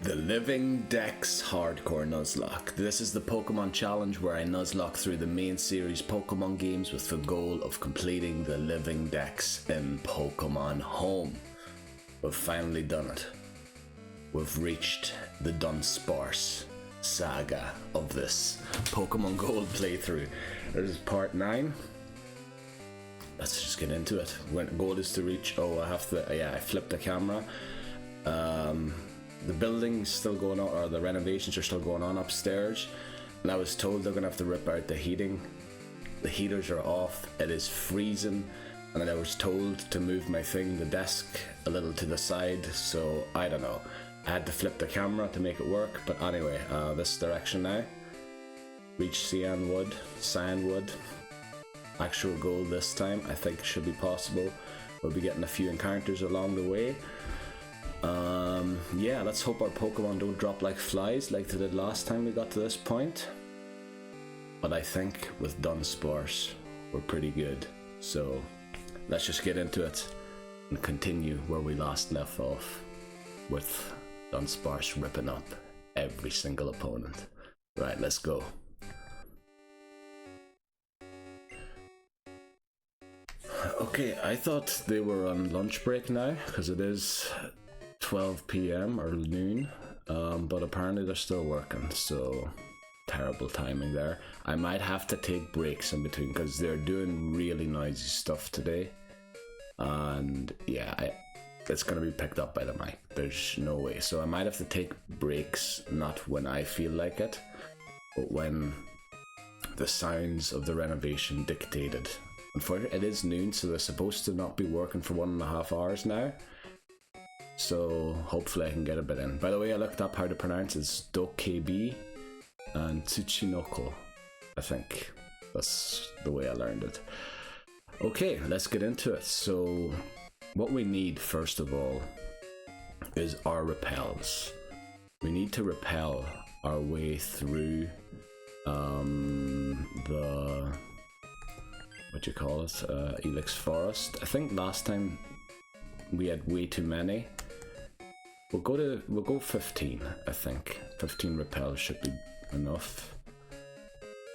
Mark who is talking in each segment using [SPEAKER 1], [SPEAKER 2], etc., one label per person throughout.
[SPEAKER 1] The Living Dex Hardcore Nuzlocke. This is the Pokemon challenge where I nuzlocke through the main series Pokemon games with the goal of completing the Living Dex in Pokémon Home. We've finally done it. We've reached the Dunsparce-Saga of this Pokemon Gold playthrough. This is part 9. Let's just get into it. When goal is to reach, I flipped the camera. The building's still going on, or the renovations are still going on upstairs, and I was told they're gonna have to rip out the heating. The heaters are off, it is freezing, and then I was told to move my the desk a little to the side, so I don't know. I had to flip the camera to make it work, but anyway, this direction now. Reach Cyanwood. Actual goal this time, I think it should be possible. We'll be getting a few encounters along the way. Yeah, let's hope our Pokemon don't drop like flies like they did last time we got to this point. But I think with Dunsparce, we're pretty good. So let's just get into it and continue where we last left off, with Dunsparce ripping up every single opponent. Right, let's go. Okay, I thought they were on lunch break now, because it is 12 PM or noon, but apparently they're still working, so terrible timing there. I might have to take breaks in between because they're doing really noisy stuff today, and yeah, it's going to be picked up by the mic. There's no way, so I might have to take breaks, not when I feel like it, but when the sounds of the renovation dictated. Unfortunately, it is noon, so they're supposed to not be working for 1.5 hours now. So hopefully I can get a bit in. By the way, I looked up how to pronounce it. It's Dokebi and Tsuchinoko. I think that's the way I learned it. Okay, let's get into it. So what we need first of all is our repels. We need to repel our way through the Elix Forest. I think last time we had way too many. We'll go 15, I think. 15 repels should be enough.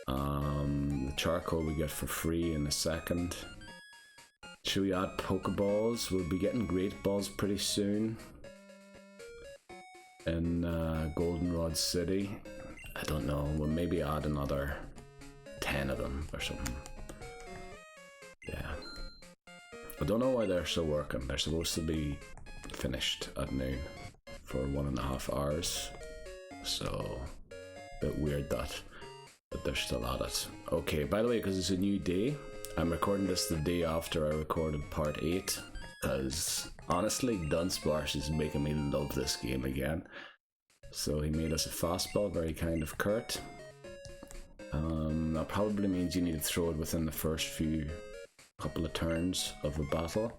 [SPEAKER 1] The charcoal we get for free in a second. Should we add Pokeballs? We'll be getting Great Balls pretty soon. In Goldenrod City. I don't know, we'll maybe add another 10 of them or something. Yeah. I don't know why they're still working. They're supposed to be finished at noon for 1.5 hours. So, a bit weird that they're still at it. Okay, by the way, because it's a new day, I'm recording this the day after I recorded part 8. Because, honestly, Dunsparce is making me love this game again. So he made us a fastball, very kind of curt. That probably means you need to throw it within the first couple of turns of a battle.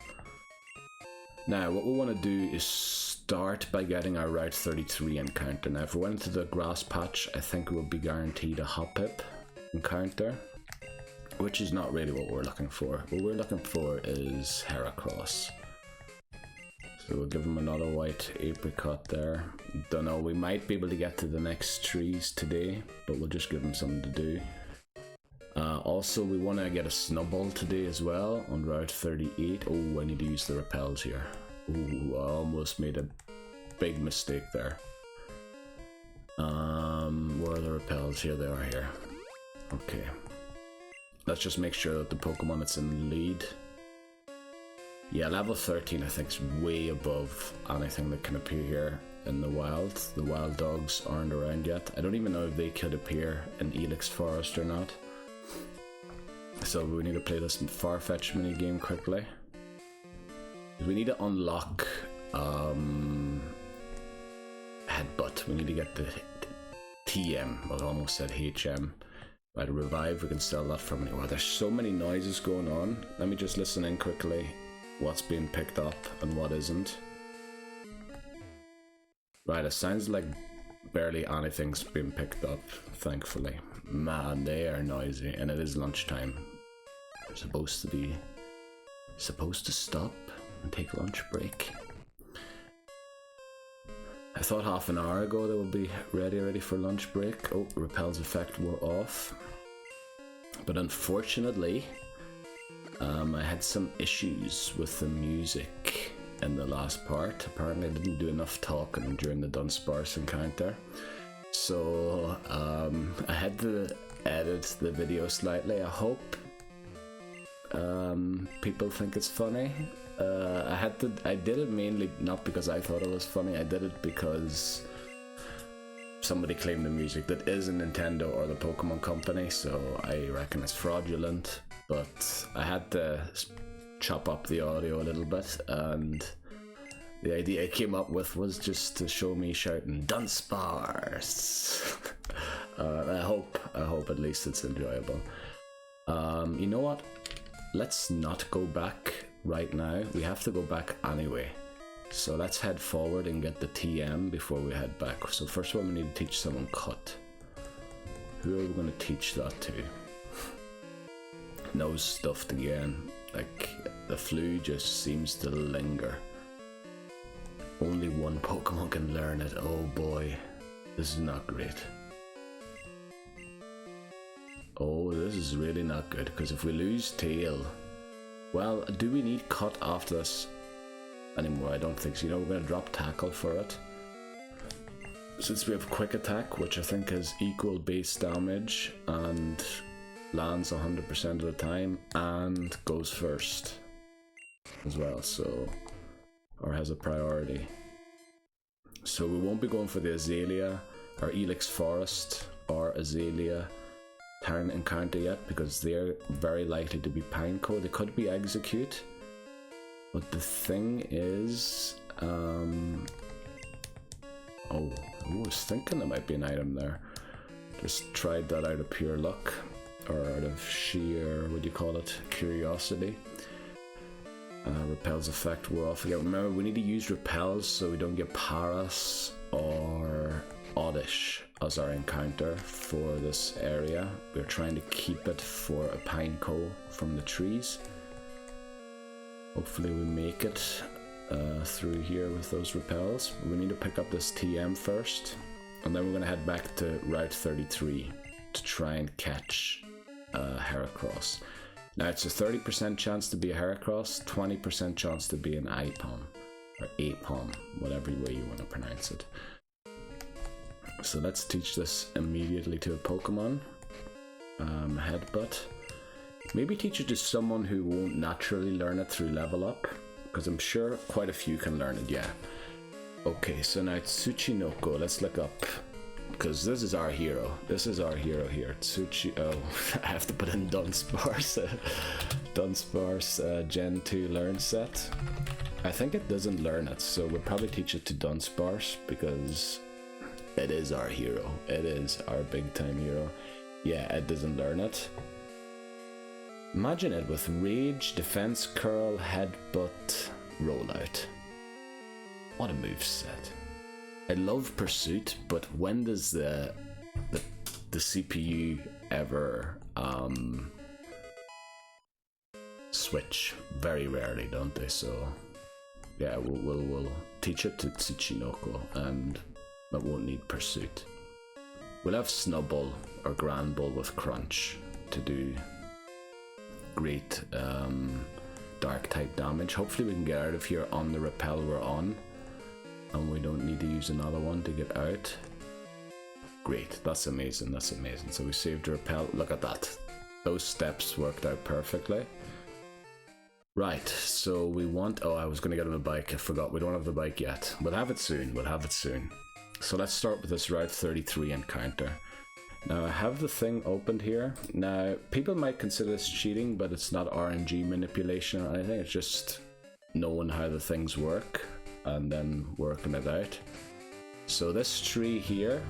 [SPEAKER 1] Now what we want to do is start by getting our Route 33 encounter. Now if we went into the grass patch, I think we'll be guaranteed a Hoppip encounter, which is not really what we're looking for. What we're looking for is Heracross. So we'll give him another white apricot there. Don't know, we might be able to get to the next trees today, but we'll just give him something to do. Also, we want to get a Snubbull today as well on Route 38. Oh, I need to use the repels here. Ooh, I almost made a big mistake there. Where are the repels? Here they are here. Okay. Let's just make sure that the Pokemon that's in the lead. Yeah, level 13 I think is way above anything that can appear here in the wild. The wild dogs aren't around yet. I don't even know if they could appear in Elix Forest or not. So we need to play this Farfetch minigame quickly. We need to unlock Headbutt. We need to get the TM. I almost said HM. By the revive, we can sell that from anywhere. There's so many noises going on. Let me just listen in quickly. What's being picked up and what isn't. Right, it sounds like barely anything's been picked up, thankfully. Man, they are noisy, and it is lunchtime. We're supposed to stop and take lunch break. I thought half an hour ago they would be ready for lunch break. Oh, repel's effect wore off. But unfortunately, I had some issues with the music in the last part. Apparently I didn't do enough talking during the Dunsparce encounter. So I had to edit the video slightly. I hope people think it's funny. I did it mainly not because I thought it was funny. I did it because somebody claimed the music that isn't Nintendo or the Pokemon Company, so I reckon it's fraudulent. But I had to chop up the audio a little bit, and the idea I came up with was just to show me shouting Dunsparce. I hope at least it's enjoyable. You know what? Let's not go back right now. We have to go back anyway. So let's head forward and get the TM before we head back. So first of all, we need to teach someone cut. Who are we going to teach that to? Nose stuffed again. Like, the flu just seems to linger. Only one Pokemon can learn it. Oh boy, this is not great. Oh, this is really not good, because if we lose Tail, well, do we need cut after this anymore? I don't think so. You know, we're going to drop tackle for it. Since we have quick attack, which I think has equal base damage and lands 100% of the time and goes first as well, so, or has a priority. So we won't be going for the Azalea or Elix Forest or Azalea turn encounter yet, because they're very likely to be Pineco. They could be Execute, but the thing is, oh, I was thinking there might be an item there. Just tried that out of pure luck, or out of sheer, what do you call it, curiosity. Repel's effect wore off again. Remember, we need to use repels so we don't get Paras or Oddish as our encounter for this area. We're trying to keep it for a Pineco from the trees. Hopefully we make it through here with those repels. We need to pick up this TM first, and then we're going to head back to Route 33 to try and catch Heracross. Now it's a 30% chance to be a Heracross, 20% chance to be an Ipom, or Apom, whatever way you want to pronounce it. So let's teach this immediately to a Pokemon. Headbutt. Maybe teach it to someone who won't naturally learn it through level up, because I'm sure quite a few can learn it, yeah. Okay, so now it's Tsuchinoko. Let's look up, because this is our hero. This is our hero here. Oh, I have to put in Dunsparce. Dunsparce Gen 2 learn set. I think it doesn't learn it, so we'll probably teach it to Dunsparce, because it is our hero. It is our big time hero. Yeah, it doesn't learn it. Imagine it with Rage, Defense, Curl, Headbutt, Rollout. What a moveset. I love Pursuit, but when does the CPU ever switch? Very rarely, don't they? So yeah, we'll teach it to Tsuchinoko, and it won't need Pursuit. We'll have Snubbull or Granbull with Crunch to do great dark type damage. Hopefully we can get out of here on the repel we're on, and we don't need to use another one to get out. Great, that's amazing, that's amazing. So we saved a repel. Look at that, those steps worked out perfectly. Right, so we want, oh, I was going to get on a bike, I forgot, we don't have the bike yet. We'll have it soon, we'll have it soon. So let's start with this Route 33 encounter. Now I have the thing opened here. Now people might consider this cheating, but it's not RNG manipulation or anything, it's just knowing how the things work and then working it out. So this tree here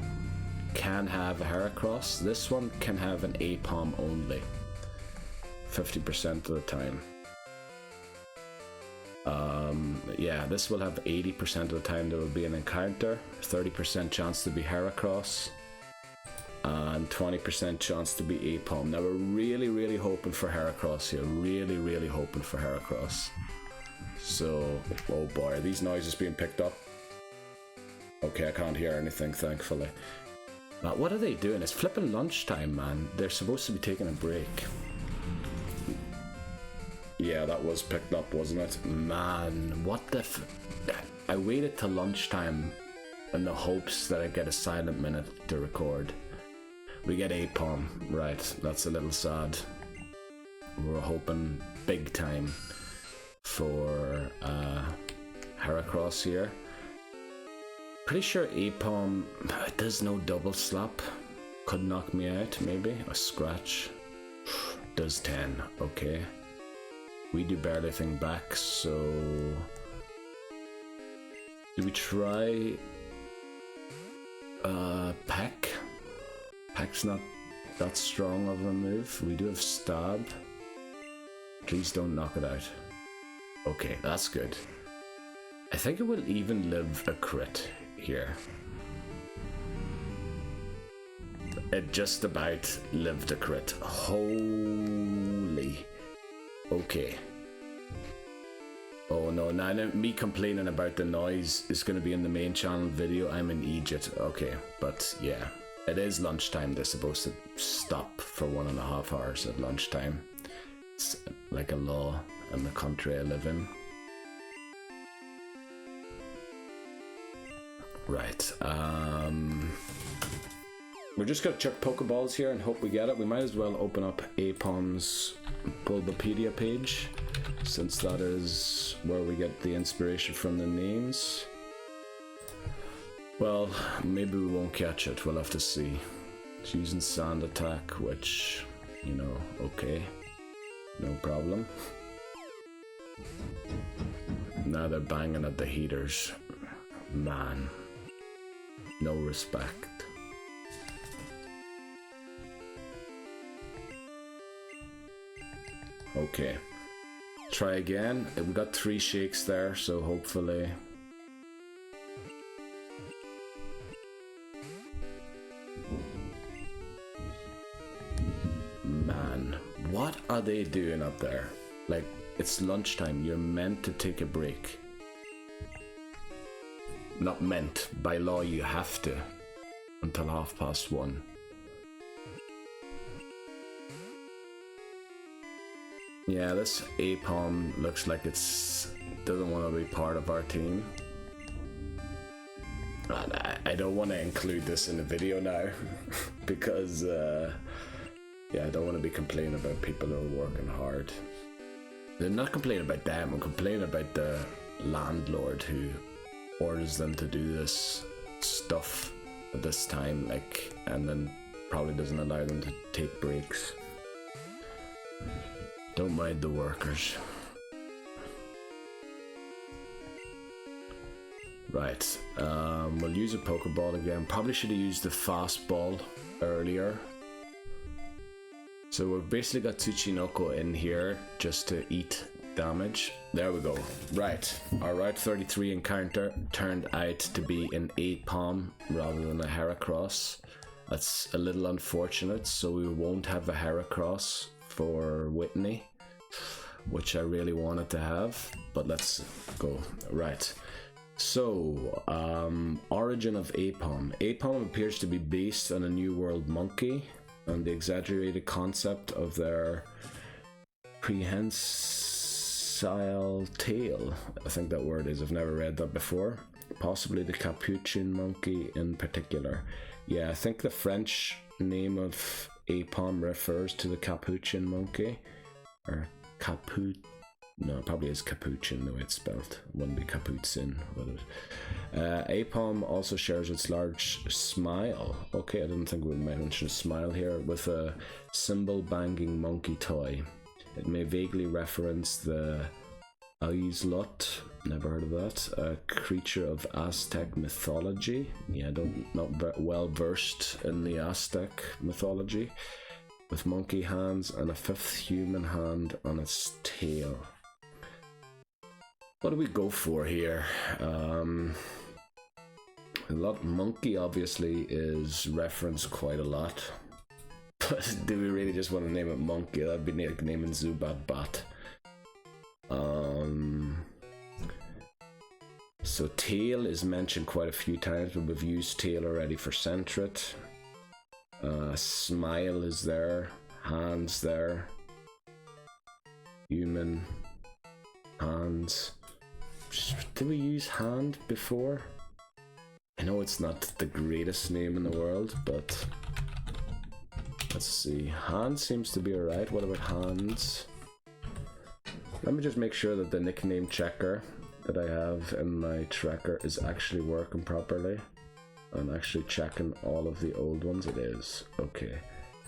[SPEAKER 1] can have a Heracross, this one can have an Apom only, 50% of the time. Yeah, this will have 80% of the time there will be an encounter, 30% chance to be Heracross, and 20% chance to be Apom. Now we're really hoping for Heracross here, really hoping for Heracross. So, oh boy, are these noises being picked up? Okay, I can't hear anything, thankfully. What are they doing? It's flipping lunchtime, man. They're supposed to be taking a break. Yeah, that was picked up, wasn't it? Man, what the I waited till lunchtime in the hopes that I'd get a silent minute to record. We get Apom, right, that's a little sad. We're hoping big time for Heracross here. Pretty sure Apom does no double slap. Could knock me out, maybe. A scratch. Does 10, okay. We do barely anything back, so... Do we try... Peck? Peck's not that strong of a move. We do have Stab. Please don't knock it out. Okay, that's good. I think it will even live a crit here. It just about lived a crit. Holy. Okay. Oh no, now me complaining about the noise is going to be in the main channel video. I'm in Egypt. Okay, but yeah. It is lunchtime. They're supposed to stop for 1.5 hours at lunchtime. It's like a law in the country I live in. Right, we're just gonna chuck Pokeballs here and hope we get it. We might as well open up Apom's Bulbapedia page, since that is where we get the inspiration from the names. Well, maybe we won't catch it, we'll have to see. It's using Sand Attack, which, you know, okay, no problem. Now they're banging at the heaters. Man. No respect. Okay. Try again. We got 3 shakes there, so hopefully... Man, what are they doing up there? Like, it's lunchtime. You're meant to take a break. Not meant, by law you have to, until 1:30. Yeah, this Apom looks like doesn't want to be part of our team. And I don't want to include this in the video now, because yeah, I don't want to be complaining about people who are working hard. I'm not complaining about them, I'm complaining about the landlord who orders them to do this stuff at this time, like, and then probably doesn't allow them to take breaks. Don't mind the workers. Right, we'll use a Pokeball again. Probably should have used the fastball earlier. So we've basically got Tsuchinoko in here just to eat damage. There we go. Right, our Route 33 encounter turned out to be an Apom rather than a Heracross. That's a little unfortunate, so we won't have a Heracross for Whitney, which I really wanted to have, but let's go. Right, so origin of Apom. Apom appears to be based on a New World monkey and the exaggerated concept of their prehensile tail. I think that word is, I've never read that before. Possibly the capuchin monkey in particular. Yeah, I think the French name of Apom refers to the capuchin monkey, or no, it probably is capuchin the way it's spelled. It wouldn't be capuchin, would it? Apom also shares its large smile. Okay, I didn't think we mentioned a smile here, with a cymbal banging monkey toy. It may vaguely reference the Aizlot, never heard of that, a creature of Aztec mythology. Yeah, not well versed in the Aztec mythology, with monkey hands and a 5th human hand on its tail. What do we go for here? Monkey obviously is referenced quite a lot, but do we really just want to name it Monkey? That'd be like naming Zubat Bat. So tail is mentioned quite a few times, but we've used tail already for Centret. Smile is there, hands there, human, hands. Did we use hand before? I know it's not the greatest name in the world, but let's see. Hand seems to be alright. What about hands? Let me just make sure that the nickname checker that I have in my tracker is actually working properly. I'm actually checking all of the old ones. It is. Okay.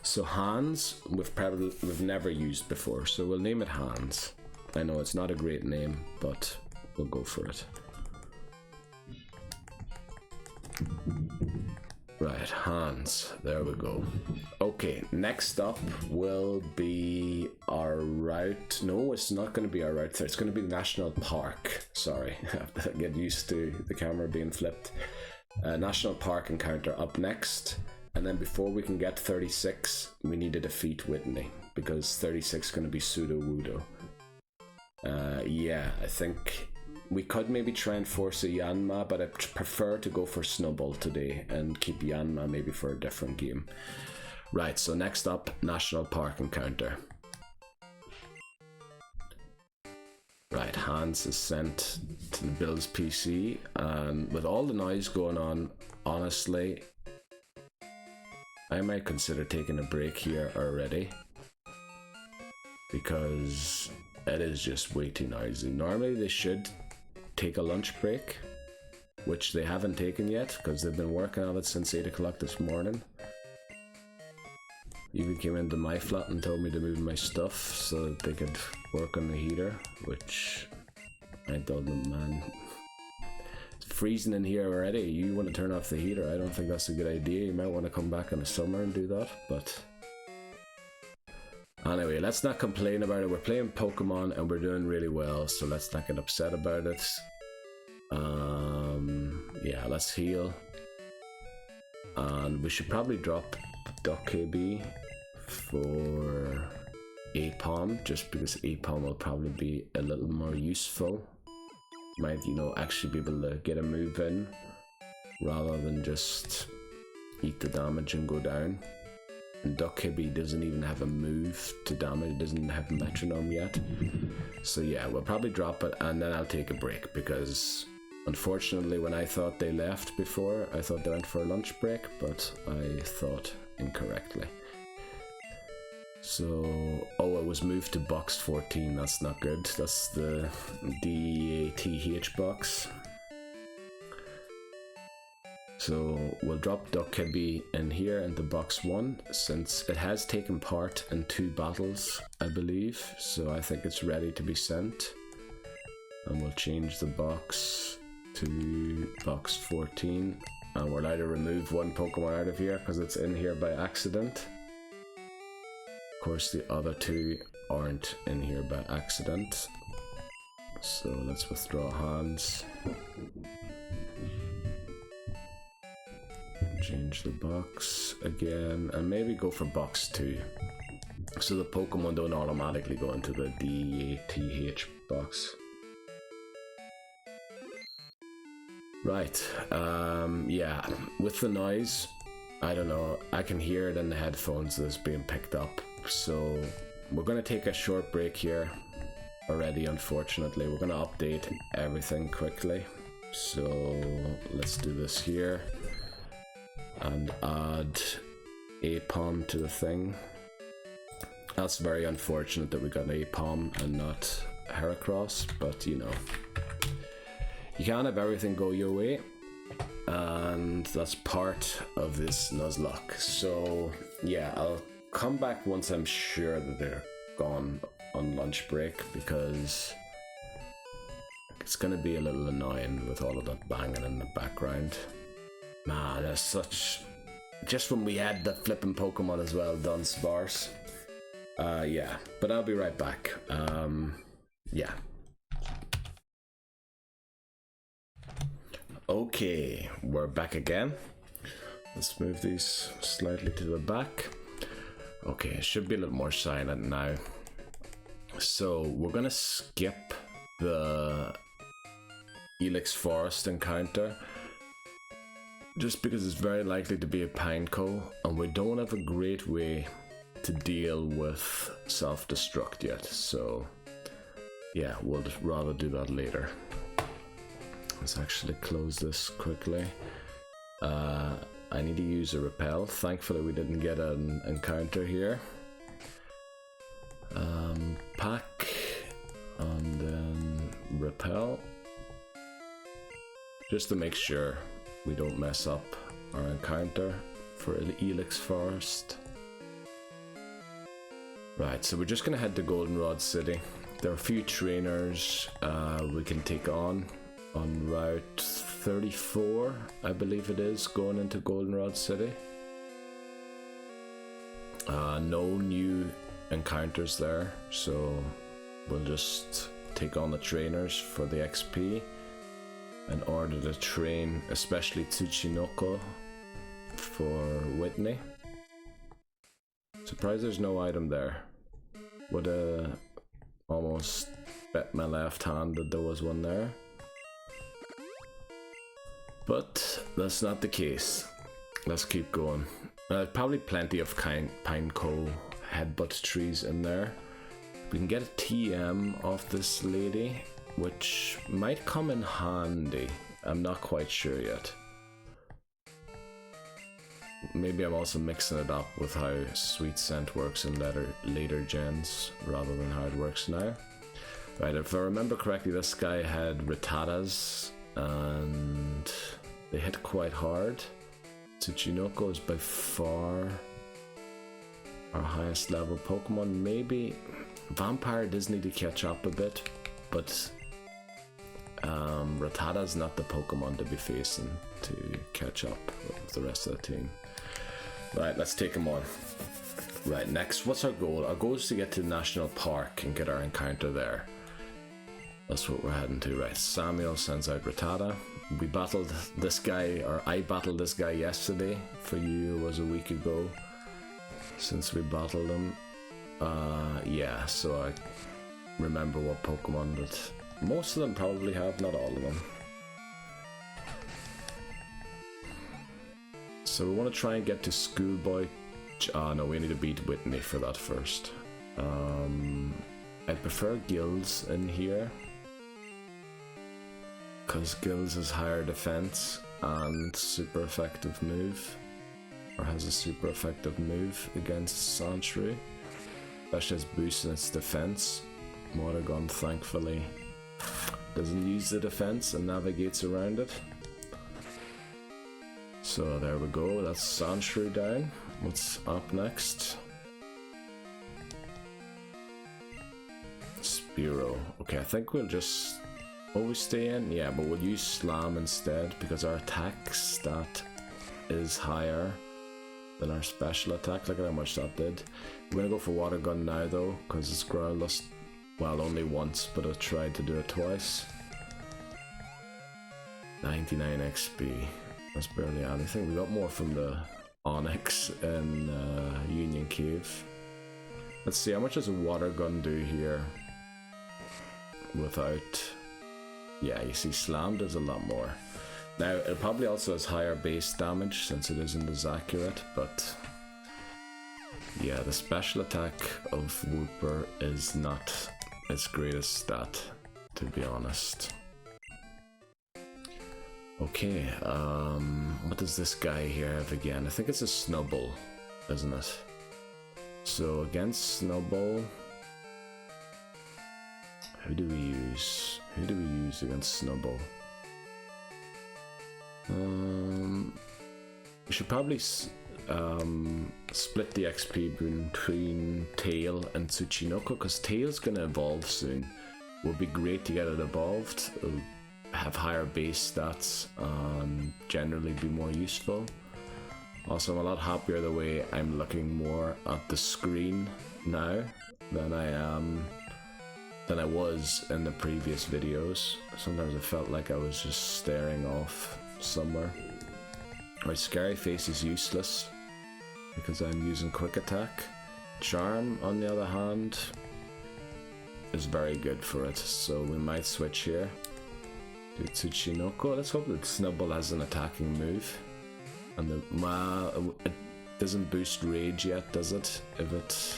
[SPEAKER 1] So hands, we've never used before, so we'll name it hands. I know it's not a great name, but we'll go for it. Right, hands. There we go. Okay, next up will be our route. No, it's not going to be our route there. It's going to be National Park. Sorry, I have to get used to the camera being flipped. National Park encounter up next. And then before we can get 36, we need to defeat Whitney, because 36 is going to be pseudo-wudo. Yeah, I think we could maybe try and force a Yanma, but I prefer to go for Snowball today and keep Yanma maybe for a different game. Right, so next up, National Park encounter. Right, Hans is sent to the Bill's PC, and with all the noise going on, honestly, I might consider taking a break here already, because it is just way too noisy. Normally they should take a lunch break, which they haven't taken yet because they've been working on it since 8 o'clock this morning. Even came into my flat and told me to move my stuff so that they could work on the heater, which I told them, man, it's freezing in here already. You want to turn off the heater? I don't think that's a good idea. You might want to come back in the summer and do that, but anyway, let's not complain about it. We're playing Pokemon and we're doing really well, so let's not get upset about it. Yeah, let's heal. And we should probably drop Duck KB for Apom, just because Apom will probably be a little more useful. Might, you know, actually be able to get a move in rather than just eat the damage and go down. And Duck KB doesn't even have a move to damage, it doesn't have a metronome yet. So yeah, we'll probably drop it and then I'll take a break, because unfortunately when I thought they left before, I thought they went for a lunch break, but I thought incorrectly. So, oh, it was moved to box 14, that's not good. That's the DATH box. So we'll drop Duck KB in here into box 1, since it has taken part in 2 battles, I believe. So I think it's ready to be sent. And we'll change the box to box 14. And we're allowed to remove 1 Pokemon out of here because it's in here by accident. Of course, the other 2 aren't in here by accident. So let's withdraw hands. Change the box again and maybe go for box 2, so the Pokemon don't automatically go into the DATH box. Right, yeah, with the noise, I don't know, I can hear it in the headphones that's being picked up, so we're going to take a short break here already, unfortunately. We're going to update everything quickly, so let's do this here and add Apom to the thing. That's very unfortunate that we got Apom and not Heracross, but you know, you can't have everything go your way, and that's part of this Nuzlocke. So yeah, I'll come back once I'm sure that they're gone on lunch break, because it's gonna be a little annoying with all of that banging in the background. Man, there's such... Just when we had the flipping Pokemon as well, Dunsparce. Yeah, but I'll be right back. Yeah. Okay, we're back again. Let's move these slightly to the back. Okay, it should be a little more silent now. So, we're gonna skip the Elix Forest encounter, just because it's very likely to be a Pineco, and we don't have a great way to deal with self-destruct yet, so yeah, we'll just rather do that later. Let's actually close this quickly. I need to use a repel. Thankfully we didn't get an encounter here. Pack, and then repel, just to make sure we don't mess up our encounter for Elix Forest. Right, so we're just gonna head to Goldenrod City. There are a few trainers we can take on Route 34, I believe it is, going into Goldenrod City. No new encounters there, so we'll just take on the trainers for the XP in order to train, especially Tsuchinoko for Whitney. Surprised there's no item there. Would almost bet my left hand that there was one there, but that's not the case. Let's keep going. Probably plenty of Pineco Headbutt trees in there. We can get a TM off this lady, which might come in handy. I'm not quite sure yet. Maybe I'm also mixing it up with how Sweet Scent works in later gens rather than how it works now. Right, if I remember correctly, this guy had Rattatas and they hit quite hard. Tsuchinoko is by far our highest level Pokemon. Maybe Vampire does need to catch up a bit, but Rattata's not the Pokemon to be facing to catch up with the rest of the team. Right, let's take him on. Right, next, what's our goal? Our goal is to get to the National Park and get our encounter there. That's what we're heading to. Right, Samuel sends out Rattata. We battled this guy, or I battled this guy yesterday. For you, it was a week ago since we battled him. Yeah, so I remember what Pokemon that most of them probably have, not all of them. So we want to try and get to Schoolboy. No, we need to beat Whitney for that first. I prefer Gills in here, because Gills has higher defense and super effective move, or has a super effective move against Sandshrew, especially as boosting its defense. Watergun thankfully doesn't use the defense and navigates around it. So there we go, that's Sandshrew down. What's up next? Spearow. Okay, I think we'll just always stay in. Yeah, but we'll use Slam instead because our attack stat is higher than our special attack. Look at how much that did. We're gonna go for Water Gun now though, because it's Growlithe. Well, only once, but I tried to do it twice. 99 XP. That's barely anything. We got more from the Onyx in Union Cave. Let's see, how much does a Water Gun do here without... Yeah, you see Slam does a lot more. Now, it probably also has higher base damage since it isn't as accurate, but... Yeah, the special attack of Wooper is not its greatest stat, to be honest. Okay, what does this guy here have again? I think it's a Snubbull, isn't it? So against Snubbull, who do we use? Who do we use against Snubbull? We should probably split the XP between Tail and Tsuchinoko, because Tail's gonna evolve soon. Would be great to get it evolved. It'll have higher base stats and generally be more useful. Also, I'm a lot happier the way I'm looking more at the screen now than I was in the previous videos. Sometimes I felt like I was just staring off somewhere. My Scary Face is useless because I'm using Quick Attack. Charm, on the other hand, is very good for it, so we might switch here. Do Tsuchinoko. Let's hope that Snubbull has an attacking move. And it doesn't boost rage yet, does it? If it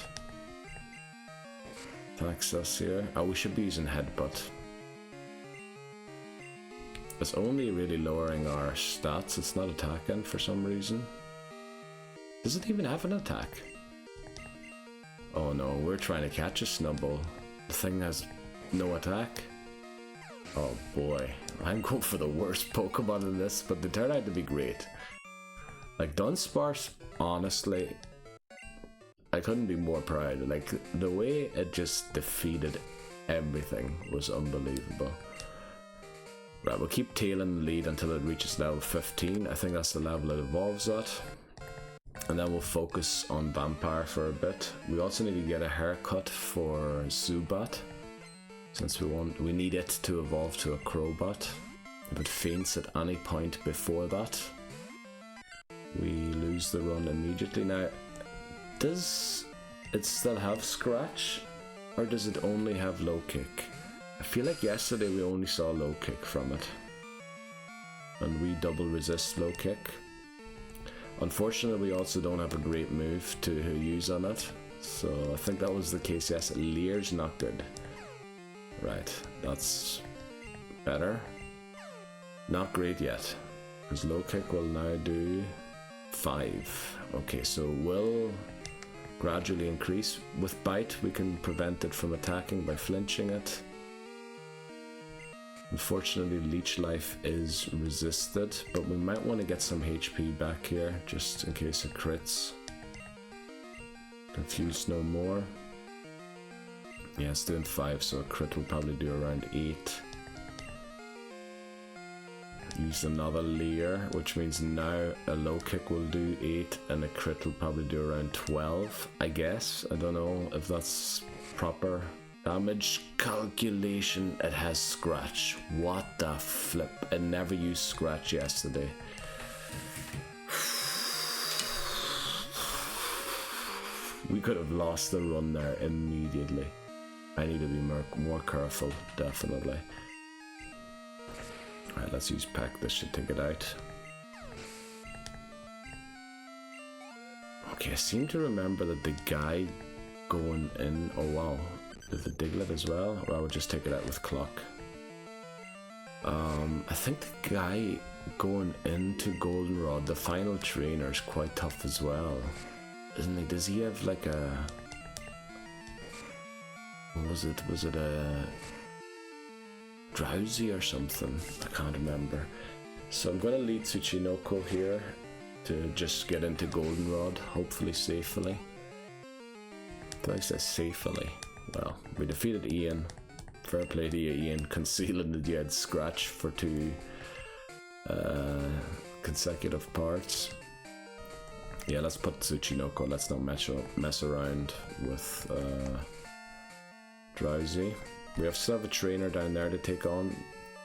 [SPEAKER 1] attacks us here. Oh, we should be using Headbutt. It's only really lowering our stats, it's not attacking for some reason. Does it even have an attack? Oh no, we're trying to catch a Snubbull. The thing has no attack. Oh boy, I'm going for the worst Pokemon in this, but they turn out to be great. Like Dunsparce, honestly, I couldn't be more proud. Like the way it just defeated everything was unbelievable. Right, we'll keep tailing the lead until it reaches level 15. I think that's the level it evolves at. And then we'll focus on Vampire for a bit. We also need to get a haircut for Zubat, since we need it to evolve to a Crobat. If it faints at any point before that, we lose the run immediately. Now, does it still have Scratch, or does it only have Low Kick? I feel like yesterday we only saw Low Kick from it, and we double resist Low Kick. Unfortunately, we also don't have a great move to use on it, so I think that was the case. Yes, Leer's not good. Right, that's better. Not great yet, because Low Kick will now do 5. Okay, so we'll gradually increase. With Bite, we can prevent it from attacking by flinching it. Unfortunately, Leech Life is resisted, but we might want to get some HP back here, just in case it crits. Confused no more. Yeah, it's doing 5, so a crit will probably do around 8. Use another Leer, which means now a Low Kick will do 8, and a crit will probably do around 12, I guess. I don't know if that's proper. Damage calculation, it has Scratch. What the flip? I never used Scratch yesterday. We could have lost the run there immediately. I need to be more careful, definitely. Alright, let's use Peck. This should take it out. Okay, I seem to remember that the guy going in... Oh wow. Is the Diglett as well? Or I would just take it out with Clock. I think the guy going into Goldenrod, the final trainer, is quite tough as well. Isn't he? Does he have like a... What was it? Was it a... Drowsy or something? I can't remember. So I'm going to lead Tsuchinoko here to just get into Goldenrod, hopefully safely. Did I say safely? Well, we defeated Ian. Fair play to you, Ian, concealing the dead Scratch for 2 consecutive parts. Yeah, let's put Tsuchinoko. Let's not mess around with Drowsy. We still have a trainer down there to take on.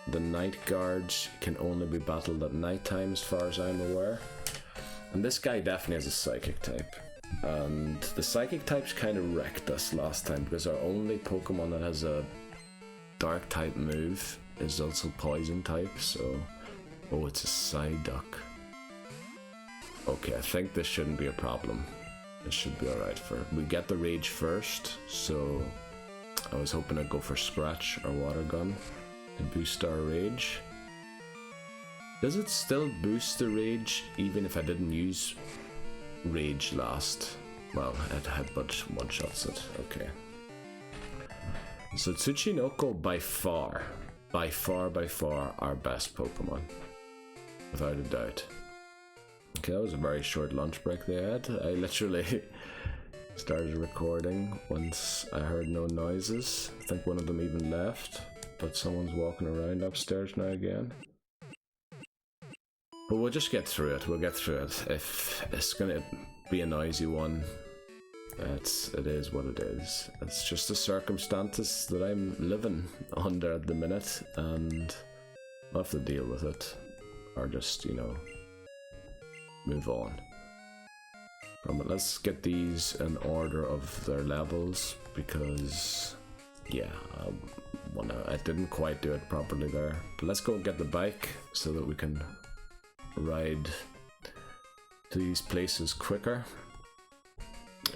[SPEAKER 1] The Night Guards can only be battled at night time, as far as I'm aware. And this guy definitely has a Psychic type. And the Psychic types kind of wrecked us last time, because our only Pokemon that has a Dark type move is also Poison type, so... Oh, it's a Psyduck. Okay, I think this shouldn't be a problem. This should be alright for... We get the Rage first, so... I was hoping I'd go for Scratch or Water Gun to boost our Rage. Does it still boost the Rage even if I didn't use Rage last? Well, it Headbutt one-shots it. Okay. So Tsuchinoko by far our best Pokemon. Without a doubt. Okay, that was a very short lunch break they had. I literally started recording once I heard no noises. I think one of them even left, but someone's walking around upstairs now again. But we'll just get through it. We'll get through it. If it's gonna be a noisy one, it is what it is. It's just the circumstances that I'm living under at the minute, and I'll have to deal with it, or just, you know, move on. But let's get these in order of their levels, because yeah, Well, no, I didn't quite do it properly there. But let's go and get the bike so that we can ride to these places quicker.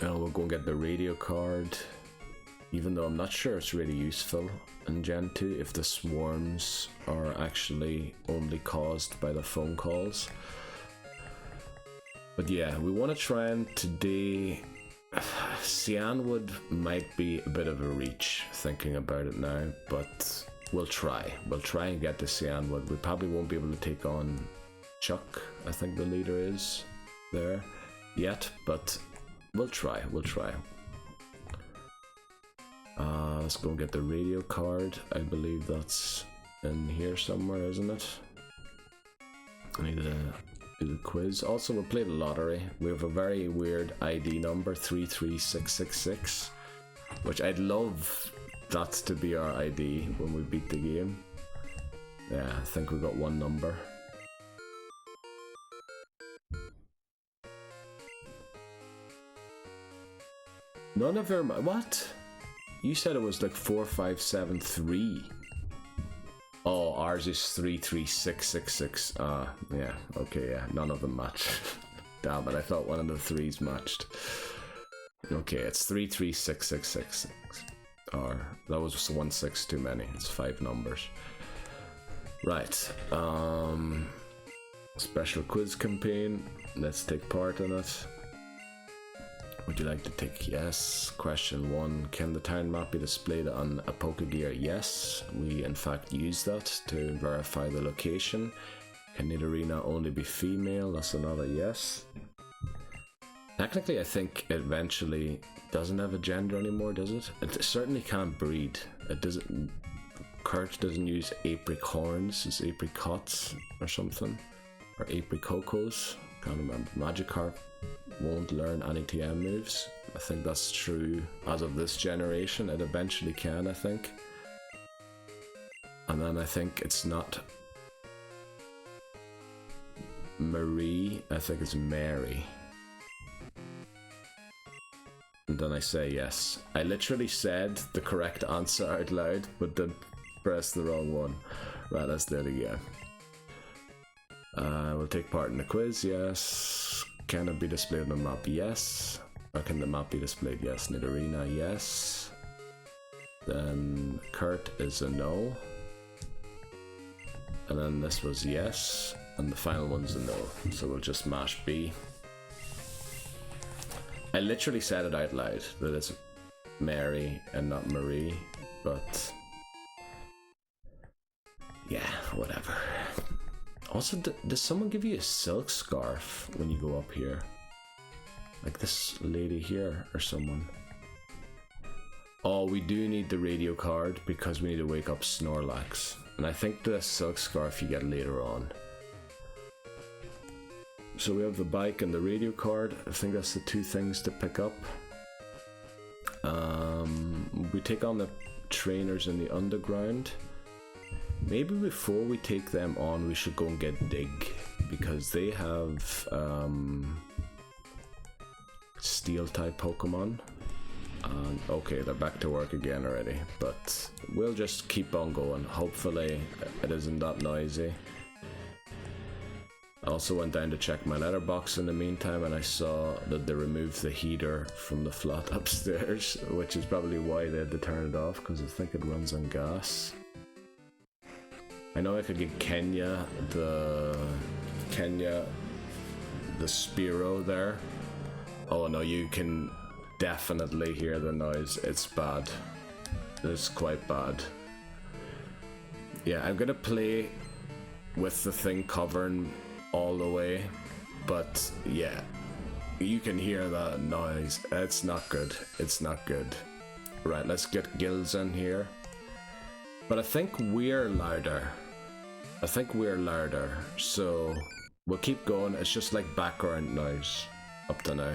[SPEAKER 1] We'll go and get the radio card, even though I'm not sure it's really useful in Gen 2 if the swarms are actually only caused by the phone calls. But yeah, we want to try and today... Cyanwood might be a bit of a reach, thinking about it now, but we'll try. We'll try and get to Cyanwood. We probably won't be able to take on Chuck, I think the leader is there, yet, but we'll try, let's go and get the radio card. I believe that's in here somewhere, isn't it? I need to do the quiz. Also, we'll play the lottery. We have a very weird ID number, 33666, which I'd love that to be our ID when we beat the game. Yeah, I think we got one number. None of them. What? You said it was like 4573. Oh, ours is 33666. Yeah, okay, yeah, none of them match. Damn it, I thought one of the threes matched. Okay, it's 33666. Or, that was 16 too many, it's 5 numbers. Right, special quiz campaign, let's take part in it. Would you like to take yes? Question 1. Can the town map be displayed on a Pokegear? Yes. We in fact use that to verify the location. Can Nidorina only be female? That's another yes. Technically I think it eventually doesn't have a gender anymore, does it? It certainly can't breed. It doesn't... Kurt doesn't use apricorns, it's apricots or something. Or apricocos. Can't remember. Magikarp won't learn any TM moves. I think that's true as of this generation. It eventually can, I think. And then I think it's not Marie, I think it's Mary. And then I say yes. I literally said the correct answer out loud, but then pressed the wrong one. Right, let's do it again. We'll take part in the quiz, yes. Can it be displayed on the map? Yes. Or can the map be displayed? Yes. Nidorina, yes. Then Kurt is a no. And then this was yes. And the final one's a no. So we'll just mash B. I literally said it out loud that it's Mary and not Marie. But yeah, whatever. Also, does someone give you a silk scarf when you go up here? Like this lady here, or someone? Oh, we do need the radio card because we need to wake up Snorlax. And I think the silk scarf you get later on. So we have the bike and the radio card. I think that's the two things to pick up. We take on the trainers in the underground. Maybe before we take them on, we should go and get Dig, because they have steel type Pokemon. And okay, they're back to work again already, but we'll just keep on going. Hopefully it isn't that noisy. I also went down to check my letterbox in the meantime, and I saw that they removed the heater from the flat upstairs, which is probably why they had to turn it off, because I think it runs on gas. I know I could get Kenya the Spearow there. Oh no, you can definitely hear the noise. It's bad. It's quite bad. Yeah, I'm gonna play with the thing covering all the way, but yeah, you can hear that noise. It's not good. It's not good. Right, let's get Gills in here. But I think we're louder. So we'll keep going. It's just like background noise up to now.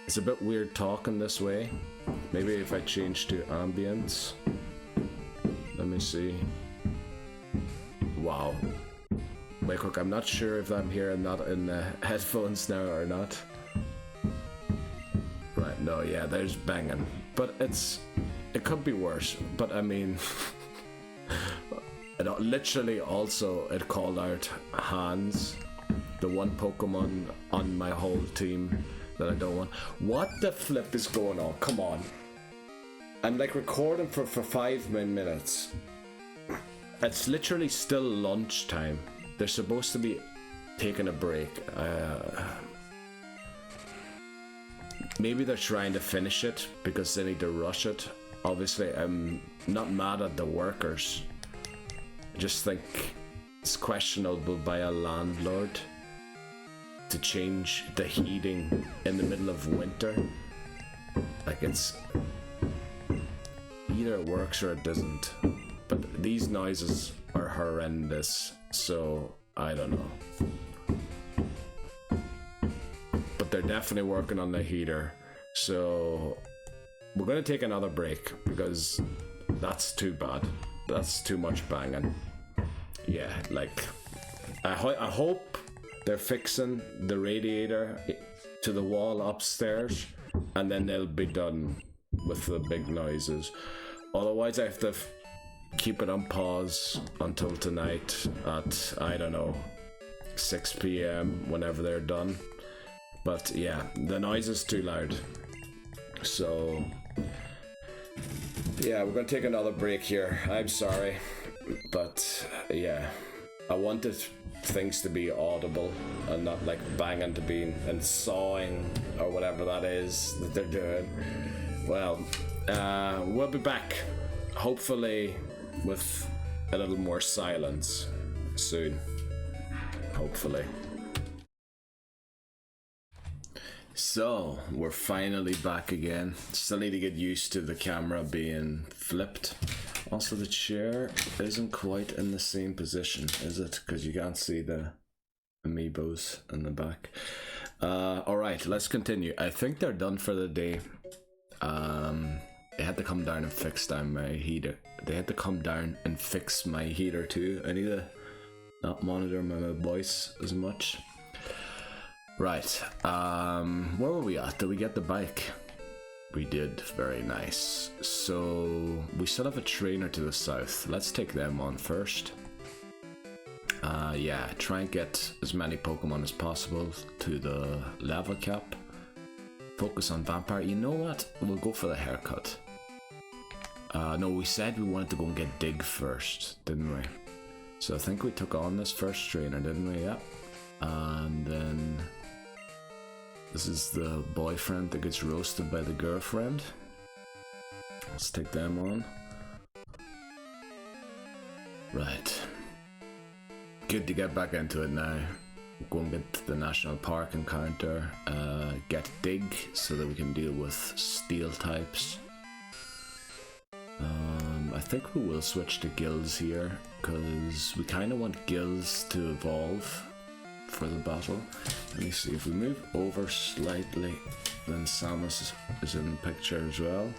[SPEAKER 1] It's a bit weird talking this way. Maybe if I change to ambience. Let me see. Wow. Wait quick, I'm not sure if I'm hearing that in the headphones now or not. Right, no, yeah, there's banging. But it could be worse. But I mean, literally also it called out Hans, the one Pokemon on my whole team that I don't want. What the flip is going on? Come on. I'm like recording for 5 minutes. It's literally still lunchtime. They're supposed to be taking a break. Maybe they're trying to finish it because they need to rush it. Obviously, I'm not mad at the workers. I just think it's questionable by a landlord to change the heating in the middle of winter. Like, it's either it works or it doesn't. But these noises are horrendous, so I don't know. But they're definitely working on the heater, so we're gonna take another break because that's too bad. That's too much banging. Yeah, like I hope they're fixing the radiator to the wall upstairs, and then they'll be done with the big noises. Otherwise, I have to keep it on pause until tonight at, I don't know, 6 p.m. whenever they're done. But yeah, the noise is too loud. So yeah, we're gonna take another break here. I'm sorry, but yeah, I wanted things to be audible and not like banging to be and sawing or whatever that is that they're doing. Well, we'll be back, hopefully with a little more silence soon. Hopefully. So, we're finally back again. Still need to get used to the camera being flipped. Also, the chair isn't quite in the same position, is it? Because you can't see the amiibos in the back. Alright, let's continue. I think they're done for the day. They had to come down and fix down my heater. They had to come down and fix my heater too. I need to not monitor my voice as much. Right, where were we at? Did we get the bike? We did, very nice. So, we still have a trainer to the south. Let's take them on first. Yeah, try and get as many Pokemon as possible to the level cap. Focus on Vampire. You know what? We'll go for the haircut. No, we said we wanted to go and get Dig first, didn't we? So I think we took on this first trainer, didn't we? Yeah. And then this is the boyfriend that gets roasted by the girlfriend. Let's take them on. Right. Good to get back into it now. Go and get the National Park encounter. Get Dig so that we can deal with steel types. I think we will switch to Gills here because we kind of want Gills to evolve for the battle. Let me see, if we move over slightly, then Samus is in the picture as well.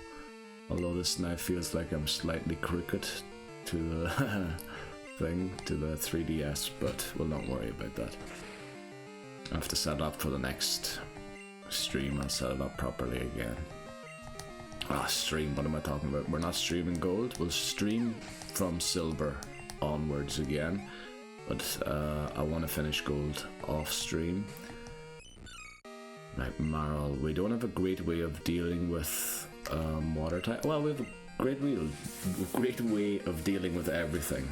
[SPEAKER 1] Although this now feels like I'm slightly crooked to the thing, to the 3DS, but we'll not worry about that. I have to set it up for the next stream. I'll set it up properly again. Stream, what am I talking about? We're not streaming gold, we'll stream from silver onwards again. But I want to finish gold off stream. Right, Marl. We don't have a great way of dealing with water type. Well, we have a great way of dealing with everything,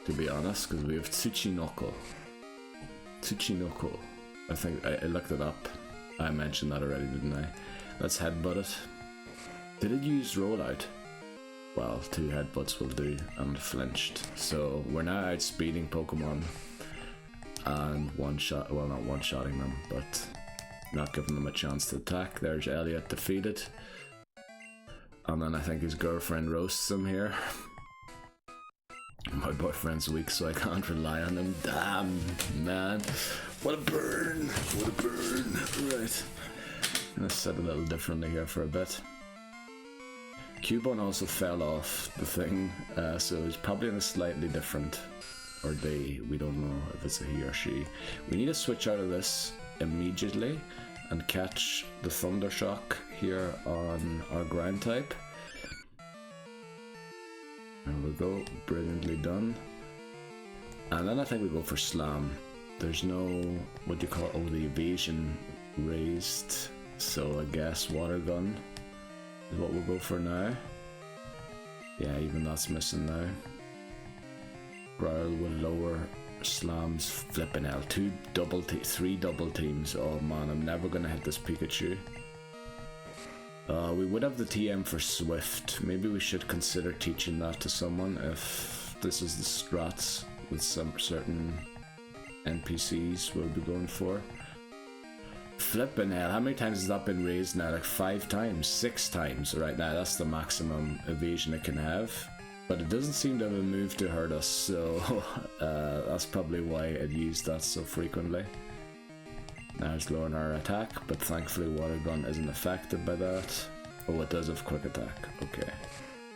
[SPEAKER 1] to be honest, because we have Tsuchinoko. Tsuchinoko. I think I looked it up. I mentioned that already, didn't I? Let's headbutt it. Did it use rollout? Well, 2 headbutts will do, and flinched. So we're now outspeeding Pokemon and well, not one-shotting them, but not giving them a chance to attack. There's Elliot defeated. And then I think his girlfriend roasts him here. My boyfriend's weak, so I can't rely on him. Damn, man. What a burn! What a burn! Right. I'm gonna set a little differently here for a bit. Cubone also fell off the thing, so it's probably in a slightly different, or they, we don't know if it's a he or she. We need to switch out of this immediately and catch the Thunder Shock here on our ground type. There we go, brilliantly done. And then I think we go for Slam. There's no, what do you call it? Oh, the evasion raised. So I guess Water Gun is what we'll go for now. Yeah, even that's missing now. Growl will lower Slam's flipping hell. 3 double teams. Oh man, I'm never gonna hit this Pikachu. We would have the TM for Swift. Maybe we should consider teaching that to someone if this is the strats with some certain NPCs we'll be going for. Flipping hell, how many times has that been raised now? Like 5 times, 6 times right now. That's the maximum evasion it can have. But it doesn't seem to have a move to hurt us, so that's probably why it used that so frequently. Now it's lowering our attack, but thankfully Water Gun isn't affected by that. Oh, it does have Quick Attack, okay.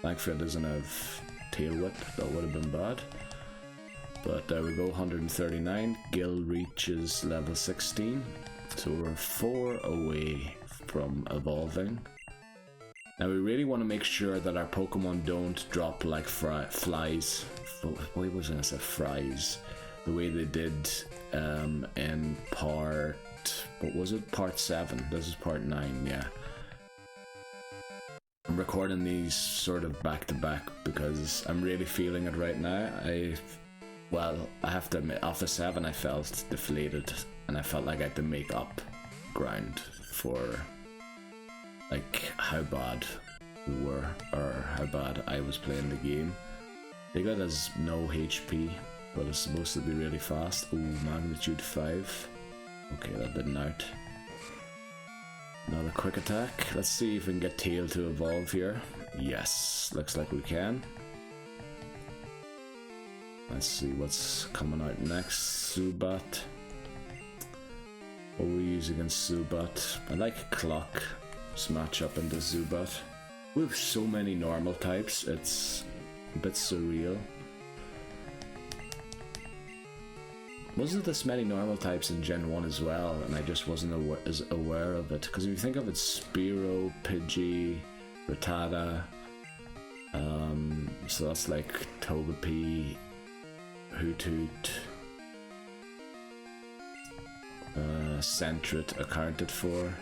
[SPEAKER 1] Thankfully it doesn't have Tail Whip, that would have been bad. But there we go, 139. Gil reaches level 16, so we're 4 away from evolving. Now we really want to make sure that our Pokemon don't drop like flies. Why was I say fries? The way they did in part, what was it? Part 7. This is part 9, yeah. I'm recording these sort of back to back because I'm really feeling it right now. I have to admit, off of 7 I felt deflated and I felt like I had to make up ground for like how bad we were or how bad I was playing the game. Diglett has no HP, but it's supposed to be really fast. Ooh, magnitude 5. Okay, that didn't out. Another Quick Attack. Let's see if we can get Tail to evolve here. Yes, looks like we can. Let's see what's coming out next. Zubat. What will we use against Zubat? I like Clock. Just match up into Zubat. We have so many normal types, it's a bit surreal. Wasn't this many normal types in Gen 1 as well, and I just wasn't as aware of it. Because if you think of it, Spearow, Pidgey, Rattata, so that's like Togepi, Hoothoot, Sentret accounted for.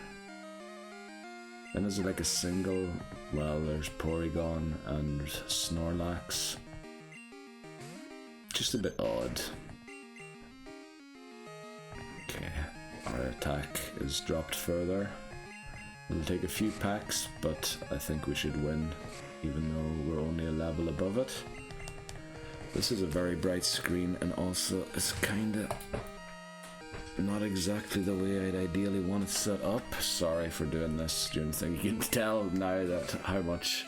[SPEAKER 1] Then there's like a single, well, there's Porygon and Snorlax. Just a bit odd. Okay, our attack is dropped further. It'll take a few packs, but I think we should win, even though we're only a level above it. This is a very bright screen, and also it's kinda not exactly the way I'd ideally want it set up. Sorry for doing this during the thing. You can tell now that how much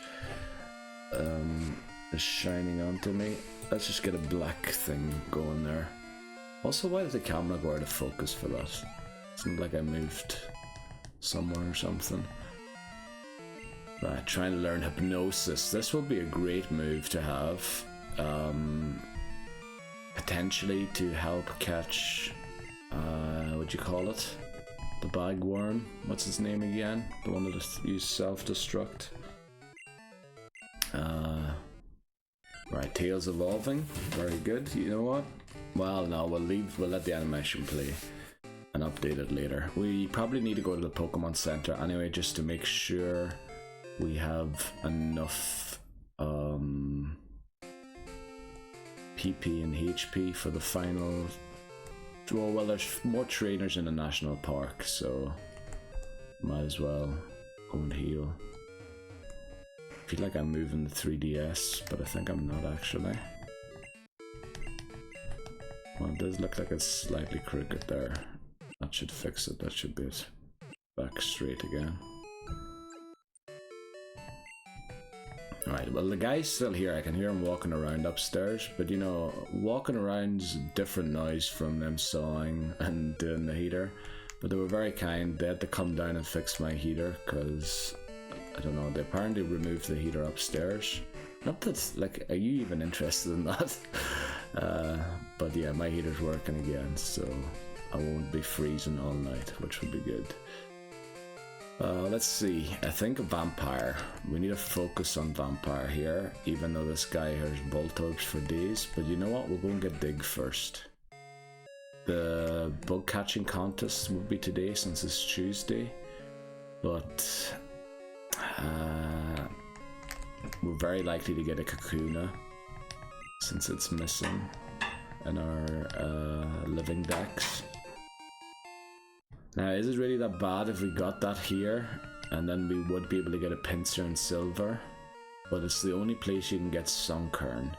[SPEAKER 1] is shining onto me. Let's just get a black thing going there. Also, why did the camera go out of focus for that? It's not like I moved somewhere or something. Right, trying to learn Hypnosis. This will be a great move to have. Potentially to help catch what'd you call it? The bagworm. What's his name again? The one that used self-destruct. Right, Tails evolving. Very good. You know what? Well, no, we'll let the animation play and update it later. We probably need to go to the Pokemon Center anyway, just to make sure we have enough PP and HP for the final. Well, there's more trainers in the national park, so might as well go and heal. I feel like I'm moving the 3DS, but I think I'm not actually. Well, it does look like it's slightly crooked there. That should fix it, that should be it. Back straight again. Alright, well the guy's still here. I can hear him walking around upstairs, but you know, walking around is a different noise from them sawing and doing the heater. But they were very kind. They had to come down and fix my heater because, I don't know, they apparently removed the heater upstairs. Not that, like, are you even interested in that? But yeah, my heater's working again, so I won't be freezing all night, which would be good. Let's see. I think a vampire. We need to focus on vampire here, even though this guy here is Voltorbs for days. But you know what? We'll go and get Dig first. The bug catching contest will be today since it's Tuesday. But we're very likely to get a Kakuna since it's missing in our Living Dex. Now, is it really that bad if we got that here, and then we would be able to get a Pinsir and Silver, but it's the only place you can get Sunkern.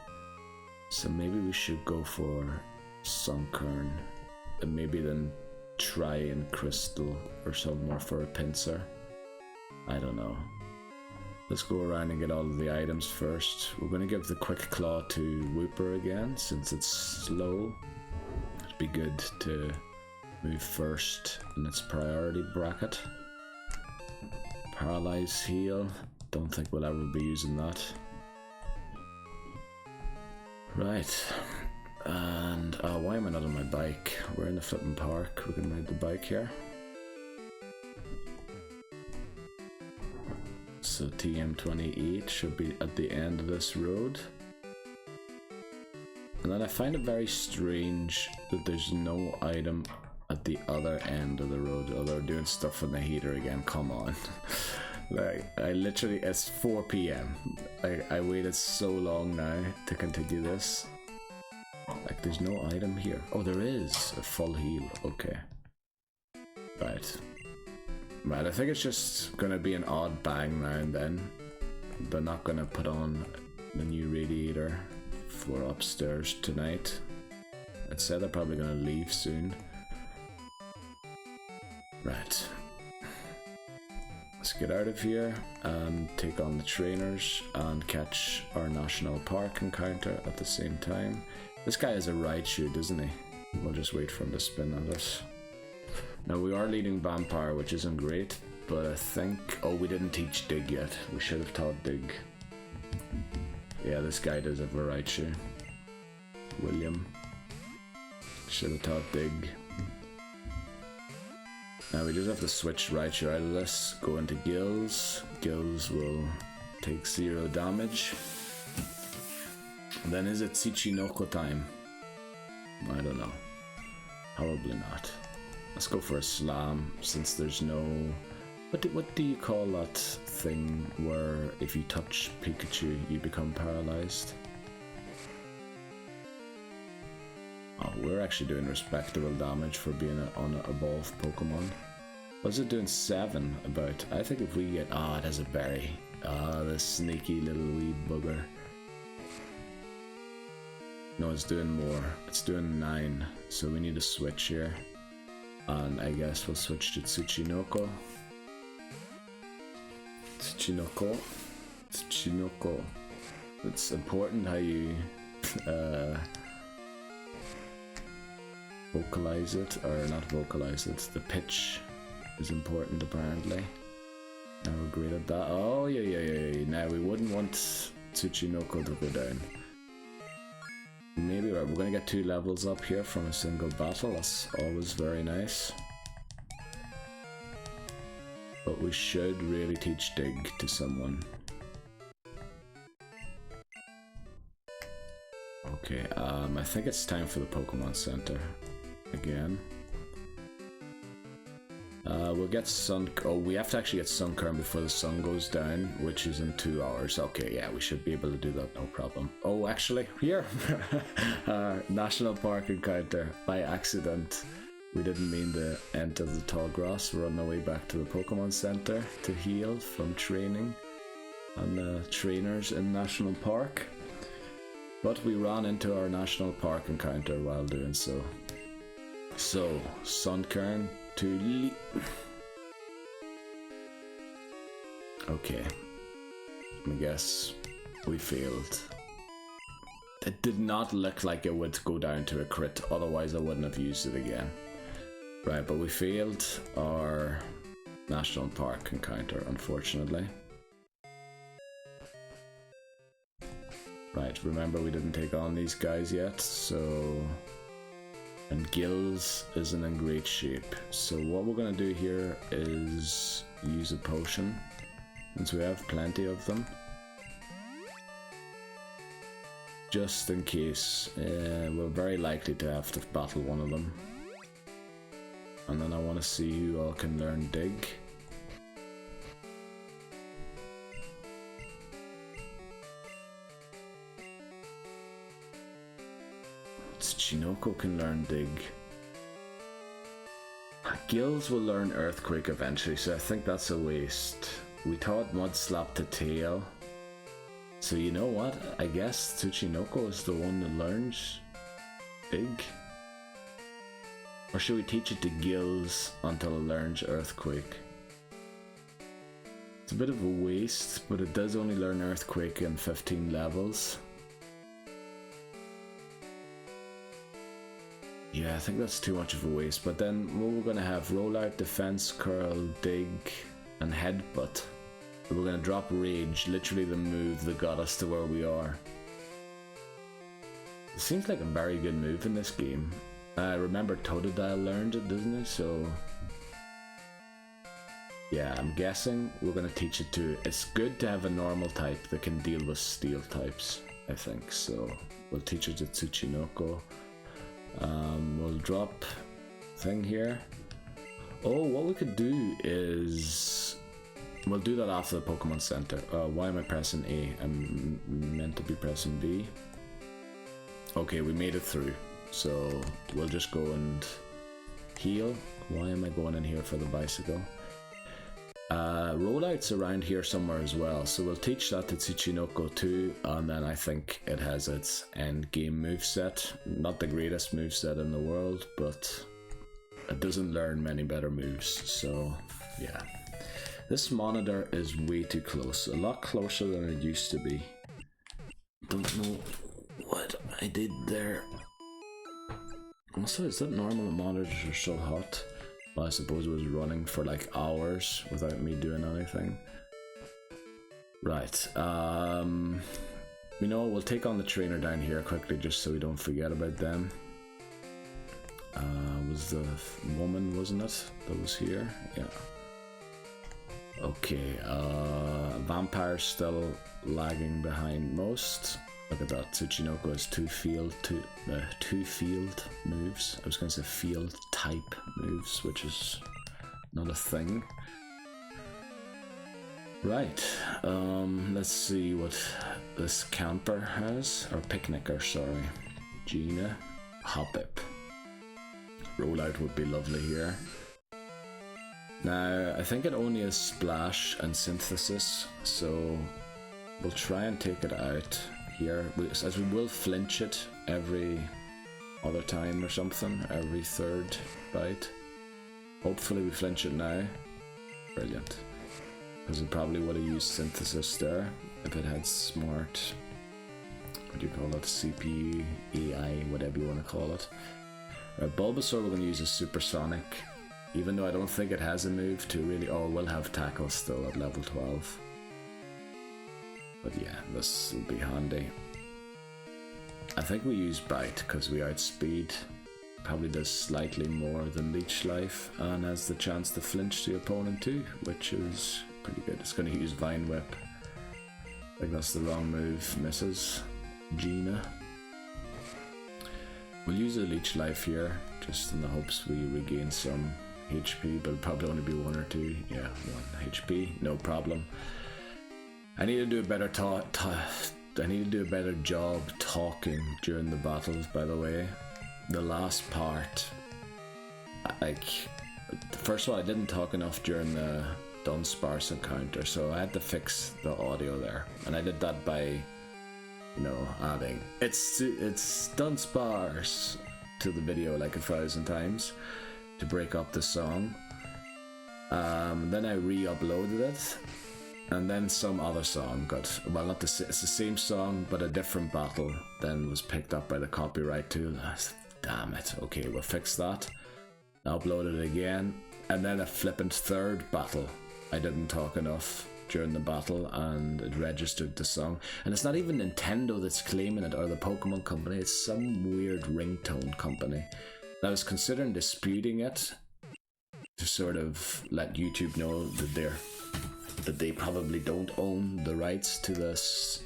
[SPEAKER 1] So maybe we should go for Sunkern, and maybe then try and Crystal or somewhere for a Pinsir. I don't know. Let's go around and get all of the items first. We're going to give the Quick Claw to Whooper again, since it's slow. It'd be good to move first in its priority bracket. Paralyze Heal. Don't think we'll ever be using that. Right. And why am I not on my bike? We're in the flipping park. We can ride the bike here. So TM28 should be at the end of this road. And then I find it very strange that there's no item at the other end of the road. Oh, they're doing stuff on the heater again, come on. Like, I literally, it's 4 PM. I waited so long now to continue this. Like, there's no item here. Oh, there is a full heal, okay. Right. Right, I think it's just gonna be an odd bang now and then. They're not gonna put on the new radiator for upstairs tonight. I'd say they're probably gonna leave soon. Right. Let's get out of here and take on the trainers and catch our national park encounter at the same time. This guy has a Raichu, doesn't he? We'll just wait for him to spin at us. Now we are leading Vampire, which isn't great, but I think... Oh, we didn't teach Dig yet. We should have taught Dig. Yeah, this guy does have a Raichu. William. Should have taught Dig. Now we just have to switch Raichu out of this, go into Gills. Gills will take 0 damage. And then is it Tsuchinoko time? I don't know. Probably not. Let's go for a Slam, since there's no... What do you call that thing where if you touch Pikachu you become paralyzed? Oh, we're actually doing respectable damage for being on an evolved Pokemon. What's it doing 7 about? I think if we get... Ah, it has a berry. Ah, the sneaky little wee bugger. No, it's doing more. It's doing 9, so we need to switch here. And I guess we'll switch to Tsuchinoko. Tsuchinoko. Tsuchinoko. It's important how you vocalize it, or not vocalize it. The pitch is important apparently. Now we're great at that. Oh yeah. Now we wouldn't want Tsuchinoko to go down. Maybe we're gonna get 2 levels up here from a single battle. That's always very nice. But we should really teach Dig to someone. Okay, I think it's time for the Pokemon Center again. We'll get we have to actually get Sunkern before the sun goes down, which is in 2 hours. Okay, yeah, we should be able to do that, no problem. Oh, actually, here! National Park encounter by accident. We didn't mean to enter the tall grass. We're on our way back to the Pokemon Center to heal from training and trainers in National Park. But we ran into our National Park encounter while doing so. So, Sunkern to Okay. I guess we failed. It did not look like it would go down to a crit, otherwise I wouldn't have used it again. Right, but we failed our National Park encounter, unfortunately. Right, remember we didn't take on these guys yet, so And Gills isn't in great shape. So what we're going to do here is use a potion, since we have plenty of them. Just in case. We're very likely to have to battle one of them. And then I want to see who all can learn Dig. Tsuchinoko can learn Dig. Gills will learn Earthquake eventually, so I think that's a waste. We taught Mud Slap to Tail. So you know what? I guess Tsuchinoko is the one that learns Dig. Or should we teach it to Gills until it learns Earthquake? It's a bit of a waste, but it does only learn Earthquake in 15 levels. Yeah, I think that's too much of a waste, but then we're going to have Rollout, Defense, Curl, Dig, and Headbutt. We're going to drop Rage, literally the move that got us to where we are. It seems like a very good move in this game. Remember Totodile learned it, doesn't it? So yeah, I'm guessing we're going to teach it to... It's good to have a normal type that can deal with steel types, I think. So we'll teach it to Tsuchinoko. We'll drop thing here. Oh, what we could do is... We'll do that after the Pokemon Center. Why am I pressing A? I'm meant to be pressing B. Okay, we made it through. So we'll just go and heal. Why am I going in here for the bicycle? Rollout's around here somewhere as well, so we'll teach that to Tsuchinoko too, and then I think it has its end game moveset. Not the greatest moveset in the world, but it doesn't learn many better moves, so yeah. This monitor is way too close, a lot closer than it used to be. Don't know what I did there. Also, is that normal that monitors are so hot? Well, I suppose it was running for like hours without me doing anything. Right, you know, we'll take on the trainer down here quickly just so we don't forget about them. Was the woman, wasn't it, that was here? Yeah. Okay, Vampire's still lagging behind most. Look at that, Tsuchinoko has two field moves. I was going to say field type moves, which is not a thing. Right, let's see what this camper has, or picnicker, sorry. Gina, Hoppip. Rollout would be lovely here. Now, I think it only has Splash and Synthesis, so we'll try and take it out here, as we will flinch it every other time or something, every third bite. Hopefully we flinch it now. Brilliant. Because it probably would have used Synthesis there if it had smart, what do you call it, CPU, AI, whatever you want to call it. Bulbasaur we're going to use a Supersonic, even though I don't think it has a move to really... Oh, we'll have Tackle still at level 12. But yeah, this will be handy. I think we use Bite because we outspeed. Probably does slightly more than Leech Life and has the chance to flinch the opponent too, which is pretty good. It's going to use Vine Whip. I think that's the wrong move. Misses. Gina. We'll use a Leech Life here, just in the hopes we regain some HP, but it'll probably only be 1 or 2. Yeah, 1 HP, no problem. I need to do a better I need to do a better job talking during the battles, by the way. The last part, like, first of all, I didn't talk enough during the Dunsparce encounter, so I had to fix the audio there, and I did that by, you know, adding it's Dunsparce to the video like 1,000 times to break up the song. Then I re-uploaded it, and then some other song got, well, not the, it's the same song but a different battle then was picked up by the copyright tool. Damn it. Okay, we'll fix that. Upload it again, and then a flippant third battle. I didn't talk enough during the battle and it registered the song, and it's not even Nintendo that's claiming it or the Pokemon company, it's some weird ringtone company I was considering disputing it to sort of let YouTube know that they probably don't own the rights to this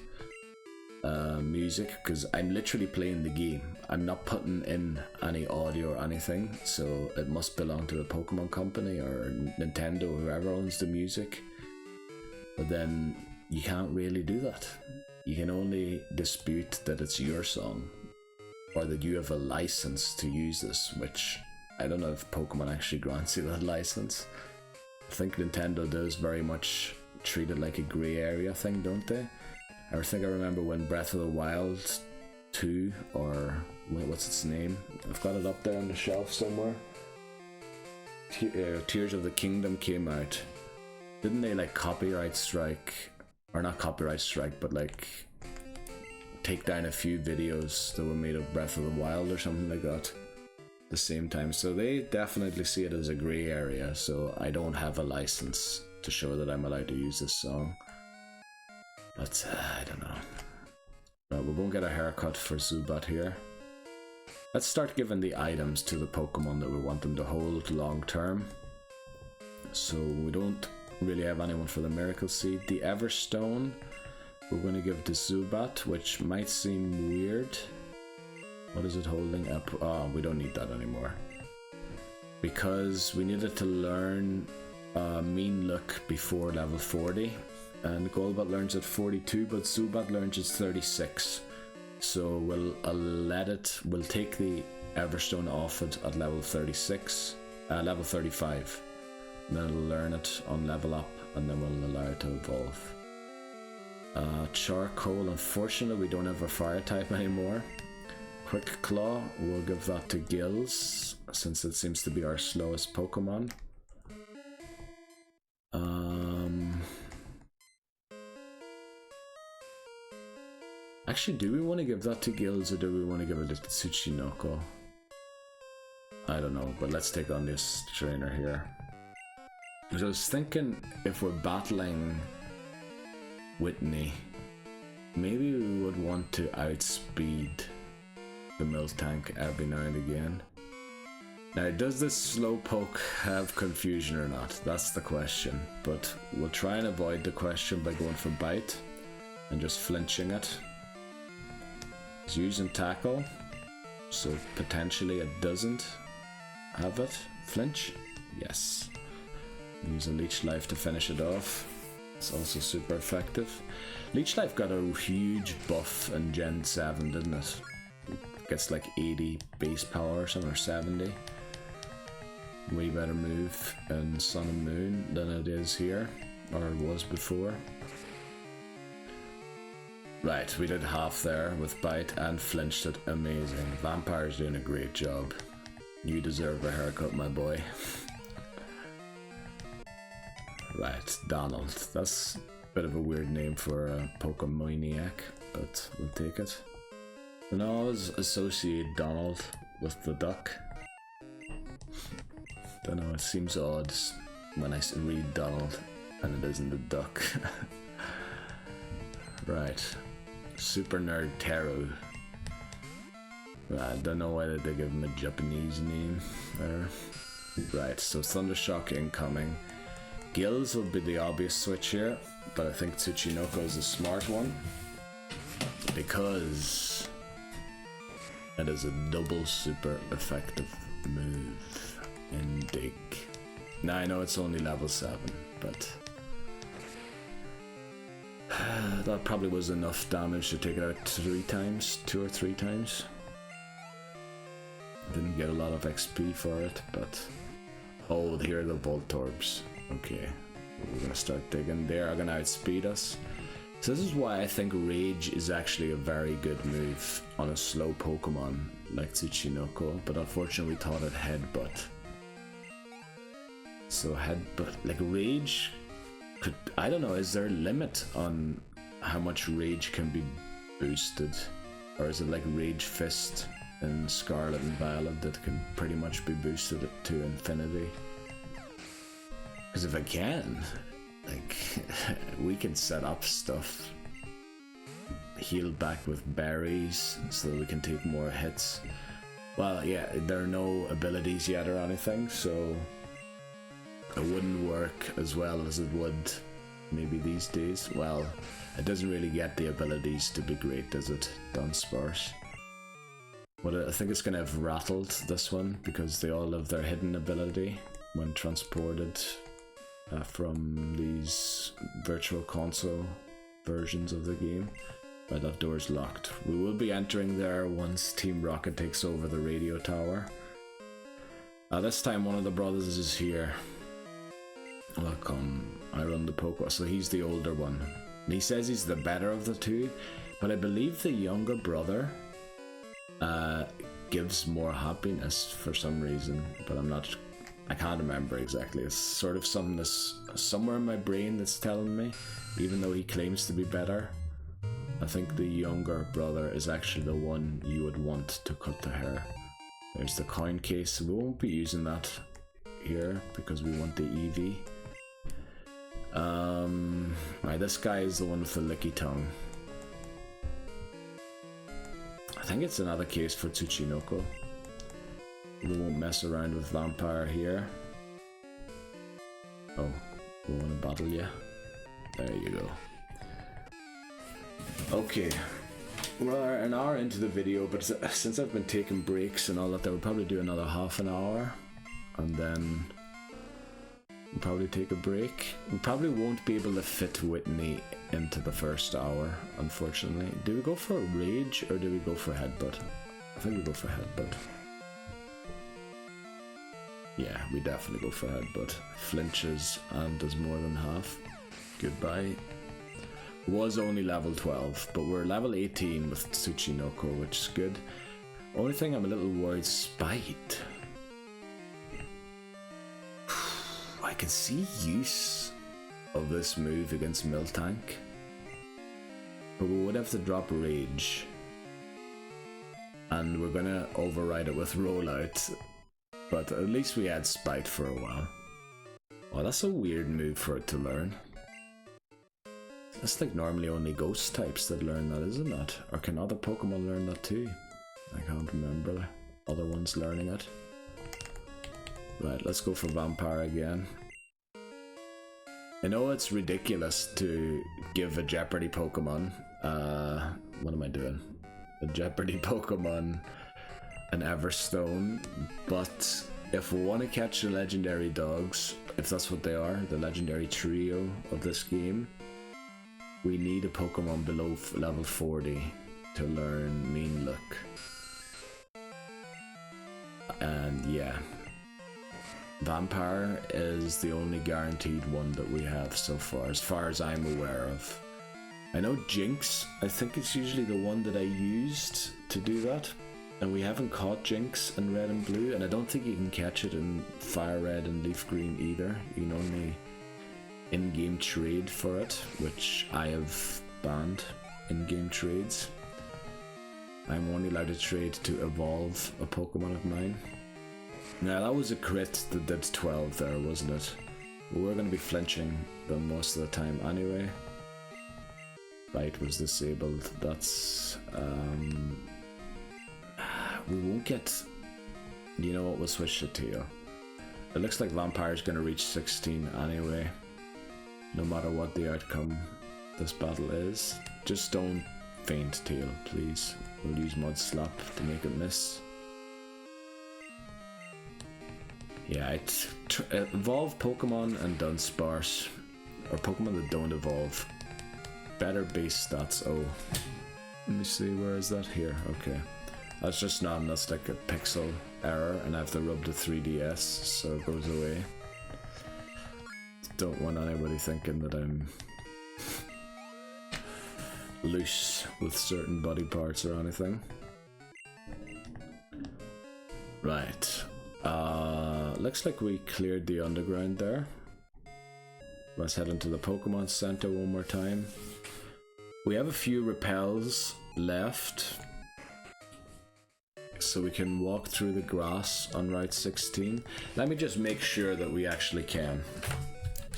[SPEAKER 1] music, because I'm literally playing the game. I'm not putting in any audio or anything, so it must belong to the Pokemon company or Nintendo, whoever owns the music. But then you can't really do that. You can only dispute that it's your song or that you have a license to use this, which I don't know if Pokemon actually grants you that license. I think Nintendo does very much treat it like a grey area thing, don't they? I think I remember when Breath of the Wild 2, or what's its name? I've got it up there on the shelf somewhere. Tears of the Kingdom came out. Didn't they like copyright strike, or not copyright strike, but like take down a few videos that were made of Breath of the Wild or something like that at the same time? So they definitely see it as a grey area, so I don't have a license to show that I'm allowed to use this song. But I don't know. Right, we're going to get a haircut for Zubat here. Let's start giving the items to the Pokemon that we want them to hold long term. So we don't really have anyone for the Miracle Seed. The Everstone we're going to give to Zubat, which might seem weird. What is it holding? Oh, we don't need that anymore. Because we needed to learn Mean Look before level 40. And Golbat learns at 42, but Zubat learns at 36. So we'll take the Everstone off it at level 36, level 35. And then it'll learn it on level up, and then we'll allow it to evolve. Charcoal, unfortunately we don't have a fire type anymore. Quick Claw, we'll give that to Gills, since it seems to be our slowest Pokemon. Actually, do we want to give that to Gills, or do we want to give it to Tsuchinoko? I don't know, but let's take on this trainer here. Because I was thinking, if we're battling Whitney, maybe we would want to outspeed the Miltank every now and again. Now, does this Slowpoke have confusion or not? That's the question. But we'll try and avoid the question by going for Bite and just flinching it. It's using Tackle, so potentially it doesn't have it. Flinch? Yes. Use a Leech Life to finish it off. It's also super effective. Leech Life got a huge buff in Gen 7, didn't it? Gets like 80 base power or something, or 70. Way better move in Sun and Moon than it is here, or it was before. Right, we did half there with Bite and flinched it. Amazing. Vampire's doing a great job. You deserve a haircut, my boy. Right, Donald. That's a bit of a weird name for a Pokemaniac, but we'll take it. And I always associate Donald with the duck. Don't know, it seems odd when I read Donald and it isn't the duck. Right. Super Nerd Taro. I don't know why they give him a Japanese name there. Right, so Thundershock incoming. Gills will be the obvious switch here, but I think Tsuchinoko is a smart one because it is a double super effective move in Dig. Now I know it's only level 7, but that probably was enough damage to take it out 2 or 3 times. Didn't get a lot of XP for it, but oh, here are the Voltorbs. Okay, we're gonna start digging. They are gonna outspeed us. So this is why I think Rage is actually a very good move on a slow Pokemon like Tsuchinoko, but unfortunately we taught it Headbutt. So Headbutt, like Rage could, I don't know, is there a limit on how much Rage can be boosted? Or is it like Rage Fist in Scarlet and Violet that can pretty much be boosted to infinity? Because if I can, like, we can set up stuff, heal back with berries so that we can take more hits. Well, yeah, there are no abilities yet or anything, so it wouldn't work as well as it would maybe these days. Well, it doesn't really get the abilities to be great, does it, Dunsparce? Well, I think it's going to have rattled this one because they all have their hidden ability when transported from these virtual console versions of the game. Right, that door's locked. We will be entering there once Team Rocket takes over the radio tower. This time one of the brothers is here. Welcome. I run the Poké. So he's the older one. And he says he's the better of the two, but I believe the younger brother gives more happiness for some reason, but I can't remember exactly. It's sort of something that's somewhere in my brain that's telling me, even though he claims to be better. I think the younger brother is actually the one you would want to cut the hair. There's the coin case. We won't be using that here because we want the EV. Right, this guy is the one with the licky tongue. I think it's another case for Tsuchinoko. We won't mess around with Vampire here. Oh, we want to battle you? There you go. Okay, we're an hour into the video, but since I've been taking breaks and all that, we'll probably do another half an hour, and then we'll probably take a break. We probably won't be able to fit Whitney into the first hour, unfortunately. Do we go for a Rage, or do we go for Headbutt? I think we go for Headbutt. Yeah, we definitely go for Headbutt. Flinches and does more than half. Goodbye. Was only level 12, but we're level 18 with Tsuchinoko, which is good. Only thing I'm a little worried, Spite. I can see use of this move against Miltank, but we would have to drop Rage, and we're gonna override it with Rollout, but at least we had Spite for a while. Oh, that's a weird move for it to learn. That's like normally only ghost types that learn that, isn't it? Or can other Pokemon learn that too? I can't remember other ones learning it. Right, let's go for Vampire again. I know it's ridiculous to give a Jeopardy Pokemon, what am I doing? A Jeopardy Pokemon an Everstone, but if we want to catch the legendary dogs, if that's what they are, the legendary trio of this game, we need a Pokemon below level 40 to learn Mean Look. And yeah, Vampire is the only guaranteed one that we have so far as I'm aware of. I know Jinx, I think it's usually the one that I used to do that, and we haven't caught Jinx in Red and Blue, and I don't think you can catch it in Fire Red and Leaf Green either. You can only in-game trade for it, which I have banned in-game trades. I'm only allowed to trade to evolve a Pokemon of mine. Now that was a crit that did 12 there, wasn't it? But we're going to be flinching them most of the time anyway. Bite was disabled. That's we won't get, you know what, we'll switch to Tail. It looks like Vampire's going to reach 16 anyway. No matter what the outcome this battle is. Just don't faint Tail, please. We'll use Mud Slap to make it miss. Yeah, evolve Pokemon and Dunsparce, or Pokemon that don't evolve. Better base stats. Oh, let me see, where is that? Here, okay. That's just none, that's like a pixel error, and I have to rub the 3DS, so it goes away. Don't want anybody thinking that I'm loose with certain body parts or anything. Right. Looks like we cleared the underground there. Let's head into the Pokemon Center one more time. We have a few repels left, so we can walk through the grass on Route 16. Let me just make sure that we actually can.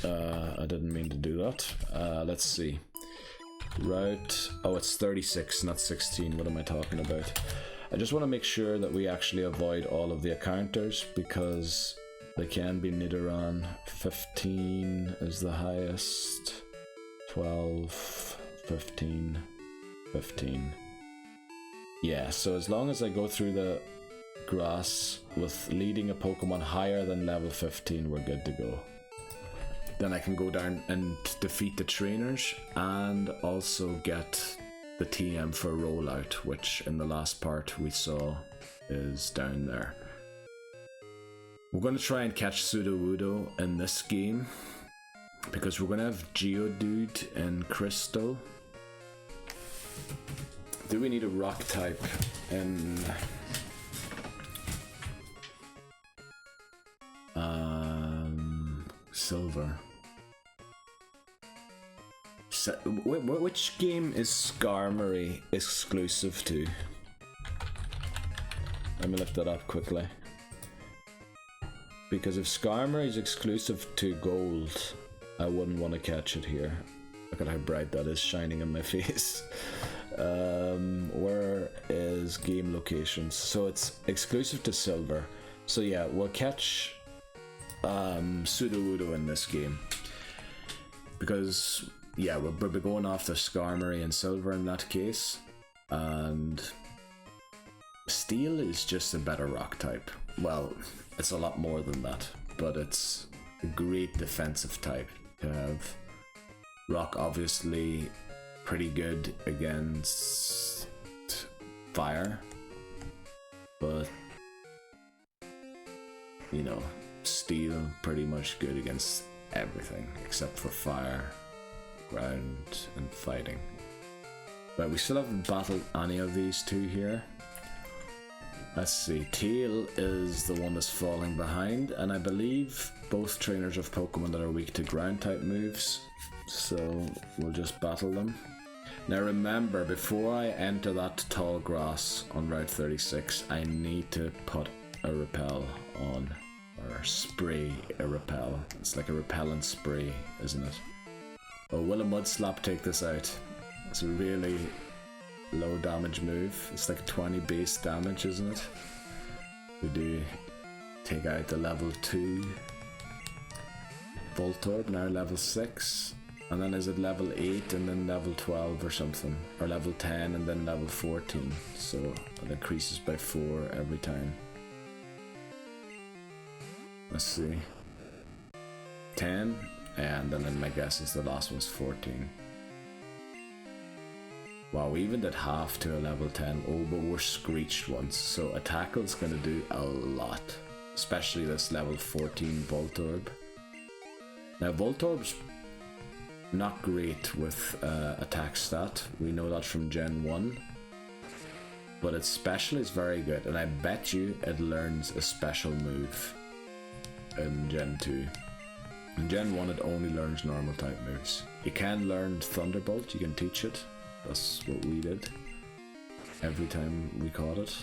[SPEAKER 1] I didn't mean to do that. Let's see. Route... oh, it's 36, not 16. What am I talking about? I just want to make sure that we actually avoid all of the encounters because they can be Nidoran. 15 is the highest. 12, 15, 15. Yeah, so as long as I go through the grass with leading a Pokemon higher than level 15, we're good to go. Then I can go down and defeat the trainers and also get the TM for rollout, which in the last part we saw is down there. We're going to try and catch Sudowoodo in this game because we're going to have Geodude and Crystal. Do we need a rock type in Silver? So, which game is Skarmory exclusive to? Let me look that up quickly. Because if Skarmory is exclusive to Gold, I wouldn't want to catch it here. Look at how bright that is shining in my face. Where is game locations? So it's exclusive to Silver. So yeah, we'll catch Sudowoodo in this game. Because yeah, we'll be going after Skarmory and Silver in that case. And Steel is just a better rock type. Well, it's a lot more than that, but it's a great defensive type to have. Rock obviously pretty good against fire, but you know, Steel pretty much good against everything except for fire, ground and fighting. But we still haven't battled any of these two here. Let's see, Tail is the one that's falling behind, and I believe both trainers of Pokemon that are weak to ground type moves, so we'll just battle them. Now remember, before I enter that tall grass on Route 36, I need to put a repel on, or spray a repel. It's like a repellent spray, isn't it? Oh, will a Mud Slap take this out? It's a really low damage move. It's like 20 base damage, isn't it? We do take out the level 2 Voltorb, now level 6. And then is it level 8 and then level 12 or something? Or level 10 and then level 14. So it increases by 4 every time. Let's see. 10, and then my guess is the last one's 14. Wow, we even did half to a level 10. Oh, but we're screeched once, so a tackle's gonna do a lot. Especially this level 14 Voltorb. Now Voltorb's not great with attack stat. We know that from Gen 1. But its special is very good, and I bet you it learns a special move in Gen 2. In Gen 1 it only learns normal type moves. You can learn Thunderbolt, you can teach it. That's what we did every time we caught it.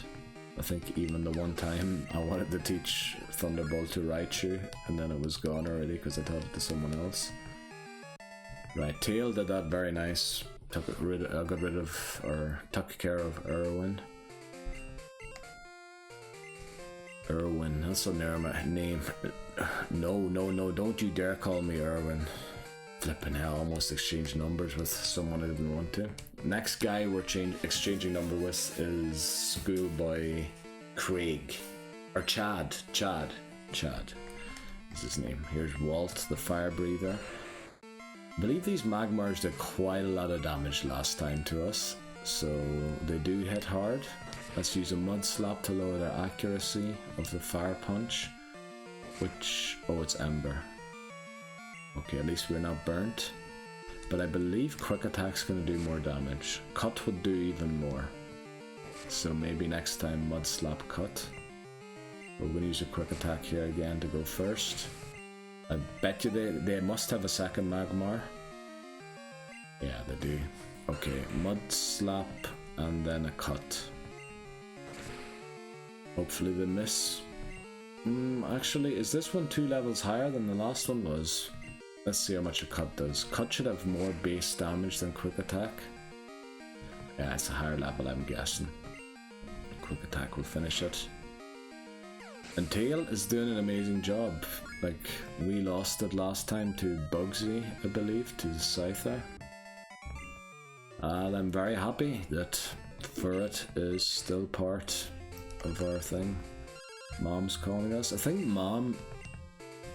[SPEAKER 1] I think even the one time I wanted to teach Thunderbolt to Raichu and then it was gone already because I taught it to someone else. Right, Tail did that very nice. Took care of Erwin. Erwin, that's a name. No, don't you dare call me Erwin. Flippin' hell, almost exchanged numbers with someone I didn't want to. Next guy we're exchanging number with is Schoolboy Craig. Or Chad is his name. Here's Walt, the fire breather. I believe these Magmars did quite a lot of damage last time to us, so they do hit hard. Let's use a Mud Slap to lower their accuracy of the fire punch. Oh, it's Ember. Okay, at least we're not burnt. But I believe Quick Attack's gonna do more damage. Cut would do even more. So maybe next time Mud Slap Cut. We're gonna use a Quick Attack here again to go first. I bet you they must have a second Magmar. Yeah, they do. Okay, Mud Slap and then a Cut. Hopefully they miss. Actually, is this one 2 levels higher than the last one was? Let's see how much a Cut does. Cut should have more base damage than Quick Attack. Yeah, it's a higher level, I'm guessing. quick attack will finish it. And Tail is doing an amazing job. Like, we lost it last time to Bugsy, I believe, to the Scyther. And I'm very happy that Furret is still part of our thing. Mom's calling us. I think Mom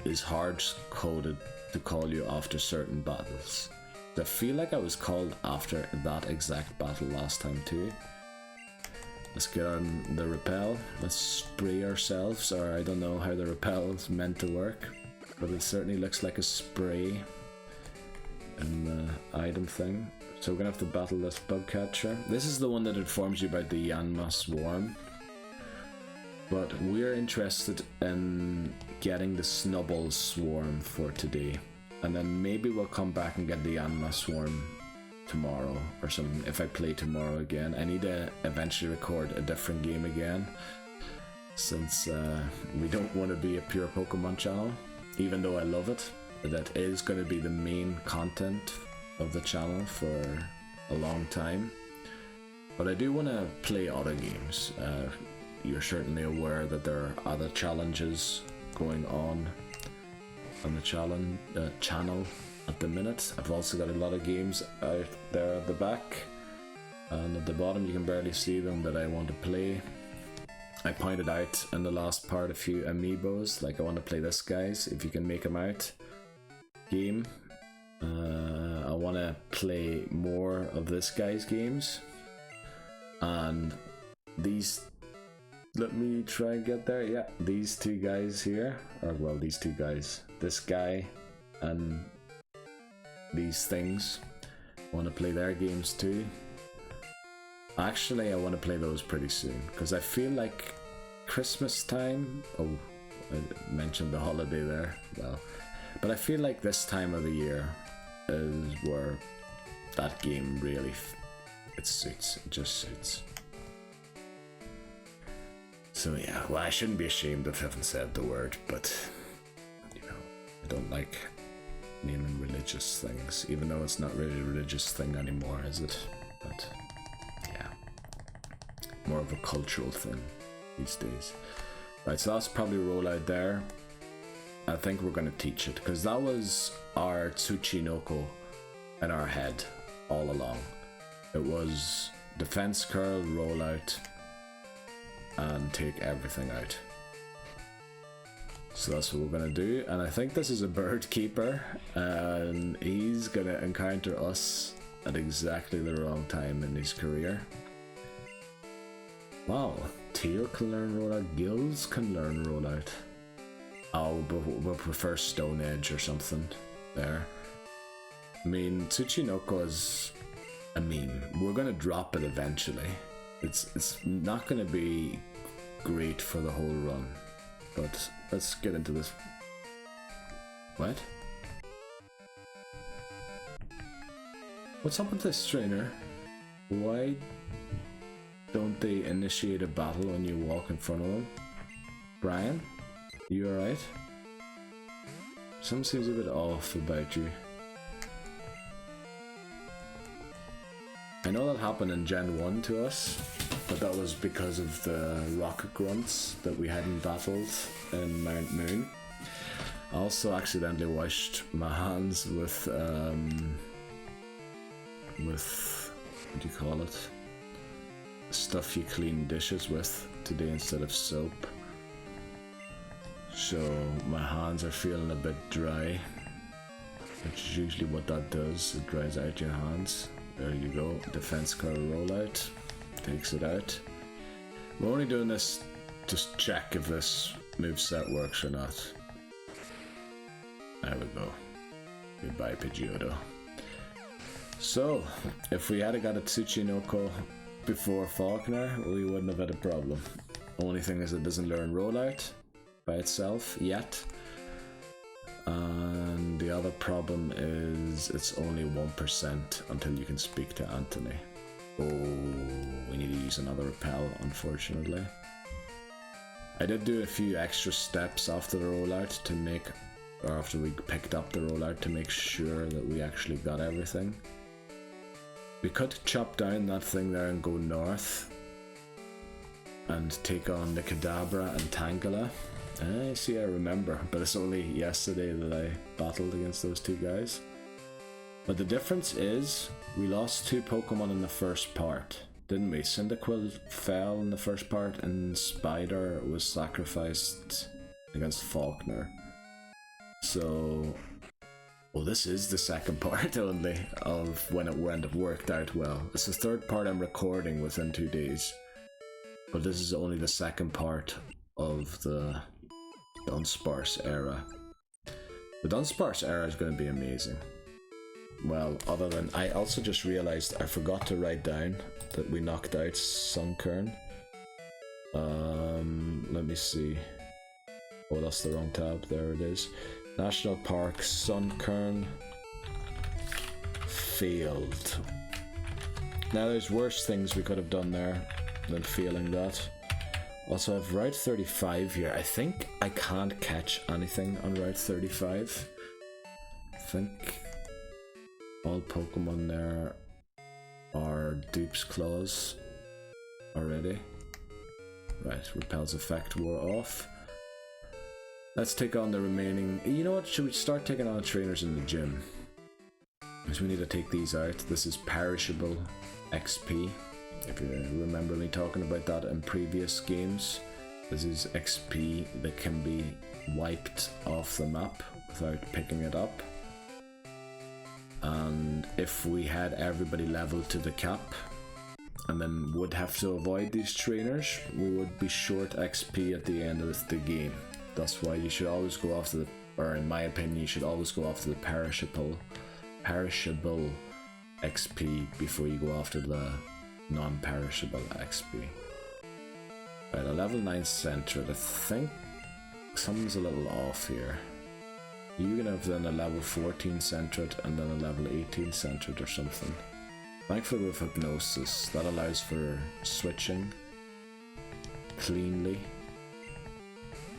[SPEAKER 1] is hard-coded to call you after certain battles. I feel like I was called after that exact battle last time too. Let's get on the repel. Let's spray ourselves, or I don't know how the repel is meant to work, but it certainly looks like a spray in the item thing. So we're gonna have to battle this bug catcher. This is the one that informs you about the Yanma swarm, but we're interested in getting the Snubble swarm for today, and then maybe we'll come back and get the Yanma swarm tomorrow or something. If I play tomorrow again, I need to eventually record a different game again, since we don't want to be a pure Pokemon channel, even though I love it. That is going to be the main content of the channel for a long time, but I do want to play other games. You're certainly aware that there are other challenges going on the channel at the minute. I've also got a lot of games out there at the back, and at the bottom you can barely see them, that I want to play. I pointed out in the last part a few amiibos, like I want to play this guy's, if you can make him out, game. I want to play more of this guy's games, and these, let me try and get there. Yeah, these two guys here, or well, these two guys, this guy and these things, I want to play their games too. Actually, I want to play those pretty soon, because I feel like Christmas time, oh, I mentioned the holiday there, well, but I feel like this time of the year is where that game really, it suits, it just suits. So yeah, well, I shouldn't be ashamed of having said the word, but, you know, I don't like naming religious things, even though it's not really a religious thing anymore, is it? But yeah, more of a cultural thing these days. Right, so that's probably roll out there. I think we're going to teach it, because that was our Tsuchinoko in our head all along. It was defense curl, roll out, and take everything out. So that's what we're gonna do, and I think this is a bird keeper, and he's gonna encounter us at exactly the wrong time in his career. Wow, Tail can learn rollout, Gills can learn rollout. Oh, but we'll prefer Stone Edge or something there. I mean, Tsuchinoko is a meme. We're gonna drop it eventually. It's not gonna be great for the whole run, but let's get into this. What? What's up with this trainer? Why don't they initiate a battle when you walk in front of them? Brian? You alright? Something seems a bit off about you. I know that happened in Gen 1 to us, but that was because of the rocket grunts that we hadn't battled in Mount Moon. I also accidentally washed my hands with what do you call it? Stuff you clean dishes with today instead of soap. So my hands are feeling a bit dry, which is usually what that does, it dries out your hands. There you go, defense curl rollout, takes it out. We're only doing this to check if this moveset works or not. There we go. Goodbye, Pidgeotto. So, if we had got a Tsuchinoko before Falkner, we wouldn't have had a problem. Only thing is it doesn't learn rollout by itself yet. And the other problem is it's only 1% until you can speak to Anthony. Oh, we need to use another repel, unfortunately. I did do a few extra steps after the rollout to make, or after we picked up the rollout, to make sure that we actually got everything. We could chop down that thing there and go north, and take on the Kadabra and Tangela. I see, I remember, but it's only yesterday that I battled against those two guys. But the difference is, we lost 2 Pokemon in the first part, didn't we? Cyndaquil fell in the first part, and Spider was sacrificed against Falkner. So, well, this is the second part only of when it wouldn't have worked out well. It's the third part I'm recording within 2 days, but this is only the second part of the Dunsparce era. The Dunsparce era is going to be amazing. Well, other than, I also just realized I forgot to write down that we knocked out Sunkern. Let me see. Oh, that's the wrong tab. There it is. National Park, Sunkern failed. Now there's worse things we could have done there than failing that. Also, I have Route 35 here. I think I can't catch anything on Route 35. I think all Pokemon there are dupes claws already. Right, Repel's effect wore off. Let's take on the remaining... You know what? Should we start taking on trainers in the gym? Because we need to take these out. This is perishable XP. If you remember me talking about that in previous games. This is XP that can be wiped off the map without picking it up. And if we had everybody leveled to the cap, and then would have to avoid these trainers, we would be short XP at the end of the game. That's why you should always go after the, or in my opinion, you should always go after the perishable XP before you go after the non-perishable XP. Right, a level 9 Centred. I think something's a little off here. You can have then a level 14 Centred and then a level 18 Centred or something. Thankfully with Hypnosis, that allows for switching cleanly,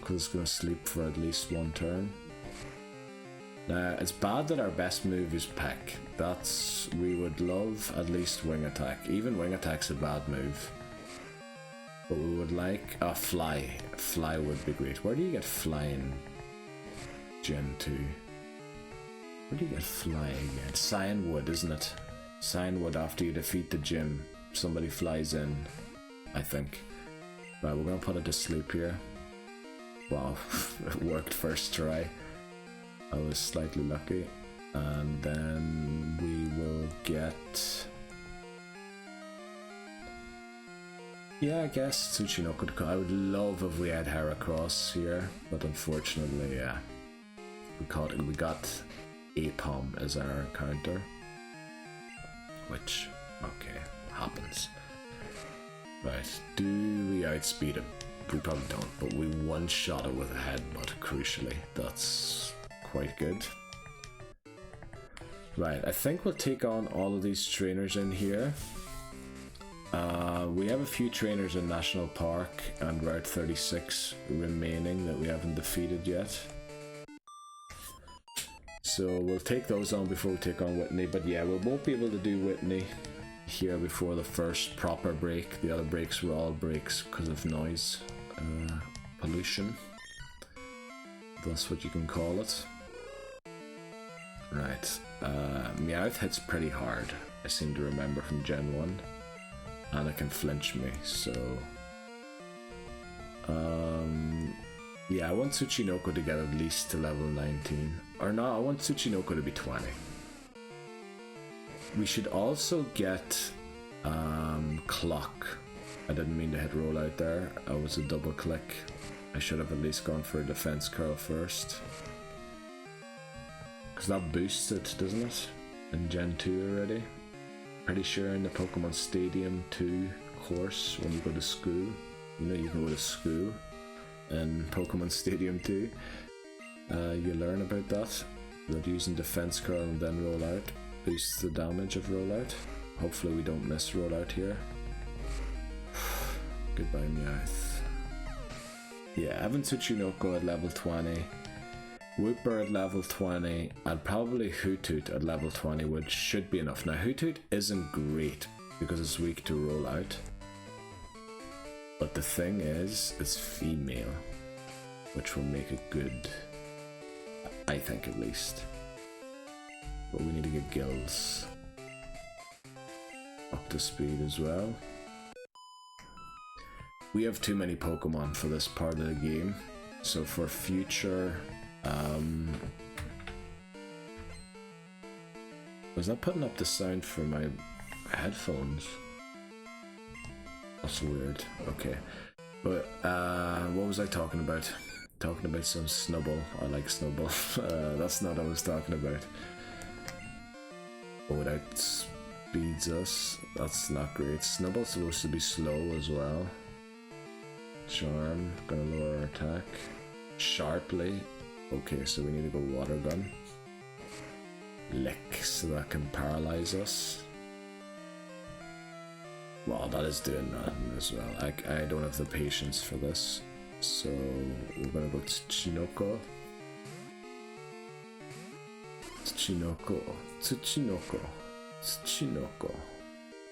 [SPEAKER 1] because it's going to sleep for at least 1 turn. Now, it's bad that our best move is Peck. That's... we would love at least Wing Attack. Even Wing Attack's a bad move. But we would like... Fly. Fly would be great. Where do you get Fly in Gen 2? Where do you get Fly again? Cyanwood, isn't it? Cyanwood, after you defeat the gym, somebody flies in, I think. Right, we're going to put it to sleep here. Wow, it worked first try. I was slightly lucky. And then we will get... yeah, I guess Tsuchinoko to come. I would love if we had Heracross here, but unfortunately, yeah. We got Apom as our counter. Which, okay, happens. Right, do we outspeed him? We probably don't, but we one-shot it with a headbutt, crucially. That's quite good. Right, I think we'll take on all of these trainers in here. We have a few trainers in National Park and Route 36 remaining that we haven't defeated yet. So we'll take those on before we take on Whitney, but yeah, we won't be able to do Whitney here before the first proper break. The other breaks were all breaks because of noise pollution. That's what you can call it. Right, Meowth hits pretty hard, I seem to remember from Gen 1, and it can flinch me, so... yeah, I want Tsuchinoko to get at least to level 19. Or no, I want Tsuchinoko to be 20. We should also get Clock. I didn't mean to hit roll out there. I was a double click. I should have at least gone for a defense curl first. Because that boosts it, doesn't it? In Gen 2 already. Pretty sure in the Pokemon Stadium 2 course when you go to school. You know you can go to school in Pokemon Stadium 2. You learn about that using defense curl and then roll out boosts the damage of roll out. Hopefully we don't miss roll out here. Goodbye Meowth. Yeah, Evan Tsuchinoko at level 20, Wooper at level 20, and probably Hoothoot at level 20 which should be enough. Now Hoothoot isn't great because it's weak to roll out. But the thing is, it's female, which will make it good, I think at least. But we need to get gills up to speed as well. We have too many Pokemon for this part of the game, so for future, was that putting up the sound for my headphones? That's weird. Okay, but what was I talking about? Talking about some Snubble. I like Snubble. That's not what I was talking about. Oh, it outspeeds us. That's not great. Snubble's supposed to be slow as well. Charm, gonna lower our attack. Sharply. Okay, so we need to go Water Gun. Lick, so that can paralyze us. Well, that is doing nothing as well. I don't have the patience for this. So we're gonna go to Tsuchinoko. Tsuchinoko.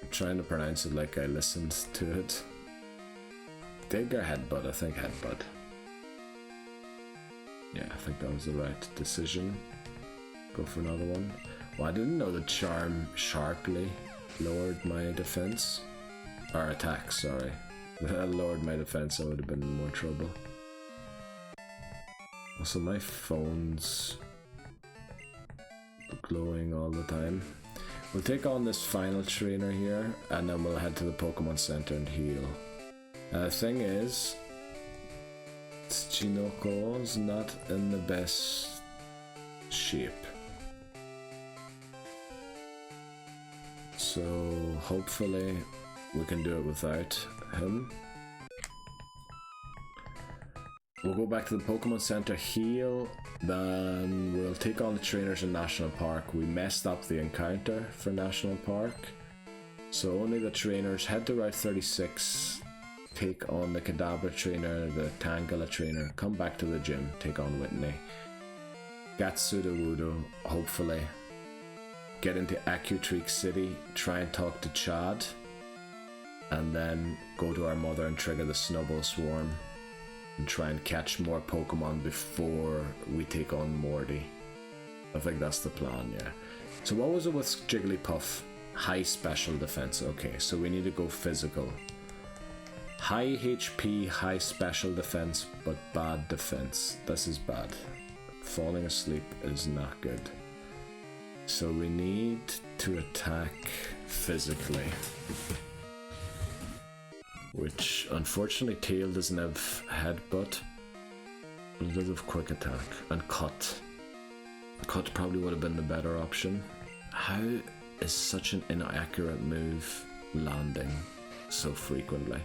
[SPEAKER 1] I'm trying to pronounce it like I listened to it. Did go Headbutt, I think Headbutt. Yeah, I think that was the right decision. Go for another one. Well, I didn't know that Charm sharply lowered my defense. Or attack, sorry. If I lowered my defense, I would have been in more trouble. Also, my phone's glowing all the time. We'll take on this final trainer here, and then we'll head to the Pokemon Center and heal. The thing is, Tsuchinoko's not in the best shape. So hopefully we can do it without him. We'll go back to the Pokemon Center, heal, then we'll take on the trainers in National Park. We messed up the encounter for National Park, so only the trainers. Head to Route 36, take on the Kadabra trainer, the Tangela trainer, come back to the gym, take on Whitney. Gatsuda-Wudo, hopefully. Get into Acutreak City, try and talk to Chad, and then go to our mother and trigger the Snubble Swarm and try and catch more Pokemon before we take on Morty. I think that's the plan, yeah. So what was it with Jigglypuff? High special defense. Okay, so we need to go physical. High HP, high special defense, but bad defense. This is bad. Falling asleep is not good. So we need to attack physically. Which, unfortunately, Tail doesn't have Headbutt. But it does have Quick Attack. And Cut. Cut probably would have been the better option. How is such an inaccurate move landing so frequently?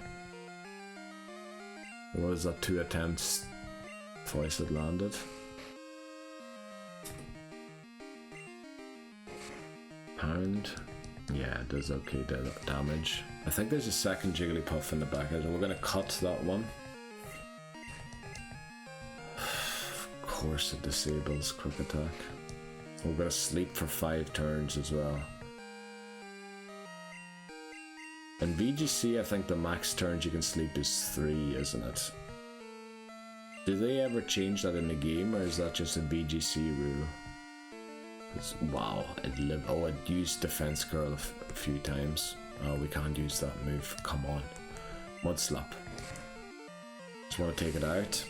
[SPEAKER 1] What was that, 2 attempts twice it landed? Pound. Yeah, it does okay damage. I think there's a second Jigglypuff in the back. We're gonna cut that one. Of course it disables Quick Attack. We're gonna sleep for 5 turns as well. In VGC, I think the max turns you can sleep is 3, isn't it? Do they ever change that in the game, or is that just a VGC rule? Wow, it used Defense Curl a few times. Oh, we can't use that move. Come on. Mud Slap. Just want to take it out.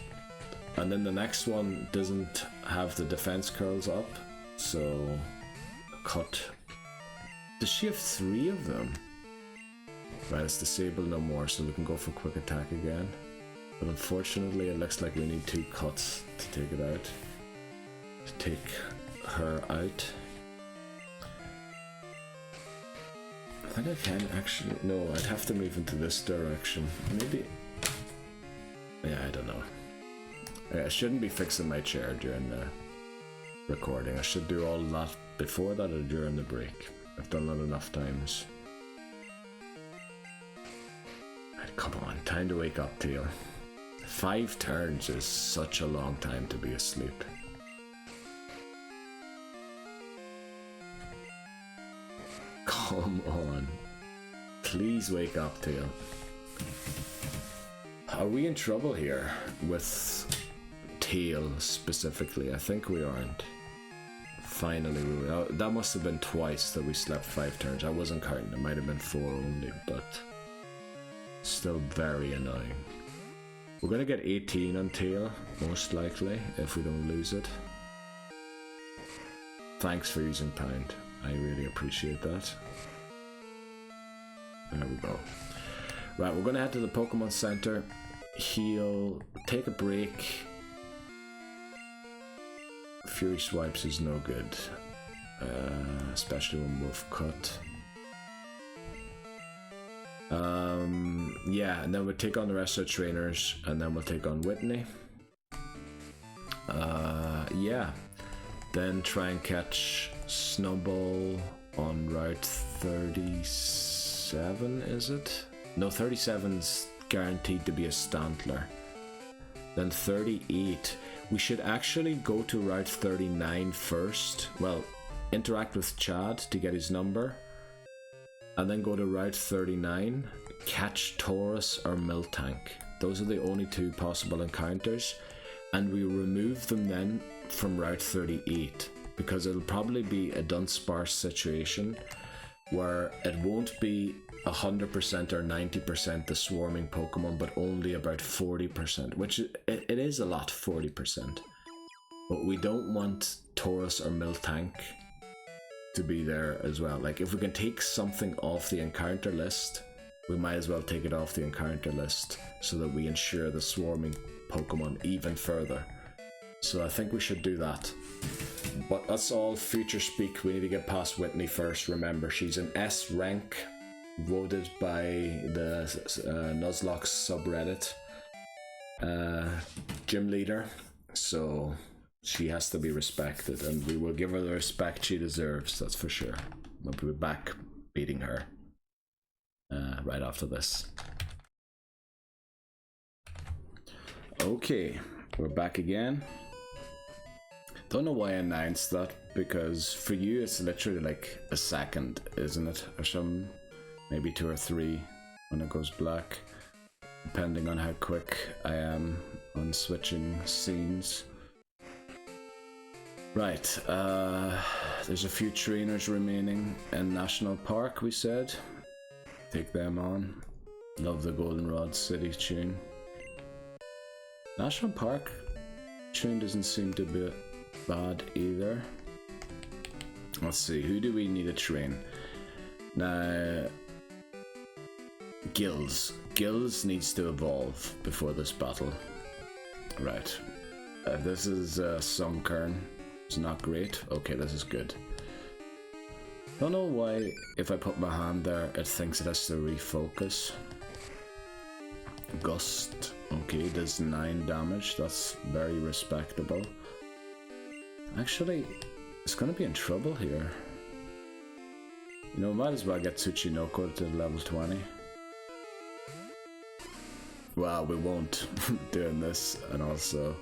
[SPEAKER 1] And then the next one doesn't have the Defense Curls up, so Cut. Does she have 3 of them? Right, it's disabled no more, so we can go for Quick Attack again. But unfortunately, it looks like we need 2 cuts to take it out. To take her out. I think I can actually. No, I'd have to move into this direction. Maybe. Yeah, I don't know. I shouldn't be fixing my chair during the recording. I should do all that before that or during the break. I've done that enough times. Right, come on, time to wake up, Teal. 5 turns is such a long time to be asleep. Come on. Please wake up, Teal. Are we in trouble here with Tail specifically? I think we aren't. Finally, we were. That must have been twice that we slept 5 turns. I wasn't counting. It might have been 4 only, but still very annoying. We're gonna get 18 on Tail, most likely, if we don't lose it. Thanks for using Pound. I really appreciate that. There we go. Right, we're gonna head to the Pokemon Center. Heal, take a break. Fury Swipes is no good, especially when Wolf Cut. Yeah, and then we'll take on the rest of the trainers, and then we'll take on Whitney. Yeah, then try and catch Snowball on Route 37, is it? No, 37's guaranteed to be a Stantler. Then 38. We should actually go to Route 39 first. Well, interact with Chad to get his number. And then go to Route 39, catch Taurus or Miltank. Those are the only 2 possible encounters. And we remove them then from Route 38. Because it'll probably be a Dunsparce situation where it won't be 100% or 90% the swarming Pokemon, but only about 40%, which it is a lot, 40%. But we don't want Taurus or Miltank to be there as well. Like, if we can take something off the encounter list, we might as well take it off the encounter list so that we ensure the swarming Pokemon even further. So I think we should do that. But that's all future speak. We need to get past Whitney first. Remember, she's an S rank, voted by the Nuzlockes subreddit gym leader, so she has to be respected, and we will give her the respect she deserves, that's for sure. We'll be back beating her right after this. Okay, we're back again. Don't know why I announced that, because for you it's literally like a second, isn't it? Or some, maybe 2 or 3 when it goes black, depending on how quick I am on switching scenes. Right, there's a few trainers remaining in National Park, we said. Take them on. Love the Goldenrod City tune. National Park tune doesn't seem to be bad either. Let's see, who do we need to train? Now, Gills. Gills needs to evolve before this battle. Right. This is Sunkern. It's not great. Okay, this is good. Don't know why, if I put my hand there, it thinks it has to refocus. Gust. Okay, does 9 damage. That's very respectable. Actually, it's gonna be in trouble here. You know, might as well get Tsuchinoko to level 20. Well, we won't doing this, and also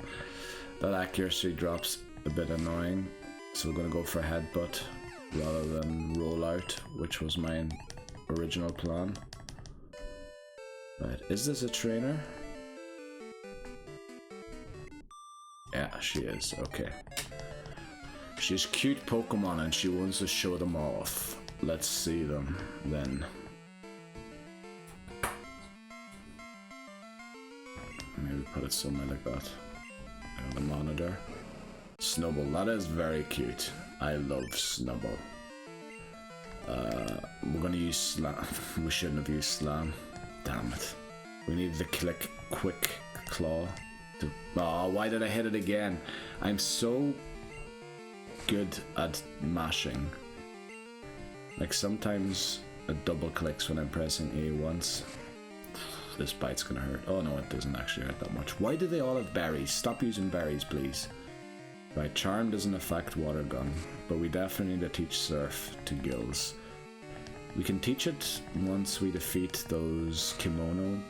[SPEAKER 1] that accuracy drop's a bit annoying, so we're gonna go for Headbutt rather than Rollout, which was my original plan. Right, is this a trainer? Yeah, she is, okay. She's cute Pokemon and she wants to show them off. Let's see them then. Maybe put it somewhere like that. The monitor. Snubble, that is very cute. I love Snubble. We're gonna use Slam. We shouldn't have used Slam. Damn it. We need the quick claw. Oh, why did I hit it again? I'm so good at mashing. Like, sometimes it double clicks when I'm pressing A once. This bite's gonna hurt. Oh no, it doesn't actually hurt that much. Why do they all have berries? Stop using berries, please. Right, Charm doesn't affect Water Gun, but we definitely need to teach Surf to Gills. We can teach it once we defeat those kimono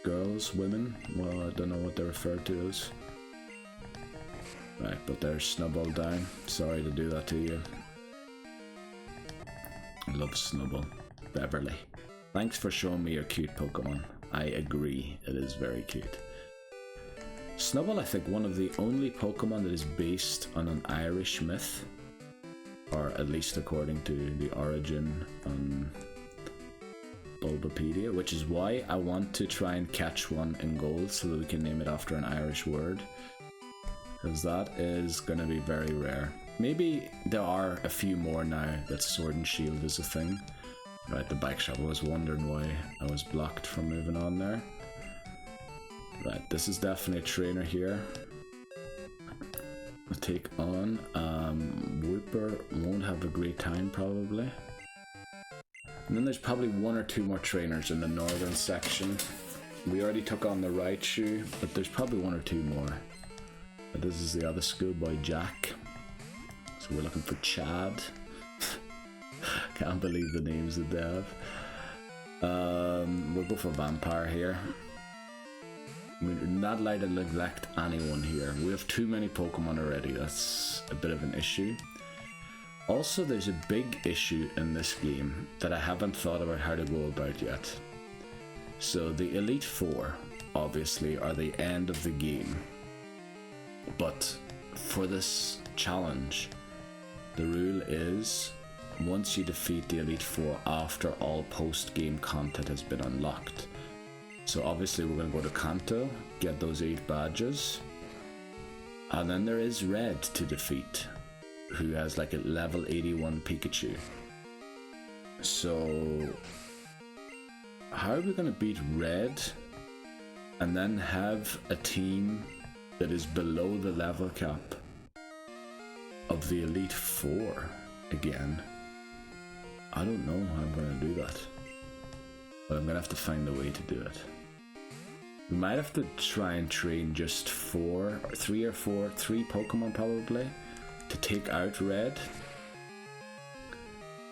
[SPEAKER 1] girls, women. Well, I don't know what they're referred to as. Right, but there's Snubble down. Sorry to do that to you. I love Snubble. Beverly. Thanks for showing me your cute Pokemon. I agree, it is very cute. Snubbull, I think, one of the only Pokemon that is based on an Irish myth, or at least according to the origin on Bulbapedia, which is why I want to try and catch one in gold so that we can name it after an Irish word, because that is going to be very rare. Maybe there are a few more now that Sword and Shield is a thing. Right, the bike shop. I was wondering why I was blocked from moving on there. Right, this is definitely a trainer here. We'll take on Whooper. Won't have a great time probably. And then there's probably one or two more trainers in the northern section. We already took on the Raichu, but there's probably one or two more. But this is the other schoolboy Jack. So we're looking for Chad. Can't believe the names that they have. We'll go for Vampire here. We're not allowed to neglect anyone here. We have too many Pokemon already. That's a bit of an issue. Also, there's a big issue in this game that I haven't thought about how to go about yet. So the Elite Four, obviously, are the end of the game. But for this challenge, the rule is once you defeat the Elite Four after all post-game content has been unlocked. So obviously we're going to go to Kanto, get those 8 badges. And then there is Red to defeat, who has like a level 81 Pikachu. So how are we going to beat Red and then have a team that is below the level cap of the Elite Four again? I don't know how I'm going to do that, but I'm going to have to find a way to do it. We might have to try and train just 3 Pokemon probably to take out Red,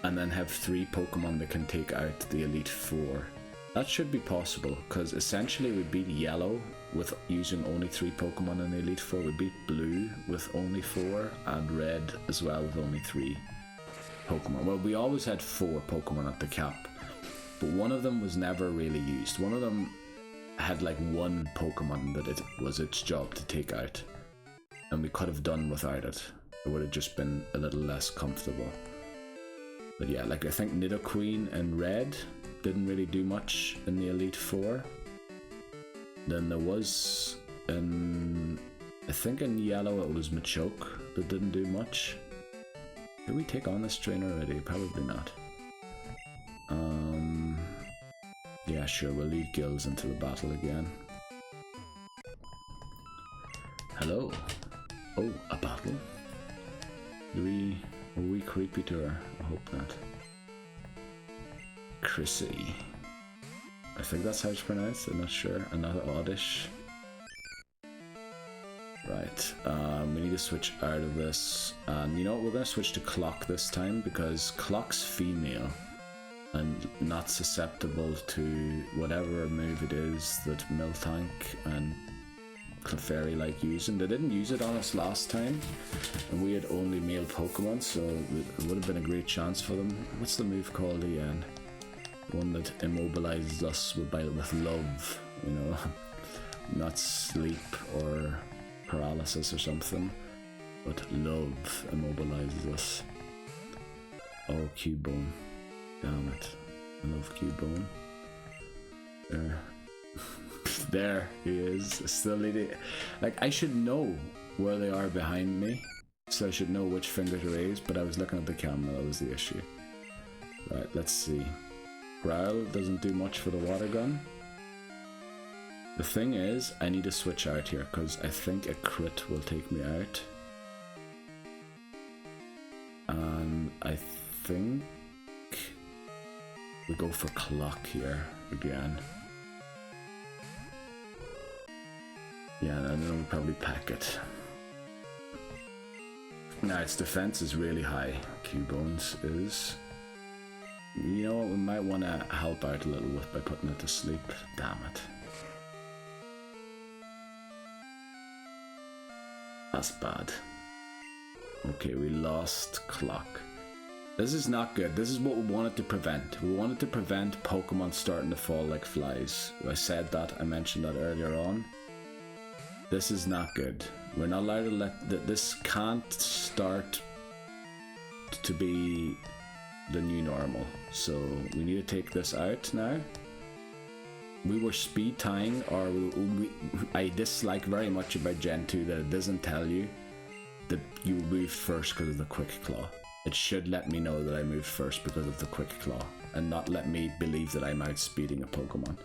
[SPEAKER 1] and then have 3 Pokemon that can take out the Elite Four. That should be possible, because essentially we beat Yellow with using only 3 Pokemon in the Elite Four, we beat Blue with only 4, and Red as well with only 3 Pokemon. Well, we always had 4 Pokemon at the cap, but one of them was never really used. One of them had like 1 Pokemon that it was its job to take out, and we could have done without it. It would have just been a little less comfortable. But yeah, like I think Nidoqueen and Red didn't really do much in the Elite Four. Then there was I think in Yellow it was Machoke that didn't do much. Did we take on this trainer already? Probably not. Yeah, sure, we'll lead Gills into the battle again. Hello. Oh, a battle? Were we creepy to her? I hope not. Krise. I think that's how it's pronounced, I'm not sure. Another Oddish. Right, we need to switch out of this. And you know what, we're going to switch to Clock this time, because Clock's female and not susceptible to whatever move it is that Miltank and Clefairy like using. They didn't use it on us last time, and we had only male Pokemon, so it would have been a great chance for them. What's the move called again? One that immobilizes us with love, you know, not sleep or paralysis or something, but love immobilizes us. Oh, Cubone. Damn it. I love Cubone. There. There he is. Still leading. Like, I should know where they are behind me, so I should know which finger to raise, but I was looking at the camera, that was the issue. Right, let's see. Growl doesn't do much for the water gun. The thing is, I need to switch out here, because I think a crit will take me out. And I think we go for Clock here again. Yeah, and then we'll probably pack it. Now its defense is really high, Cubone's is. You know what, we might want to help out a little with by putting it to sleep. Damn it. That's bad. Okay, we lost Clock. This is not good. This is what we wanted to prevent. We wanted to prevent Pokemon starting to fall like flies. I said that, I mentioned that earlier on. This is not good. We're not allowed to let this can't start to be the new normal. So we need to take this out now. We were speed tying, or I dislike very much about Gen 2 that it doesn't tell you that you moved first because of the Quick Claw. It should let me know that I moved first because of the Quick Claw, and not let me believe that I'm outspeeding a Pokemon.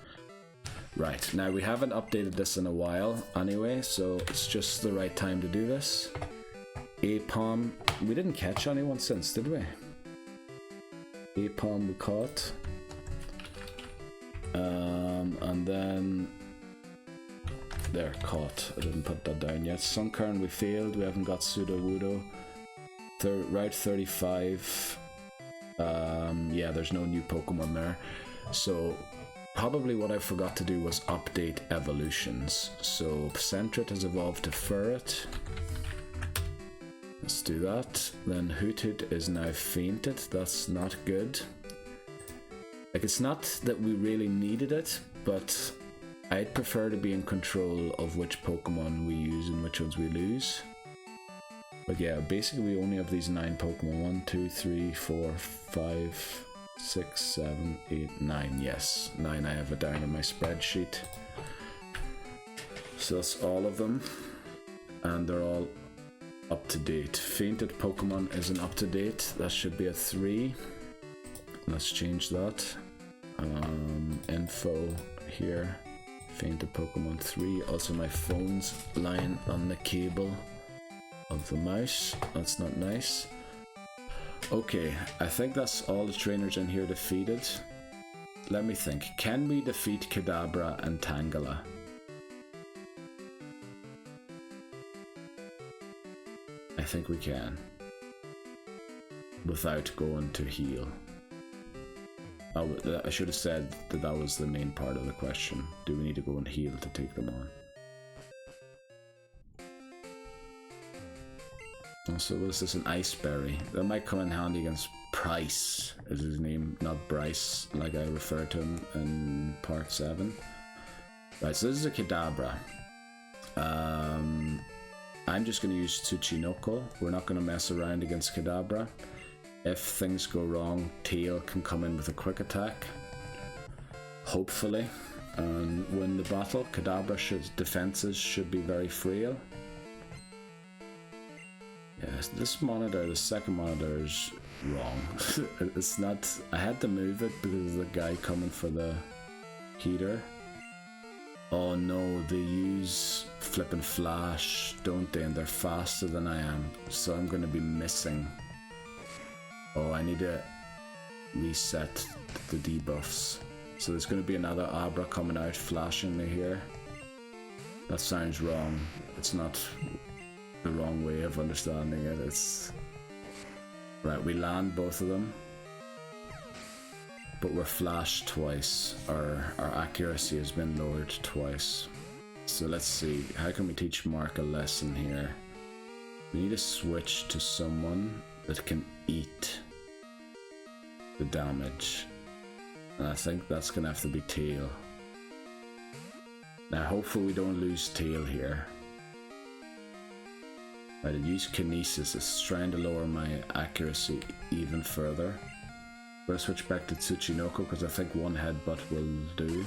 [SPEAKER 1] Right, now we haven't updated this in a while anyway, so it's just the right time to do this. Apom, we didn't catch anyone since, did we? Apom we caught. And then they're caught. I didn't put that down yet. Sunkern we failed, we haven't got Sudowoodo. Route 35. Yeah, there's no new Pokemon there. So probably what I forgot to do was update evolutions. So Sentret has evolved to Ferret. Let's do that. Then Hoothoot is now fainted. That's not good. Like, it's not that we really needed it, but I'd prefer to be in control of which Pokemon we use and which ones we lose. But yeah, basically we only have these 9 Pokemon. 1, 2, 3, 4, 5, 6, 7, 8, 9. Yes, 9. I have it down in my spreadsheet. So that's all of them. And they're all up to date. Fainted Pokemon isn't up to date. That should be a 3. Let's change that. Info here. Fainted Pokemon 3. Also my phone's lying on the cable of the mouse. That's not nice. Okay, I think that's all the trainers in here defeated. Let me think. Can we defeat Kadabra and Tangela? I think we can. Without going to heal. I should have said that that was the main part of the question. Do we need to go and heal to take them on? Also, what is this? An Ice Berry. That might come in handy against Price, is his name, not Bryce, like I referred to him in part 7. Right, so this is a Kadabra. I'm just going to use Tsuchinoko. We're not going to mess around against Kadabra. If things go wrong, Tail can come in with a quick attack, hopefully, and win the battle. Kadabra's defenses should be very frail. Yes, this monitor, the second monitor, is wrong. It's not. I had to move it because of the guy coming for the heater. Oh no, they use Flip and Flash, don't they? And they're faster than I am, so I'm going to be missing. Oh, I need to reset the debuffs. So there's going to be another Abra coming out, flashing me here. That sounds wrong. It's not the wrong way of understanding it. It's... Right, we land both of them. But we're flashed twice. Our accuracy has been lowered twice. So let's see, how can we teach Mark a lesson here? We need to switch to someone that can eat the damage. And I think that's gonna have to be Tail. Now hopefully we don't lose Tail here. Right, I use Kinesis, it's trying to lower my accuracy even further. I'm gonna switch back to Tsuchinoko because I think one headbutt will do.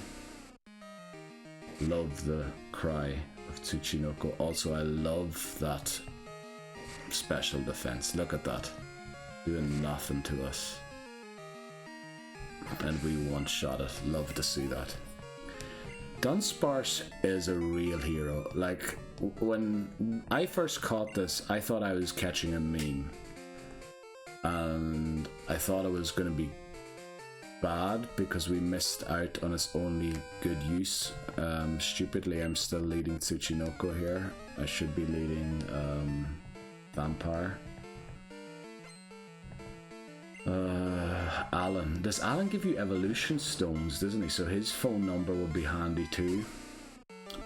[SPEAKER 1] Love the cry of Tsuchinoko. Also, I love that special defense. Look at that. Doing nothing to us. And we one-shot it. Love to see that. Dunsparce is a real hero. Like, when I first caught this, I thought I was catching a meme. And I thought it was going to be bad because we missed out on its only good use. Stupidly, I'm still leading Tsuchinoko here. I should be leading Vampire. Alan. Does Alan give you evolution stones, doesn't he? So his phone number will be handy too.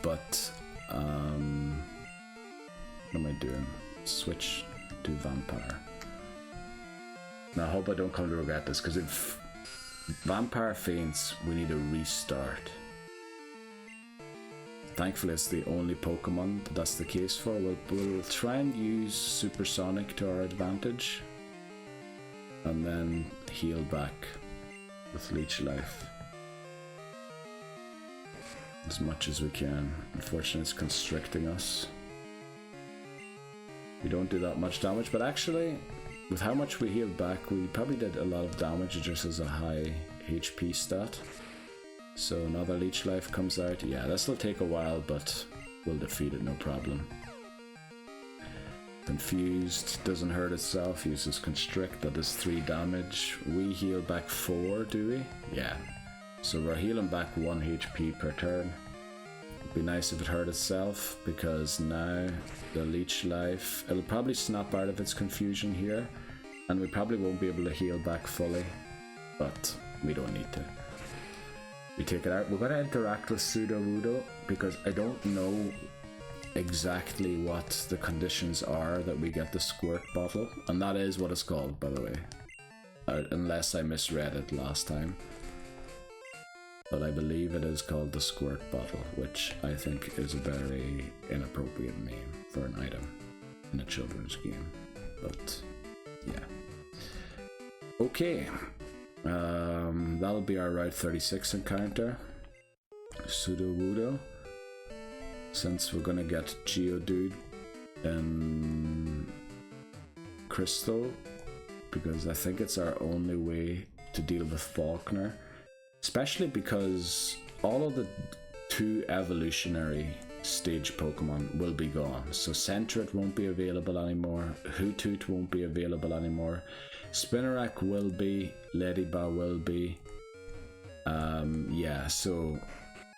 [SPEAKER 1] But, what am I doing? Switch to Vampire. Now I hope I don't come to regret this, because if Vampire faints, we need a restart. Thankfully it's the only Pokemon that's the case for. We'll try and use Supersonic to our advantage. And then heal back with Leech Life. As much as we can. Unfortunately it's constricting us. We don't do that much damage, but actually, with how much we healed back, we probably did a lot of damage just as a high HP stat. So another Leech Life comes out. Yeah, this will take a while, but we'll defeat it, no problem. Confused, doesn't hurt itself, uses Constrict, that is 3 damage. We heal back 4, do we? Yeah. So we're healing back 1 HP per turn. It'd be nice if it hurt itself, because now the Leech Life, it'll probably snap out of its confusion here, and we probably won't be able to heal back fully, but we don't need to. We take it out. We're going to interact with Sudowoodo, because I don't know exactly what the conditions are that we get the Squirt Bottle, and that is what it's called, by the way, unless I misread it last time. But I believe it is called the Squirt Bottle, which I think is a very inappropriate name for an item in a children's game. But yeah. Okay. That'll be our Route 36 encounter. Sudowoodo. Since we're gonna get Geodude in Crystal, because I think it's our only way to deal with Falkner. Especially because all of the 2 evolutionary stage Pokemon will be gone. So Sentret won't be available anymore, Hoothoot won't be available anymore, Spinarak will be, Ladybug will be. Yeah, so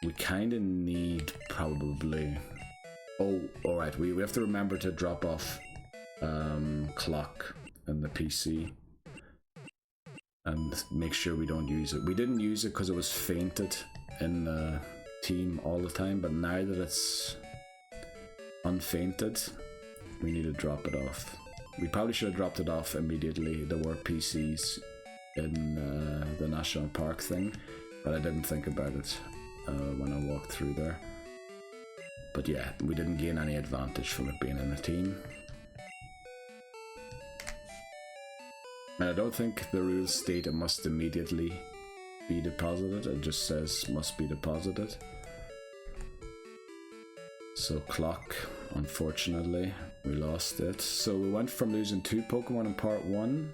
[SPEAKER 1] we kind of need probably... Oh, alright, we have to remember to drop off Clock in the PC. And make sure we don't use it. We didn't use it because it was fainted in the team all the time, but now that it's unfainted, we need to drop it off. We probably should have dropped it off immediately. There were PCs in the national park thing, but I didn't think about it when I walked through there. But yeah, we didn't gain any advantage from it being in a team. And I don't think the rules state it must immediately be deposited, it just says must be deposited. So Clock, unfortunately, we lost it. So we went from losing 2 Pokemon in part 1.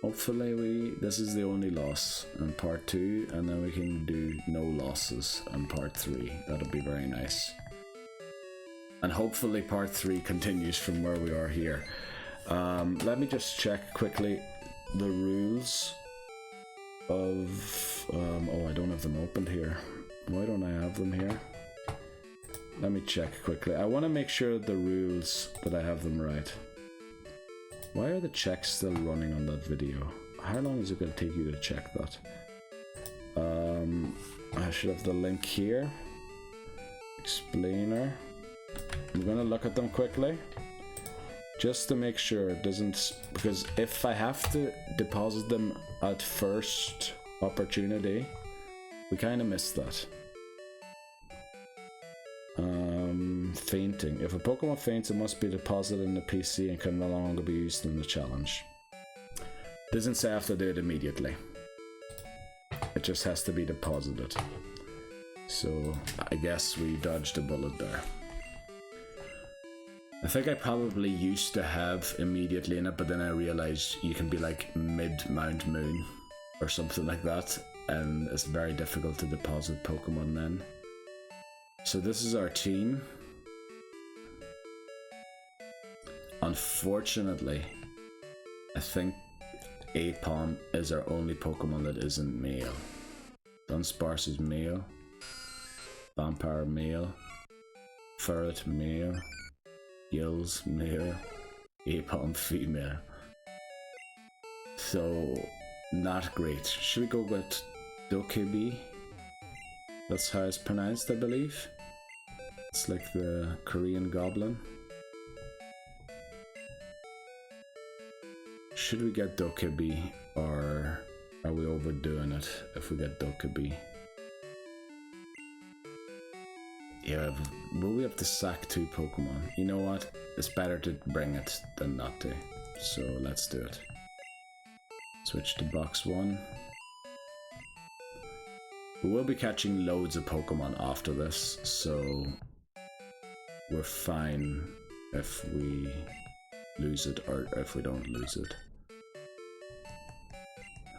[SPEAKER 1] Hopefully this is the only loss in part 2, and then we can do no losses in part 3. That'll be very nice. And hopefully part 3 continues from where we are here. Let me just check quickly the rules of oh, I don't have them opened here. Why don't I have them here? Let me check quickly. I want to make sure the rules that I have them right. Why are the checks still running on that video? How long is it going to take you to check that? I should have the link here. Explainer. I'm going to look at them quickly, just to make sure it doesn't, because if I have to deposit them at first opportunity, we kind of missed that. Fainting. If a Pokemon faints, it must be deposited in the PC and can no longer be used in the challenge. Doesn't say I have to do it immediately. It just has to be deposited. So I guess we dodged a bullet there. I think I probably used to have immediately in it, but then I realized you can be like mid-Mount Moon or something like that, and it's very difficult to deposit Pokemon then. So this is our team. Unfortunately, I think Aipom is our only Pokemon that isn't male. Dunsparce is male. Vampire male. Ferret male. Gills male. Aipom female. So, not great. Should we go with Dokkaebi? That's how it's pronounced, I believe. It's like the Korean goblin. should we get Dokkaebi, or are we overdoing it if we get Dokkaebi? Yeah, will we have to sack 2 Pokemon? You know what? It's better to bring it than not to. So let's do it. Switch to box 1. We will be catching loads of Pokemon after this, so we're fine if we lose it or if we don't lose it.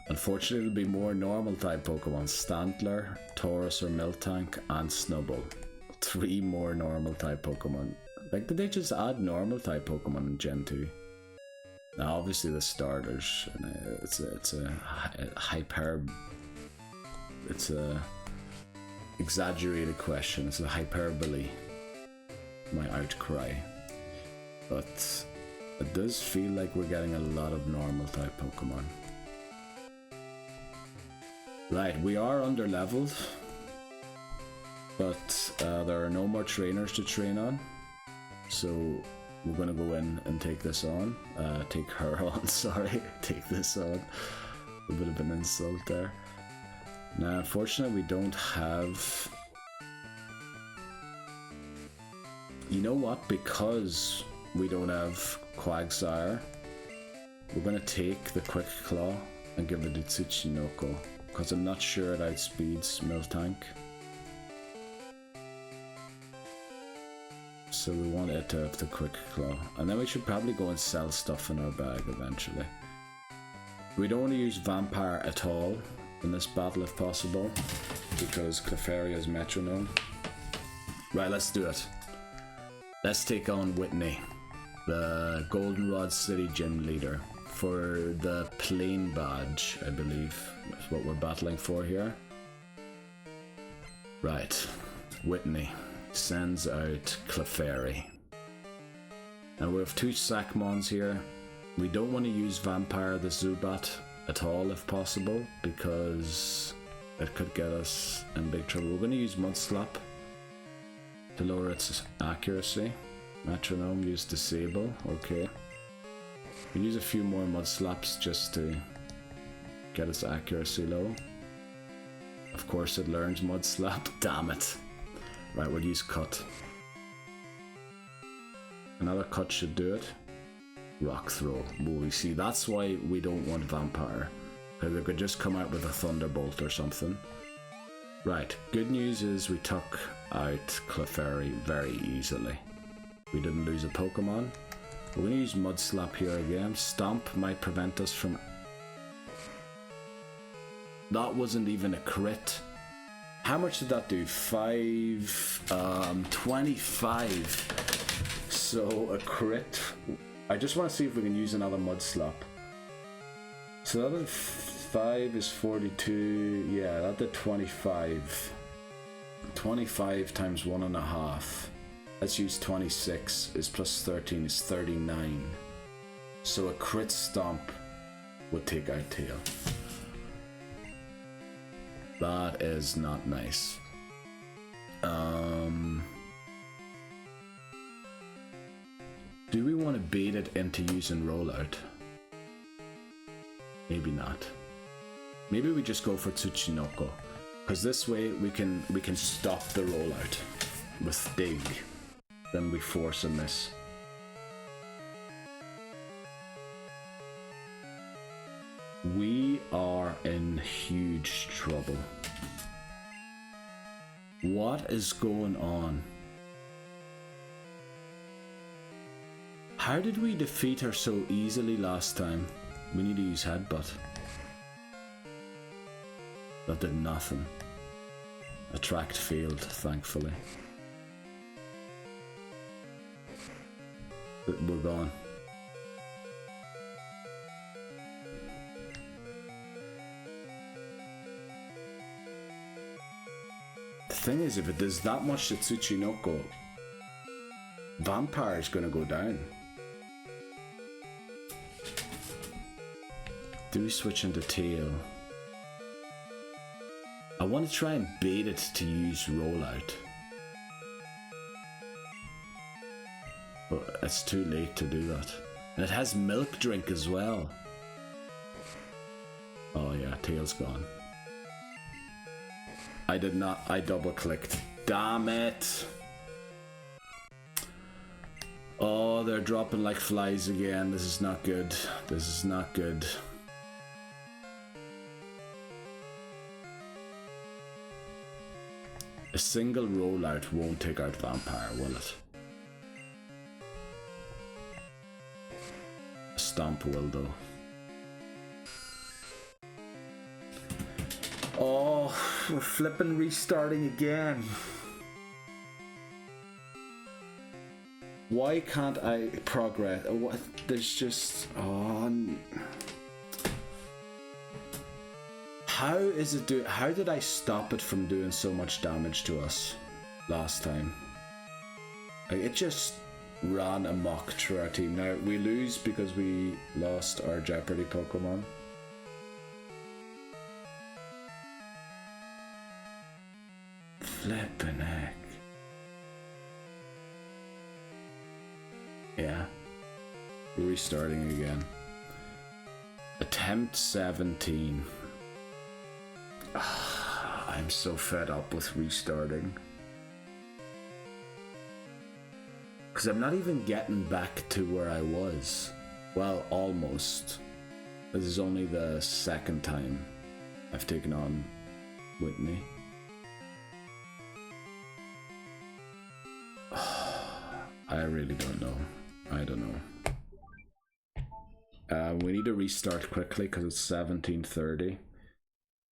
[SPEAKER 1] Unfortunately, it'll be more normal type Pokemon: Stantler, Taurus or Miltank, and Snubbull. 3 more normal type Pokemon. Like, did they just add normal type Pokemon in Gen 2? Now, obviously the starters, it's a exaggerated question. It's a hyperbole, my outcry. But it does feel like we're getting a lot of normal type Pokemon. Right, we are under leveled, but there are no more trainers to train on, so we're gonna go in and take this on. Take her on, sorry. Take this on. A bit of an insult there. Now, unfortunately, we don't have... You know what? Because we don't have Quagsire, we're gonna take the Quick Claw and give it to Tsuchinoko, because I'm not sure it outspeeds Miltank. So we want it to have the Quick Claw. And then we should probably go and sell stuff in our bag eventually. We don't want to use Vampire at all in this battle if possible, because Clefairy's Metronome. Right, let's do it. Let's take on Whitney, the Goldenrod City gym leader, for the plain badge, I believe. That's what we're battling for here. Right, Whitney sends out Clefairy. Now we have 2 Sackmons here. We don't want to use Vampire the Zubat at all if possible, because it could get us in big trouble. We're going to use Mudslap to lower its accuracy. Metronome, use Disable, okay. We'll use a few more Mudslaps just to get its accuracy low. Of course it learns Mudslap, damn it. Right, we'll use Cut. Another Cut should do it. Rock Throw. Well, we see, that's why we don't want Vampire, because they could just come out with a Thunderbolt or something. Right, good news is we took out Clefairy very easily. We didn't lose a Pokemon. We're going to use Mudslap here again. Stomp might prevent us from... That wasn't even a crit. How much did that do? 25. So a crit. I just want to see if we can use another Mudslap. So that 5 is 42. Yeah, that did 25. 25 times 1.5. Let's use 26 is plus 13 is 39. So a crit Stomp would take out Tail. That is not nice. Do we want to bait it into using Rollout? Maybe not. Maybe we just go for Tsuchinoko, because this way we can stop the Rollout with Dig. Then we force a miss. We are in huge trouble. What is going on? How did we defeat her so easily last time? We need to use Headbutt. That did nothing. Attract failed, thankfully. We're gone. The thing is, if it does that much to Tsuchinoko, Vampire is gonna go down. Do we switch into Tail? I want to try and bait it to use Rollout. But it's too late to do that. And it has Milk Drink as well. Oh yeah, tail's gone. I did not, I double clicked. Damn it! Oh, they're dropping like flies again. This is not good. This is not good. A single rollout won't take out Vampire, will it? A Stomp will though. Oh, we're flipping restarting again. Why can't I progress? What? There's just... Oh... How is it do? How did I stop it from doing so much damage to us last time? Like, it just ran amok through our team. Now, we lose because we lost our Jeopardy Pokémon. Flippin' heck. Yeah. We're restarting again. Attempt 17. I'm so fed up with restarting. Because I'm not even getting back to where I was. Well, almost. This is only the second time I've taken on Whitney. I really don't know. I don't know. We need to restart quickly because it's 17:30.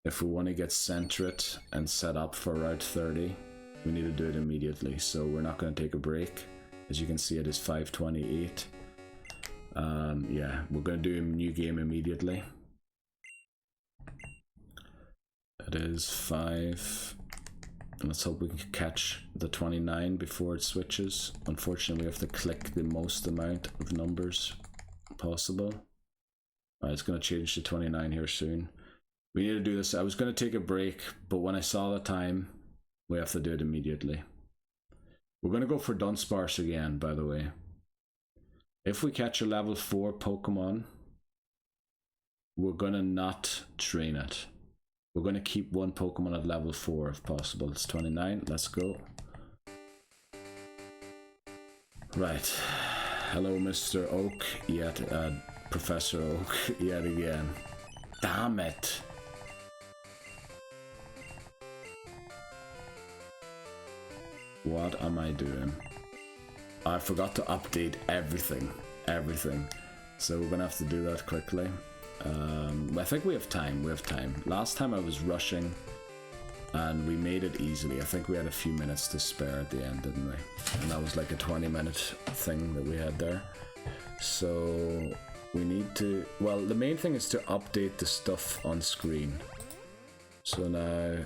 [SPEAKER 1] If we want to get Centret and set up for Route 30, we need to do it immediately. So we're not going to take a break. As you can see, it is 5:28. Yeah, we're going to do a new game immediately. It is 5. Let's hope we can catch the 29 before it switches. Unfortunately, we have to click the most amount of numbers possible. Alright, it's going to change to 29 here soon. We need to do this. I was going to take a break, but when I saw the time, we have to do it immediately. We're going to go for Dunsparce again, by the way. If we catch a level 4 Pokemon, we're going to not train it. We're going to keep one Pokemon at level 4 if possible. It's 29. Let's go. Right. Hello, Mr. Oak. Yet, Professor Oak. Yet again. Damn it. What am I doing? I forgot to update everything. Everything. So we're going to have to do that quickly. I think we have time. We have time. Last time I was rushing and we made it easily. I think we had a few minutes to spare at the end, didn't we? And that was like a 20-minute thing that we had there. So we need to... Well, the main thing is to update the stuff on screen. So now...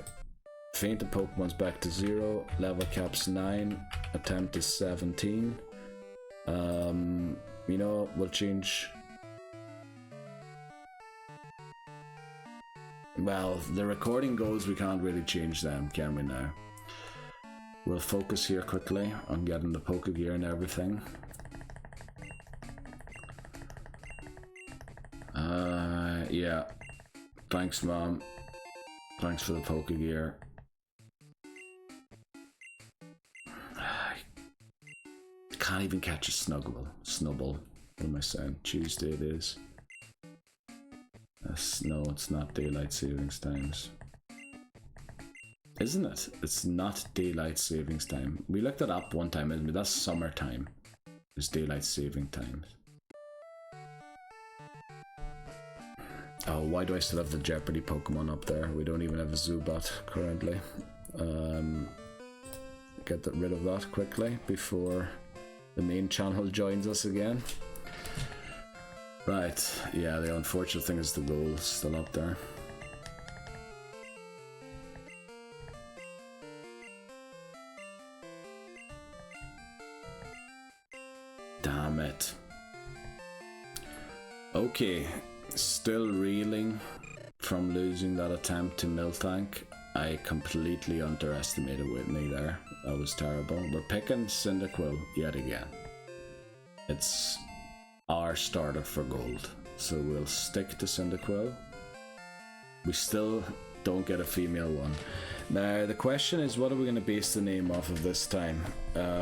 [SPEAKER 1] Fainted Pokemon's back to 0. Level cap's 9. Attempt is 17. You know, we'll change... Well, the recording goes, we can't really change them, can we now? We'll focus here quickly on getting the Pokegear and everything. Yeah. Thanks, Mom. Thanks for the Pokegear. Can't even catch a Snubble. What am I saying? Tuesday it is. No, it's not daylight savings times. Isn't it? It's not daylight savings time. We looked it up one time, isn't it? That's summertime. It's daylight saving times. Oh, why do I still have the Jeopardy Pokemon up there? We don't even have a Zubat currently. Get rid of that quickly before the main channel joins us again. Right, yeah, the unfortunate thing is the goal is still up there. Damn it. Okay, still reeling from losing that attempt to Miltank. I completely underestimated Whitney there. That was terrible. We're picking Cyndaquil yet again. It's our starter for gold, so we'll stick to Cyndaquil. We still don't get a female one. Now, the question is, what are we going to base the name off of this time?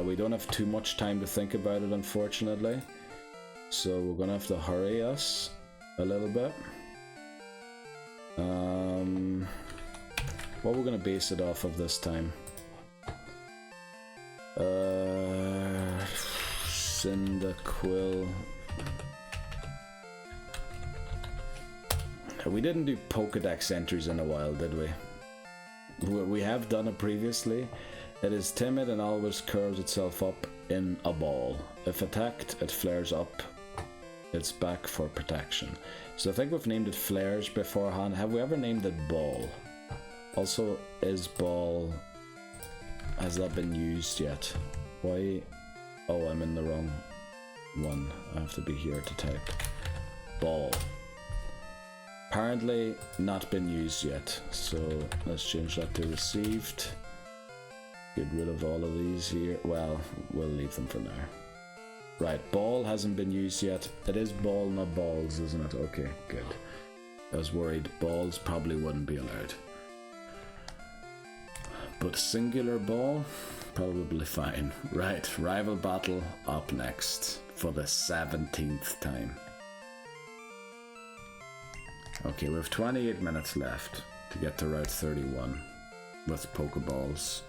[SPEAKER 1] We don't have too much time to think about it, unfortunately. So we're going to have to hurry us a little bit. What we're going to base it off of this time? Cyndaquil. We didn't do Pokedex entries in a while, did we? We have done it previously. It is timid and always curls itself up in a ball. If attacked, it flares up its back for protection. So I think we've named it Flares beforehand. Have we ever named it Ball? Also, is Ball... has that been used yet? Why? Oh, I'm in the wrong one. I have to be here to type. Ball. Apparently not been used yet, so let's change that to received. Get rid of all of these here. Well, we'll leave them for now. Right, ball hasn't been used yet. It is ball, not balls, isn't it? Okay, good. I was worried balls probably wouldn't be allowed. But singular ball, probably fine. Right, rival battle up next for the 17th time. Okay, we have 28 minutes left to get to Route 31 with Pokeballs.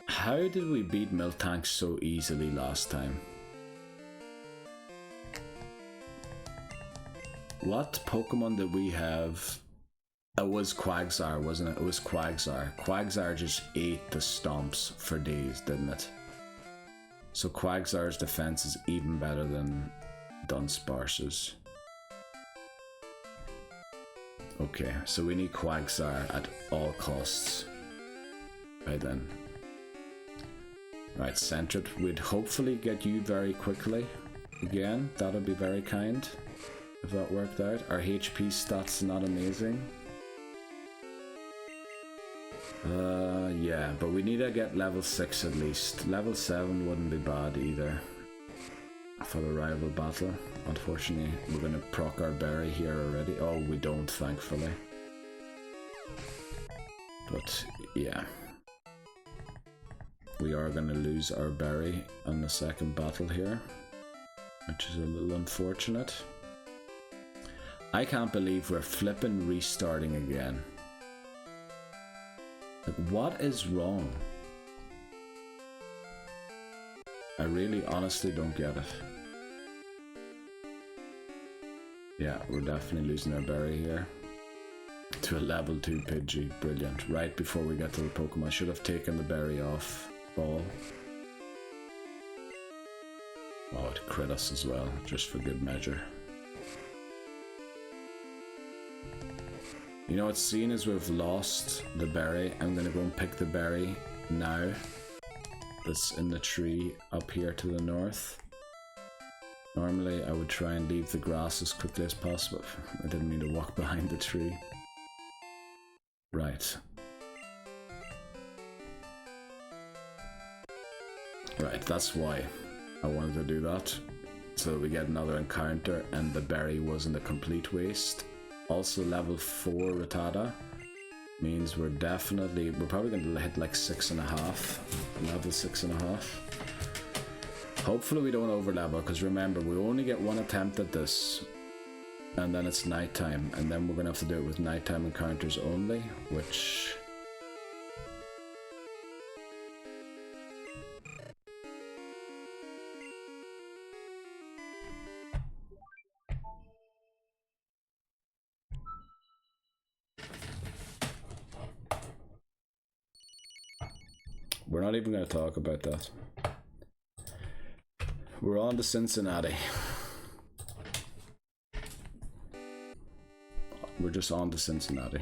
[SPEAKER 1] How did we beat Miltank so easily last time? What Pokemon did we have? It was Quagsire, wasn't it? It was Quagsire. Quagsire just ate the stomps for days, didn't it? So Quagsire's defense is even better than Dunsparce's. Okay, so we need Quagsire at all costs. Right then. Right, Sentret, we'd hopefully get you very quickly. Again, that would be very kind if that worked out. Our HP stats not amazing. Yeah, but we need to get level 6 at least. Level 7 wouldn't be bad either for the rival battle. Unfortunately, we're going to proc our berry here already. Oh, we don't, thankfully. But, yeah. We are going to lose our berry on the second battle here, which is a little unfortunate. I can't believe we're flipping restarting again. Like, what is wrong? I really honestly don't get it. Yeah, we're definitely losing our berry here to a level 2 Pidgey. Brilliant. Right before we get to the Pokemon. I should have taken the berry off Ball. Oh, it crit us as well, just for good measure. You know what, seeing as we've lost the berry, I'm gonna go and pick the berry now. That's in the tree up here to the north. Normally I would try and leave the grass as quickly as possible. I didn't mean to walk behind the tree. Right. Right, that's why I wanted to do that. So we get another encounter and the berry wasn't a complete waste. Also level 4 Rattata means we're probably going to hit like 6.5. Level 6.5. Hopefully we don't overlevel, because remember, we only get one attempt at this. And then it's nighttime, and then we're going to have to do it with nighttime encounters only, which... we're not even going to talk about that. We're on to Cincinnati. We're just on to Cincinnati.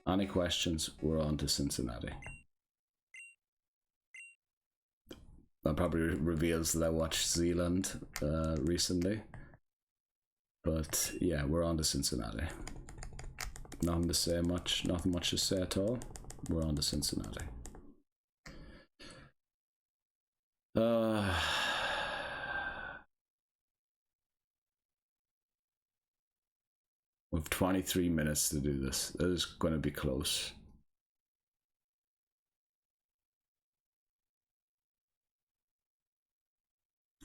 [SPEAKER 1] Any questions? We're on to Cincinnati. That probably reveals that I watched Zealand recently. But yeah, we're on to Cincinnati. Nothing to say much, nothing much to say at all. We're on to Cincinnati. We have 23 minutes to do this. It is going to be close.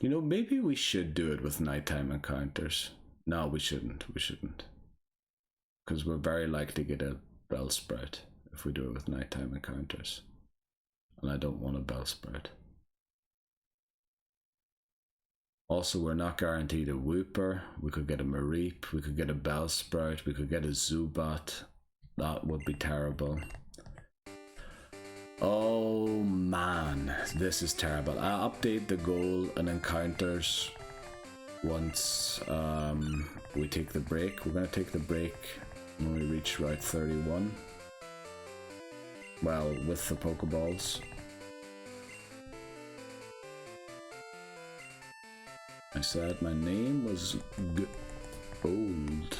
[SPEAKER 1] You know, maybe we should do it with nighttime encounters. No, we shouldn't. We shouldn't. Because we're very likely to get a Bellsprout if we do it with nighttime encounters. And I don't want a Bellsprout. Also, we're not guaranteed a Wooper. We could get a Mareep. We could get a Bellsprout. We could get a Zubat. That would be terrible. Oh man, this is terrible. I'll update the goal and encounters once we take the break. We're going to take the break when we reach Route 31. Well, with the Pokeballs. I said my name was Gold.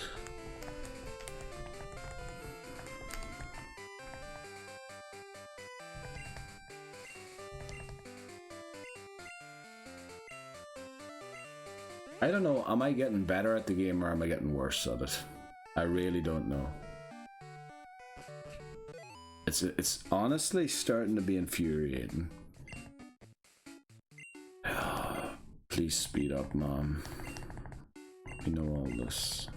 [SPEAKER 1] I don't know, am I getting better at the game or am I getting worse at it? I really don't know. It's honestly starting to be infuriating. Please speed up, Mom. You know all this.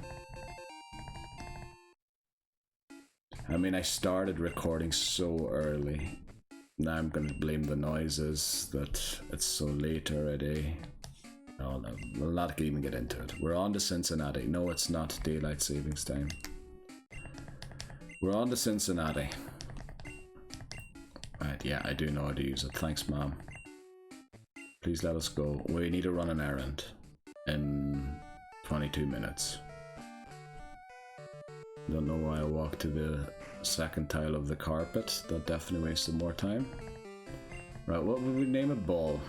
[SPEAKER 1] I mean, I started recording so early. Now I'm gonna blame the noises that it's so late already. No, we'll not even get into it. We're on to Cincinnati. No, it's not daylight savings time. We're on to Cincinnati. Right, yeah, I do know how to use it. Thanks, Mom. Please let us go. We need to run an errand in 22 minutes. Don't know why I walked to the second tile of the carpet. That definitely wasted more time. Right, what would we name a ball?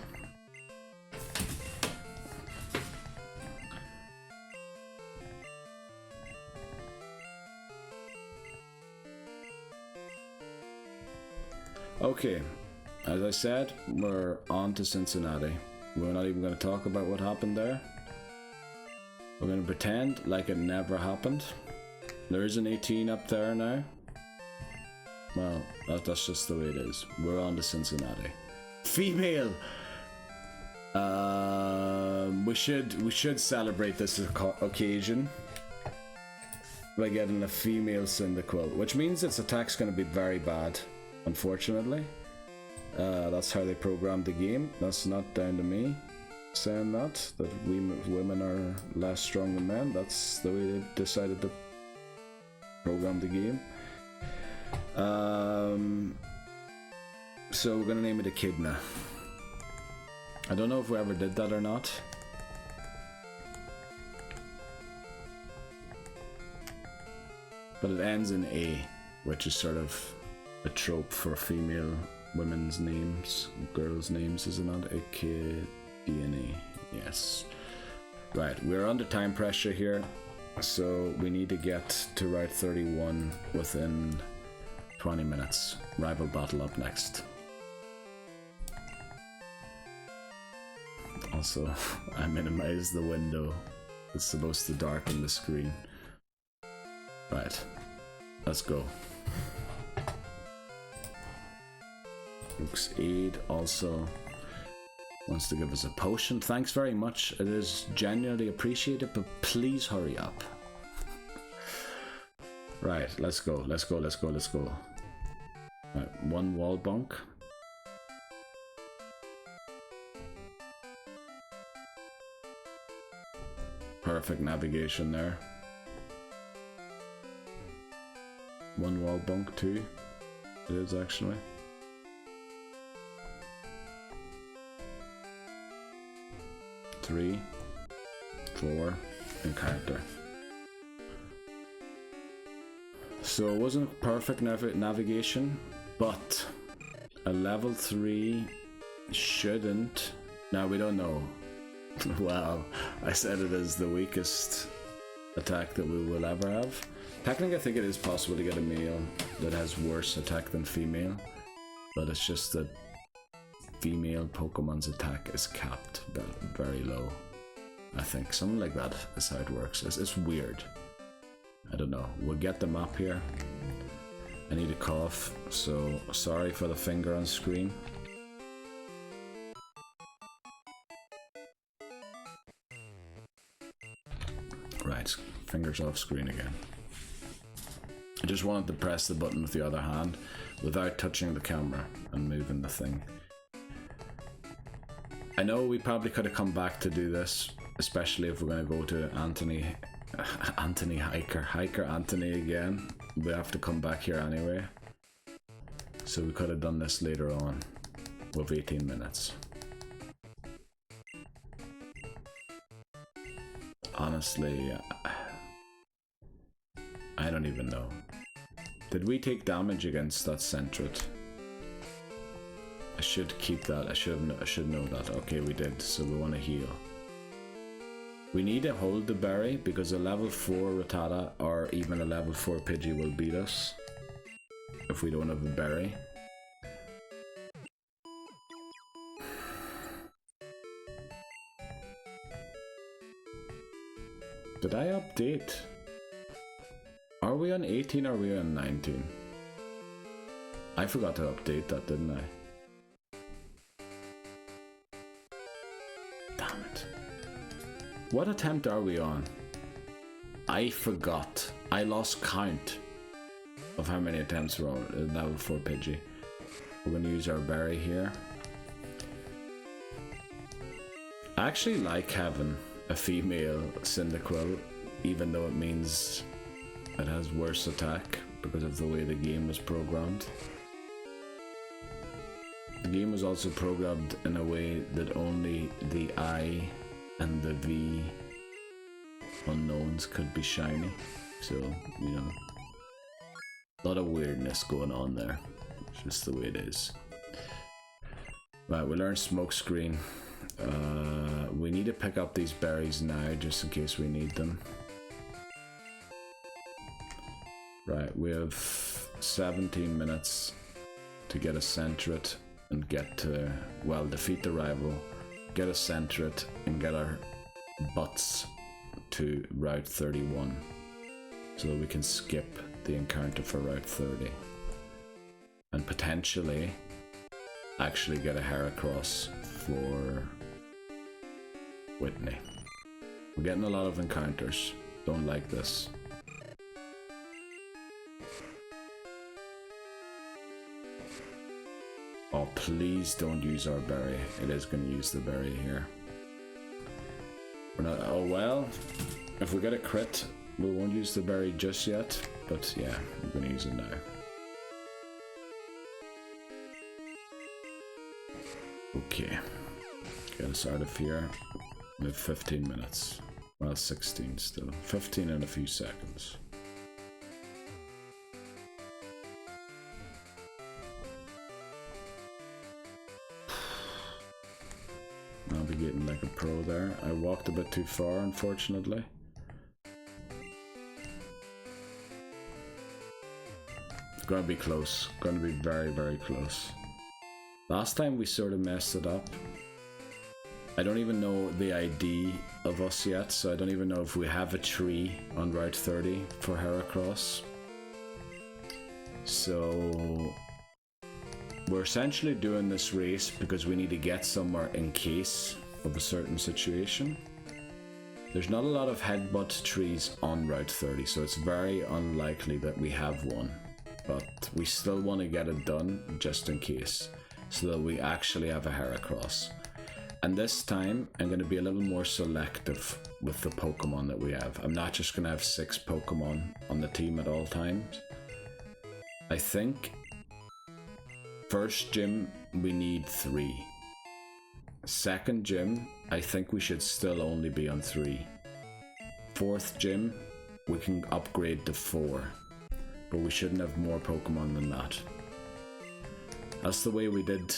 [SPEAKER 1] Okay, as I said, we're on to Cincinnati. We're not even going to talk about what happened there. We're going to pretend like it never happened. There is an 18 up there now. Well, that's just the way it is. We're on to Cincinnati. Female! We should celebrate this occasion by getting a female Cyndaquil, which means its attack's going to be very bad. Unfortunately, that's how they programmed the game. That's not down to me saying that women are less strong than men. That's the way they decided to program the game. So we're gonna name it Echidna. I don't know if we ever did that or not. But it ends in A, which is sort of a trope for female women's names, girls' names, is it not? Echidna, yes. Right, we're under time pressure here, so we need to get to Route 31 within 20 minutes. Rival battle up next. Also, I minimized the window. It's supposed to darken the screen. Right, let's go. Luke's aid also wants to give us a potion. Thanks very much. It is genuinely appreciated, but please hurry up. Right, let's go. Let's go. Let's go. Let's go. Right, one wall bunk. Perfect navigation there. One wall bunk too. It is actually. 3, 4, encounter. So it wasn't perfect navigation, but a level 3 shouldn't. Now we don't know. Wow, I said it is the weakest attack that we will ever have. Technically, I think it is possible to get a male that has worse attack than female, but it's just that female Pokemon's attack is capped very low. I think something like that is how it works. It's weird. I don't know. We'll get them up here. I need a cough, so sorry for the finger on screen. Right, fingers off screen again. I just wanted to press the button with the other hand without touching the camera and moving the thing. I know we probably could have come back to do this, especially if we're going to go to Hiker Anthony again. We have to come back here anyway. So we could have done this later on with 18 minutes. Honestly, I don't even know. Did we take damage against that Centret? I should keep that. I should know that. Okay, we did. So we want to heal. We need to hold the berry because a level 4 Rattata or even a level 4 Pidgey will beat us if we don't have a berry. Did I update? Are we on 18 or are we on 19? I forgot to update that, didn't I? Damn it. What attempt are we on? I forgot. I lost count of how many attempts we're on level 4 Pidgey. We're going to use our berry here. I actually like having a female Cyndaquil, even though it means it has worse attack because of the way the game was programmed. The game was also programmed in a way that only the I and the V unknowns could be shiny. So, you know, a lot of weirdness going on there. It's just the way it is. Right, we learned Smokescreen. We need to pick up these berries now just in case we need them. Right, we have 17 minutes to get a Centret and get to, well, defeat the rival, get a Centret and get our butts to Route 31 so that we can skip the encounter for Route 30 and potentially actually get a Heracross for Whitney. We're getting a lot of encounters. Don't like this. Oh, please don't use our berry. It is going to use the berry here. We're not. Oh well. If we get a crit, we won't use the berry just yet. But yeah, I'm going to use it now. Okay. Get us out of here. We have 15 minutes. Well, 16 still. 15 in a few seconds. Navigating like a pro there. I walked a bit too far, unfortunately. It's gonna be close. Gonna be very, very close. Last time we sort of messed it up. I don't even know the ID of us yet, so I don't even know if we have a tree on Route 30 for Heracross. So we're essentially doing this race because we need to get somewhere in case of a certain situation. There's not a lot of Headbutt trees on Route 30, so it's very unlikely that we have one. But we still want to get it done just in case, so that we actually have a Heracross. And this time, I'm going to be a little more selective with the Pokemon that we have. I'm not just going to have 6 Pokemon on the team at all times. I think first gym, we need 3. Second gym, I think we should still only be on 3. Fourth gym, we can upgrade to 4. But we shouldn't have more Pokemon than that. That's the way we did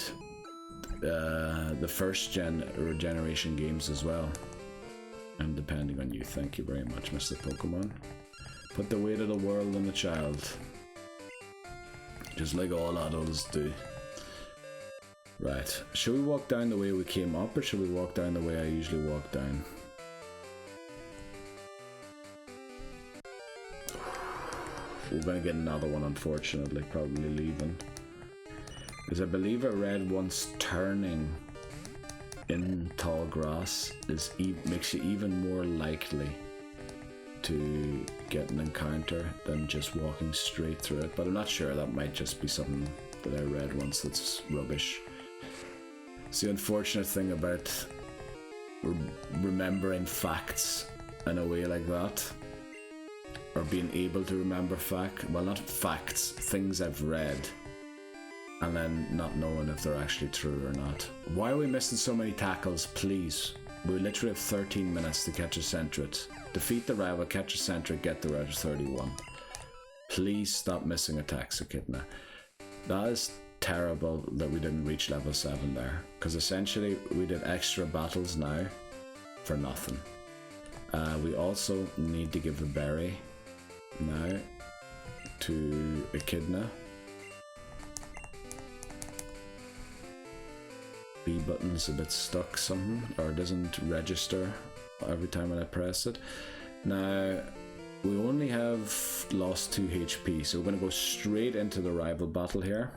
[SPEAKER 1] the first generation games as well. And depending on you, thank you very much, Mr. Pokemon. Put the weight of the world on the child. Just like all adults do. Right, should we walk down the way we came up, or should we walk down the way I usually walk down? we're gonna get another one, unfortunately, probably leaving. Because I believe I read once turning in tall grass makes you even more likely to get an encounter than just walking straight through it, but I'm not sure. That might just be something that I read once that's rubbish. It's the unfortunate thing about remembering facts in a way like that, or being able to remember not facts, things I've read, and then not knowing if they're actually true or not. Why are we missing so many tackles? Please, we literally have 13 minutes to catch a Centret. Defeat the rival, catch a Centret, get the route of 31. Please stop missing attacks, Echidna. That is terrible that we didn't reach level 7 there, because essentially we did extra battles now for nothing. We also need to give a berry now to Echidna. B button's a bit stuck something, or doesn't register every time when I press it. Now we only have lost 2 HP, so we're going to go straight into the rival battle here.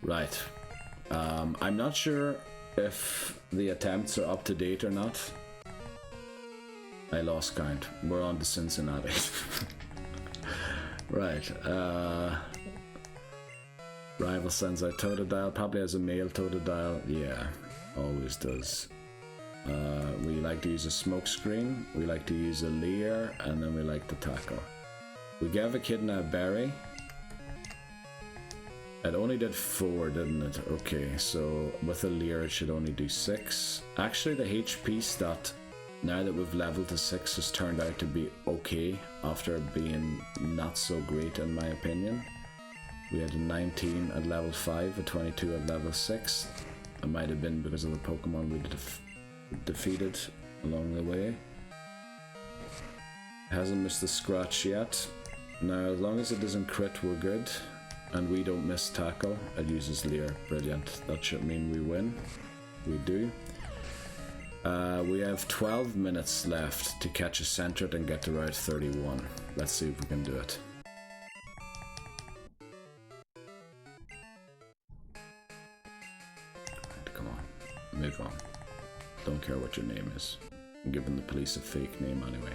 [SPEAKER 1] Right. I'm not sure if the attempts are up to date or not. I lost count. We're on to Cincinnati. Right. Rival sends out Totodile. Probably has a male Totodile. Yeah, always does. We like to use a smoke screen. We like to use a leer, and then we like to tackle. We gave Echidna a berry. It only did 4, didn't it? Okay, so with a leer it should only do 6. Actually, the HP stat, now that we've leveled to 6, has turned out to be okay after being not so great in my opinion. We had a 19 at level 5, a 22 at level 6. It might have been because of the Pokemon we defeated along the way. Hasn't missed a scratch yet. Now, as long as it doesn't crit, we're good. And we don't miss tackle. It uses leer. Brilliant. That should mean we win. We do. We have 12 minutes left to catch a Centret and get to Route 31. Let's see if we can do it. Right, come on. Move on. Don't care what your name is. I'm giving the police a fake name anyway.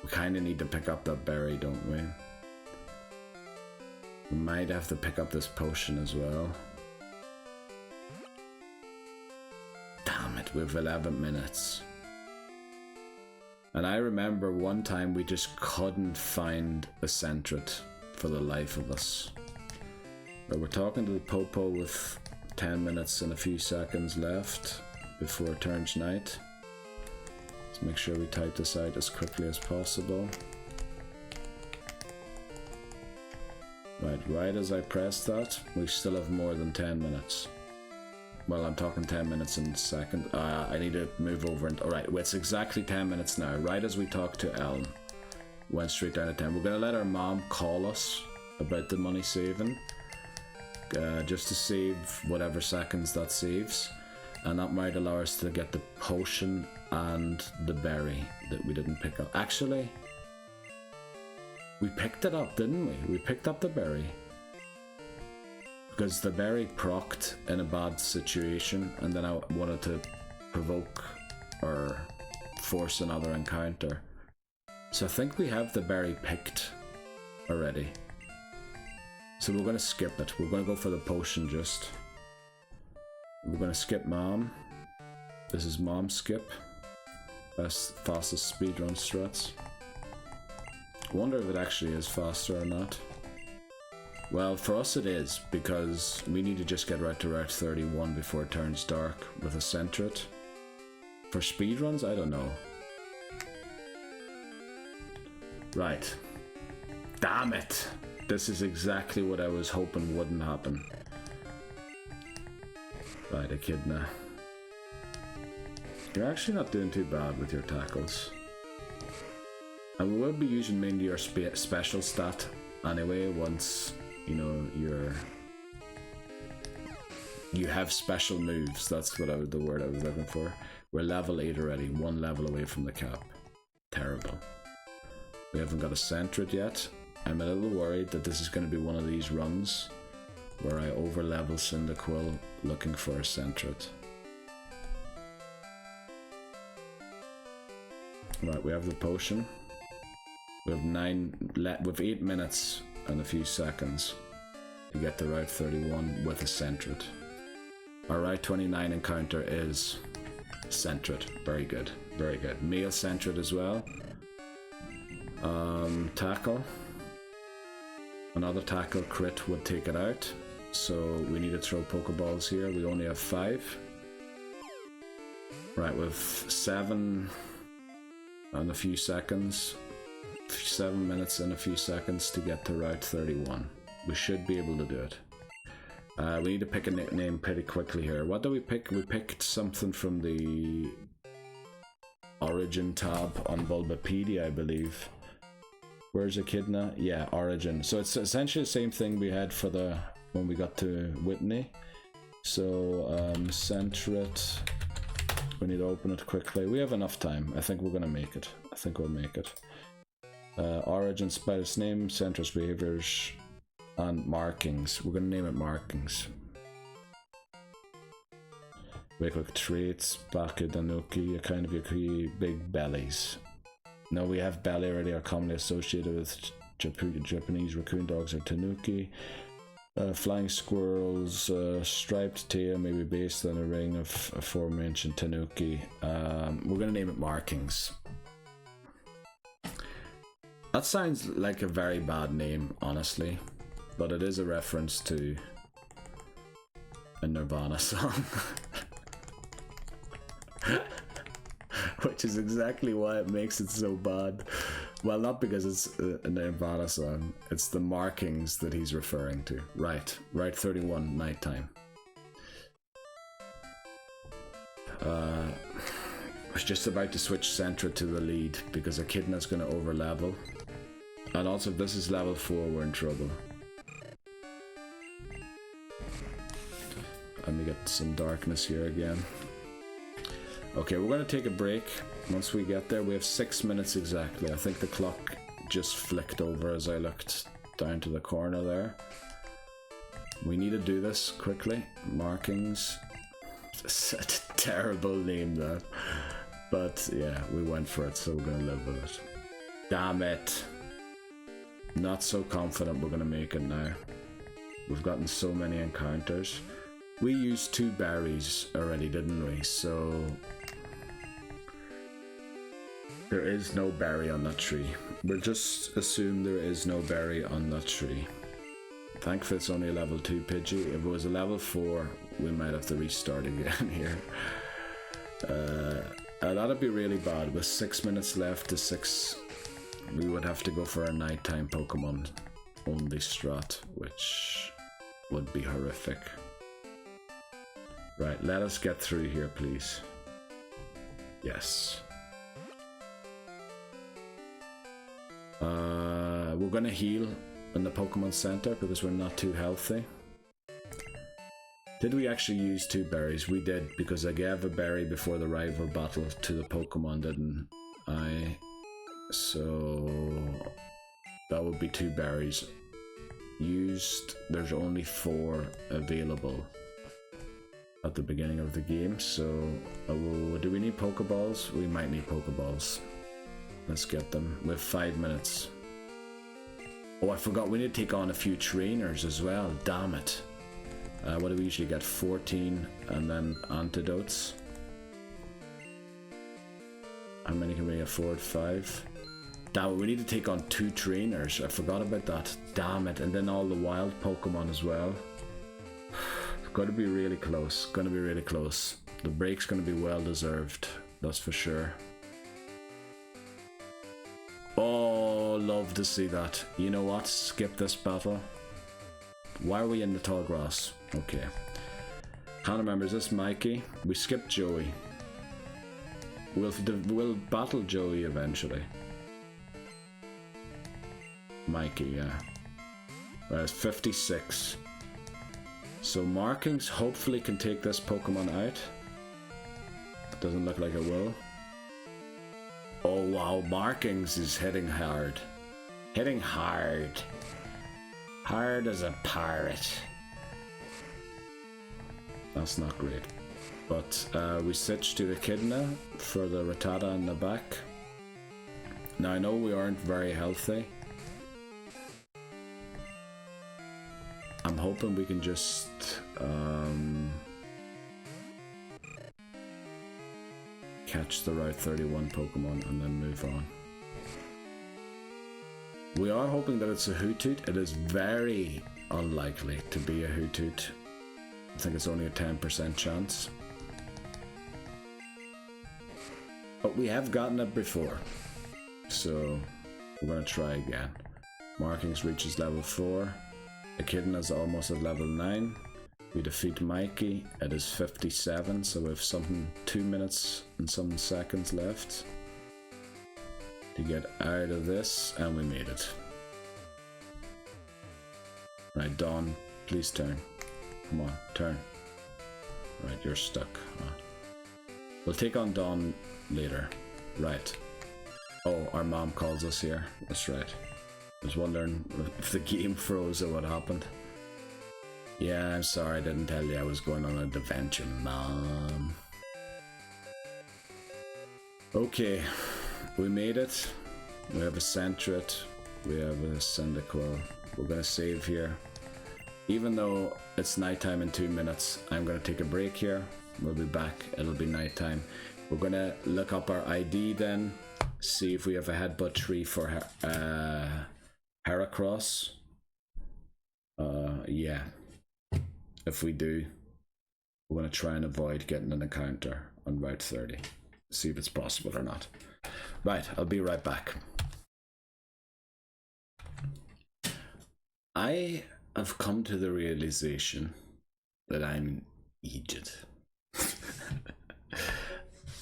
[SPEAKER 1] We kind of need to pick up that berry, don't we? We might have to pick up this potion as well. Damn it, we have 11 minutes. And I remember one time we just couldn't find a Centret for the life of us. But we're talking to the Popo with 10 minutes and a few seconds left before it turns night. Let's make sure we type this out as quickly as possible. Right as I press that, we still have more than 10 minutes. Well, I'm talking 10 minutes in a second. I need to move over and... Alright, it's exactly 10 minutes now. Right as we talk to Elm. Went straight down to 10. We're going to let our mom call us about the money saving. Just to save whatever seconds that saves. And that might allow us to get the potion and the berry that we didn't pick up. Actually, we picked it up, didn't we? We picked up the berry. Because the berry procced in a bad situation, and then I wanted to provoke or force another encounter. So I think we have the berry picked already. So we're going to skip it. We're going to go for the potion just. We're going to skip Mom. This is Mom skip. Fastest speedrun strats. I wonder if it actually is faster or not. Well, for us it is, because we need to just get right to Route 31 before it turns dark with a Centret. For speedruns, I don't know. Right. Damn it! This is exactly what I was hoping wouldn't happen. Right, Echidna. You're actually not doing too bad with your tackles. And we will be using mainly your special stat anyway once, you know, you're You have special moves. That's what the word I was looking for. We're level 8 already, 1 level away from the cap. Terrible. We haven't got a Sentret yet. I'm a little worried that this is going to be one of these runs where I over-level Cyndaquil looking for a Sentret. Right, we have the potion. We have 8 minutes and a few seconds to get to Route 31 with a Sentret. Our Route 29 encounter is Sentret. Very good, very good. Male Sentret as well. Tackle. Another tackle crit would take it out. So we need to throw Pokeballs here. We only have 5. Right, with 7 and a few seconds. 7 minutes and a few seconds to get to Route 31. We should be able to do it. We need to pick a nickname pretty quickly here. What do we pick? We picked something from the Origin tab on Bulbapedia, I believe. Where's Echidna? Yeah, Origin. So it's essentially the same thing we had for when we got to Whitney. So Sentret. We need to open it quickly. We have enough time. I think we're gonna make it. I think we'll make it. Origin, Spider's name, Sentret's behaviors, and markings. We're gonna name it markings. Wake up traits, Baka, Danuki, a kind of Yuki, big bellies. No, we have belly already, are commonly associated with Japanese raccoon dogs or Tanuki. Flying squirrels, striped tail, maybe based on a ring of aforementioned Tanuki. We're gonna name it markings. That sounds like a very bad name, honestly, but it is a reference to a Nirvana song. Which is exactly why it makes it so bad. Well, not because it's a Nirvana song, it's the markings that he's referring to. Right, Route 31, nighttime. I was just about to switch Sentret to the lead because Echidna's going to over level. And also if this is level 4, we're in trouble. Let me get some darkness here again. Okay, we're going to take a break. Once we get there, we have 6 minutes exactly. I think the clock just flicked over as I looked down to the corner there. We need to do this quickly. Markings. Such a terrible name, that. But yeah, we went for it, so we're going to live with it. Damn it. Not so confident we're going to make it now. We've gotten so many encounters. We used 2 berries already, didn't we? So there is no berry on that tree. We'll just assume there is no berry on that tree. Thankfully it's only a level 2 Pidgey. If it was a level 4, we might have to restart again here. That'd be really bad. With 6 minutes left to 6, we would have to go for a nighttime Pokemon only strat, which would be horrific. Right, let us get through here, please. Yes. We're gonna heal in the Pokemon Center because we're not too healthy. Did we actually use 2 berries? We did, because I gave a berry before the rival battle to the Pokemon, didn't I? So that would be 2 berries used. There's only 4 available at the beginning of the game, so do we need Pokeballs? We might need Pokeballs. Let's get them. We have 5 minutes. Oh, I forgot, we need to take on a few trainers as well. Damn it. What do we usually get? 14 and then antidotes. How many can we afford? 5. Damn it, we need to take on 2 trainers. I forgot about that. Damn it. And then all the wild Pokemon as well. Gonna be really close. Gonna be really close. The break's gonna be well deserved. That's for sure. Oh, love to see that. You know what? Skip this battle. Why are we in the tall grass? Okay. Can't remember. Is this Mikey? We skipped Joey. We'll battle Joey eventually. Mikey, yeah. Right, it's 56. So markings hopefully can take this Pokemon out. Doesn't look like it will. Oh wow, markings is hitting hard. Hitting hard. Hard as a pirate. That's not great. But we switched to Echidna for the Rattata in the back. Now I know we aren't very healthy. I'm hoping we can just catch the Route 31 Pokemon and then move on. We are hoping that it's a Hoothoot. It is very unlikely to be a Hoothoot. I think it's only a 10% chance. But we have gotten it before. So we're going to try again. Markings reaches level 4. Echidna's almost at level 9. We defeat Mikey. It is 57, so we have something 2 minutes and some seconds left to get out of this, and we made it. Right, Dawn, please turn. Come on, turn. Right, you're stuck. We'll take on Dawn later. Right. Oh, our mom calls us here. That's right. I was wondering if the game froze or what happened. Yeah, I'm sorry I didn't tell you I was going on an adventure, Mom. Okay, we made it. We have a Sentret. We have a Cyndaquil. We're gonna save here. Even though it's nighttime in 2 minutes, I'm gonna take a break here. We'll be back. It'll be nighttime. We're gonna look up our ID then. See if we have a Headbutt tree for Heracross. Yeah. If we do, we're going to try and avoid getting an encounter on Route 30. See if it's possible or not. Right, I'll be right back. I have come to the realization that I'm an idiot.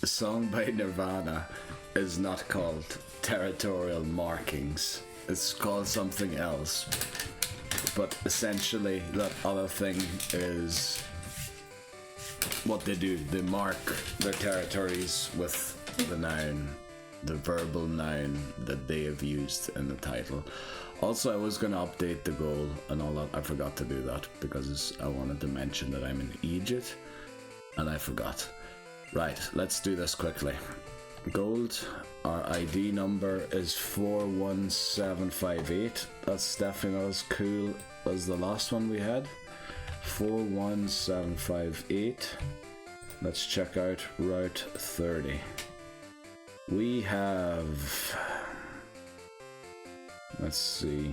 [SPEAKER 1] The song by Nirvana is not called Territorial Markings. It's called something else. But essentially, that other thing is what they do. They mark their territories with the noun, the verbal noun that they have used in the title. Also, I was going to update the goal and all that. I forgot to do that because I wanted to mention that I'm an idiot, and I forgot. Right, let's do this quickly. Gold, our ID number is 41758. That's definitely not as cool as the last one we had. 41758. Let's check out Route 30. We have... Let's see.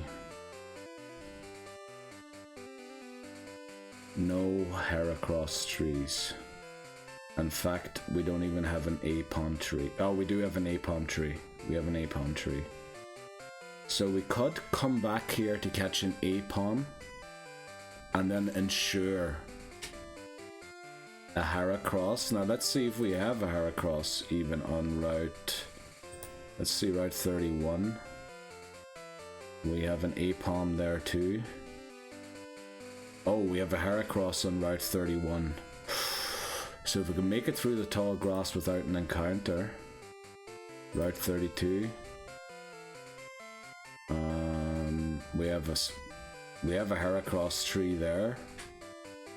[SPEAKER 1] No Heracross trees. In fact, we don't even have an Apom tree. Oh, we do have an Apom tree. We have an Apom tree. So we could come back here to catch an Apom and then ensure a Heracross. Now let's see if we have a Heracross even on Route... Let's see, Route 31. We have an Apom there too. Oh, we have a Heracross on Route 31. So if we can make it through the tall grass without an encounter, Route 32. We have a Heracross tree there,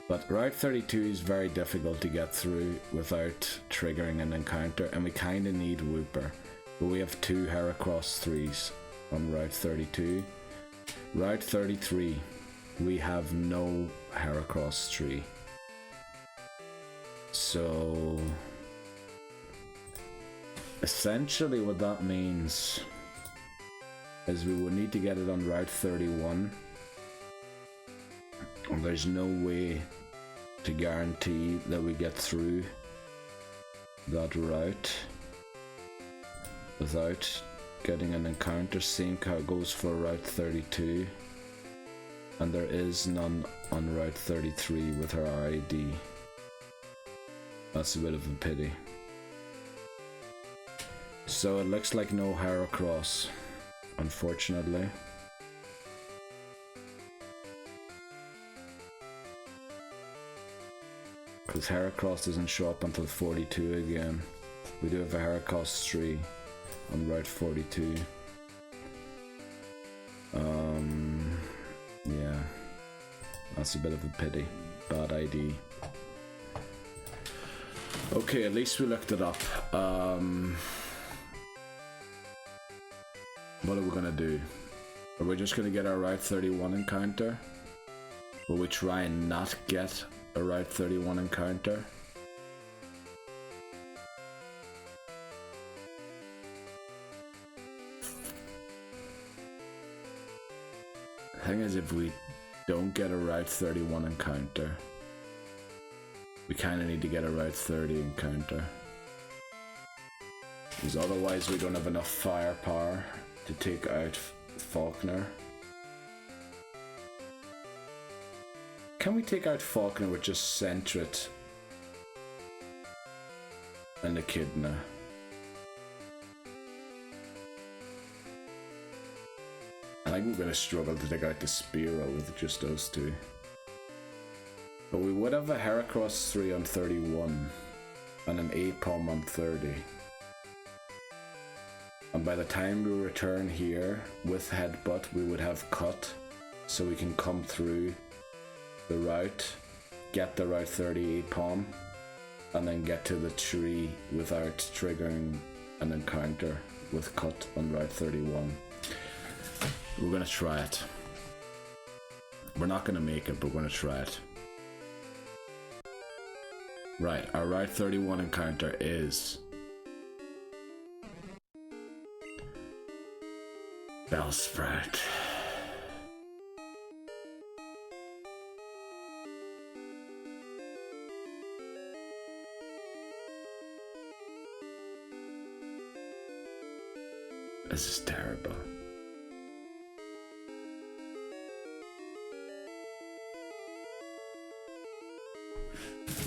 [SPEAKER 1] but Route 32 is very difficult to get through without triggering an encounter, and we kind of need Wooper. But we have 2 Heracross 3s on Route 32. Route 33, we have no Heracross tree. So essentially what that means is we will need to get it on Route 31, and there's no way to guarantee that we get through that route without getting an encounter. Same goes for Route 32, and there is none on Route 33 with her ID. That's a bit of a pity. So it looks like no Heracross, unfortunately. Because Heracross doesn't show up until 42 again. We do have a Heracross 3 on Route 42. Yeah. That's a bit of a pity. Bad ID. Okay, at least we looked it up. What are we gonna do? Are we just gonna get our Route 31 encounter? Will we try and not get a Route 31 encounter? The thing is, if we don't get a Route 31 encounter, we kinda need to get a Route 30 encounter. Because otherwise we don't have enough firepower to take out Falkner. Can we take out Falkner with just Sentret and Echidna? I think we're going to struggle to take out the Spearow with just those two. But we would have a Heracross 3 on 31 and an Apom on 30. And by the time we return here with Headbutt, we would have cut so we can come through the route, get the Route 30 Apom, and then get to the tree without triggering an encounter with cut on Route 31. We're gonna try it. We're not gonna make it, but we're gonna try it. Right, our Route 31 encounter is Bellsprout. This is terrible.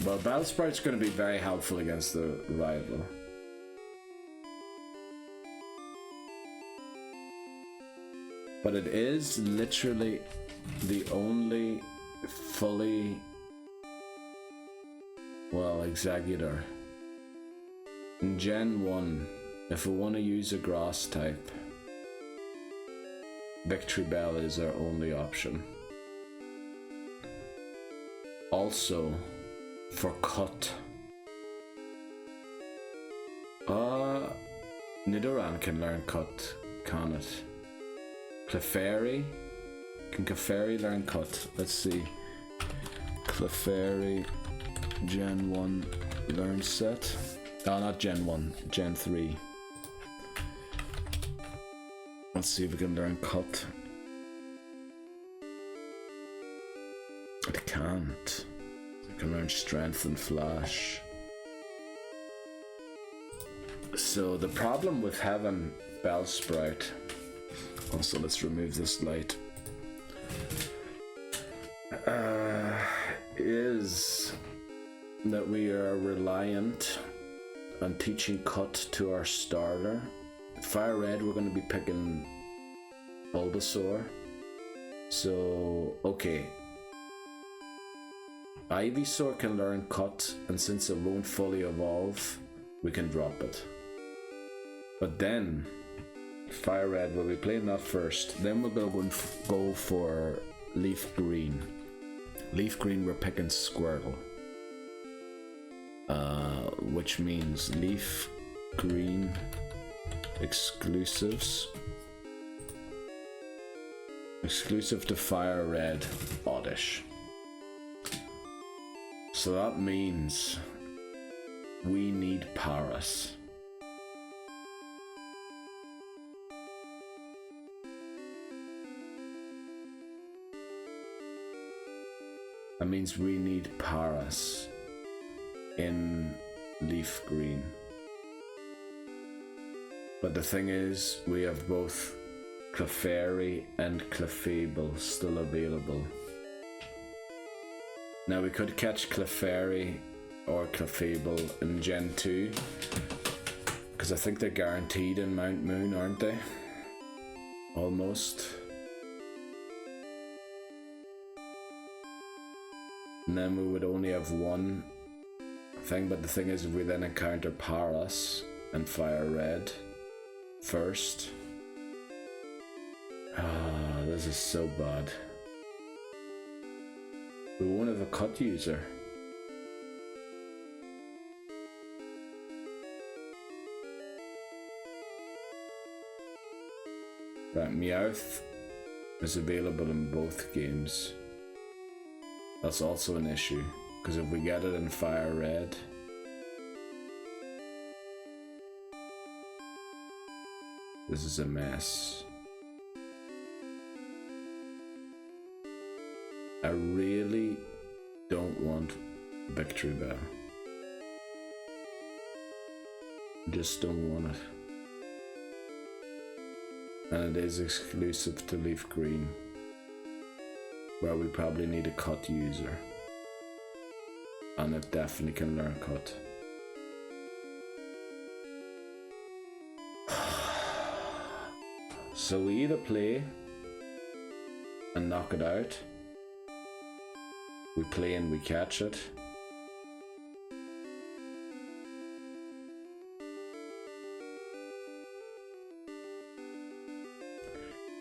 [SPEAKER 1] Well, Bellsprout's going to be very helpful against the rival. But it is literally the only fully, well, Executor. In Gen 1, if we want to use a grass type, Victory Bell is our only option. Also, for cut, Nidoran can learn cut, can it? Clefairy? Can Clefairy learn cut? Let's see. Clefairy Gen 1 learn set. Oh, not Gen 1, Gen 3. Let's see if we can learn cut. It can't. It can learn strength and flash. So the problem with having Bellsprout, also let's remove this light, is that we are reliant on teaching cut to our starter. Fire Red, we're going to be picking Bulbasaur. So, okay. Ivysaur can learn cut, and since it won't fully evolve, we can drop it. But then, Fire Red, we'll be playing that first. Then we'll go for Leaf Green. Leaf Green, we're picking Squirtle. Which means Leaf Green exclusives. Exclusive to Fire Red, Oddish. So that means we need Paras. That means we need Paras in Leaf Green. But the thing is, we have both Clefairy and Clefable still available. Now we could catch Clefairy or Clefable in Gen 2, because I think they're guaranteed in Mount Moon, aren't they? Almost. And then we would only have one thing, but the thing is, if we then encounter Paras and Fire Red first, this is so bad. We won't have a cut user. Right, Meowth is available in both games. That's also an issue, because if we get it in Fire Red, this is a mess. I really don't want Victory Bell. Just don't want it. And it is exclusive to Leaf Green, where we probably need a cut user. And it definitely can learn cut. So we either play and knock it out, we play and we catch it,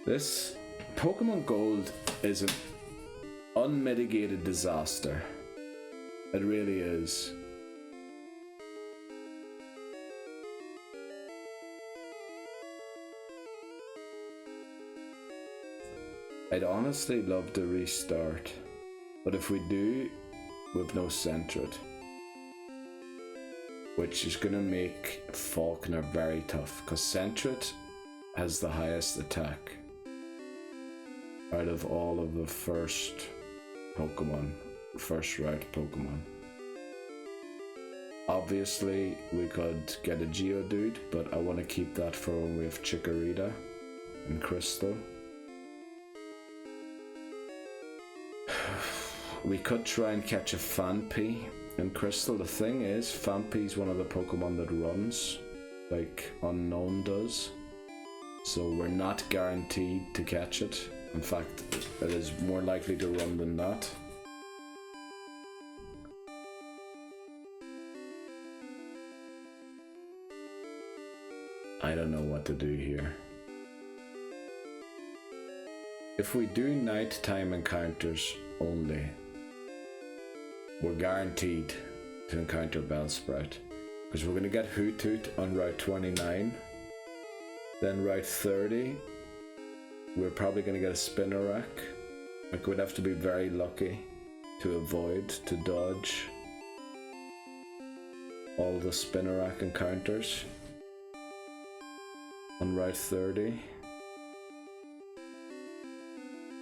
[SPEAKER 1] this Pokemon Gold is an unmitigated disaster. It really is. I'd honestly love to restart, but if we do, we've no Sentret, which is gonna make Falkner very tough, because Sentret has the highest attack out of all of the first Pokemon, first route Pokemon. Obviously, we could get a Geodude, but I want to keep that for when we have Chikorita and Crystal. We could try and catch a Phanpy in Crystal. The thing is, Phanpy is one of the Pokemon that runs, like Unknown does. So we're not guaranteed to catch it. In fact, it is more likely to run than not. I don't know what to do here. If we do nighttime encounters only, we're guaranteed to encounter Bellsprout, because we're going to get Hoothoot on Route 29, then Route 30, we're probably going to get a Spinarak. Like, we'd have to be very lucky to avoid, to dodge all the Spinarak encounters on Route 30,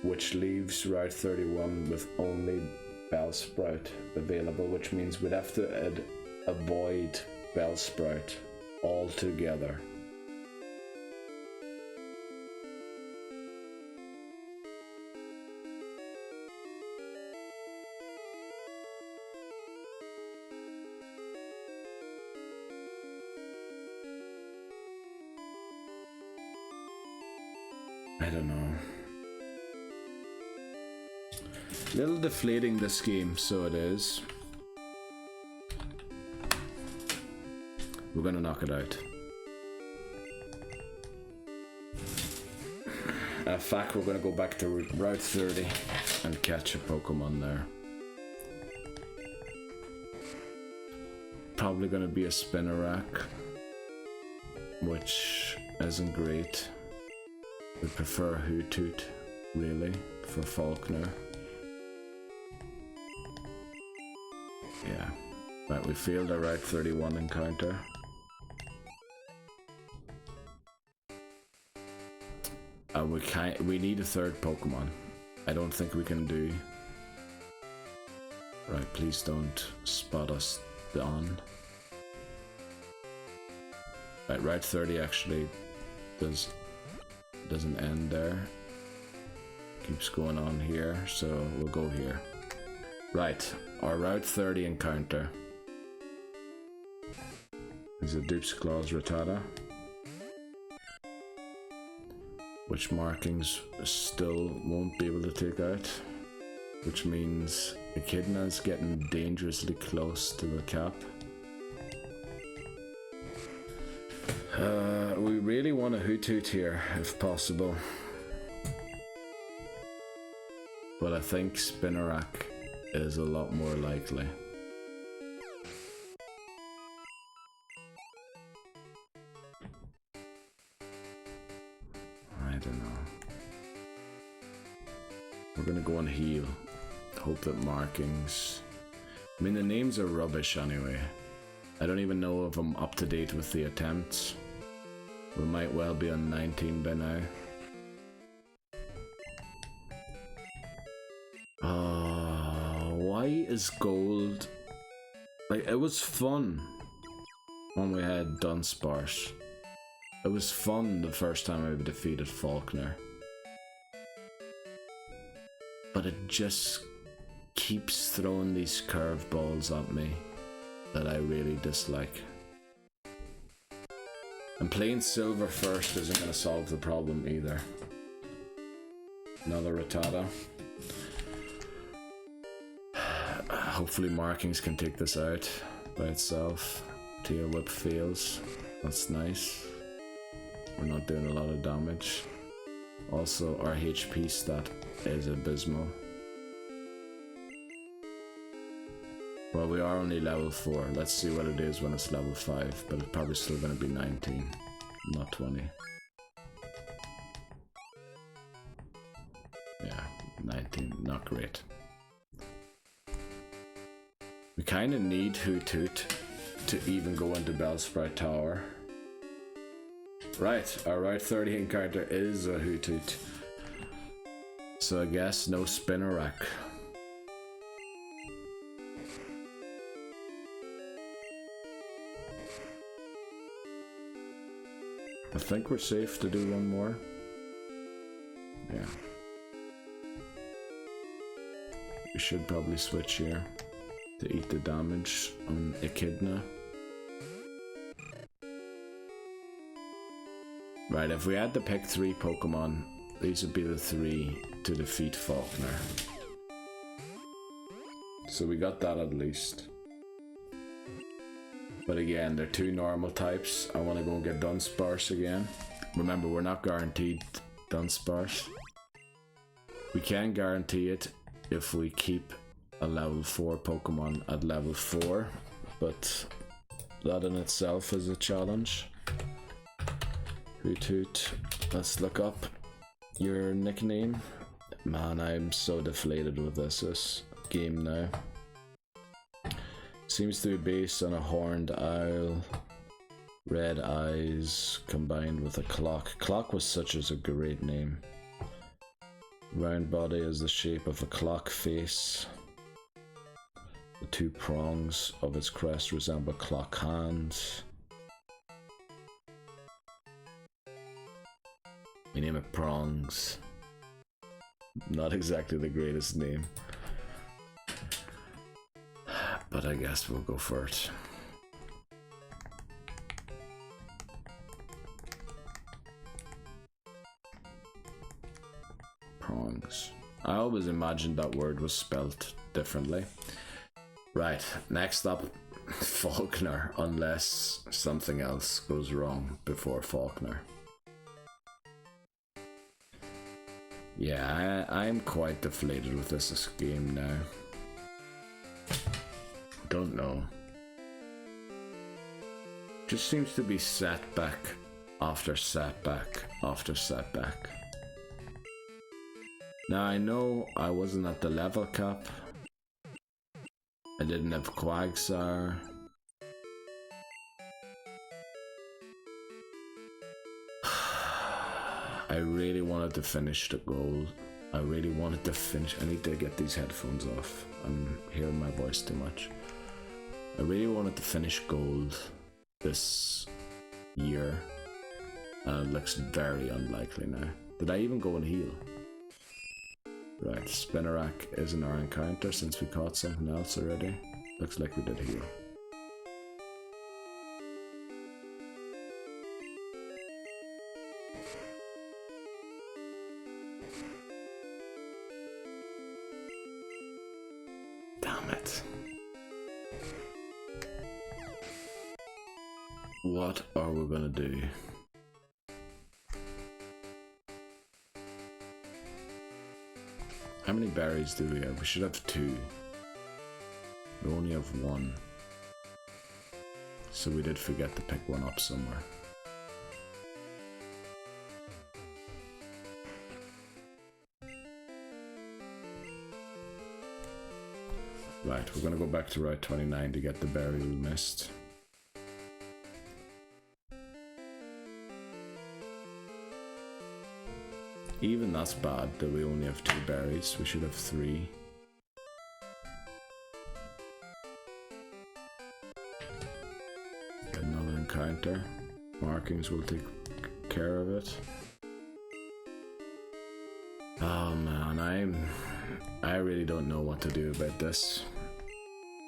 [SPEAKER 1] which leaves Route 31 with only Bellsprout available, which means we'd have to avoid Bellsprout altogether. I don't know. Little deflating this game, so it is. We're gonna knock it out. In fact, we're gonna go back to Route 30 and catch a Pokemon there. Probably gonna be a Spinarak, which isn't great. We prefer Hoothoot, really, for Falkner. Yeah. Right, we failed our Route 31 encounter. We need a third Pokemon. I don't think we can do... Right, please don't spot us on. Right, Route 30 actually doesn't end there. Keeps going on here, so we'll go here. Right, our Route 30 encounter is a Dupes Claws Rattata, which markings still won't be able to take out. which means Echidna's getting dangerously close to the cap. We really want a Hoothoot here, if possible. But I think Spinarak is a lot more likely. I don't know. We're gonna go on heal. Hope that markings... I mean, the names are rubbish anyway. I don't even know if I'm up to date with the attempts. We might well be on 19 by now. Why is gold... Like, it was fun when we had Dunsparce. It was fun the first time I defeated Falkner. But it just keeps throwing these curveballs at me that I really dislike. And playing silver first isn't going to solve the problem either. Another Rattata. Hopefully markings can take this out by itself. Tail Whip fails. That's nice. We're not doing a lot of damage. Also, our HP stat is abysmal. Well, we are only level 4. Let's see what it is when it's level 5, but it's probably still going to be 19, not 20. Yeah, 19, not great. We kind of need Hoothoot to even go into Bellsprout Tower. Right, our Route 30 encounter is a Hoothoot. So I guess no Spinarak. I think we're safe to do one more. Yeah. We should probably switch here to eat the damage on Echidna. Right, if we had to pick 3 Pokemon, these would be the 3 to defeat Falkner. So we got that at least. But again, they're 2 normal types. I want to go and get Dunsparce again. Remember, we're not guaranteed Dunsparce. We can guarantee it if we keep a level 4 Pokemon at level 4, but that in itself is a challenge. Hoothoot, let's look up your nickname. Man, I'm so deflated with this game now. Seems to be based on a horned owl, red eyes combined with a clock. Clock was such as a great name. Round body is the shape of a clock face. The 2 prongs of its crest resemble clock hands. We name it Prongs. Not exactly the greatest name. But I guess we'll go for it. Prongs. I always imagined that word was spelt differently. Right, next up, Falkner, unless something else goes wrong before Falkner. Yeah, I'm quite deflated with this game now. Don't know. Just seems to be setback after setback after setback. Now I know I wasn't at the level cap. I didn't have Quagsire. I really wanted to finish the goal. I really wanted to finish. I need to get these headphones off. I'm hearing my voice too much. I really wanted to finish gold this year. And it looks very unlikely now. Did I even go and heal? Right, Spinarak isn't our encounter since we caught something else already. Looks like we did heal. what are we gonna do? How many berries do we have? We should have 2. We only have 1. So we did forget to pick one up somewhere. Right, we're gonna go back to Route 29 to get the berry we missed. Even that's bad that we only have 2 berries. We should have 3. Get another encounter. Markings will take care of it. Oh man, I really don't know what to do about this.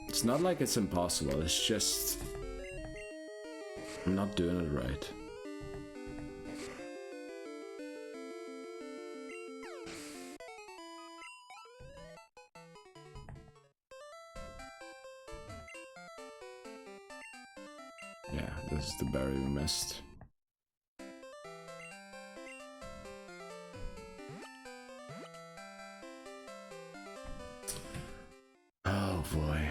[SPEAKER 1] It's not like it's impossible, it's just I'm not doing it right. Yeah, this is the berry we missed. Oh boy.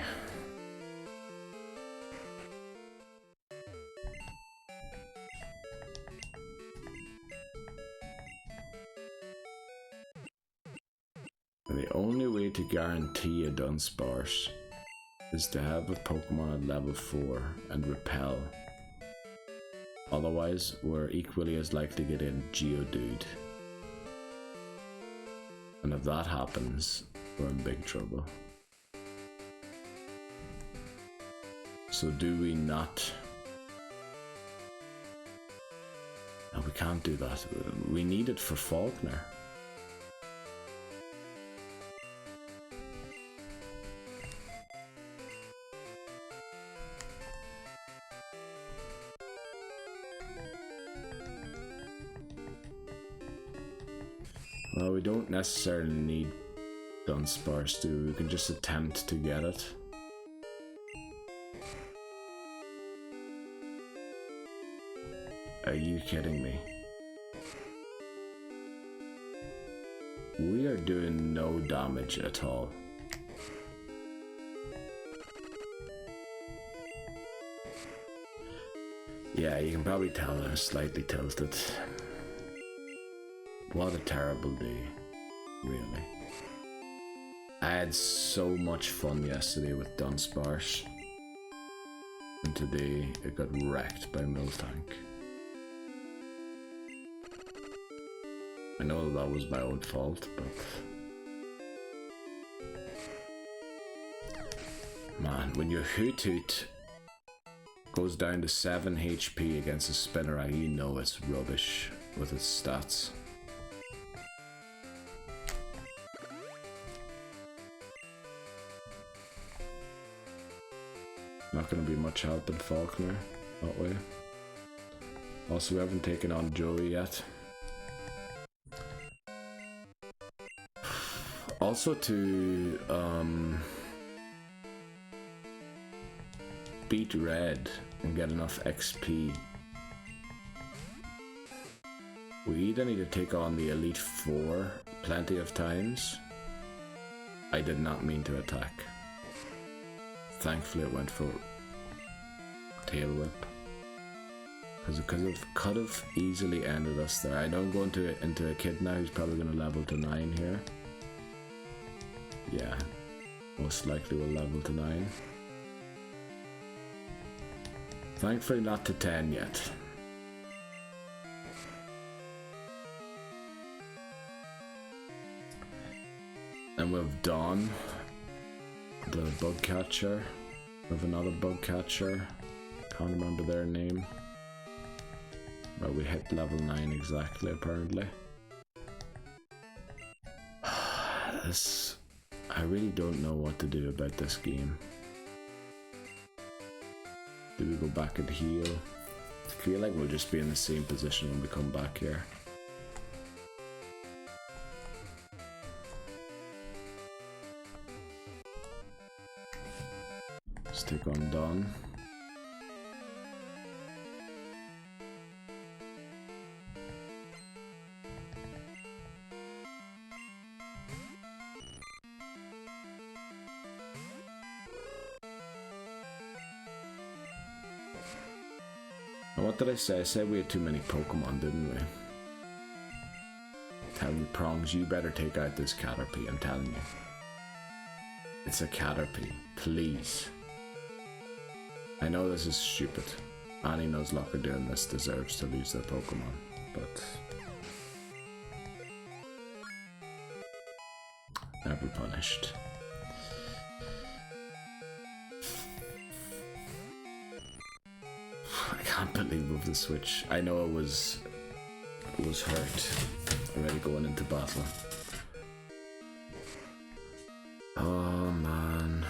[SPEAKER 1] The only way to guarantee a Dunsparce is to have a Pokemon at level 4 and repel. Otherwise, we're equally as likely to get in Geodude. And if that happens, we're in big trouble. So do we not? No, we can't do that. We need it for Falkner. Well, we don't necessarily need Dunsparce, do we? We can just attempt to get it. Are you kidding me? We are doing no damage at all. Yeah, you can probably tell I'm slightly tilted. What a terrible day, really. I had so much fun yesterday with Dunsparce, and today it got wrecked by Miltank. I know that was my own fault, but man, when your Hoothoot goes down to 7 HP against a Spinnerai, you know it's rubbish with its stats. Not going to be much help in Falkner that way. Also, we haven't taken on Joey yet. Also to beat Red and get enough XP, we either need to take on the Elite Four plenty of times. I did not mean to attack. Thankfully it went for Tail Whip. Because it could have easily ended us there. I know I'm going into a kid now who's probably going to level to 9 here. Yeah, most likely will level to 9. Thankfully not to 10 yet. And we've Dawn, the bug catcher. We have another bug catcher. Can't remember their name. Well, we hit level 9 exactly, apparently. I really don't know what to do about this game. Do we go back and heal? I feel like we'll just be in the same position when we come back here. Let's take on Dawn. And what did I say? I said we had too many Pokemon, didn't we? Tell me, Prongs, you better take out this Caterpie, I'm telling you. It's a Caterpie, please. I know this is stupid. Any Nuzlocke doing this deserves to lose their Pokemon, but never punished. I can't believe with the switch. I know it was hurt already going into battle. Oh man.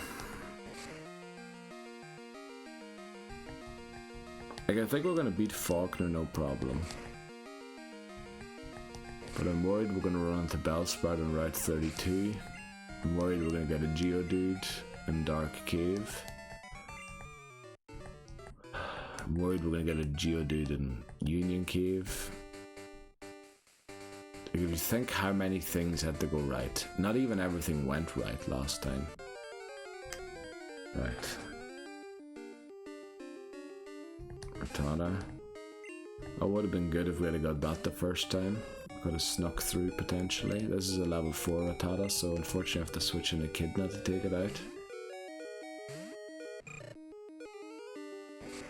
[SPEAKER 1] Like, I think we're gonna beat Falkner no problem. But I'm worried we're gonna run into Bellsprout on Route 32. I'm worried we're gonna get a Geodude in Dark Cave. I'm worried we're gonna get a Geodude in Union Cave. Like, if you think how many things had to go right, not even everything went right last time. Right. Rattata. That would have been good if we had got that the first time. Could have snuck through potentially. This is a level 4 Rattata, so unfortunately I have to switch in Echidna to take it out.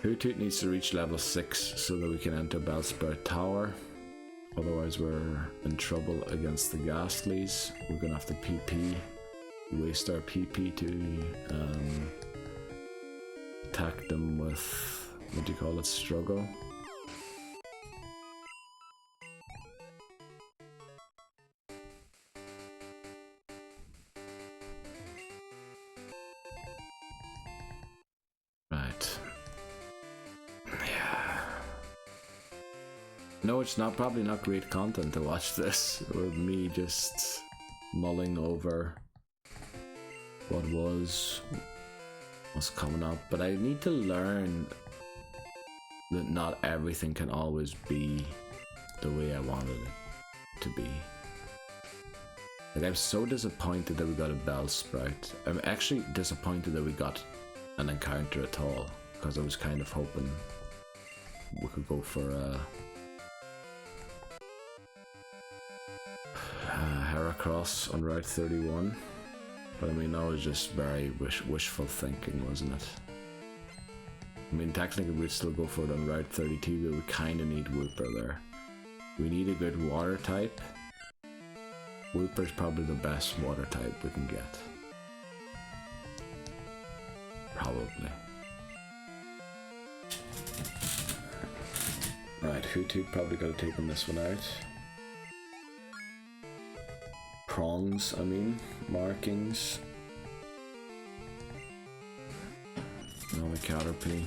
[SPEAKER 1] Hoothoot needs to reach level 6 so that we can enter Bellsprout Tower. Otherwise we're in trouble against the Ghastlies. We're gonna have to PP. Waste our PP to attack them with, what do you call it, struggle. No, it's not, probably not great content to watch this, with me just mulling over what's coming up, but I need to learn that not everything can always be the way I wanted it to be. Like, I'm so disappointed that we got a Bellsprout. I'm actually disappointed that we got an encounter at all, because I was kind of hoping we could go for a Heracross on Route 31, but I mean that was just very wishful thinking, wasn't it? I mean technically we'd still go for it on Route 32, but we kinda need Wooper there. We need a good water type. Wooper's probably the best water type we can get. Probably. Right, Hoothoot probably gotta take on this one out. Prongs, I mean, markings. Another Caterpie.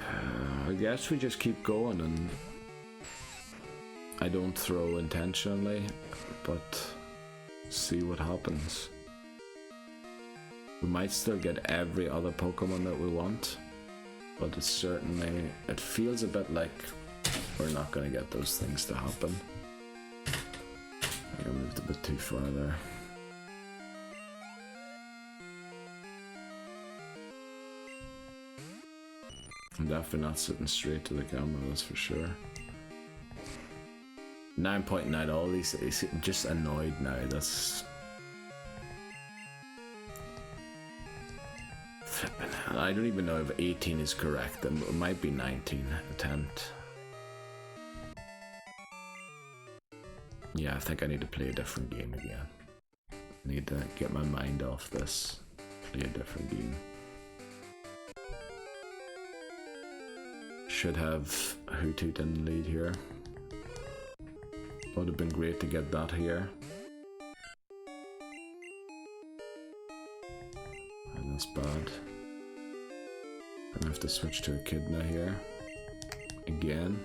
[SPEAKER 1] I guess we just keep going and I don't throw intentionally, but see what happens. We might still get every other Pokemon that we want, but it's certainly, it feels a bit like we're not going to get those things to happen. I moved a bit too far there. I'm definitely not sitting straight to the camera, that's for sure. Now I'm pointing out all these, it's just annoyed now, that's... Flipping hell, I don't even know if 18 is correct, it might be 19 attempt. Yeah, I think I need to play a different game again. I need to get my mind off this, play a different game. Should have Hoothoot in the lead here. Would have been great to get that here. And that's bad. I'm gonna have to switch to Echidna here. Again.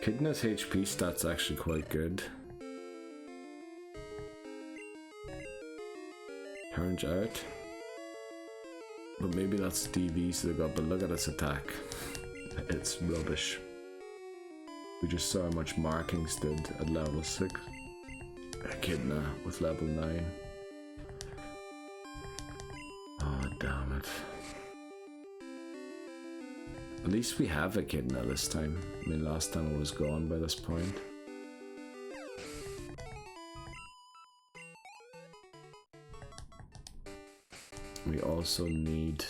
[SPEAKER 1] Echidna's HP stats actually quite good. Turns out. But maybe that's DVs they got, but look at its attack. It's rubbish. We just saw how much markings did at level 6. Echidna with level 9. Oh, damn it. At least we have Echidna this time. I mean, last time it was gone by this point. We also need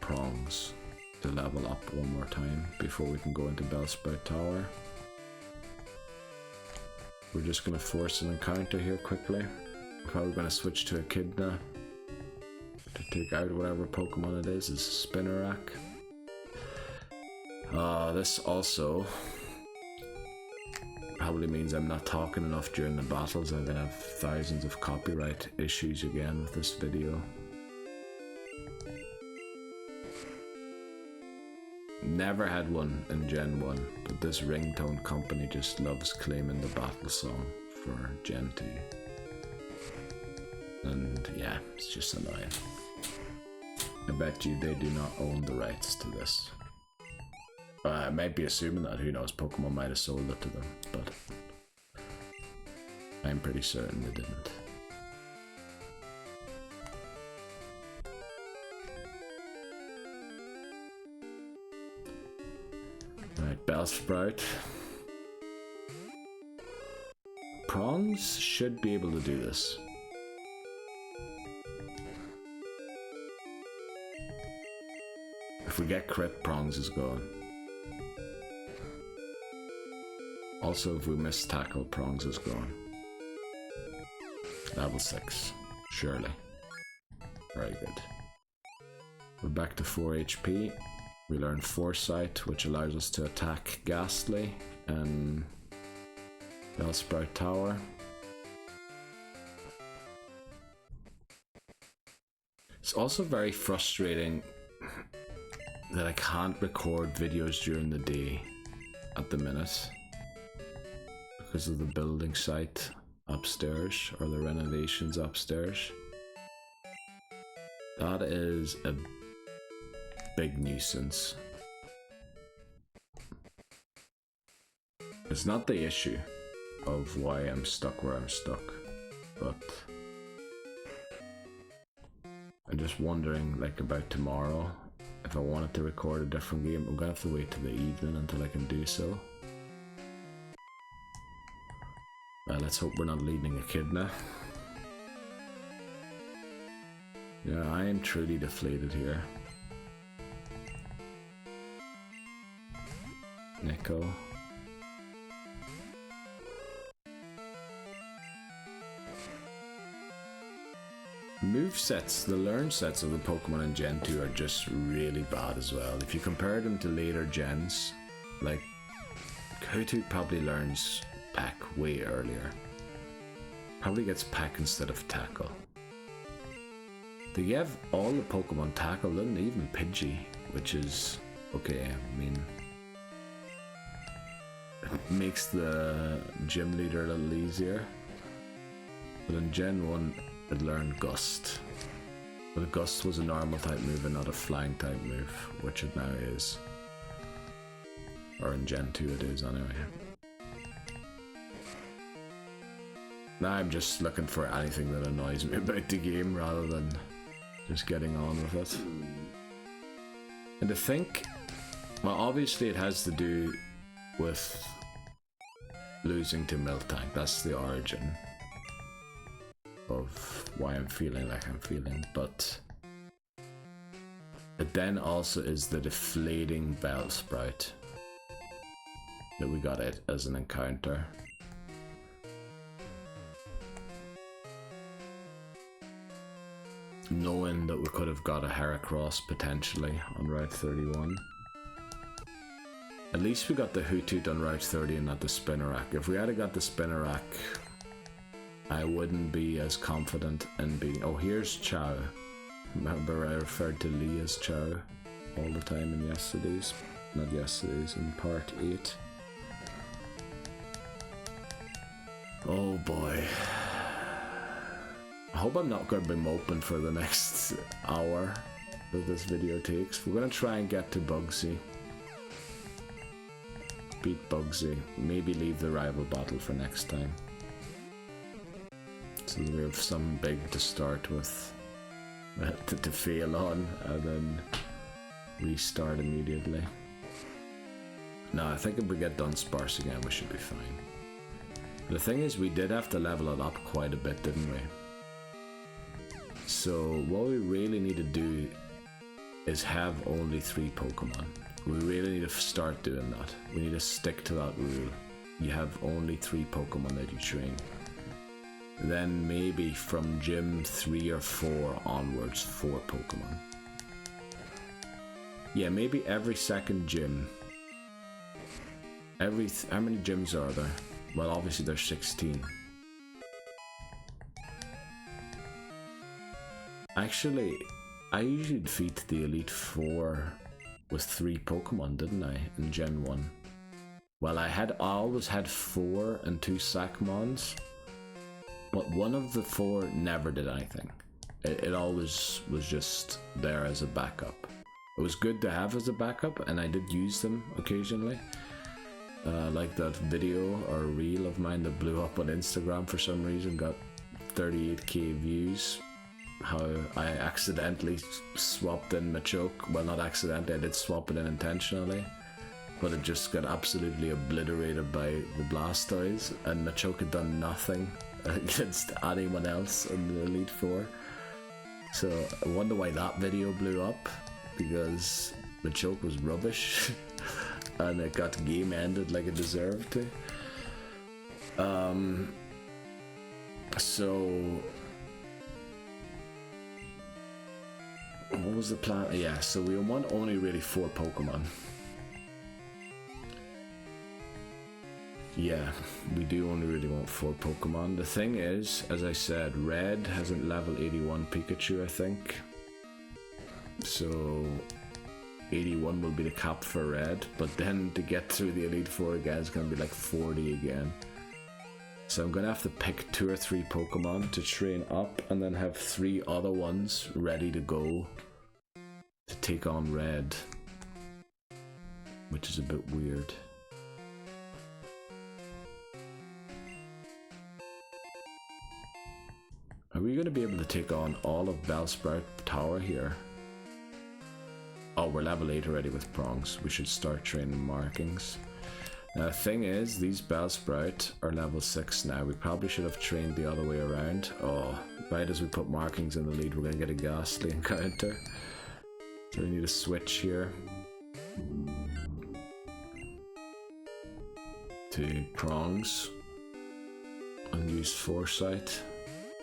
[SPEAKER 1] prongs to level up one more time before we can go into Bellsprout Tower. We're just going to force an encounter here quickly. Probably going to switch to Echidna to take out whatever Pokemon it is. It's Spinarak. This also probably means I'm not talking enough during the battles. I'm going to have thousands of copyright issues again with this video. Never had one in Gen 1, but this ringtone company just loves claiming the battle song for Gen 2. And yeah, it's just annoying. I bet you they do not own the rights to this. I might be assuming that, who knows, Pokemon might have sold it to them, but I'm pretty certain they didn't. Right, Bellsprout. Prongs should be able to do this. If we get crit, Prongs is gone. Also, if we miss tackle, Prongs is gone. Level 6, surely. Very good. We're back to 4 HP. We learn Foresight, which allows us to attack Ghastly and Bellsprout Tower. It's also very frustrating that I can't record videos during the day at the minute because of the building site upstairs, or the renovations upstairs. That is a big nuisance. It's not the issue of why I'm stuck where I'm stuck, but I'm just wondering, like, about tomorrow. If I wanted to record a different game, I'm gonna have to wait till the evening until I can do so. Let's hope we're not leading Echidna. Yeah, I am truly deflated here. Nico. Movesets, the learn sets of the Pokemon in Gen 2 are just really bad as well. If you compare them to later gens, like Hoothoot probably learns Peck way earlier. Probably gets Peck instead of Tackle. They gave all the Pokemon Tackle, didn't they? Even Pidgey, which is okay. I mean, it makes the gym leader a little easier. But in Gen 1, it learned Gust. But Gust was a normal type move and not a flying type move, which it now is. Or in Gen 2 it is anyway. Now I'm just looking for anything that annoys me about the game rather than just getting on with it. And to think, well, obviously it has to do with losing to Miltank. That's the origin of why I'm feeling like I'm feeling, but it then also is the deflating Bellsprout that we got it as an encounter. Knowing that we could have got a Heracross potentially on Route 31. At least we got the Hoothoot on Route 30 and not the Spinarak. If we had got the Spinarak, I wouldn't be as confident in being... Oh, here's Chow. Remember I referred to Lee as Chow all the time in yesterday's. Not yesterday's, in part 8. Oh boy. I hope I'm not going to be moping for the next hour that this video takes. We're going to try and get to Bugsy. beat Bugsy. Maybe leave the rival battle for next time. So we have something big to start with, to fail on, and then restart immediately. No, I think if we get Dunsparce again, we should be fine. The thing is, we did have to level it up quite a bit, didn't we? So what we really need to do is have only 3 Pokemon. We really need to start doing that. We need to stick to that rule. You have only 3 Pokemon that you train. Then maybe from gym 3 or 4 onwards, 4 Pokemon. Yeah, maybe every second gym. How many gyms are there? Well, obviously there's 16. Actually, I usually defeat the Elite Four with 3 Pokemon, didn't I, in Gen 1? Well, I always had 4 and 2 Sackmons, but one of the 4 never did anything. It always was just there as a backup. It was good to have as a backup, and I did use them occasionally. Like that video or reel of mine that blew up on Instagram for some reason, got 38k views. How I accidentally swapped in Machoke. Well, not accidentally, I did swap it in intentionally, but it just got absolutely obliterated by the Blastoise, and Machoke had done nothing against anyone else in the Elite Four. So I wonder why that video blew up, because Machoke was rubbish. And it got game ended like it deserved to. So what was the plan? Yeah, so we want only really 4 Pokemon. Yeah, we do only really want 4 Pokemon. The thing is, as I said, Red has a level 81 Pikachu, I think. So 81 will be the cap for Red, but then to get through the Elite Four again is going to be like 40 again. So I'm going to have to pick 2 or 3 Pokemon to train up, and then have 3 other ones ready to go to take on Red, which is a bit weird. Are we going to be able to take on all of Bellsprout Tower here? Oh, we're level 8 already with Prongs. We should start training markings. Now the thing is, these Bellsprout are level 6 now. We probably should have trained the other way around. Oh, right as we put markings in the lead, we're going to get a Ghastly encounter. So we need a switch here to Prongs and use Foresight.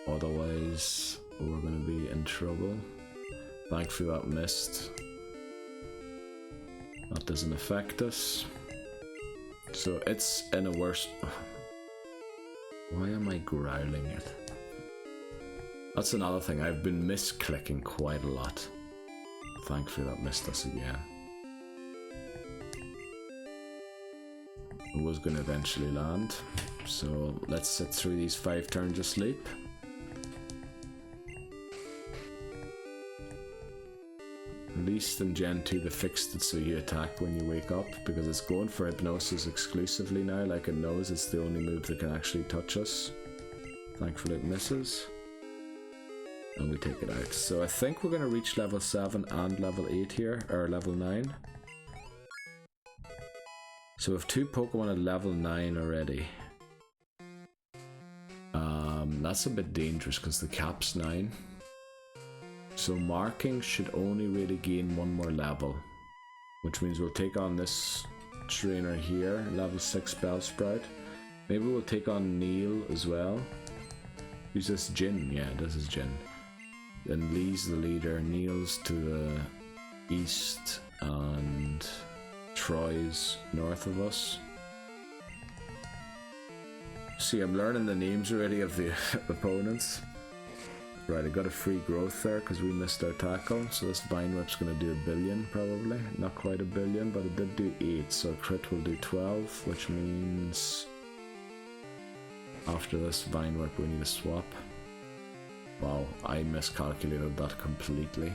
[SPEAKER 1] Otherwise, we're going to be in trouble. Thankfully that missed. That doesn't affect us. So it's in a worse... Why am I growling it? That's another thing, I've been misclicking quite a lot. Thankfully that missed us again. It was going to eventually land. So let's sit through these 5 turns of sleep. At least in Gen 2 they fixed it so you attack when you wake up, because it's going for Hypnosis exclusively now, like it knows it's the only move that can actually touch us. Thankfully it misses. And we take it out. So I think we're going to reach level 7 and level 8 here, or level 9. So we have 2 Pokemon at level 9 already. That's a bit dangerous because the cap's 9. So marking should only really gain 1 more level, which means we'll take on this trainer here, level 6 Bellsprout. Maybe we'll take on Neil as well. Who's this? Jin? Yeah, this is Jin. Then Lee's the leader, Neil's to the east, and Troy's north of us. See, I'm learning the names already of the opponents. Right, I got a free growth there because we missed our tackle, so this Vine Whip's going to do 1 billion probably. Not quite 1 billion, but it did do 8, so crit will do 12, which means after this Vine Whip we need to swap. Wow, I miscalculated that completely.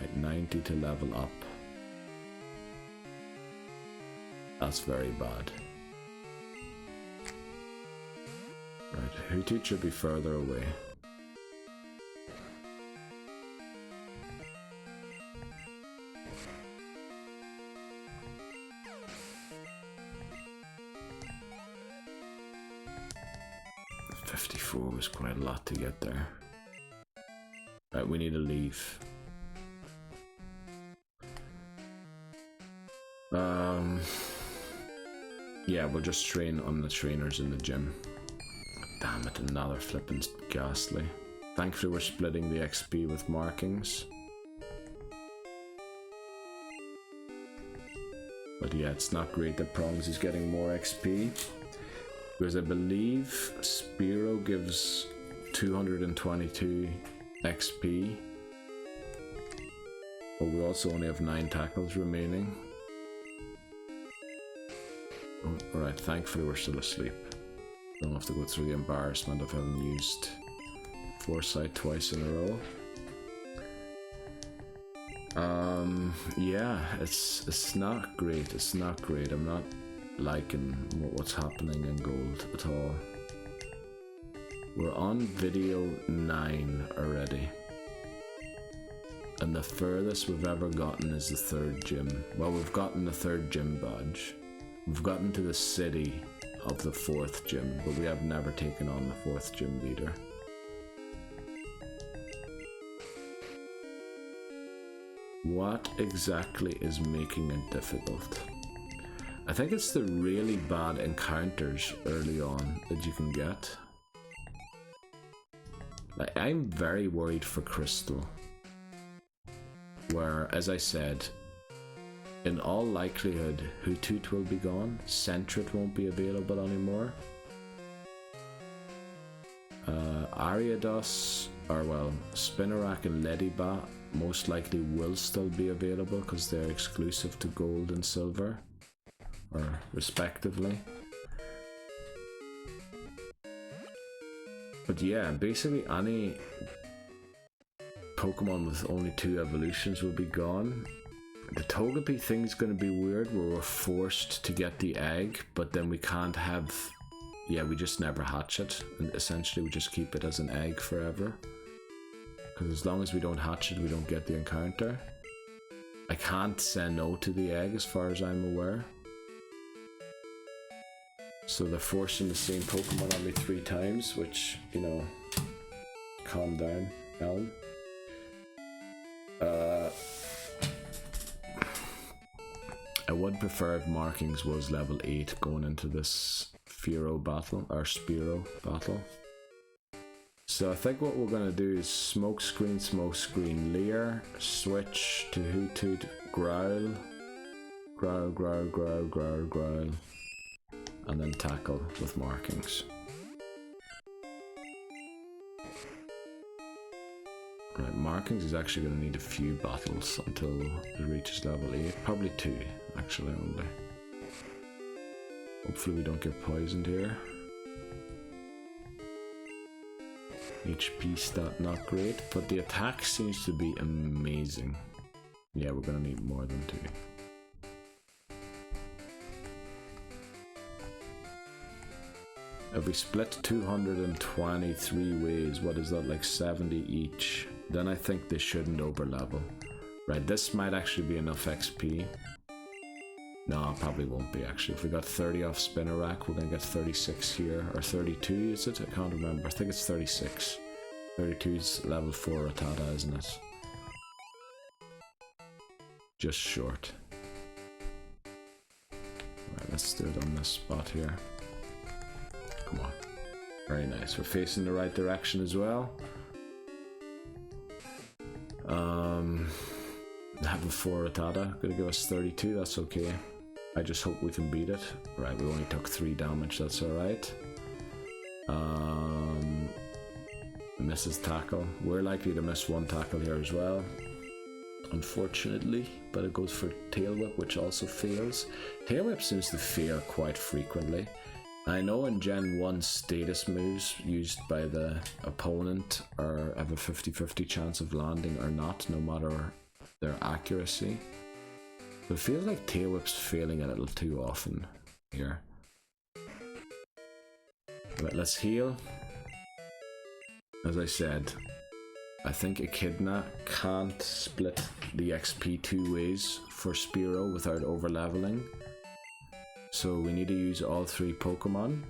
[SPEAKER 1] At 90 to level up. That's very bad. Right, Hoothoot should be further away. Was quite a lot to get there. Right, we need to leave. Yeah, we'll just train on the trainers in the gym. Damn it, another flippin' ghastly. Thankfully we're splitting the XP with markings. But yeah, it's not great that Prongs is getting more XP. Because I believe Spearow gives 222 XP. But we also only have 9 tackles remaining. Oh, alright, thankfully we're still asleep. Don't have to go through the embarrassment of having used Foresight twice in a row. Yeah, it's not great. It's not great. I'm not liking what's happening in gold at all. We're on video 9 already, and the furthest we've ever gotten is the 3rd gym. Well, we've gotten the 3rd gym badge. We've gotten to the city of the 4th gym, but we have never taken on the 4th gym leader. What exactly is making it difficult? I think it's the really bad encounters early on that you can get. Like, I'm very worried for Crystal, where, as I said, in all likelihood, Hoothoot will be gone, Sentret won't be available anymore. Ariados, or well, Spinarak and Ledyba most likely will still be available because they're exclusive to gold and silver, or respectively. But yeah, basically any Pokemon with only 2 evolutions will be gone. The Togepi thing's going to be weird, where we're forced to get the egg, but then we can't have... Yeah, we just never hatch it, and essentially we just keep it as an egg forever. Because as long as we don't hatch it, we don't get the encounter. I can't say no to the egg as far as I'm aware. So they're forcing the same Pokemon only 3 times, which, you know, calm down, Elm. I would prefer if Markings was level 8 going into this Spearow battle. So I think what we're going to do is Smokescreen, Leer, switch to Hoothoot, Growl, and then tackle with Markings. Right, Markings is actually going to need a few battles until it reaches level 8. Probably 2, actually, only. Hopefully we don't get poisoned here. HP stat not great, but the attack seems to be amazing. Yeah, we're going to need more than 2. If we split 223 ways, what is that, like 70 each? Then I think they shouldn't overlevel. Right, this might actually be enough XP. No, it probably won't be actually. If we got 30 off Spinarak, we're gonna get 36 here. Or 32, is it? I can't remember. I think it's 36. 32 is level 4 Rattata, isn't it? Just short. Right, let's do it on this spot here. Come on. Very nice. We're facing the right direction as well. Level 4 Rattata. Gonna give us 32, that's okay. I just hope we can beat it. Right, we only took 3 damage, that's alright. Misses tackle. We're likely to miss 1 tackle here as well, unfortunately, but it goes for Tail Whip, which also fails. Tail Whip seems to fail quite frequently. I know in Gen 1 status moves used by the opponent have a 50-50 chance of landing or not, no matter their accuracy. It feels like Tail Whip's failing a little too often here. Right, let's heal. As I said, I think Echidna can't split the XP 2 ways for Spearow without overleveling. So we need to use all 3 Pokemon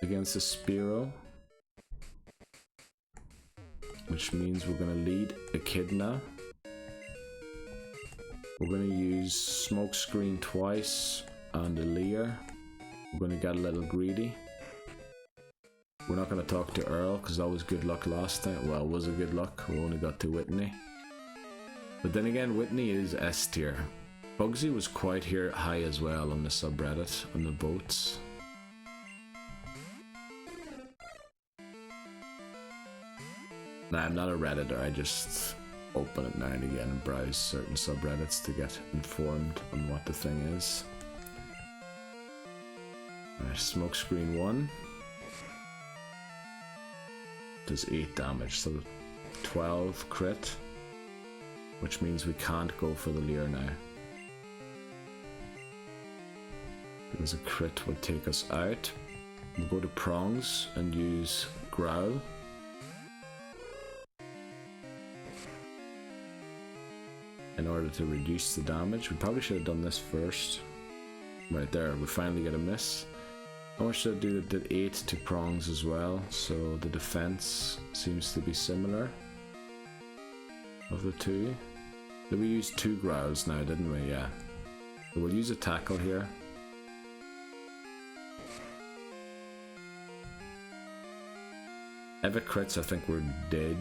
[SPEAKER 1] against the Spearow. Which means we're going to lead Echidna. We're going to use Smokescreen twice and a Leer. We're going to get a little greedy. We're not going to talk to Earl because that was good luck last time. Well, it was a good luck. We only got to Whitney. But then again, Whitney is S tier. Bugsy was quite high as well on the subreddit, on the boats. Nah, I'm not a Redditor, I just open it now and again and browse certain subreddits to get informed on what the thing is. Alright, Smokescreen 1. Does 8 damage, so 12 crit. Which means we can't go for the Leer now. Because a crit would take us out. We'll go to Prongs and use Growl. In order to reduce the damage. We probably should have done this first. Right there, we finally get a miss. How much did I do? Did 8 to Prongs as well, so the defense seems to be similar of the 2. Did we use 2 Growls now, didn't we? Yeah. So we'll use a Tackle here. If it crits, I think we're dead.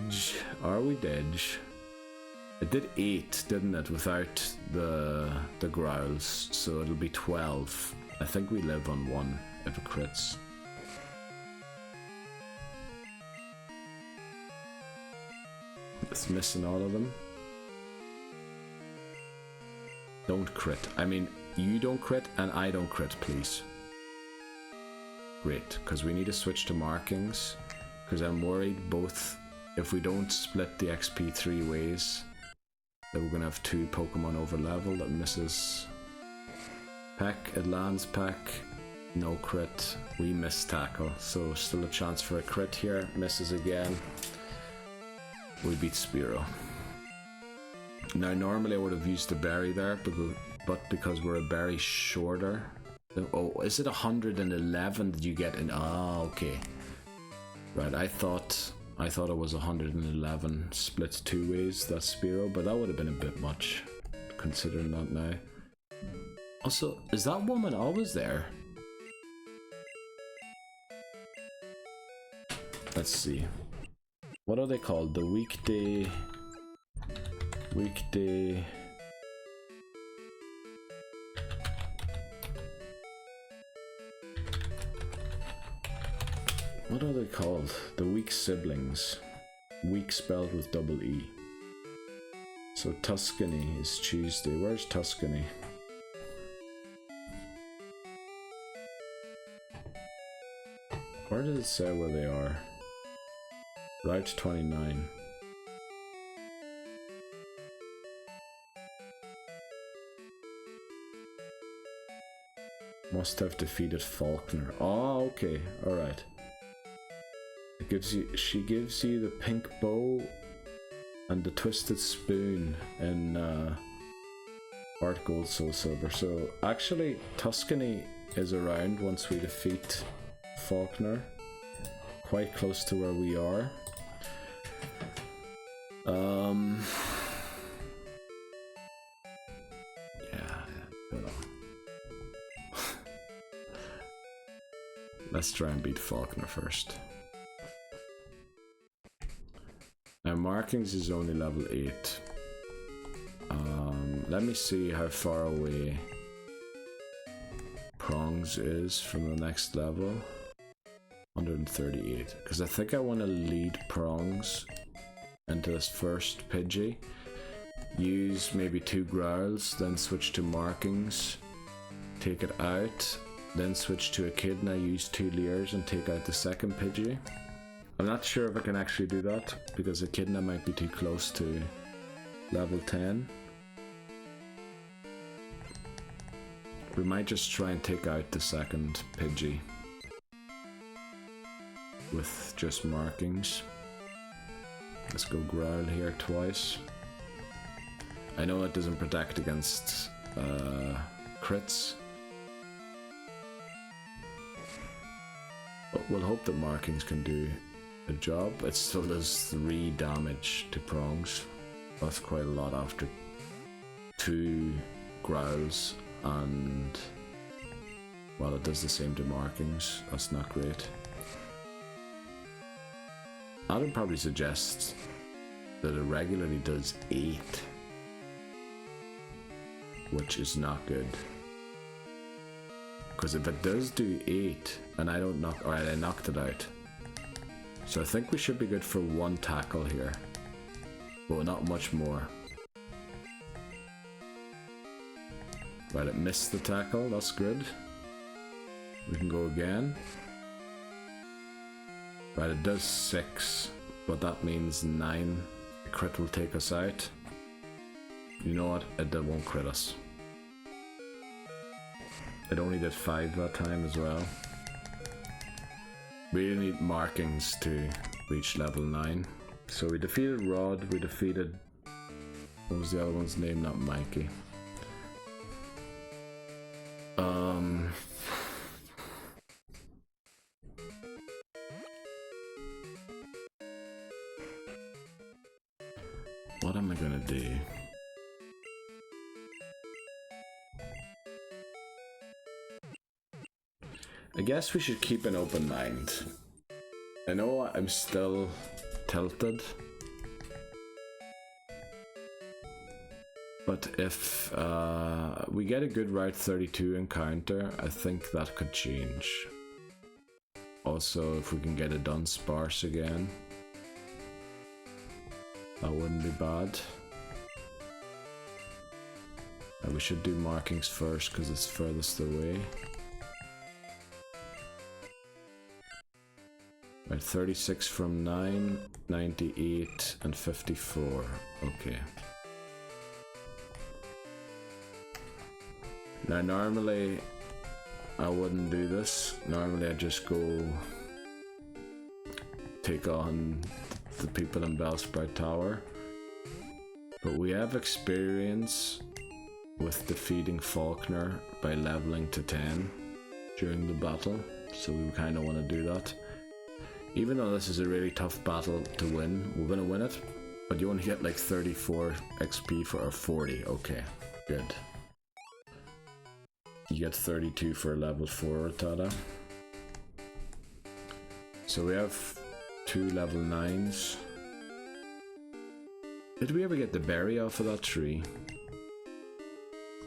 [SPEAKER 1] Are we dead? It did 8, didn't it, without the Growls, so it'll be 12. I think we live on 1 if it crits. It's missing all of them. Don't crit. I mean, you don't crit and I don't crit, please. Great, because we need to switch to markings, because I'm worried both if we don't split the XP 3 ways, that we're going to have 2 Pokemon over level that misses. Peck, it lands Peck, no crit, we miss Tackle, so still a chance for a crit here, misses again. We beat Spearow. Now normally I would have used the berry there, but because we're a berry shorter. Oh, is it 111 that you get in? Ah, okay. Right, I thought it was 111 split 2 ways, that's Spearow, but that would have been a bit much, considering that now. Also, is that woman always there? Let's see. What are they called? The weekday... What are they called? The weak siblings. Weak spelled with double E. So Tuscany is Tuesday. Where's Tuscany? Where does it say where they are? Route 29. Must have defeated Falkner. Oh, okay. Alright. She gives you the pink bow and the twisted spoon in Heart Gold Soul Silver. So actually Tuscany is around once we defeat Falkner, quite close to where we are. Let's try and beat Falkner first. Now markings is only level 8. Let me see how far away Prongs is from the next level. 138. Because I think I want to lead Prongs into this first Pidgey. Use maybe 2 Growls, then switch to markings. Take it out. Then switch to Echidna, use 2 Leers and take out the second Pidgey. I'm not sure if I can actually do that, because Echidna might be too close to level 10. We might just try and take out the second Pidgey with just markings. Let's go Growl here twice. I know it doesn't protect against crits, but we'll hope that markings can do a job. It still does 3 damage to prongs. That's quite a lot after 2 Growls, and well, it does the same to markings. That's not great. I would probably suggest that it regularly does 8, which is not good. Because if it does do 8 and I don't knock, alright, I knocked it out. So I think we should be good for 1 tackle here. But not much more. Right, it missed the tackle, that's good. We can go again. Right, it does 6, but that means 9. The crit will take us out. You know what? It won't crit us. It only did 5 that time as well. We really need markings to reach level 9. So we defeated Rod, we defeated... What was the other one's name? Not Mikey. What am I gonna do? I guess we should keep an open mind. I know I'm still tilted, but if we get a good Route 32 encounter, I think that could change. Also, if we can get a Dunsparce again, that wouldn't be bad. We should do markings first because it's furthest away. Right, 36 from 9, 98 and 54. Okay. Now normally I wouldn't do this. Normally I'd just go take on the people in Bellsprout Tower. But we have experience with defeating Falkner by leveling to 10 during the battle, so we kind of want to do that. Even though this is a really tough battle to win, we're going to win it, but you only get like 34 XP for our 40. Okay, good. You get 32 for a level 4 Rattata. So we have 2 level 9s. Did we ever get the berry off of that tree?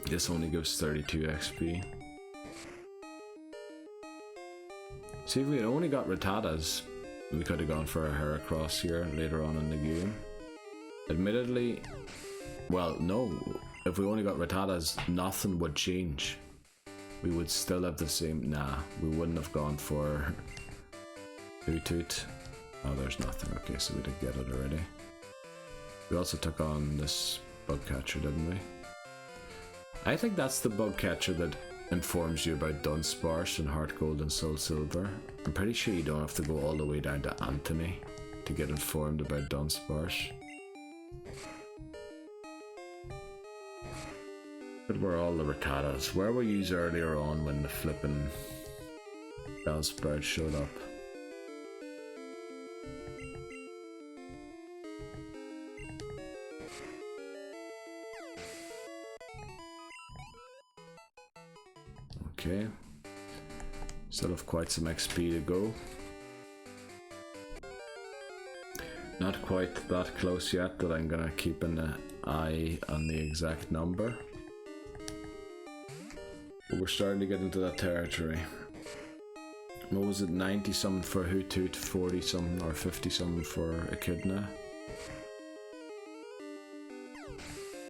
[SPEAKER 1] This only gives 32 XP. See, if we had only got Rattatas, we could have gone for a Heracross here later on in the game. Admittedly, well, no, if we only got Rattatas, nothing would change. We would still have the same, nah, we wouldn't have gone for Hoothoot. Oh, there's nothing, okay, so we did get it already. We also took on this bug catcher, didn't we? I think that's the bug catcher that informs you about Dunsparce and Heart Gold and Soul Silver. I'm pretty sure you don't have to go all the way down to Anthony to get informed about Dunsparce. But where are all the Rattatas? Where were yous earlier on when the flippin' Bellsprout showed up? Okay, still have quite some XP to go. Not quite that close yet that I'm gonna keep an eye on the exact number. But we're starting to get into that territory. What was it, 90 something for Hoothoot, 40 something or 50 something for Echidna?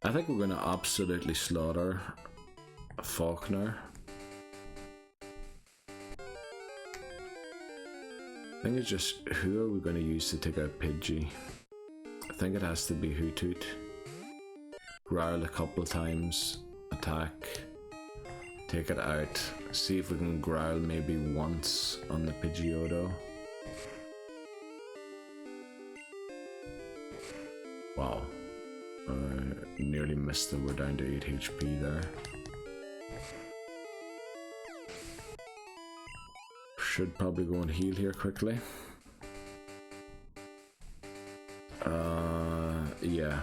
[SPEAKER 1] I think we're gonna absolutely slaughter Falkner. I think it's just, who are we going to use to take out Pidgey? I think it has to be Hoothoot. Growl a couple of times, attack, take it out, see if we can growl maybe once on the Pidgeotto. Wow. Nearly missed it, we're down to 8 HP there. Should probably go and heal here quickly. Yeah.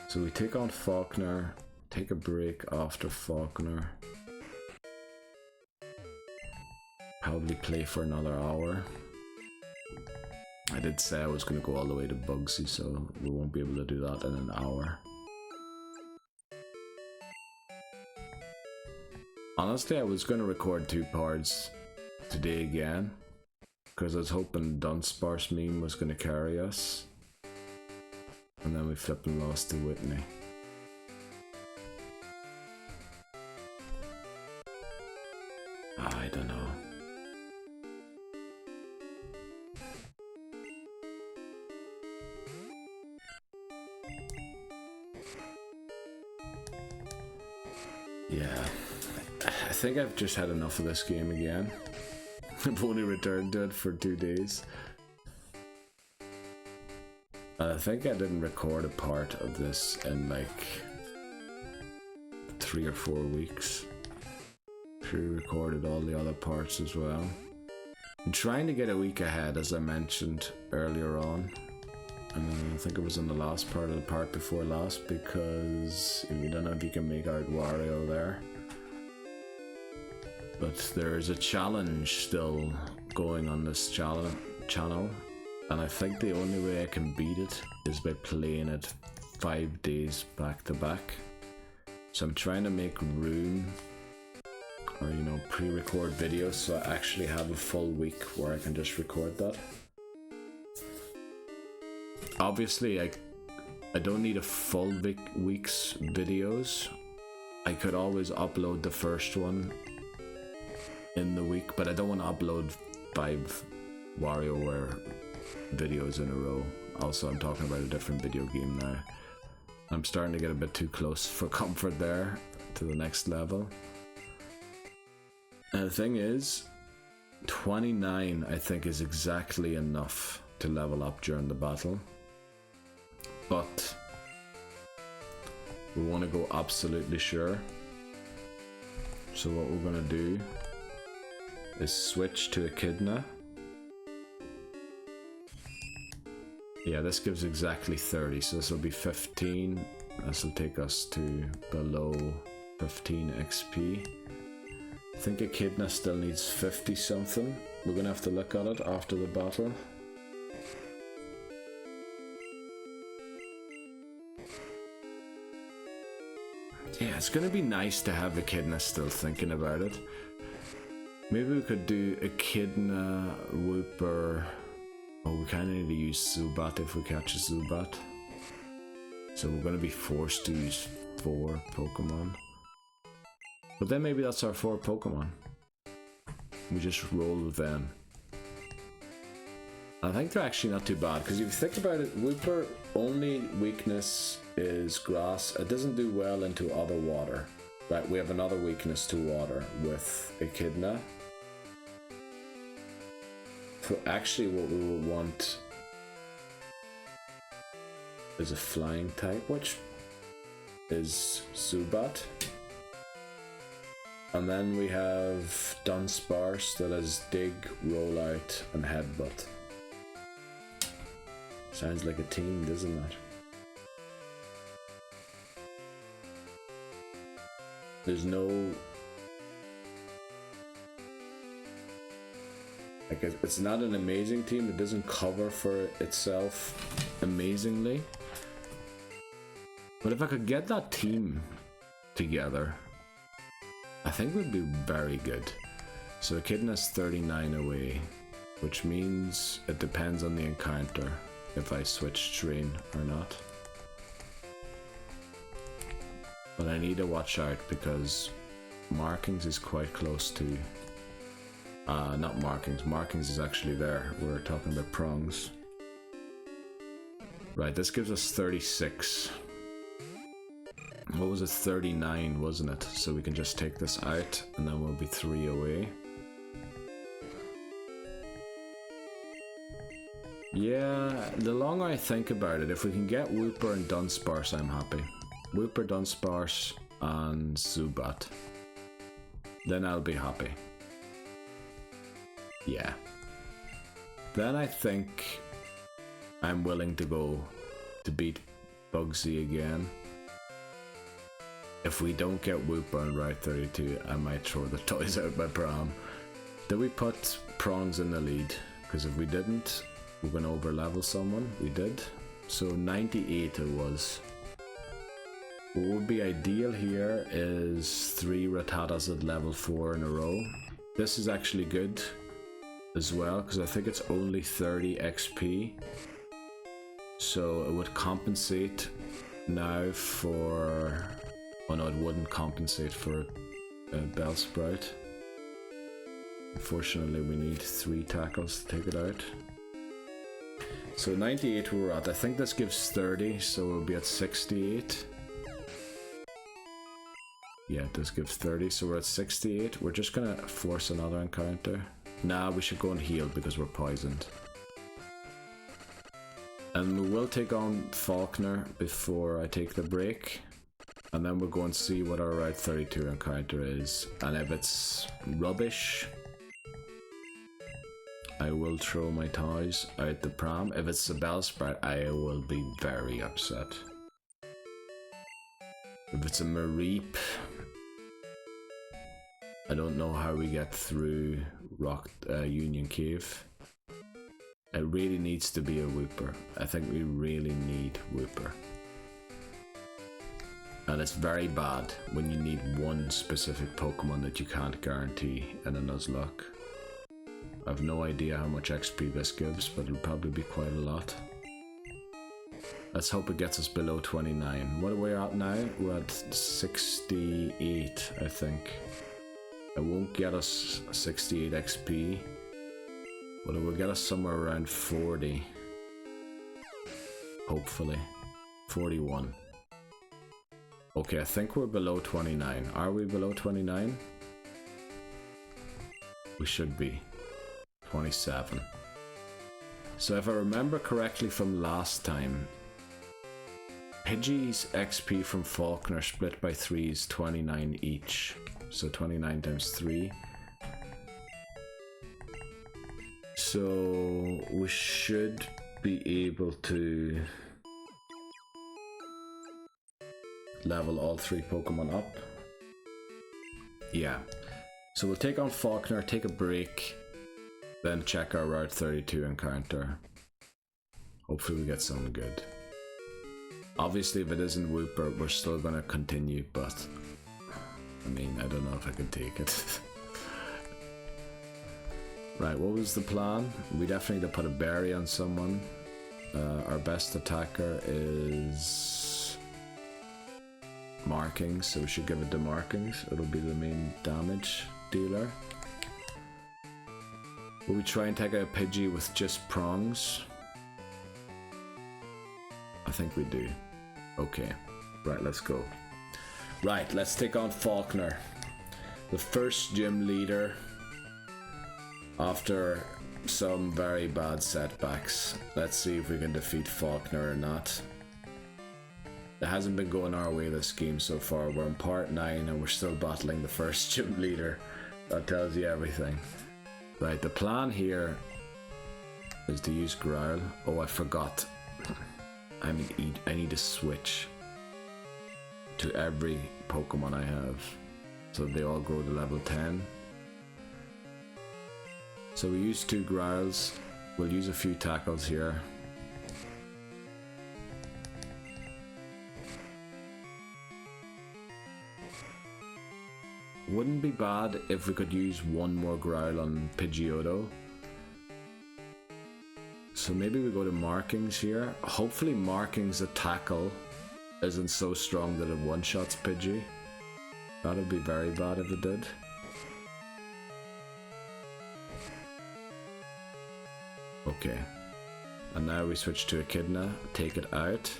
[SPEAKER 1] So we take on Falkner, take a break after Falkner. Probably play for another hour. I did say I was going to go all the way to Bugsy, so we won't be able to do that in an hour. Honestly, I was going to record 2 parts today again, because I was hoping Dunsparce meme was going to carry us. And then we flipping lost to Whitney. I don't know. Yeah, I think I've just had enough of this game again. I've only returned to it for 2 days. I think I didn't record a part of this in like 3 or 4 weeks. Pre-recorded all the other parts as well. I'm trying to get a week ahead, as I mentioned earlier on. I think it was in the last part of the part before last, because I don't know if you can make out Wario there. But there's a challenge still going on this channel, and I think the only way I can beat it is by playing it 5 days back to back. So I'm trying to make room, or pre-record videos, so I actually have a full week where I can just record that. Obviously, I don't need a full week's videos. I could always upload the first one in the week, but I don't want to upload 5 WarioWare videos in a row. Also, I'm talking about a different video game now. I'm starting to get a bit too close for comfort there to the next level. And the thing is, 29 I think is exactly enough to level up during the battle. But we want to go absolutely sure. So what we're going to do is switch to Echidna. Yeah, this gives exactly 30, so this will be 15. This will take us to below 15 XP. I think Echidna still needs 50 something. We're going to have to look at it after the battle. Yeah, it's going to be nice to have Echidna still thinking about it. Maybe we could do Echidna, Wooper. Oh, we kind of need to use Zubat if we catch a Zubat. So we're going to be forced to use 4 Pokemon. But then maybe that's our 4 Pokemon. We just roll with them. I think they're actually not too bad, because if you think about it, Wooper only weakness is grass. It doesn't do well into other water. Right, we have another weakness to water with Echidna. So actually what we will want is a flying type, which is Zubat. And then we have Dunsparce that has Dig, Rollout, and Headbutt. Sounds like a team, doesn't it? There's no... like, it's not an amazing team, it doesn't cover for itself amazingly. But if I could get that team together, I think we'd be very good. So Echidna's 39 away, which means it depends on the encounter if I switch terrain or not. But I need to watch out because Markings is quite close to... not Markings, Markings is actually there. We're talking about Prongs. Right, this gives us 36. what was it, 39, wasn't it? So we can just take this out and then we'll be 3 away. Yeah, the longer I think about it, if we can get Wooper and Dunsparce, I'm happy. Wooper, Dunsparce, and Zubat. Then I'll be happy. Yeah. Then I think I'm willing to go to beat Bugsy again. If we don't get Wooper on Route 32, I might throw the toys out my pram. Did we put Prongs in the lead? Because if we didn't, we're going to over-level someone. We did. So 98 it was. What would be ideal here is 3 Rattatas at level 4 in a row. This is actually good as well, because I think it's only 30 XP. So it would compensate now for... Oh no, it wouldn't compensate for Bellsprout. Unfortunately, we need 3 tackles to take it out. So 98 we're at. I think this gives 30, so we'll be at 68. Yeah, this gives 30, so we're at 68. We're just gonna force another encounter. Nah, we should go and heal because we're poisoned. And we will take on Falkner before I take the break. And then we'll go and see what our Route 32 encounter is. And if it's rubbish, I will throw my toys out the pram. If it's a Bellsprout, I will be very upset. If it's a Mareep, I don't know how we get through Union Cave. It really needs to be a Wooper. I think we really need Wooper. And it's very bad when you need one specific Pokemon that you can't guarantee in a Nuzlocke. I have no idea how much XP this gives, but it'll probably be quite a lot. Let's hope it gets us below 29. What are we at now? We're at 68, I think. It won't get us 68 XP, but it will get us somewhere around 40. Hopefully. 41. Okay, I think we're below 29. Are we below 29? We should be. 27. So if I remember correctly from last time, Pidgey's XP from Falkner split by 3 is 29 each. So 29 times 3. So we should be able to level all 3 Pokemon up. Yeah. So we'll take on Falkner, take a break, then check our Route 32 encounter. Hopefully we get something good. Obviously if it isn't Wooper, we're still going to continue, but I mean, I don't know if I can take it. Right, what was the plan? We definitely need to put a berry on someone. Our best attacker is Markings, so we should give it to Markings. It'll be the main damage dealer. Will we try and take out Pidgey with just Prongs? I think we do. Okay. Right, let's go. Right, let's take on Falkner. The first gym leader after some very bad setbacks. Let's see if we can defeat Falkner or not. It hasn't been going our way this game so far. We're in part 9 and we're still battling the first gym leader. That tells you everything. Right, the plan here is to use Growl. Oh, I forgot. I need to switch to every Pokemon I have, so they all grow to level 10. So we use 2 Growls. We'll use a few tackles here. Wouldn't be bad if we could use 1 more Growl on Pidgeotto. So maybe we go to Markings here. Hopefully Markings' a tackle isn't so strong that it one-shots Pidgey. That'd be very bad if it did. Okay. And now we switch to Echidna, take it out.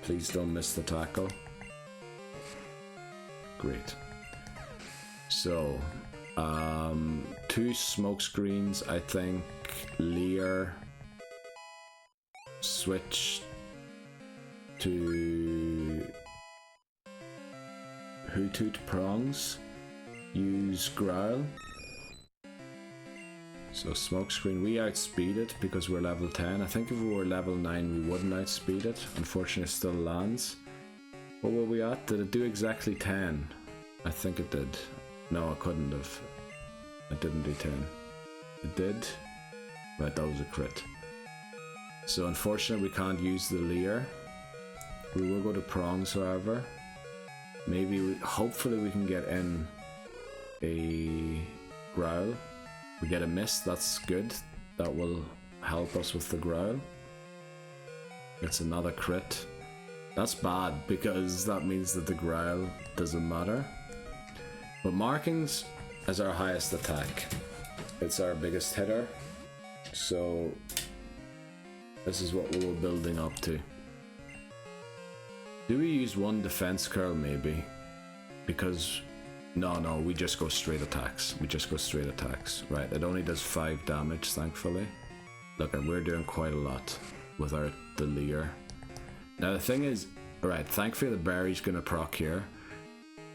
[SPEAKER 1] Please don't miss the tackle. Great. So, 2 smoke screens. I think Lear switch to Hoothoot prongs. Use Growl. So smokescreen, we outspeed it because we're level 10. I think if we were level 9 we wouldn't outspeed it. Unfortunately it still lands. What were we at? Did it do exactly 10? I think it did. No, it couldn't have. It didn't do 10. It did? Right, that was a crit. So unfortunately we can't use the Leer. We will go to prongs however. Maybe, hopefully we can get in a Growl. We get a miss, that's good. That will help us with the Growl. It's another crit. That's bad because that means that the Growl doesn't matter. But markings is our highest attack. It's our biggest hitter. So this is what we were building up to. Do we use one defense curl maybe? Because no, we just go straight attacks. We just go straight attacks. Right, it only does 5 damage, thankfully. Look, we're doing quite a lot without the Leer. Now the thing is, right, thankfully the berry's gonna proc here.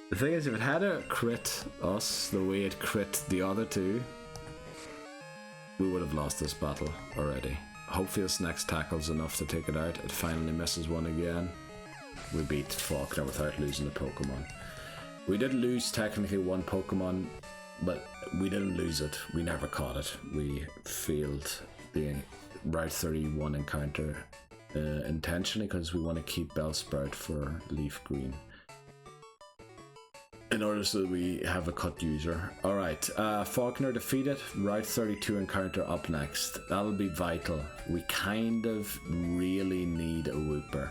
[SPEAKER 1] The thing is, if it had a crit us the way it crit the other two, we would have lost this battle already. Hopefully this next tackle's enough to take it out. It finally misses one again. We beat Falkner without losing the Pokemon. We did lose technically one Pokemon, but we didn't lose it. We never caught it. We failed the Route 31 encounter intentionally because we want to keep Bellsprout for Leaf Green. In order so that we have a cut user. Alright, Falkner defeated. Route 32 encounter up next. That'll be vital. We kind of really need a Wooper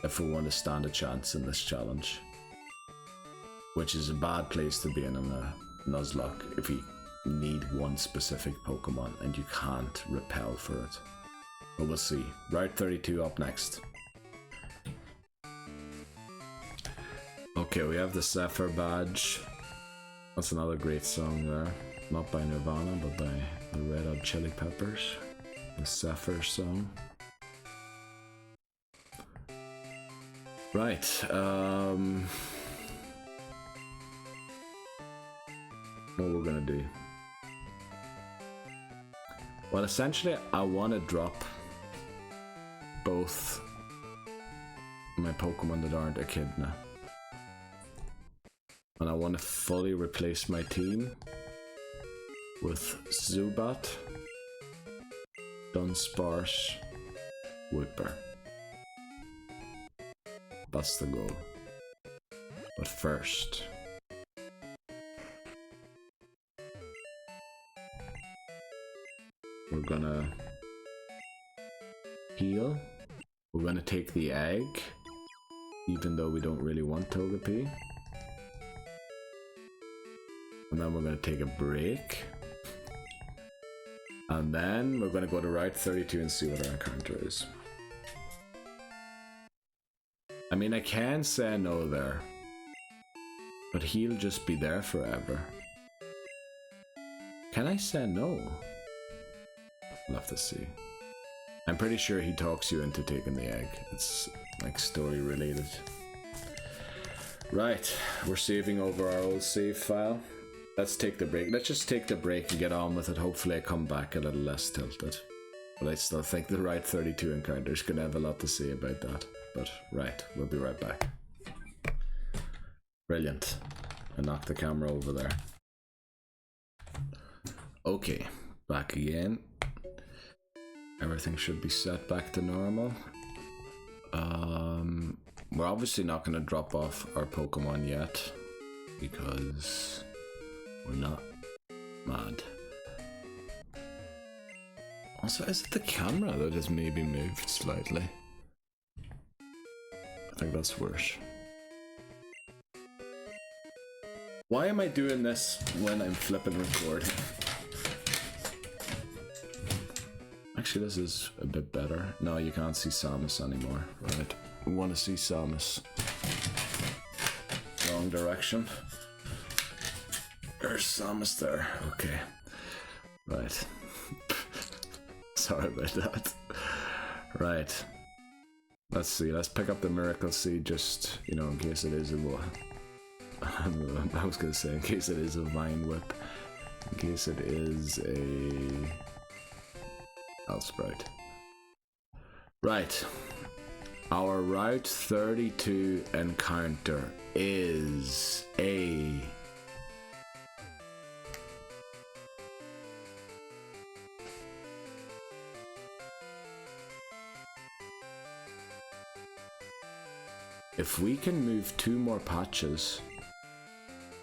[SPEAKER 1] if we want to stand a chance in this challenge. Which is a bad place to be in a Nuzlocke if you need one specific Pokemon and you can't repel for it. But we'll see. Route 32 up next. Okay, we have the Zephyr badge. That's another great song there. Not by Nirvana, but by the Red Hot Chili Peppers. The Zephyr song. Right, what we're gonna do. Well, essentially, I want to drop both my Pokemon that aren't Echidna. And I want to fully replace my team with Zubat, Dunsparce, Wooper. That's the goal. But first, we're gonna heal. We're gonna take the egg, even though we don't really want Togepi. And then we're gonna take a break. And then we're gonna go to Route 32 and see what our encounter is. I mean, I can say no there, but he'll just be there forever. Can I say no? I'll have to see. I'm pretty sure he talks you into taking the egg. It's like story related. Right, we're saving over our old save file. Let's take the break. Let's just take the break and get on with it. Hopefully I come back a little less tilted. But I still think the Route 32 encounter is going to have a lot to say about that. But right, we'll be right back. Brilliant. I knocked the camera over there. Okay, back again. Everything should be set back to normal. We're obviously not going to drop off our Pokemon yet because we're not mad. Also, is it the camera that has maybe moved slightly? I think that's worse. Why am I doing this when I'm flipping recording? Actually, this is a bit better. No, you can't see Samus anymore, right? We want to see Samus. Wrong direction. There's Samus there. Okay. Right. Sorry about that. Right. Let's see. Let's pick up the Miracle Seed just, you know, in case it is a... I was going to say, in case it is a Vine Whip. In case it is a... Sprite. Right. Our Route 32 encounter is a... If we can move 2 more patches,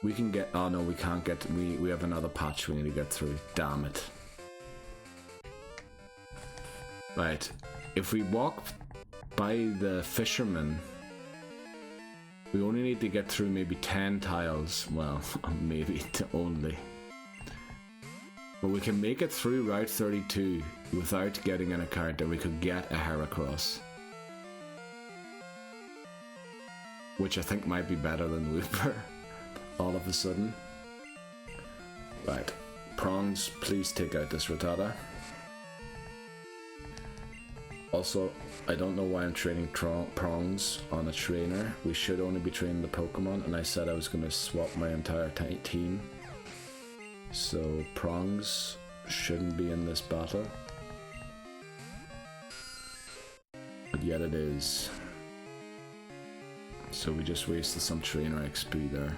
[SPEAKER 1] we can get... Oh no, we can't get... We have another patch we need to get through. Damn it. Right. If we walk by the fisherman, we only need to get through maybe 10 tiles. Well, maybe only. But we can make it through Route 32 without getting an encounter. We could get a Heracross, which I think might be better than Wooper all of a sudden. Right. Prongs, please take out this Rattata. Also, I don't know why I'm training Prongs on a trainer. We should only be training the Pokemon, and I said I was going to swap my entire team. So Prongs shouldn't be in this battle. But yet it is. So we just wasted some trainer XP there.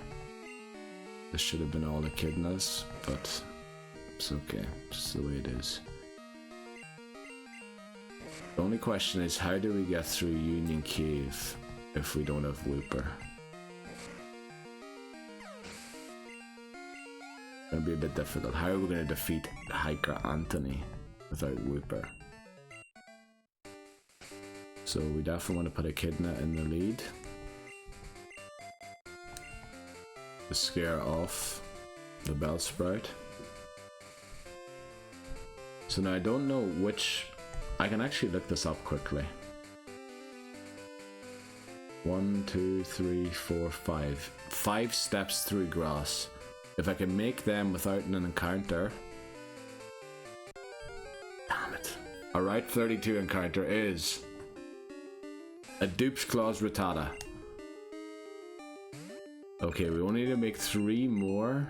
[SPEAKER 1] This should have been all Echidnas, but it's okay. It's the way it is. The only question is, how do we get through Union Cave if we don't have Wooper? It'll be a bit difficult. How are we going to defeat Hiker Anthony without Wooper? So we definitely want to put Echidna in the lead to scare off the Bellsprout. So now I don't know which... I can actually look this up quickly. 1, 2, 3, 4, 5. 5 steps through grass. If I can make them without an encounter... Damn it. A Route 32 encounter is... a Dupe's Claws Rattata. Okay, we only need to make 3 more,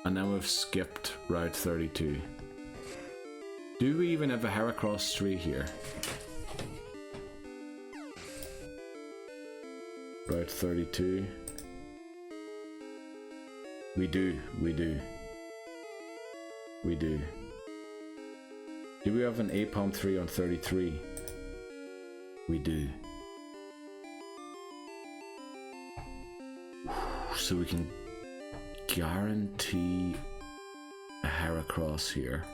[SPEAKER 1] and then we've skipped Route 32. Do we even have a Heracross 3 here? Route 32. We do. Do we have an Apom 3 on 33? We do. So we can guarantee a Heracross here.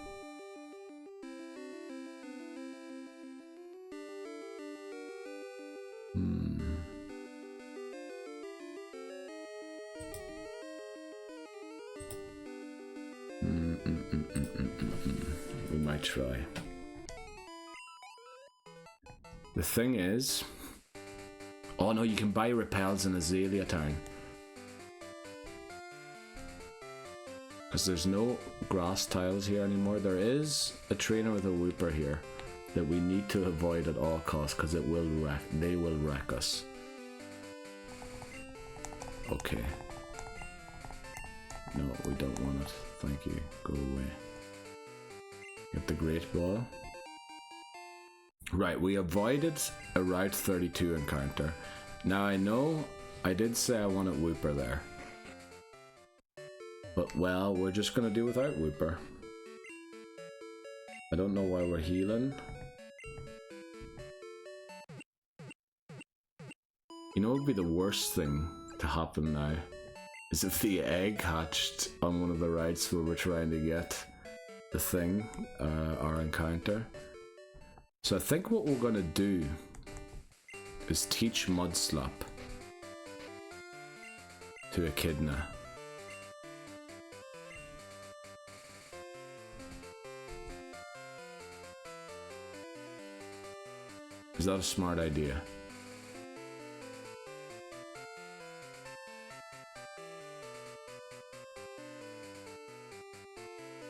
[SPEAKER 1] We might try. The thing is... Oh no, you can buy repels in Azalea Town. Because there's no grass tiles here anymore. There is a trainer with a Wooper here that we need to avoid at all costs, because it will wreck. They will wreck us. Okay. No, we don't want it. Thank you. Go away. Get the Great Ball. Right, we avoided a Route 32 encounter. Now I know I did say I wanted Wooper there. But well, we're just gonna do without Wooper. I don't know why we're healing. You know what would be the worst thing to happen now? Is if the egg hatched on one of the routes where we're trying to get the thing, our encounter. So I think what we're gonna do is teach Mudslap to Echidna. Is that a smart idea?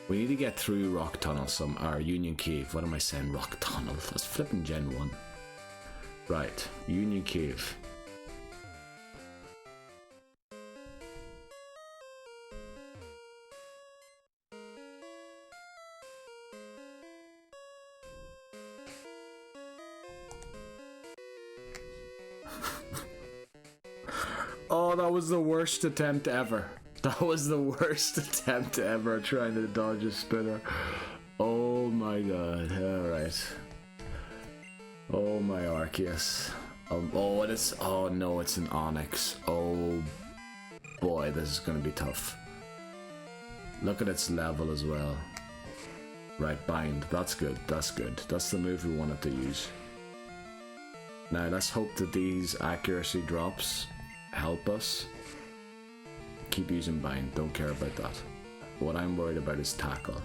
[SPEAKER 1] We need to get through Rock Tunnel, or Union Cave. What am I saying? Rock Tunnel. That's flipping Gen 1. Right, Union Cave. Oh, that was the worst attempt ever. That was the worst attempt ever, trying to dodge a spinner. Oh my god, alright. Oh my Arceus. Oh, it is. Oh no, it's an Onyx. Oh boy, this is gonna be tough. Look at its level as well. Right, bind. That's good, that's good. That's the move we wanted to use. Now let's hope that these accuracy drops help us. Keep using bind, don't care about that. What I'm worried about is tackle.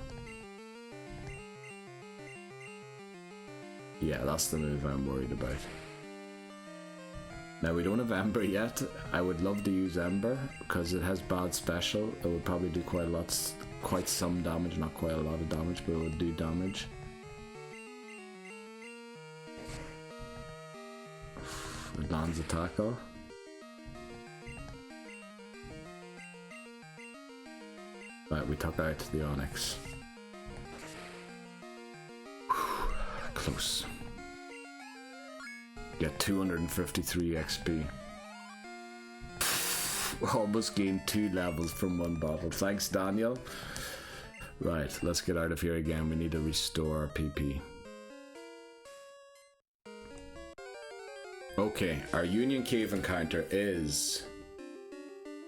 [SPEAKER 1] Yeah, that's the move I'm worried about. Now we don't have Ember yet. I would love to use Ember because it has bad special. It would probably do quite some damage, not quite a lot of damage, but it would do damage. It lands a tackle. Right, we took out the Onyx. Close. Get 253 XP. Almost gained 2 levels from 1 battle. Thanks, Daniel. Right, let's get out of here again. We need to restore our PP. Okay, our Union Cave encounter is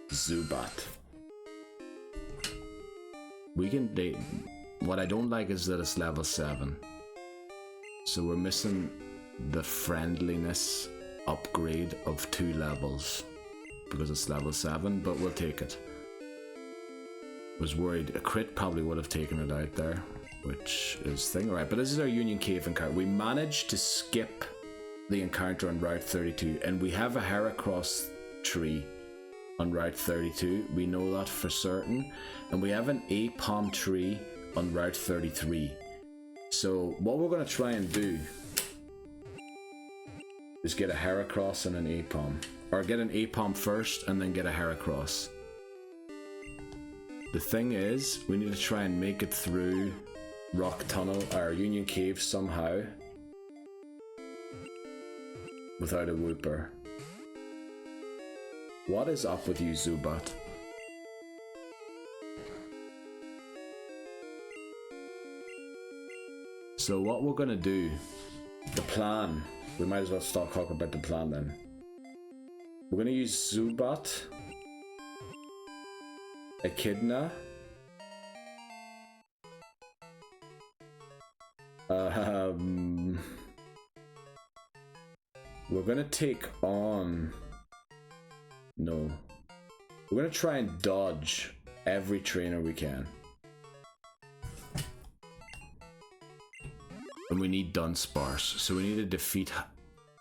[SPEAKER 1] Zubat. We can date. What I don't like is that it's level 7. So we're missing the friendliness upgrade of 2 levels because it's level 7, but we'll take it. Was worried a crit probably would have taken it out there, which is thing. Alright, but this is our Union Cave encounter. We managed to skip the encounter on Route 32, and we have a Heracross tree on Route 32. We know that for certain. And we have an Apom tree on Route 33. So what we're going to try and do is get a Heracross and an Apom. Or get an Apom first and then get a Heracross. The thing is, we need to try and make it through Rock Tunnel or Union Cave somehow without a Wooper. What is up with you, Zubat? So what we're gonna do, the plan, we might as well start talking about the plan then. We're gonna use Zubat, Echidna, we're gonna take on, no, we're gonna try and dodge every trainer we can. And we need Dunsparce, so we need to defeat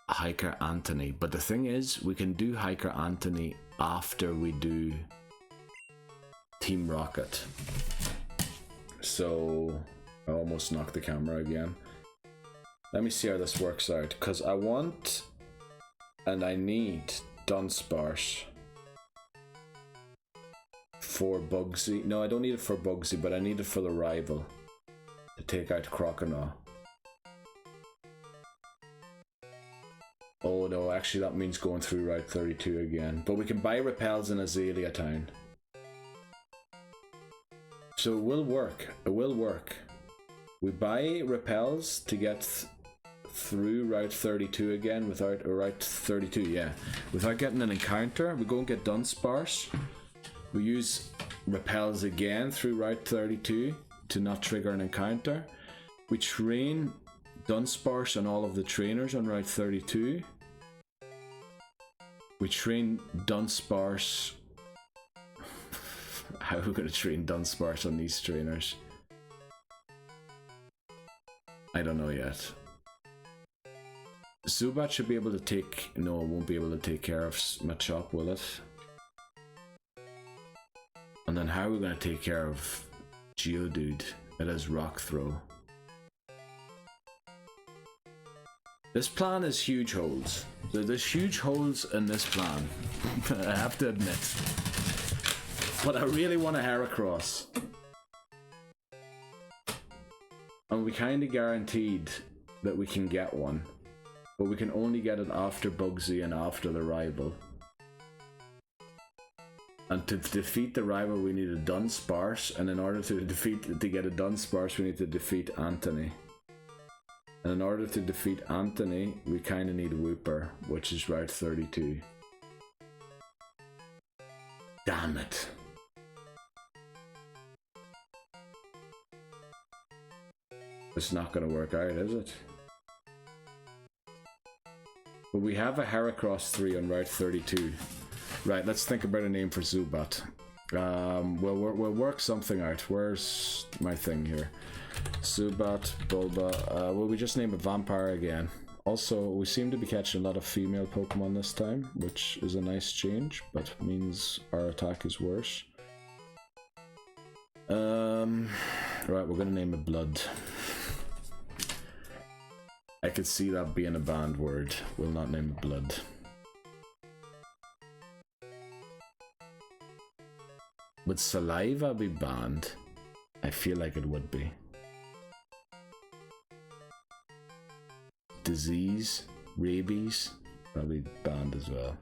[SPEAKER 1] Hiker Anthony. But the thing is, we can do Hiker Anthony after we do Team Rocket. So I almost knocked the camera again. Let me see how this works out, because I want and I need Dunsparce for Bugsy. No, I don't need it for Bugsy, but I need it for the rival to take out Croconaw. Oh no, actually that means going through Route 32 again. But we can buy repels in Azalea Town. So it will work. It will work. We buy repels to get through Route 32 again without, or Route 32, yeah. Without getting an encounter, we go and get Dunsparce. We use repels again through Route 32 to not trigger an encounter. We train Dunsparce and all of the trainers on Route 32. We train Dunsparce. How are we going to train Dunsparce on these trainers? I don't know yet. Zubat should be able to take... No, it won't be able to take care of Machop, will it? And then how are we going to take care of Geodude. It has Rock Throw. This plan is huge holes. There's huge holes in this plan. I have to admit. But I really want a Heracross. And we kind of guaranteed that we can get one. But we can only get it after Bugsy and after the rival. And to defeat the rival we need a Dunsparce, and in order to get a Dunsparce we need to defeat Anthony. And in order to defeat Anthony, we kind of need a Wooper, which is Route 32. Damn it. It's not going to work out, is it? But we have a Heracross 3 on Route 32. Right, let's think about a name for Zubat. We'll work something out. Where's my thing here? Zubat, Bulba. Will we just name a Vampire again? Also, we seem to be catching a lot of female Pokemon this time, which is a nice change, but means our attack is worse. Right, we're gonna name it Blood. I could see that being a banned word. We'll not name it Blood. Would Saliva be banned? I feel like it would be. Disease, Rabies, probably banned as well.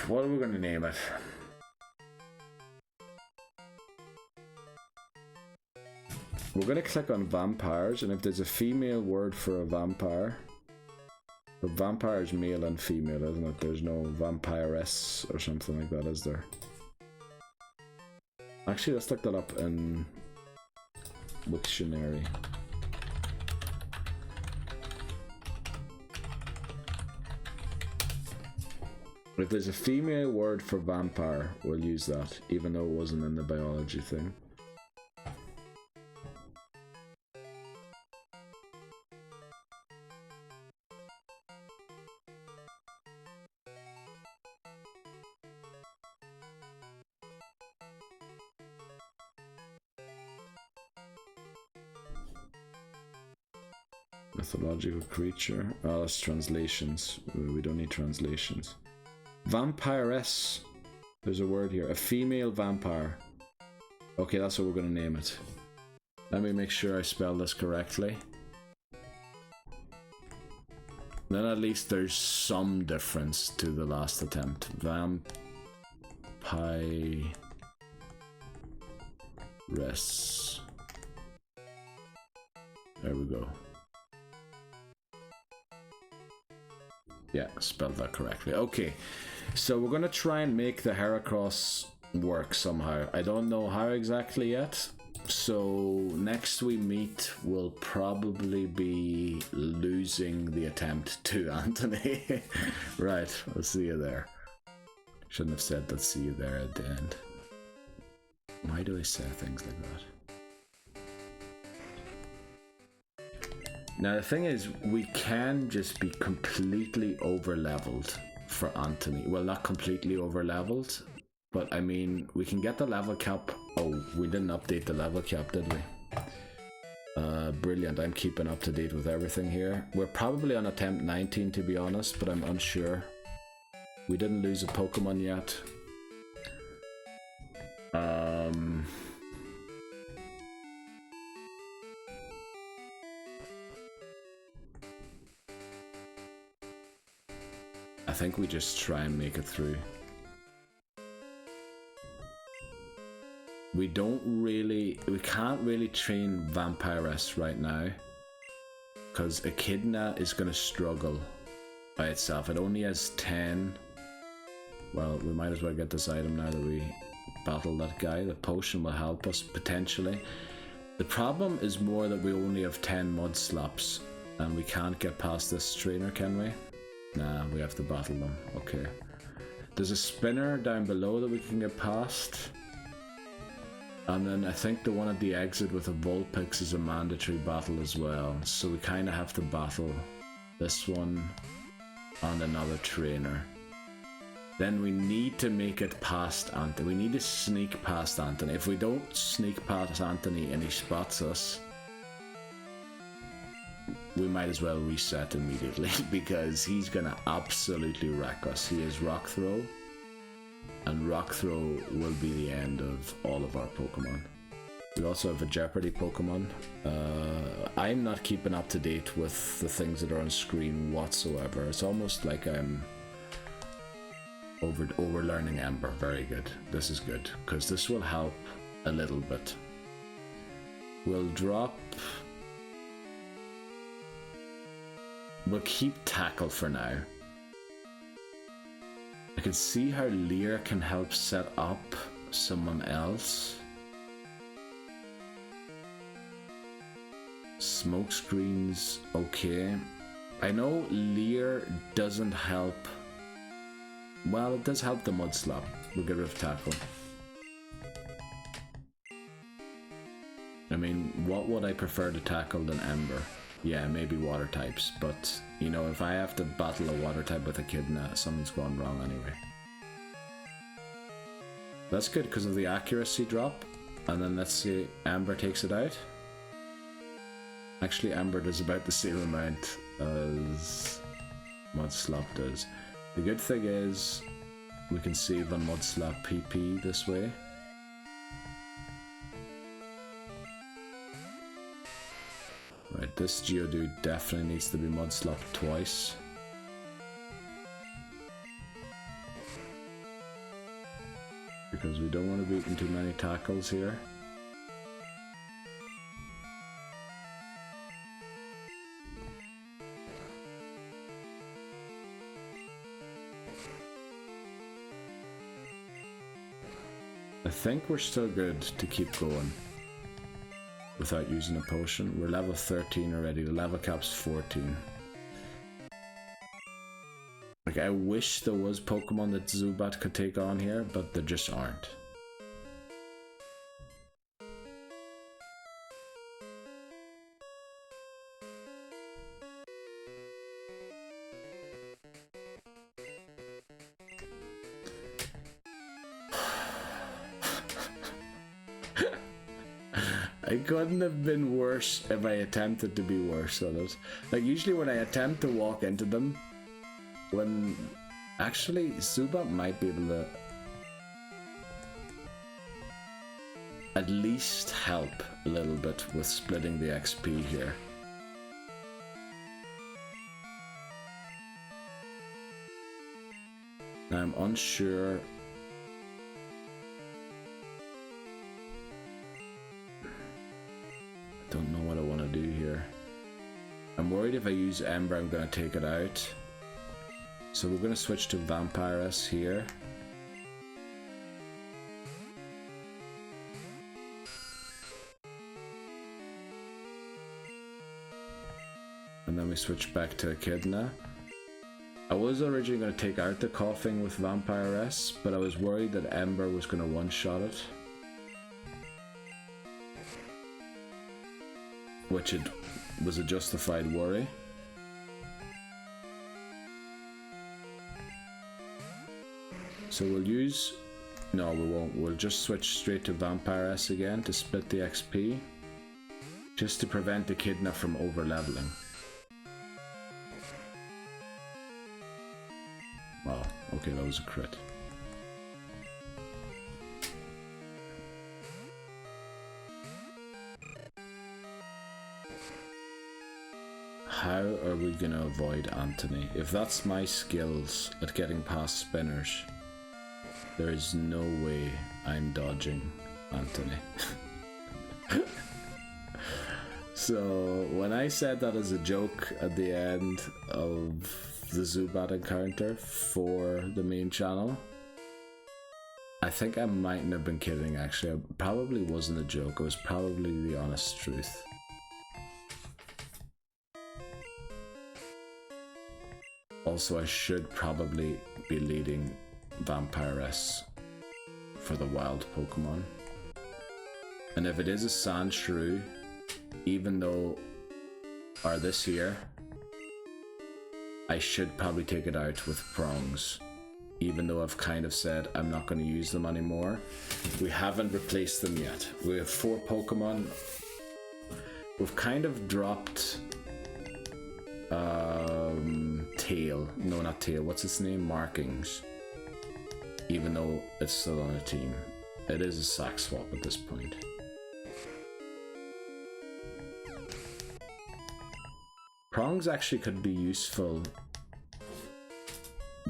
[SPEAKER 1] What are we going to name it? We're going to click on vampires, and if there's a female word for a vampire, the vampire is male and female, isn't it? There's no vampiress or something like that, is there? Actually, let's look that up in Wiktionary. If there's a female word for vampire, we'll use that, even though it wasn't in the biology thing. Mythological creature. Oh, that's translations. We don't need translations. Vampiress. There's a word here. A female vampire. Okay, that's what we're going to name it. Let me make sure I spell this correctly. Then at least there's some difference to the last attempt. Vampiress. There we go. Yeah, spelled that correctly. Okay, so we're gonna try and make the Heracross work somehow. I don't know how exactly yet. So next we meet, we'll probably be losing the attempt to Anthony. Right, I'll see you there. Shouldn't have said that. See you there at the end. Why do I say things like that? Now the thing is, we can just be completely over-leveled for Anthony. Well, not completely over-leveled, but I mean, we can get the level cap. Oh, we didn't update the level cap, did we? Brilliant, I'm keeping up to date with everything here. We're probably on attempt 19 to be honest, but I'm unsure. We didn't lose a Pokemon yet. I think we just try and make it through. We can't really train Vampiress right now, because Echidna is going to struggle by itself. It only has 10. Well, we might as well get this item now that we battle that guy. The potion will help us, potentially. The problem is more that we only have 10 mud slaps, and we can't get past this trainer, can we? Nah, we have to battle them. Okay. There's a spinner down below that we can get past. And then I think the one at the exit with a Vulpix is a mandatory battle as well. So we kind of have to battle this one and another trainer. Then we need to make it past Anthony. We need to sneak past Anthony. If we don't sneak past Anthony and he spots us, we might as well reset immediately because he's gonna absolutely wreck us. He has Rock Throw, and Rock Throw will be the end of all of our Pokemon. We also have a Jeopardy Pokemon. I'm not keeping up to date with the things that are on screen whatsoever. It's almost like I'm over learning Ember. Very good. This is good because this will help a little bit. We'll drop. We'll keep Tackle for now. I can see how Leer can help set up someone else. Smoke screens, okay. I know Leer doesn't help. Well, it does help the Mud Slap. We'll get rid of Tackle. I mean, what would I prefer to tackle than Ember? Yeah, maybe water types, but you know, if I have to battle a water type with Echidna, something's gone wrong anyway. That's good because of the accuracy drop. And then let's see, Ember takes it out. Actually, Ember does about the same amount as Mudslap does. The good thing is we can save on Mudslap PP this way. Right, this Geodude definitely needs to be Mudslapped twice. Because we don't want to be eating too many tackles here. I think we're still good to keep going without using a potion. We're level 13 already, the level cap's 14. Like, I wish there was Pokemon that Zubat could take on here, but there just aren't. I couldn't have been worse if I attempted to be worse on it. Like, usually when I attempt to walk into them, when actually Zubat might be able to at least help a little bit with splitting the XP here. Now I'm unsure. Don't know what I want to do here. I'm worried if I use Ember I'm going to take it out. So we're going to switch to Vampirus here. And then we switch back to Echidna. I was originally going to take out the Coughing with Vampirus, but I was worried that Ember was going to one-shot it. Which it was a justified worry. So we'll use... No, we won't. We'll just switch straight to Vampirus again to split the XP. Just to prevent Echidna from over-leveling. Wow, okay, that was a crit. How are we gonna avoid Anthony? If that's my skills at getting past spinners, there is no way I'm dodging Anthony. So when I said that as a joke at the end of the Zubat encounter for the main channel, I think I mightn't have been kidding actually. It probably wasn't a joke, it was probably the honest truth. Also, I should probably be leading Vampirus for the wild Pokemon. And if it is a sand shrew, even though, or this here, I should probably take it out with prongs. Even though I've kind of said I'm not going to use them anymore. We haven't replaced them yet. We have 4 Pokemon. We've kind of dropped Tail. No, not Tail. What's its name? Markings. Even though it's still on a team. It is a sack swap at this point. Prongs actually could be useful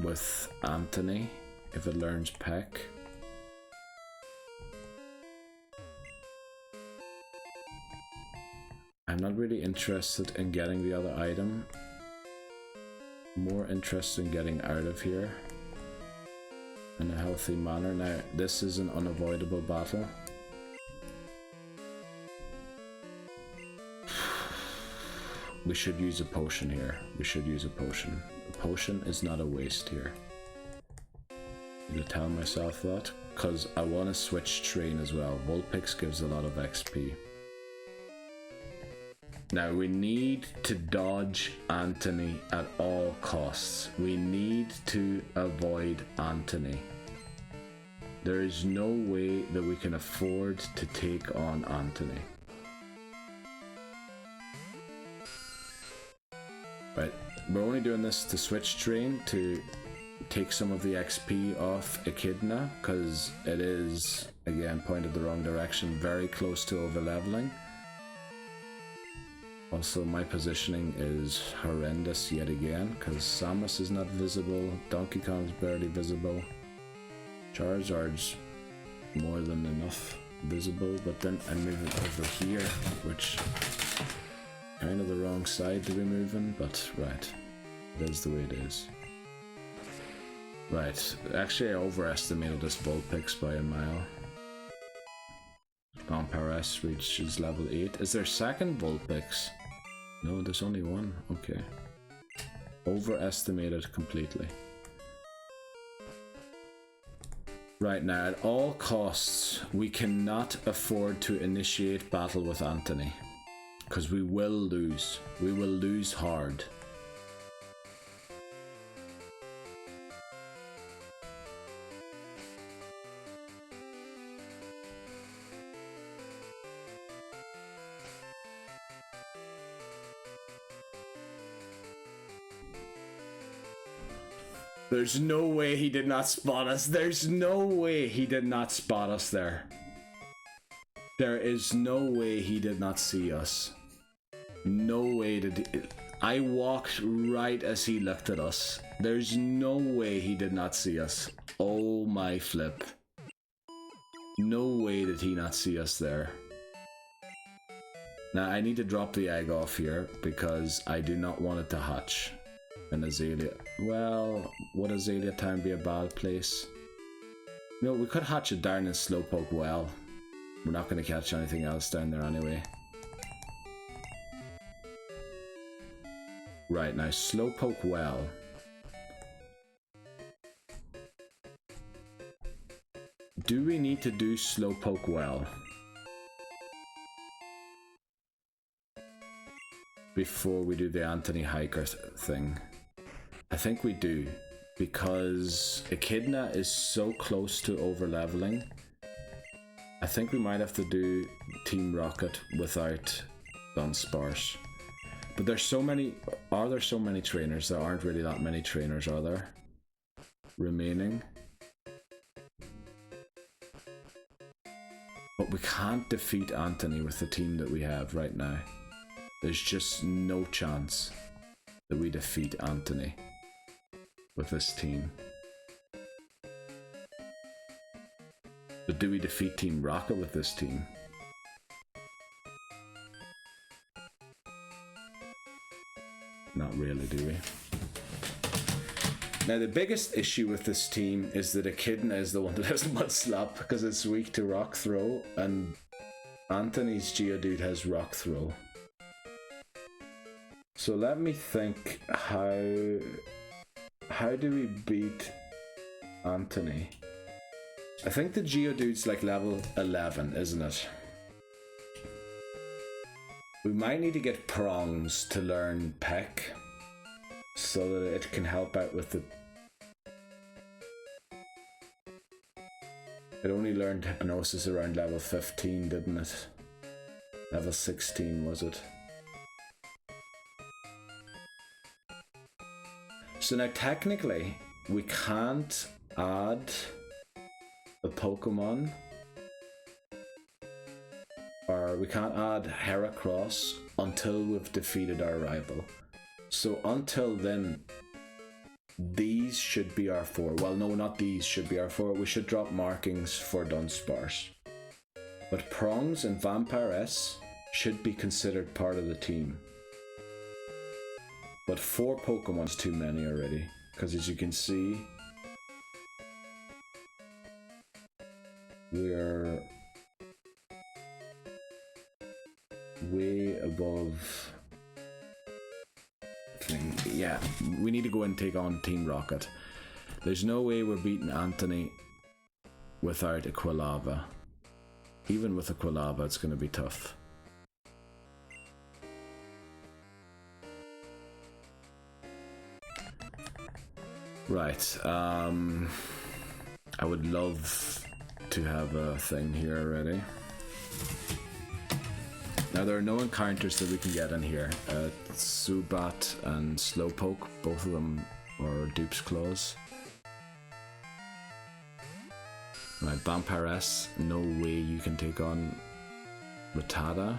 [SPEAKER 1] with Anthony if it learns Peck. I'm not really interested in getting the other item. More interested in getting out of here in a healthy manner. Now, this is an unavoidable battle. We should use a potion here. We should use a potion. A potion is not a waste here. I need to tell myself that, because I want to switch train as well. Vulpix gives a lot of XP. Now we need to dodge Anthony at all costs. We need to avoid Anthony. There is no way that we can afford to take on Anthony. Right, we're only doing this to switch train to take some of the XP off Echidna, because it is, again, pointed the wrong direction, very close to overleveling. Also, my positioning is horrendous yet again, because Samus is not visible, Donkey Kong's barely visible, Charizard's more than enough visible, but then I'm moving over here, which kind of the wrong side to be moving, but right, it is the way it is. Right, actually I overestimated this Vulpix by a mile. Dunsparce reaches level 8. Is there a second Vulpix? No, there's only one. Okay. Overestimated completely. Right, now at all costs, we cannot afford to initiate battle with Anthony. Because we will lose. We will lose hard. There's no way he did not spot us. There's no way he did not spot us there. There is no way he did not see us. No way did he... I walked right as he looked at us. There's no way he did not see us. Oh my flip. No way did he not see us there. Now I need to drop the egg off here because I do not want it to hatch. An Azalea. Well, would Azalea Town be a bad place? No, we could hatch it down in Slowpoke Well. We're not going to catch anything else down there anyway. Right, now Slowpoke Well. Do we need to do Slowpoke Well before we do the Anthony Hiker thing? I think we do, because Echidna is so close to overleveling. I think we might have to do Team Rocket without Dunsparce. But there's so many... Are there so many trainers? There aren't really that many trainers, are there? Remaining. But we can't defeat Anthony with the team that we have right now. There's just no chance that we defeat Anthony with this team. But do we defeat Team Rocket with this team? Not really, do we? Now the biggest issue with this team is that Echidna is the one that has Mud Slap because it's weak to Rock Throw, and Anthony's Geodude has Rock Throw. So let me think, how do we beat Anthony? I think the Geodude's like level 11, isn't it? We might need to get Prongs to learn Peck so that it can help out with the... It only learned Hypnosis around level 15, didn't it? Level 16, was it? So now technically, we can't add a Pokemon, or we can't add Heracross until we've defeated our rival. So until then, these should be our 4. Well, no, not these should be our 4. We should drop markings for Dunsparce. But Prongs and Vampire-S should be considered part of the team. But 4 Pokemon's too many already, because as you can see, we're way above thing. Yeah, we need to go and take on Team Rocket. There's no way we're beating Anthony without a Quilava. Even with a Quilava, it's going to be tough. Right, I would love to have a thing here already. Now there are no encounters that we can get in here. Zubat and Slowpoke, both of them are dupes claws. Right, Vampire-S, no way you can take on Rattata.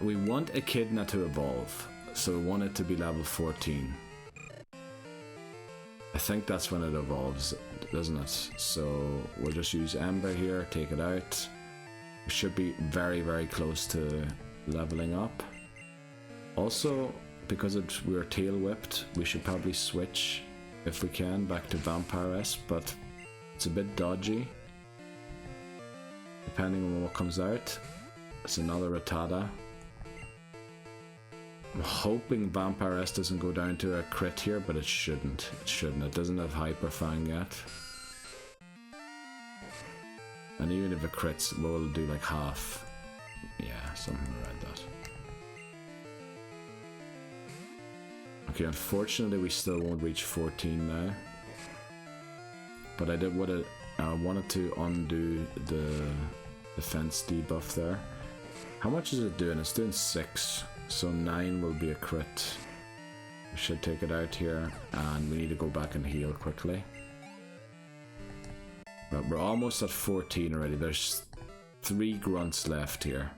[SPEAKER 1] We want Echidna to evolve, so we want it to be level 14. I think that's when it evolves, doesn't it? So we'll just use Ember here, take it out. We should be very, very close to leveling up. Also, because we're tail whipped, we should probably switch, if we can, back to Vampire-S, but it's a bit dodgy. Depending on what comes out. It's another Rattata. I'm hoping Vampire-S doesn't go down to a crit here, but it shouldn't. It shouldn't. It doesn't have Hyper Fang yet. And even if it crits, we'll do like half. Yeah, something around that. Okay, unfortunately we still won't reach 14 now. But I wanted to undo the defense debuff there. How much is it doing? It's doing 6. So 9 will be a crit. We should take it out here, and we need to go back and heal quickly. But we're almost at 14 already. There's 3 grunts left here.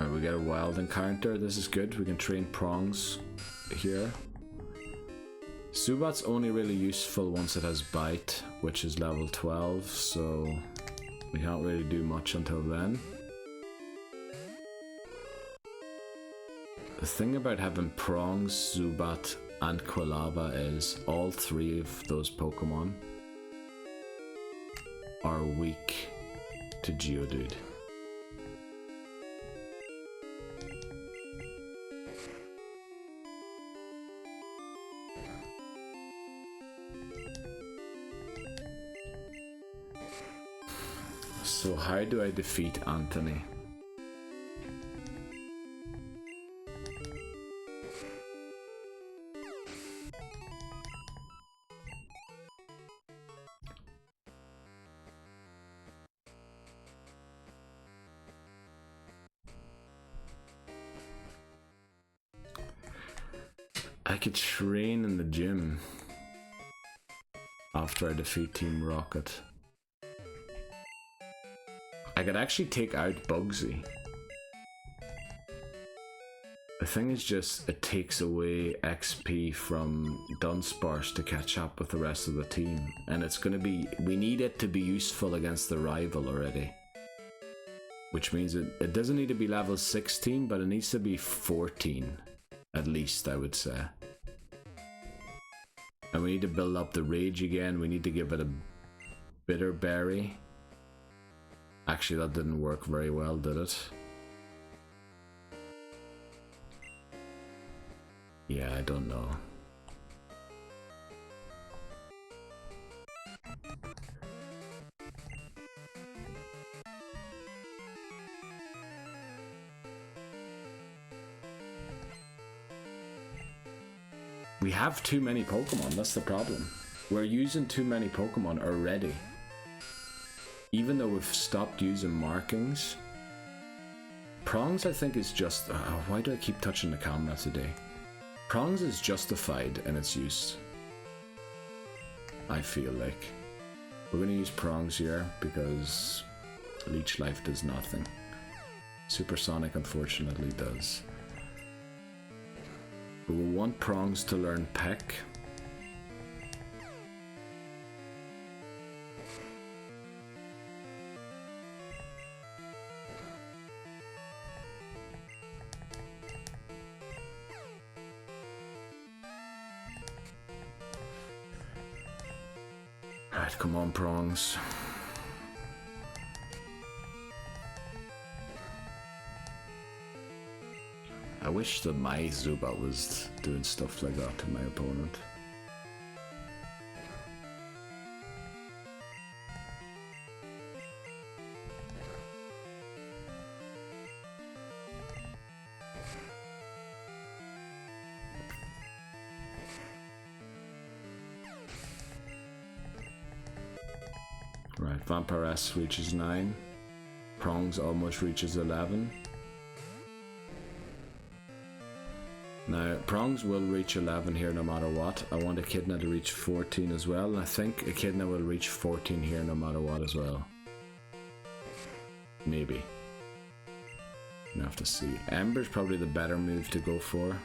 [SPEAKER 1] Alright, we get a wild encounter. This is good. We can train Prongs here. Zubat's only really useful once it has Bite, which is level 12, so we can't really do much until then. The thing about having Prongs, Zubat, and Quilava is all 3 of those Pokemon are weak to Geodude. So how do I defeat Anthony? I could train in the gym after I defeat Team Rocket. I could actually take out Bugsy. The thing is just, it takes away XP from Dunsparce to catch up with the rest of the team. And it's gonna be, we need it to be useful against the rival already. Which means it doesn't need to be level 16, but it needs to be 14. At least, I would say. And we need to build up the rage again. We need to give it a bitter berry. Actually, that didn't work very well, did it? Yeah, I don't know. We have too many Pokemon, that's the problem. We're using too many Pokemon already. Even though we've stopped using markings. Prongs, I think, is just... why do I keep touching the camera today? Prongs is justified in its use. I feel like. We're going to use Prongs here because Leech Life does nothing. Supersonic unfortunately does. We will want Prongs to learn Peck. Right, come on, Prongs. I wish that my Zubat was doing stuff like that to my opponent. Right, Vampire S reaches 9. Prongs almost reaches 11. Now, Prongs will reach 11 here no matter what. I want Echidna to reach 14 as well, and I think Echidna will reach 14 here no matter what as well. Maybe. We'll have to see. Ember's probably the better move to go for,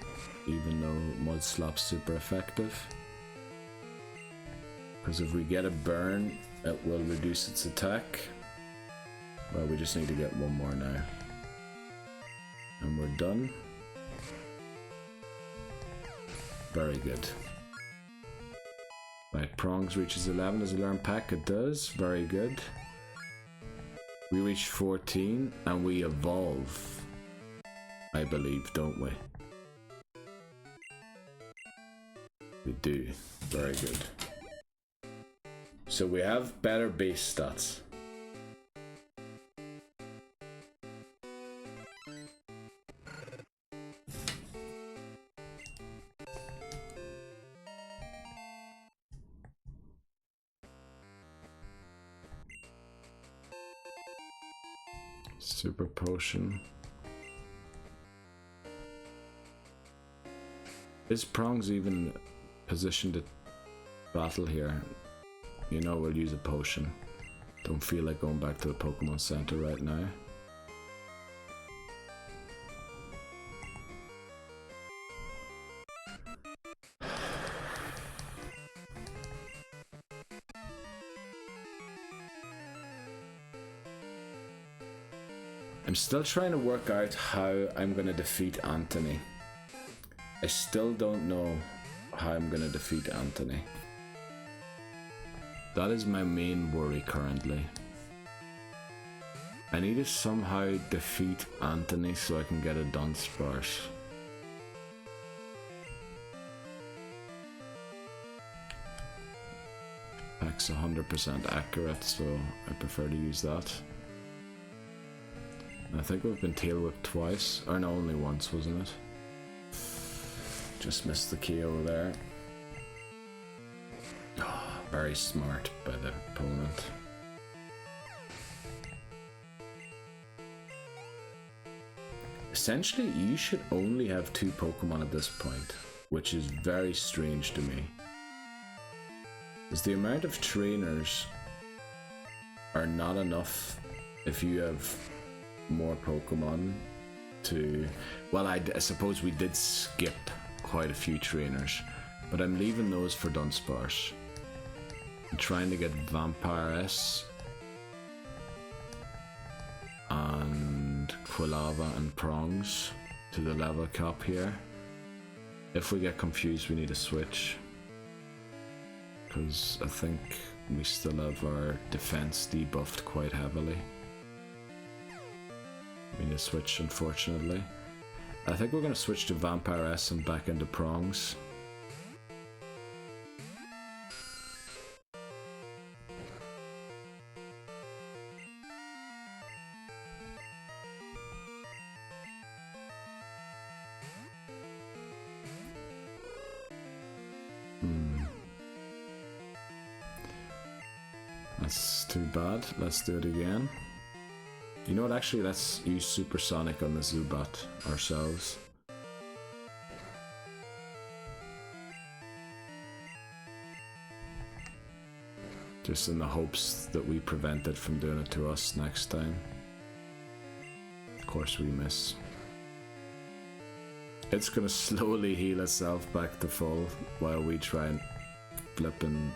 [SPEAKER 1] even though Mud Slap's super effective. Because if we get a burn, it will reduce its attack. Well, we just need to get one more now. And we're done. Very good. Right, Prongs reaches 11. Does it learn Pack? It does. Very good. We reach 14 and we evolve. I believe, don't we? We do. Very good. So we have better base stats. Super Potion. Is Prongs even positioned to battle here? You know, we'll use a potion. Don't feel like going back to the Pokemon Center right now. I'm still trying to work out how I'm going to defeat Anthony. I still don't know how I'm going to defeat Anthony. That is my main worry currently. I need to somehow defeat Anthony so I can get a Dunsparce. Pack's 100% accurate, so I prefer to use that. I think we've been tail whipped twice, or no, only once, wasn't it? Just missed the KO there. Oh, very smart by the opponent. Essentially, you should only have 2 Pokemon at this point, which is very strange to me. Because the amount of trainers are not enough if you have more Pokemon to... Well, I suppose we did skip quite a few trainers, but I'm leaving those for Dunsparce. I'm trying to get Vampire S and Quilava and Prongs to the level cap here. If we get confused, we need to switch, because I think we still have our defense debuffed quite heavily. We need to switch, unfortunately. I think we're going to switch to Vampire S and back into Prongs. That's too bad. Let's do it again. You know what, actually, let's use Supersonic on the Zubat ourselves. Just in the hopes that we prevent it from doing it to us next time. Of course we miss. It's gonna slowly heal itself back to full while we try and flip and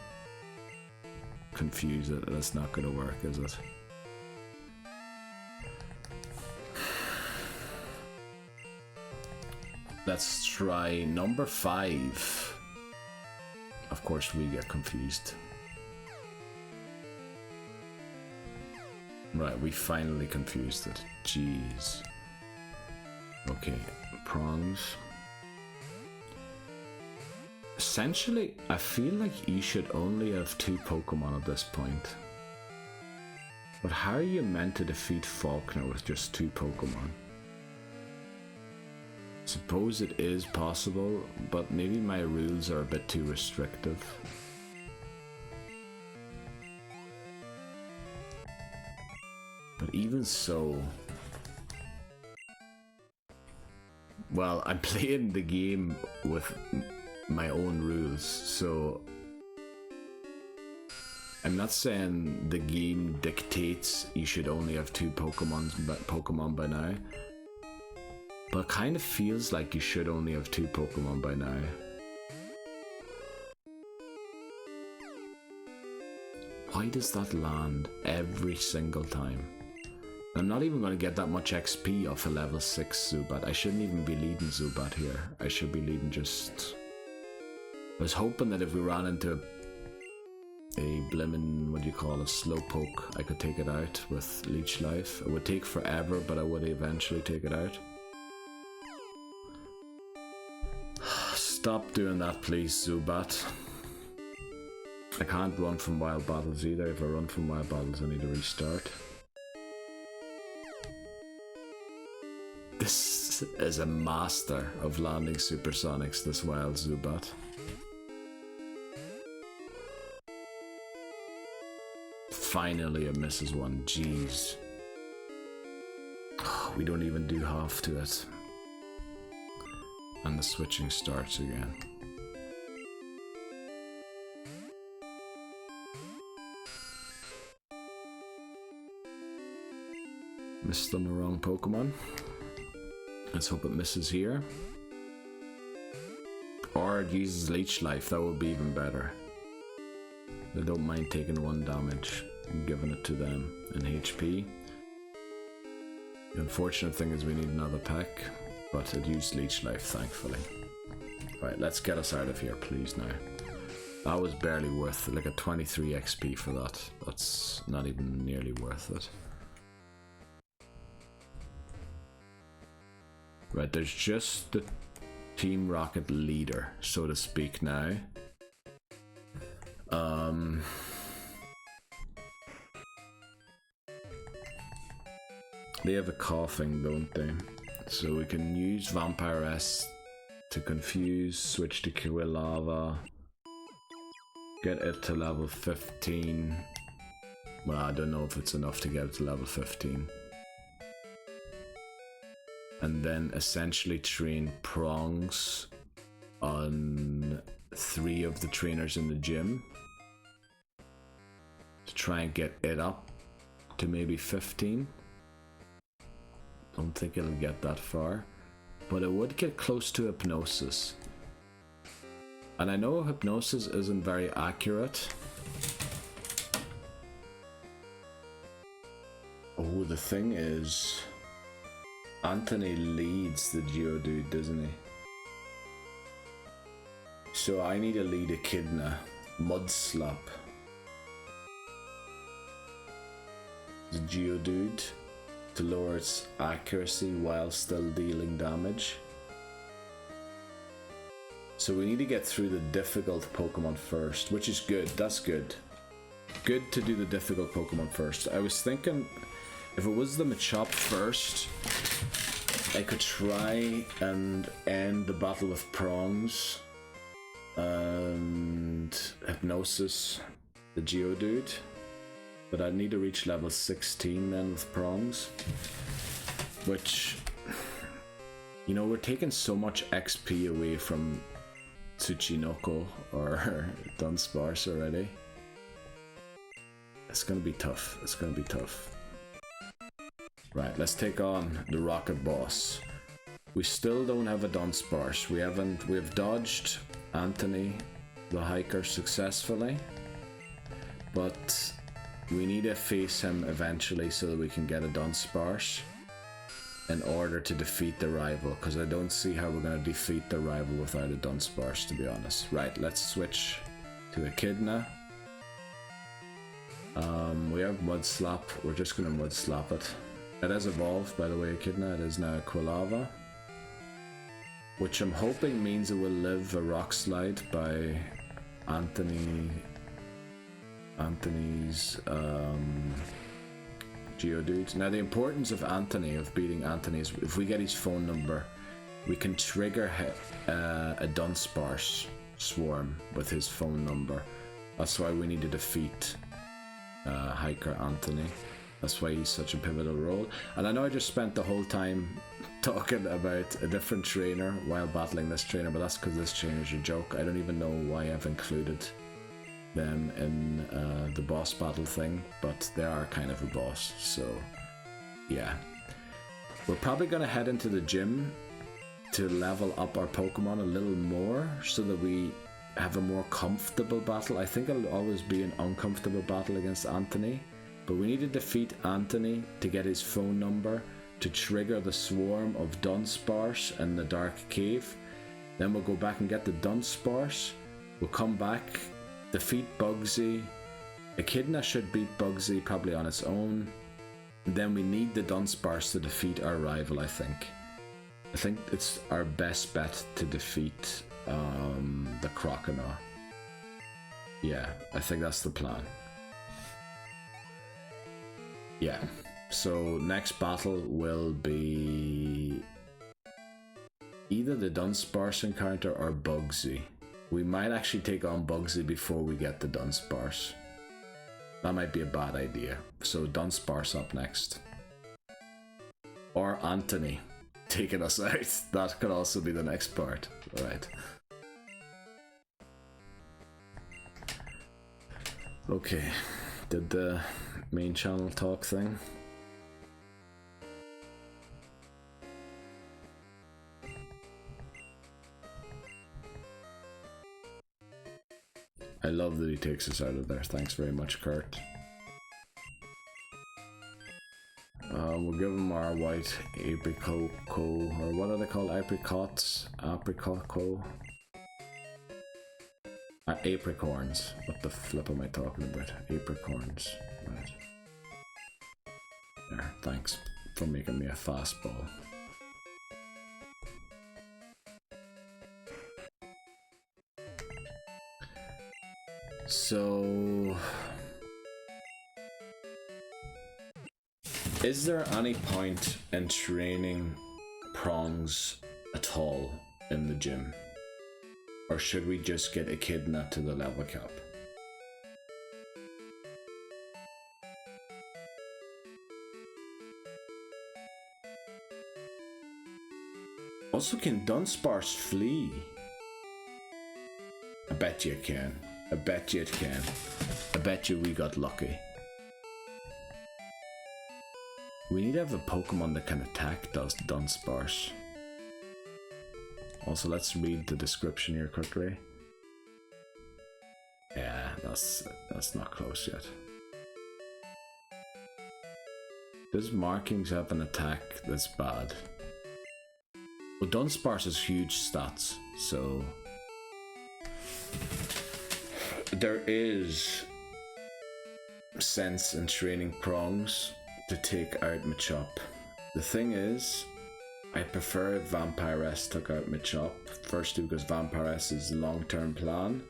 [SPEAKER 1] confuse it. That's not gonna work, is it? Let's try number 5. Of course we get confused. Right, we finally confused it. Jeez. Okay, prongs. Essentially, I feel like you should only have 2 Pokemon at this point. But how are you meant to defeat Falkner with just 2 Pokemon? Suppose it is possible, but maybe my rules are a bit too restrictive. But even so, well, I'm playing the game with my own rules, so I'm not saying the game dictates you should only have 2 Pokemon by now, but it kind of feels like you should only have 2 Pokemon by now. Why does that land every single time? I'm not even going to get that much XP off a level 6 Zubat. I shouldn't even be leading Zubat here. I should be leading just... I was hoping that if we ran into a blimmin', what do you call it, Slowpoke, I could take it out with Leech Life. It would take forever, but I would eventually take it out. Stop doing that, please, Zubat. I can't run from wild battles either. If I run from wild battles, I need to restart. This is a master of landing supersonics, this wild Zubat. Finally it misses one, jeez. Oh, we don't even do half to it. And the switching starts again. Missed on the wrong Pokemon. Let's hope it misses here. Or it uses Leech Life, that would be even better. I don't mind taking 1 damage and giving it to them in HP. The unfortunate thing is we need another pack, but it used Leech Life, thankfully. Right, let's get us out of here, please, now. That was barely worth it, like a 23 XP for that. That's not even nearly worth it. Right, there's just the Team Rocket leader, so to speak, now. They have a coughing, don't they? So we can use Vampire S to confuse, switch to Quilava, get it to level 15. Well, I don't know if it's enough to get it to level 15. And then essentially train prongs on 3 of the trainers in the gym to try and get it up to maybe 15. Don't think it'll get that far, but it would get close to Hypnosis. And I know Hypnosis isn't very accurate. Oh, the thing is, Anthony leads the Geodude, doesn't he? So I need to lead Echidna. Mudslap. The Geodude to lower its accuracy while still dealing damage. So we need to get through the difficult Pokemon first, which is good. That's good. Good to do the difficult Pokemon first. I was thinking if it was the Machop first, I could try and end the battle with Prongs and Hypnosis the Geodude. But I need to reach level 16 then with prongs. Which, you know, we're taking so much XP away from Tsuchinoko or Dunsparce already. It's gonna be tough. It's gonna be tough. Right, let's take on the Rocket Boss. We still don't have a Dunsparce. We've dodged Anthony the Hiker successfully, but we need to face him eventually so that we can get a Dunsparce in order to defeat the rival, because I don't see how we're going to defeat the rival without a Dunsparce, to be honest. Right, let's switch to Echidna. We have Mud Slap. We're just going to Mud Slap it. It has evolved, by the way, Echidna. It is now Quilava, which I'm hoping means it will live a Rock Slide by Anthony's Geodude. Now the importance of Anthony, of beating Anthony, is if we get his phone number, we can trigger a Dunsparce swarm with his phone number. That's why we need to defeat Hiker Anthony. That's why he's such a pivotal role. And I know I just spent the whole time talking about a different trainer while battling this trainer, but that's because this trainer's a joke. I don't even know why I've included them in the boss battle thing, but they are kind of a boss, so yeah. We're probably going to head into the gym to level up our Pokemon a little more so that we have a more comfortable battle. I think it'll always be an uncomfortable battle against Anthony, but we need to defeat Anthony to get his phone number to trigger the swarm of Dunsparce in the Dark Cave. Then we'll go back and get the Dunsparce. We'll come back, defeat Bugsy. Echidna should beat Bugsy probably on its own. Then we need the Dunsparce to defeat our rival, I think. I think it's our best bet to defeat the Croconaw. Yeah, I think that's the plan. Yeah, so next battle will be either the Dunsparce encounter or Bugsy. We might actually take on Bugsy before we get the Dunsparce. That might be a bad idea. So Dunsparce up next. Or Anthony taking us out. That could also be the next part. Alright. Okay. Did the main channel talk thing. I love that he takes us out of there. Thanks very much, Kurt. We'll give him our white apricot, or what are they called? Apricots? Apricot? Apricorns. What the flip am I talking about? Apricorns. Right. There, thanks for making me a fastball. So, is there any point in training prongs at all in the gym? Or should we just get Echidna to the level cap? Also, can Dunsparce flee? I bet you it can. I bet you it can. I bet you we got lucky. We need to have a Pokemon that can attack Dunsparce. Also, let's read the description here quickly. Yeah, that's not close yet. Does markings have an attack that's bad? Well, Dunsparce has huge stats, so there is sense in training prongs to take out Machop. The thing is, I prefer if Vampiress took out Machop, firstly because Vampiress is the long-term plan,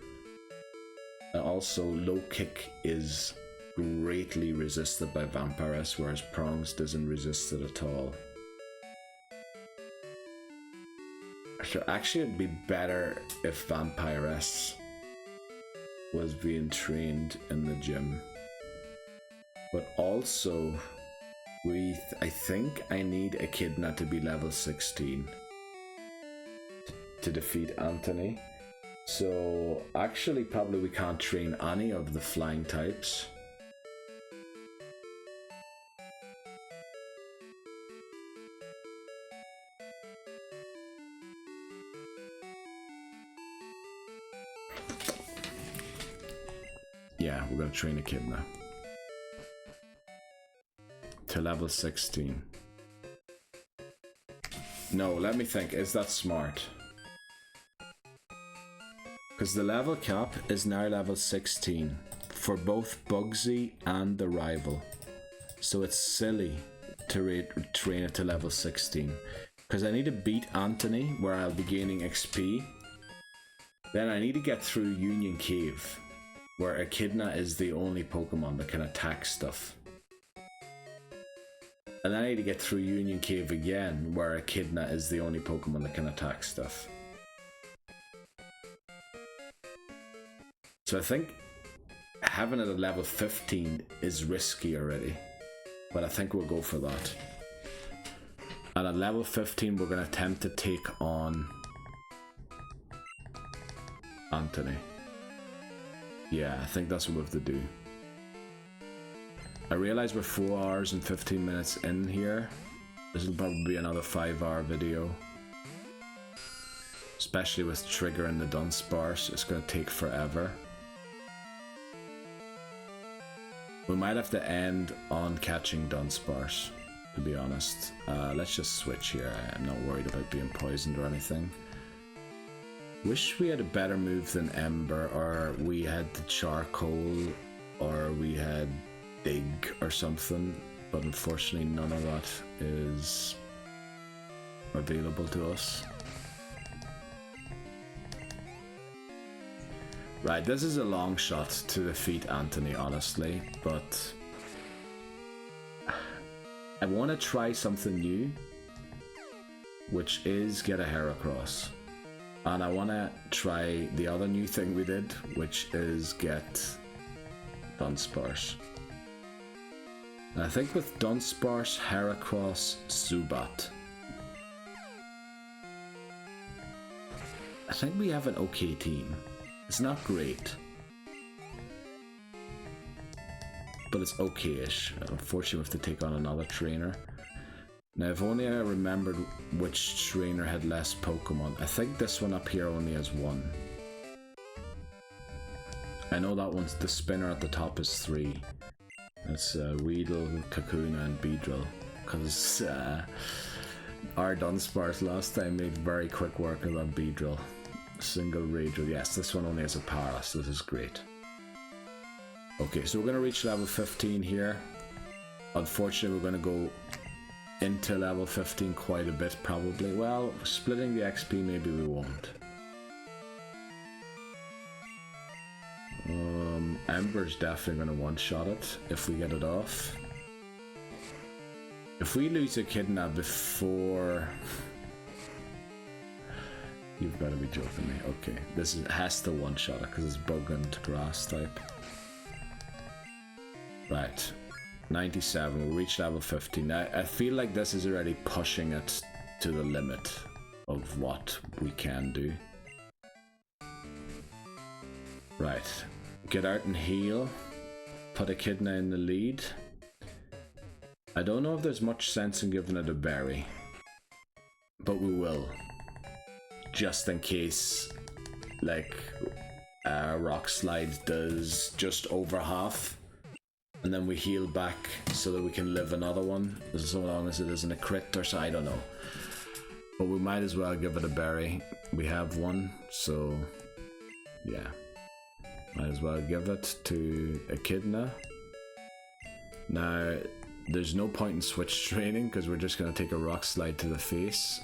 [SPEAKER 1] and also low kick is greatly resisted by Vampiress, whereas prongs doesn't resist it at all. So actually it'd be better if Vampiress was being trained in the gym. But also, I think I need Echidna to be level 16 to defeat Anthony. So actually probably we can't train any of the flying types. Yeah, we're gonna train Echidna to level 16. No, let me think, is that smart? Because the level cap is now level 16 for both Bugsy and the rival. So it's silly to train it to level 16. Because I need to beat Anthony where I'll be gaining XP. Then I need to get through Union Cave where Echidna is the only Pokemon that can attack stuff. And then I need to get through Union Cave again where Echidna is the only Pokemon that can attack stuff. So I think having it at level 15 is risky already, but I think we'll go for that. And at level 15 we're going to attempt to take on Anthony. Yeah, I think that's what we have to do. I realize we're 4 hours and 15 minutes in here. This will probably be another 5-hour video. Especially with triggering the Dunsparce, it's going to take forever. We might have to end on catching Dunsparce, to be honest. Let's just switch here. I'm not worried about being poisoned or anything. Wish we had a better move than Ember, or we had the Charcoal, or we had Dig or something, but unfortunately none of that is available to us. Right, this is a long shot to defeat Anthony, honestly, but I want to try something new, which is get a Heracross. And I want to try the other new thing we did, which is get Dunsparce. And I think with Dunsparce, Heracross, Zubat, I think we have an okay team. It's not great, but it's okay-ish. Unfortunately, we have to take on another trainer. Now, if only I remembered which trainer had less Pokemon. I think this one up here only has 1. I know that one's the spinner at the top is 3. It's Weedle, Kakuna, and Beedrill. Because our Dunsparce last time made very quick work of that Beedrill. Single Rager. Yes, this one only has a power, so this is great. Okay, so we're going to reach level 15 here. Unfortunately, we're going to go into level 15 quite a bit, probably. Well, splitting the XP, maybe we won't. Ember's definitely going to one-shot it if we get it off. If we lose Echidna before... You've got to be joking me. Okay, this has to one-shot it because it's bug and grass type. Right, 97. We reached level 15. I feel like this is already pushing it to the limit of what we can do. Right, get out and heal. Put Echidna in the lead. I don't know if there's much sense in giving it a berry, but we will. Just in case, like, Rock Slide does just over half, and then we heal back so that we can live another one, so long as it isn't a crit or so, I don't know. But we might as well give it a berry. We have one, so yeah. Might as well give it to Echidna. Now, there's no point in switch training because we're just going to take a Rock Slide to the face.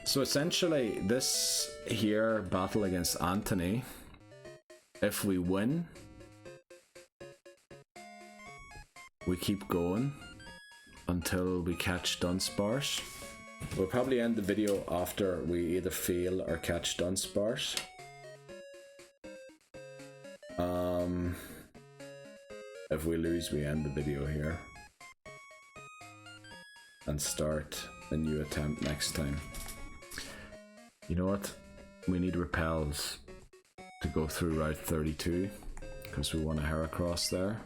[SPEAKER 1] So essentially, this here battle against Anthony, if we win, we keep going until we catch Dunsparce. We'll probably end the video after we either fail or catch Dunsparce. If we lose, we end the video here. And start a new attempt next time. You know what? We need repels to go through Route 32 because we want a Heracross there.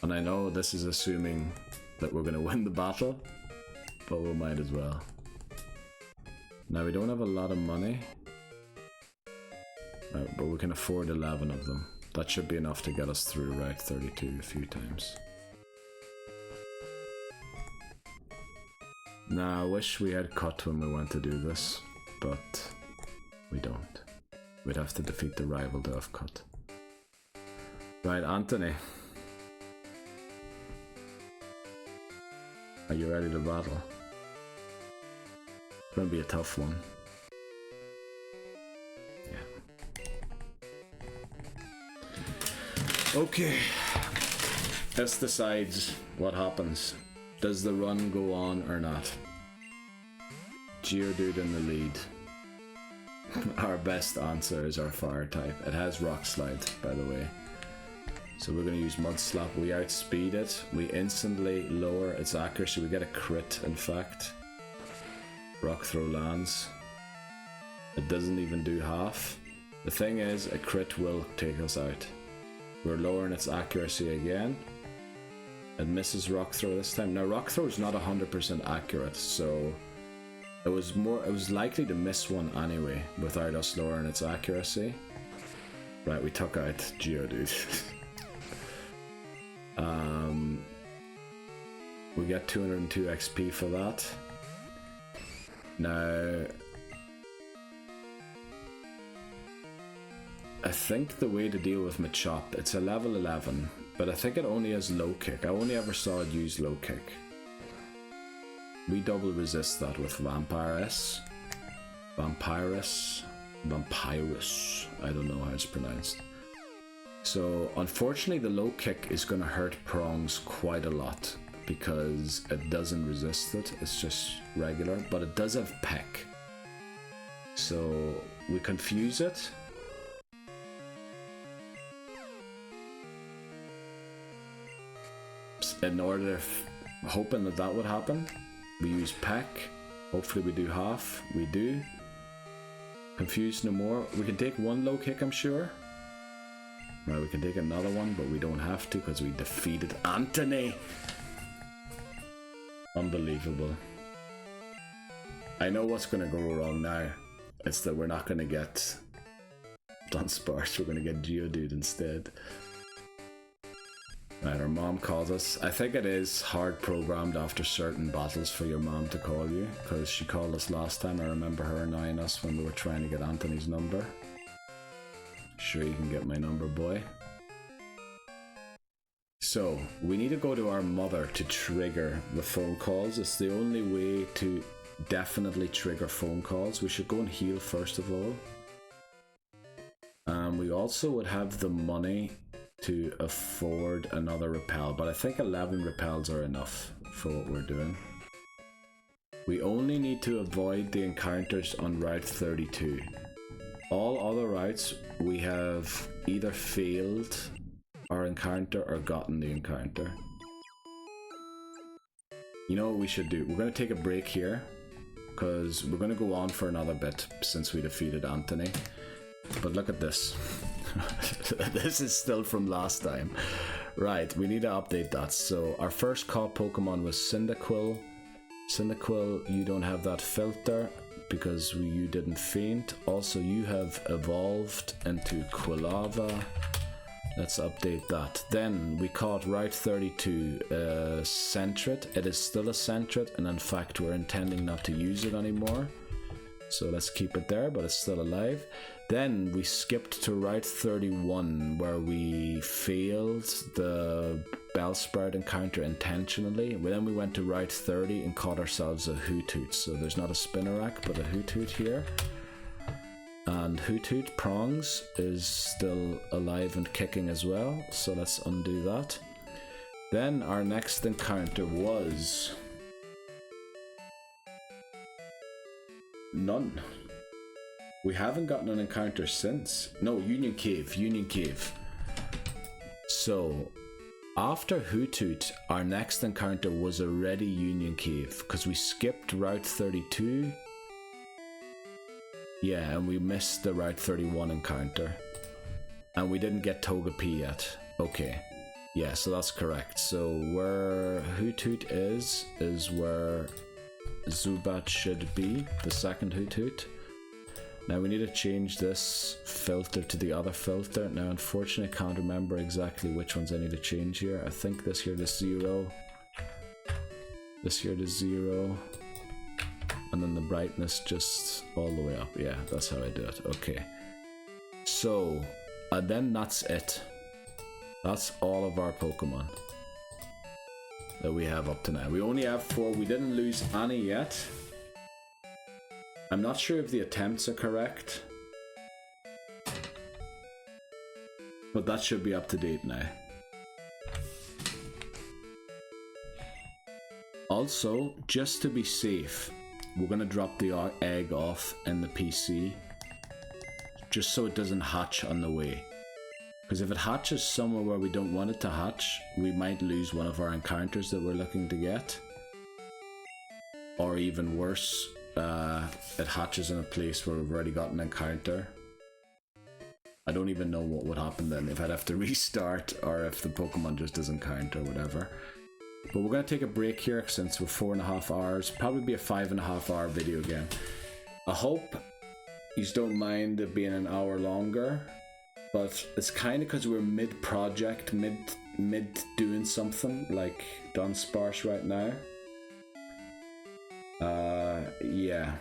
[SPEAKER 1] And I know this is assuming that we're going to win the battle, but we might as well. Now we don't have a lot of money, right, but we can afford 11 of them. That should be enough to get us through Route 32 a few times. Now I wish we had cut when we went to do this, but we don't. We'd have to defeat the rival to have cut. Right, Anthony. Are you ready to battle? It's gonna be a tough one. Yeah. Okay. This decides what happens. Does the run go on or not? Geodude in the lead. Our best answer is our fire type. It has Rock Slide, by the way. So we're going to use Mud Slap. We outspeed it. We instantly lower its accuracy. We get a crit, in fact. Rock Throw lands. It doesn't even do half. The thing is, a crit will take us out. We're lowering its accuracy again. It misses Rock Throw this time. Now Rock Throw is not 100% accurate, so it was likely to miss one anyway without us lowering its accuracy. Right, we took out Geodude. We get 202 XP for that. Now I think the way to deal with Machop, it's a level 11, but I think it only has low kick. I only ever saw it use low kick. We double resist that with Vampirus. Vampirus. I don't know how it's pronounced. So unfortunately the low kick is going to hurt Prongs quite a lot because it doesn't resist it. It's just regular, but it does have Peck. So we confuse it. In order, hoping that that would happen, we use Peck. Hopefully we do half. We do. Confuse no more. We can take one low kick, I'm sure. Right, we can take another one, but we don't have to because we defeated Anthony. Unbelievable. I know what's going to go wrong now. It's that we're not going to get Dunsparce. We're going to get Geodude instead. Right, our mom calls us. I think it is hard programmed after certain battles for your mom to call you, because she called us last time. I remember her annoying us when we were trying to get Anthony's number. Sure, you can get my number, boy. So, we need to go to our mother to trigger the phone calls. It's the only way to definitely trigger phone calls. We should go and heal first of all. We also would have the money to afford another repel, but I think 11 repels are enough for what we're doing. We only need to avoid the encounters on Route 32. All other routes we have either failed our encounter or gotten the encounter. You know what we should do? We're going to take a break here because we're going to go on for another bit since we defeated Anthony. But look at this. This is still from last time. Right, we need to update that. So our first caught Pokemon was Cyndaquil. Cyndaquil, you don't have that filter because you didn't faint. Also, you have evolved into Quilava. Let's update that. Then we caught Route 32 Sentret. It is still a Sentret, and in fact we're intending not to use it anymore. So let's keep it there, but it's still alive. Then we skipped to Route 31 where we failed the Bellsprout encounter intentionally. Then we went to Route 30 and caught ourselves a Hoothoot. So there's not a Spinarak but a Hoothoot here. And Hoothoot Prongs is still alive and kicking as well. So let's undo that. Then our next encounter was none. We haven't gotten an encounter since. No, Union Cave. So, after Hoothoot, our next encounter was already Union Cave, because we skipped Route 32. Yeah, and we missed the Route 31 encounter. And we didn't get Togepi yet. Okay. Yeah, so that's correct. So where Hoothoot is where Zubat should be, the second Hoothoot. Now we need to change this filter to the other filter. Now unfortunately I can't remember exactly which ones I need to change here. I think this here to 0. This here to 0. And then the brightness just all the way up. Yeah, that's how I do it. Okay. So, and then that's it. That's all of our Pokemon that we have up to now. We only have 4. We didn't lose any yet. I'm not sure if the attempts are correct, but that should be up to date now. Also, just to be safe, we're going to drop the egg off in the PC, just so it doesn't hatch on the way. Because if it hatches somewhere where we don't want it to hatch, we might lose one of our encounters that we're looking to get. Or even worse, it hatches in a place where we've already got an encounter. I don't even know what would happen then, if I'd have to restart or if the Pokemon just doesn't count or whatever. But we're going to take a break here since we're 4.5 hours. Probably be a 5.5 hour video again. I hope you don't mind it being an hour longer. But it's kind of because we're mid-project, mid doing something like Dunsparce right now. Yeah.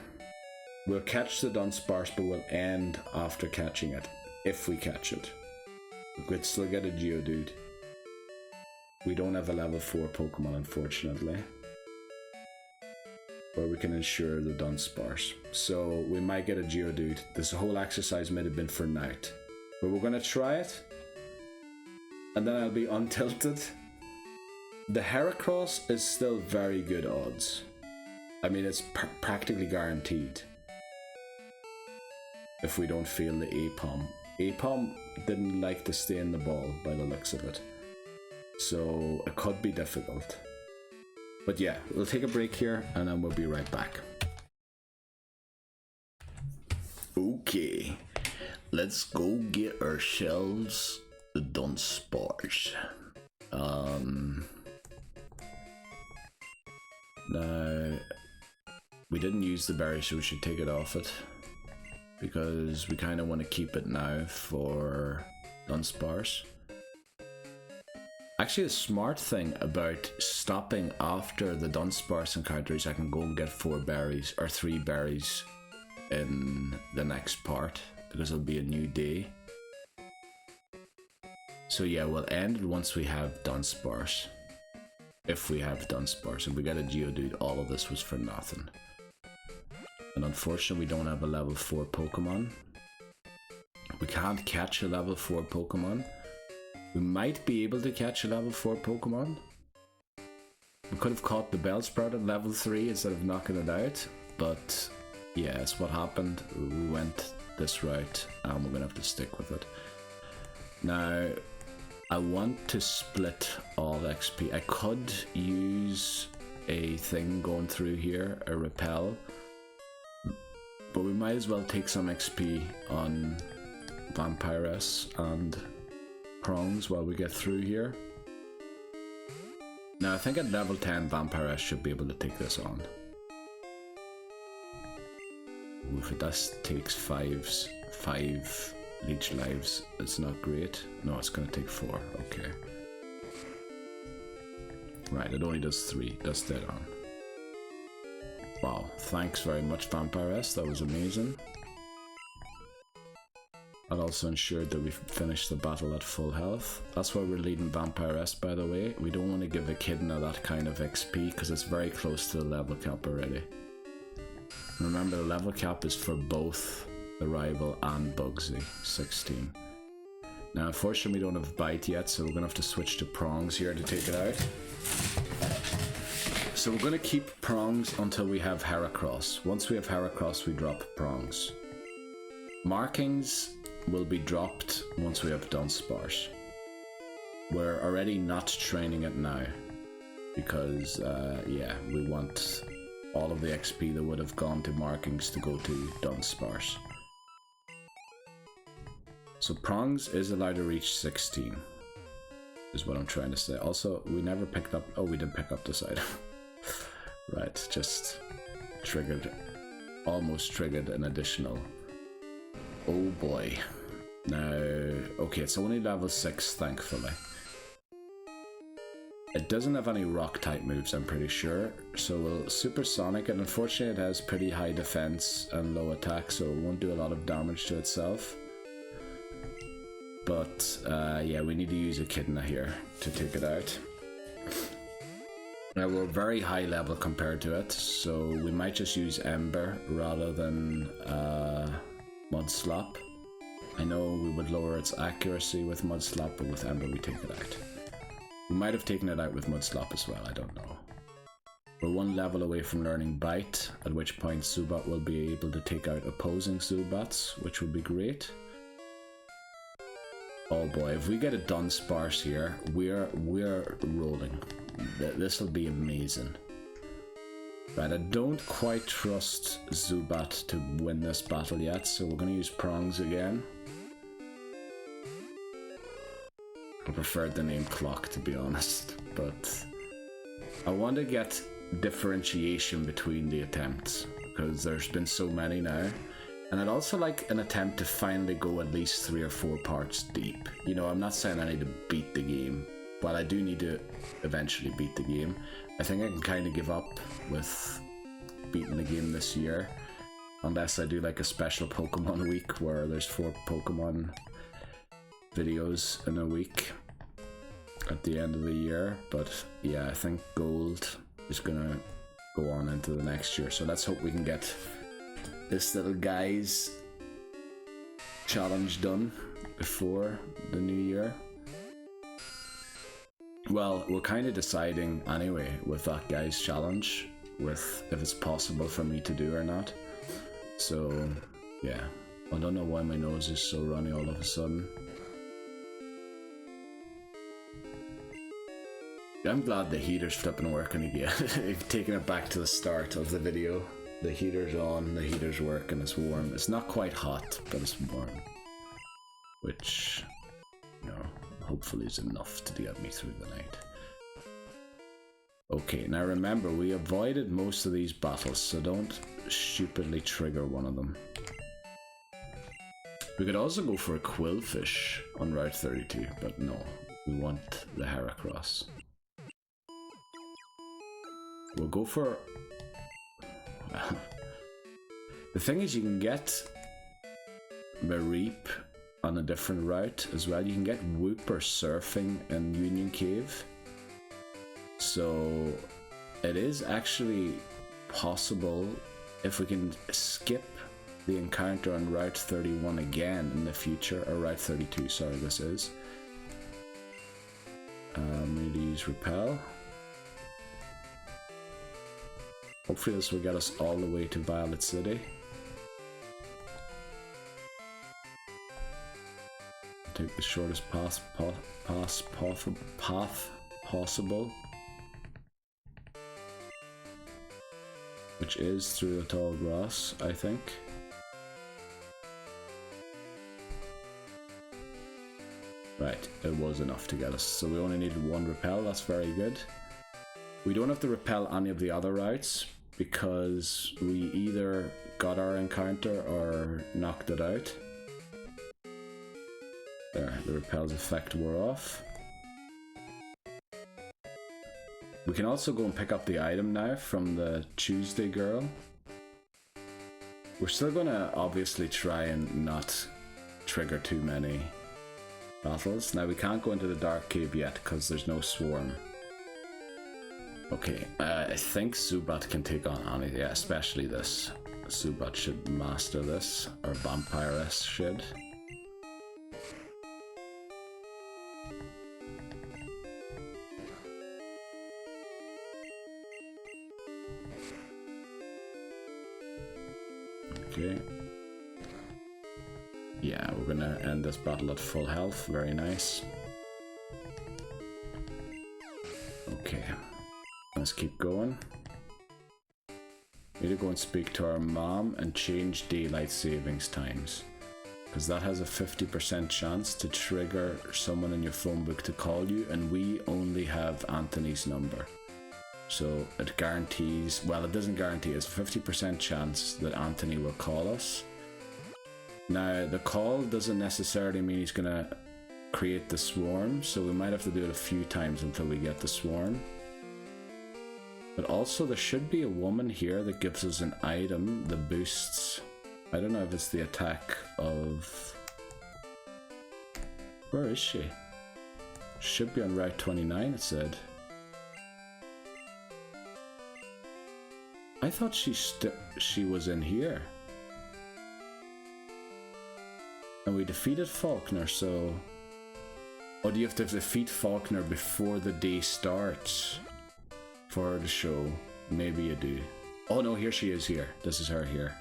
[SPEAKER 1] We'll catch the Dunsparce, but we'll end after catching it. If we catch it. We could still get a Geodude. We don't have a level 4 Pokemon, unfortunately. Or we can ensure the Dunsparce. So we might get a Geodude. This whole exercise might have been for night. But we're gonna try it. And then I'll be untilted. The Heracross is still very good odds. I mean, it's practically guaranteed. If we don't fail the Apom. Apom didn't like to stay in the ball by the looks of it. So it could be difficult. But yeah, we'll take a break here and then we'll be right back. Okay, let's go get ourselves the Dunsparce. Now, we didn't use the berry, so we should take it off it. Because we kind of want to keep it now for Dunsparce. Actually, the smart thing about stopping after the Dunsparce encounter is I can go and get 4 berries, or 3 berries in the next part, because it'll be a new day. So yeah, we'll end it once we have Dunsparce. If we have Dunsparce. If we get a Geodude, all of this was for nothing. And unfortunately, we don't have a level 4 Pokemon. We can't catch a level 4 Pokemon. We might be able to catch a level 4 Pokemon. We could have caught the Bellsprout at level 3 instead of knocking it out. But yeah, it's what happened. We went this route and we're going to have to stick with it. Now, I want to split all XP. I could use a thing going through here, a repel. But we might as well take some XP on Vampiress and Prongs while we get through here. Now I think at level 10 Vampiress should be able to take this on. If it does takes 5 leech lives, it's not great. No, it's gonna take 4, okay. Right, it only does 3, that's dead on. Wow, thanks very much Vampiress, that was amazing. That also ensured that we finished the battle at full health. That's why we're leading Vampiress, by the way. We don't want to give Echidna that kind of XP because it's very close to the level cap already. Remember, the level cap is for both the rival and Bugsy, 16. Now, unfortunately, we don't have Bite yet, so we're going to have to switch to Prongs here to take it out. So we're going to keep Prongs until we have Heracross. Once we have Heracross, we drop Prongs. Markings will be dropped once we have Dunsparce. We're already not training it now because, yeah, we want all of the XP that would have gone to markings to go to Dunsparce. So Prongs is allowed to reach 16, is what I'm trying to say. Also, we never picked up, oh, we didn't pick up this item. Right, just triggered, almost triggered an additional. Oh boy. Now, okay, it's only level 6, thankfully. It doesn't have any rock type moves, I'm pretty sure. So we'll supersonic it. Unfortunately, it has pretty high defense and low attack, so it won't do a lot of damage to itself. But yeah, we need to use Echidna here to take it out. Now we're very high level compared to it, so we might just use Ember rather than Mudslap. I know we would lower its accuracy with Mudslap, but with Ember we take it out. We might have taken it out with Mudslap as well, I don't know. We're one level away from learning Bite, at which point Zubat will be able to take out opposing Zubats, which would be great. Oh boy, if we get a Dunsparce here, we're rolling. This will be amazing. Right, I don't quite trust Zubat to win this battle yet, so we're going to use Prongs again. I preferred the name Clock, to be honest, but I want to get differentiation between the attempts, because there's been so many now. And I'd also like an attempt to finally go at least 3 or 4 parts deep. You know, I'm not saying I need to beat the game, but I do need to eventually beat the game. I think I can kind of give up with beating the game this year, unless I do like a special Pokemon week where there's 4 Pokemon videos in a week at the end of the year. But yeah, I think Gold is gonna go on into the next year, so let's hope we can get this little guy's challenge done before the new year. Well, we're kind of deciding anyway with that guy's challenge with if it's possible for me to do or not. So yeah, I don't know why my nose is so runny all of a sudden. I'm glad the heater's flipping working again. I've taken it back to the start of the video. The heater's on, the heater's working, it's warm. It's not quite hot, but it's warm. Which, you know, hopefully is enough to get me through the night. Okay, now remember, we avoided most of these battles, so don't stupidly trigger one of them. We could also go for a Quillfish on Route 32, but no, we want the Heracross. We'll go for... The thing is, you can get Mareep on a different route as well. You can get Wooper surfing in Union Cave. So it is actually possible if we can skip the encounter on Route 31 again in the future, or Route 32, sorry, this is. We need to use Repel. Hopefully this will get us all the way to Violet City. Take the shortest path possible, which is through the tall grass, I think. Right, it was enough to get us, so we only needed 1 repel, that's very good. We don't have to repel any of the other routes because we either got our encounter or knocked it out. There, the repel's effect wore off. We can also go and pick up the item now from the Tuesday girl. We're still gonna obviously try and not trigger too many battles. Now we can't go into the Dark Cave yet because there's no swarm. Okay, I think Zubat can take on any, yeah, especially this. Zubat should master this, or Vampiress should. Okay. Yeah, we're gonna end this battle at full health, very nice. Okay, let's keep going. Need to go and speak to our mom and change daylight savings times, because that has a 50% chance to trigger someone in your phone book to call you, and we only have Anthony's number. So it guarantees, well, it doesn't guarantee, it's a 50% chance that Anthony will call us. Now, the call doesn't necessarily mean he's gonna create the swarm, so we might have to do it a few times until we get the swarm. But also there should be a woman here that gives us an item that boosts, I don't know if it's the attack of, where is she? Should be on Route 29, it said. I thought she was in here. And we defeated Falkner, so... Oh, do you have to defeat Falkner before the day starts for the show? Maybe you do. Oh no, here she is here. This is her here.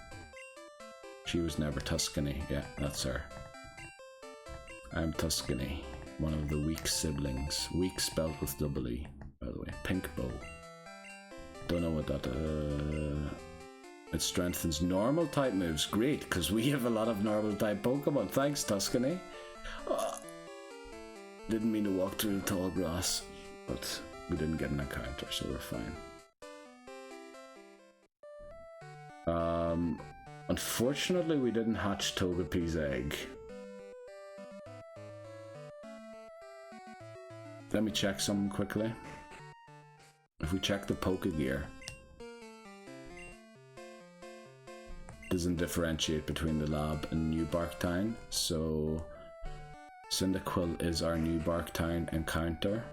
[SPEAKER 1] She was never Tuscany. Yeah, that's her. I'm Tuscany, one of the weak siblings. Weak spelled with double E, by the way. Pink bow. Don't know what that... It strengthens normal type moves. Great, because we have a lot of normal type Pokemon. Thanks, Tuscany. Didn't mean to walk through the tall grass, but we didn't get an encounter, so we're fine. Unfortunately, we didn't hatch Togepi's egg. Let me check something quickly. If we check the Pokegear, it doesn't differentiate between the lab and New Barktown, so Cyndaquil is our New Barktown encounter,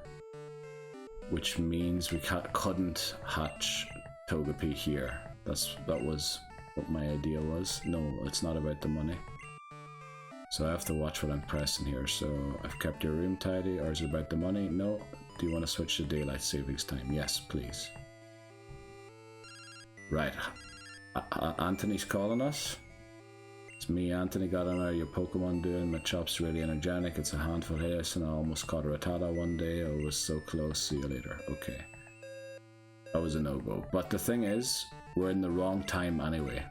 [SPEAKER 1] which means we couldn't hatch Togepi here. That was what my idea was. No, it's not about the money. So I have to watch what I'm pressing here. So I've kept your room tidy, or is it about the money? No. Do you want to switch to daylight savings time? Yes, please. Right. Anthony's calling us. It's me, Anthony. Got on how your Pokemon doing? My chop's really energetic. It's a handful here, and I almost caught a Rattata one day. I was so close. See you later. Okay. That was a no-go. But the thing is, we're in the wrong time anyway.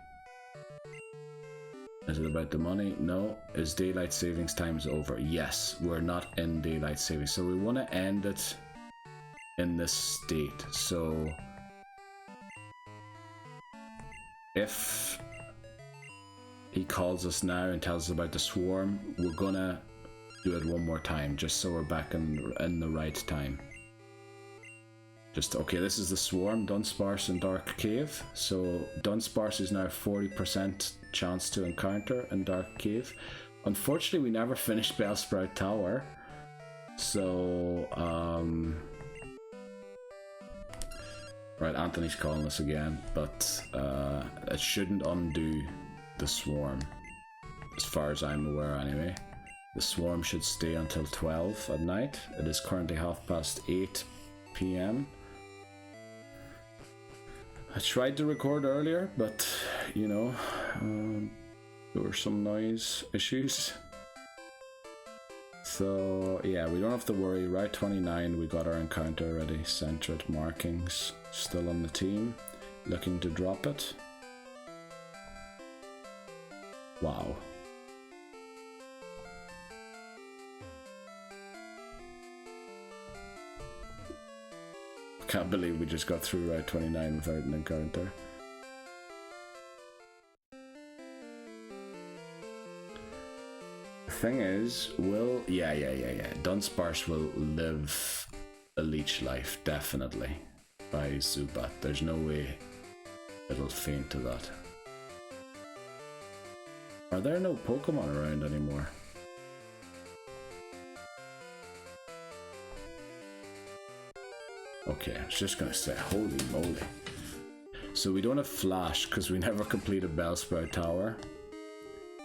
[SPEAKER 1] Is it about the money? No. Is daylight savings times over? Yes. We're not in daylight savings. So we want to end it in this state. So if he calls us now and tells us about the swarm, we're gonna do it one more time just so we're back in the right time. Okay, this is the swarm, Dunsparce and Dark Cave. So Dunsparce is now 40% chance to encounter in Dark Cave. Unfortunately, we never finished Bellsprout Tower. So, right, Anthony's calling us again, but it shouldn't undo the swarm, as far as I'm aware anyway. The swarm should stay until 12 at night. It is currently 8:30 p.m. I tried to record earlier, but you know, there were some noise issues. So yeah, we don't have to worry. Route 29, we got our encounter already. Centred markings still on the team. Looking to drop it. Wow. Can't believe we just got through Route 29 without an encounter. The thing is, yeah. Dunsparce will live a leech life, definitely, by Zubat. There's no way it'll faint to that. Are there no Pokemon around anymore? Okay, I was just gonna say, holy moly. So we don't have Flash because we never completed Bellsprout Tower.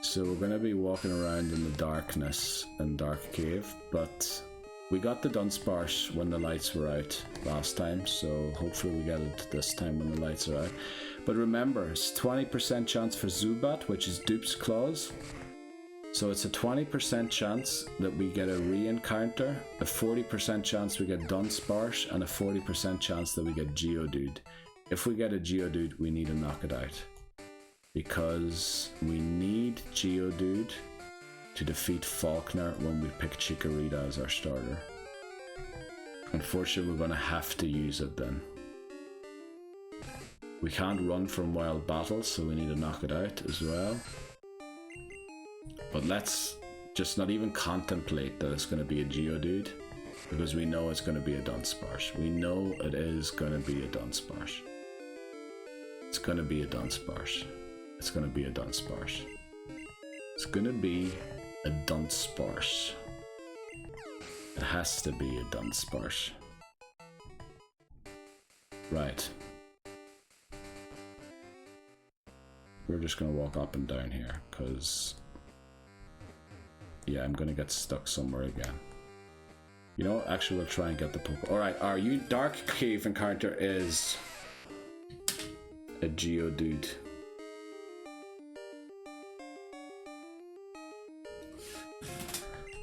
[SPEAKER 1] So we're gonna be walking around in the darkness in Dark Cave, but we got the Dunsparce when the lights were out last time, so hopefully we get it this time when the lights are out. But remember, it's 20% chance for Zubat, which is Dupe's Claws. So it's a 20% chance that we get a re-encounter, a 40% chance we get Dunsparce, and a 40% chance that we get Geodude. If we get a Geodude, we need to knock it out. Because we need Geodude to defeat Falkner when we pick Chikorita as our starter. Unfortunately, we're going to have to use it then. We can't run from wild battles, so we need to knock it out as well. But let's just not even contemplate that it's going to be a Geodude, because we know it's going to be a Dunsparce. We know it is going to be a Dunsparce. It's going to be a Dunsparce. It's going to be a Dunsparce. It's going to be a Dunsparce. It has to be a Dunsparce. Right. We're just going to walk up and down here, because... yeah, I'm going to get stuck somewhere again. You know, actually we'll try and get the Pokémon. Alright, our Dark Cave encounter is... a Geodude.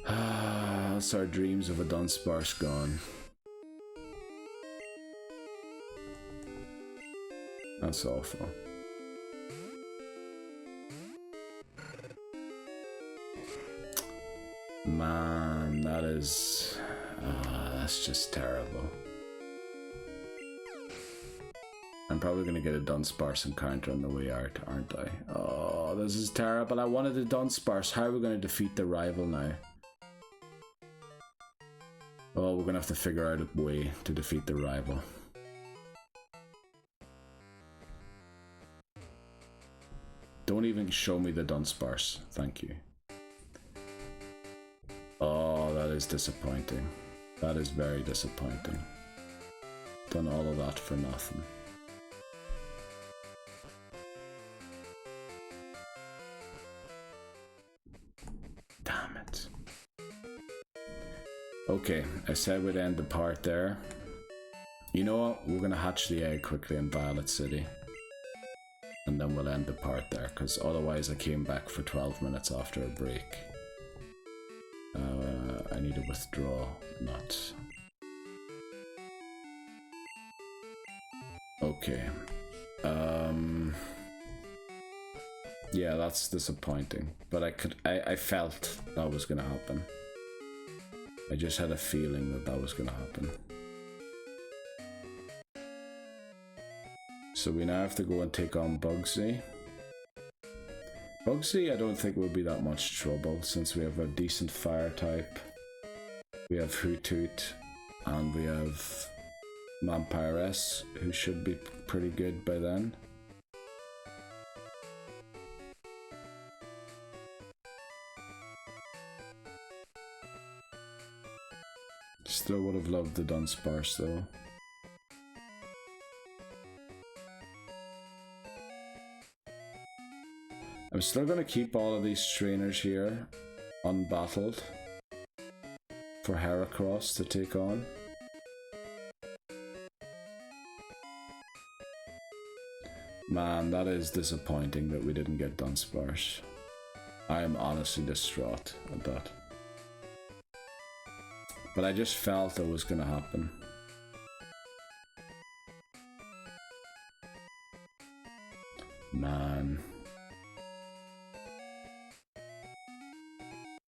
[SPEAKER 1] That's our dreams of a Dunsparce gone. That's awful. Man, that is... that's just terrible. I'm probably going to get a Dunsparce encounter on the way out, aren't I? Oh, this is terrible. I wanted a Dunsparce. How are we going to defeat the rival now? Oh, we're going to have to figure out a way to defeat the rival. Don't even show me the Dunsparce. Thank you. Oh, that is disappointing. That is very disappointing. Done all of that for nothing. Damn it. Okay, I said we'd end the part there. You know what? We're gonna hatch the egg quickly in Violet City. And then we'll end the part there, because otherwise I came back for 12 minutes after a break. I need to withdraw, not... Okay. Yeah, that's disappointing. But I felt that was gonna happen. I just had a feeling that that was gonna happen. So we now have to go and take on Bugsy. Bugsy I don't think will be that much trouble, since we have a decent fire type. We have Hoothoot, and we have Vampiress, who should be pretty good by then. Still would have loved the Dunsparce though. I'm still going to keep all of these trainers here unbattled for Heracross to take on. Man, that is disappointing that we didn't get Dunsparce. I am honestly distraught at that. But I just felt it was going to happen. Man.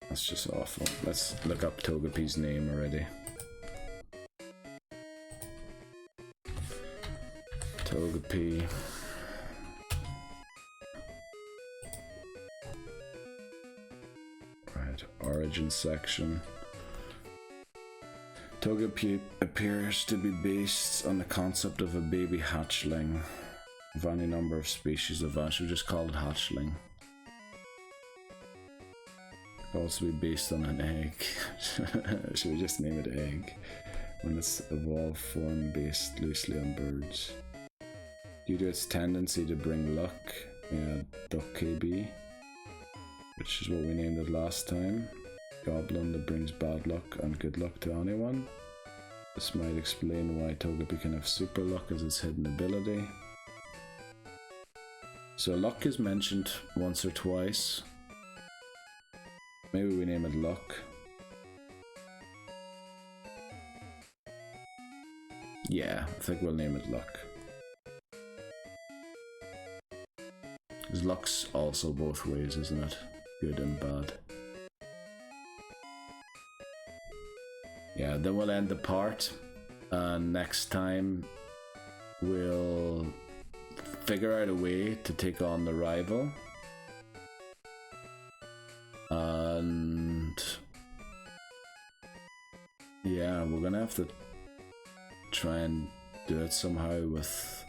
[SPEAKER 1] That's just awful. Let's look up Togepi's name already. Togepi. Right, origin section. Togepi appears to be based on the concept of a baby hatchling of any number of species of Ash. We just call it hatchling. Could also be based on an egg. Should we just name it egg? When it's evolved form based loosely on birds. Due to its tendency to bring luck, Duck KB, which is what we named it last time. Goblin that brings bad luck and good luck to anyone. This might explain why Togepi can have super luck as its hidden ability. So luck is mentioned once or twice. Maybe we name it Luck. Yeah, I think we'll name it Luck. Because luck's also both ways, isn't it? Good and bad. Yeah, then we'll end the part. And next time we'll figure out a way to take on the rival. And yeah, we're gonna have to try and do it somehow with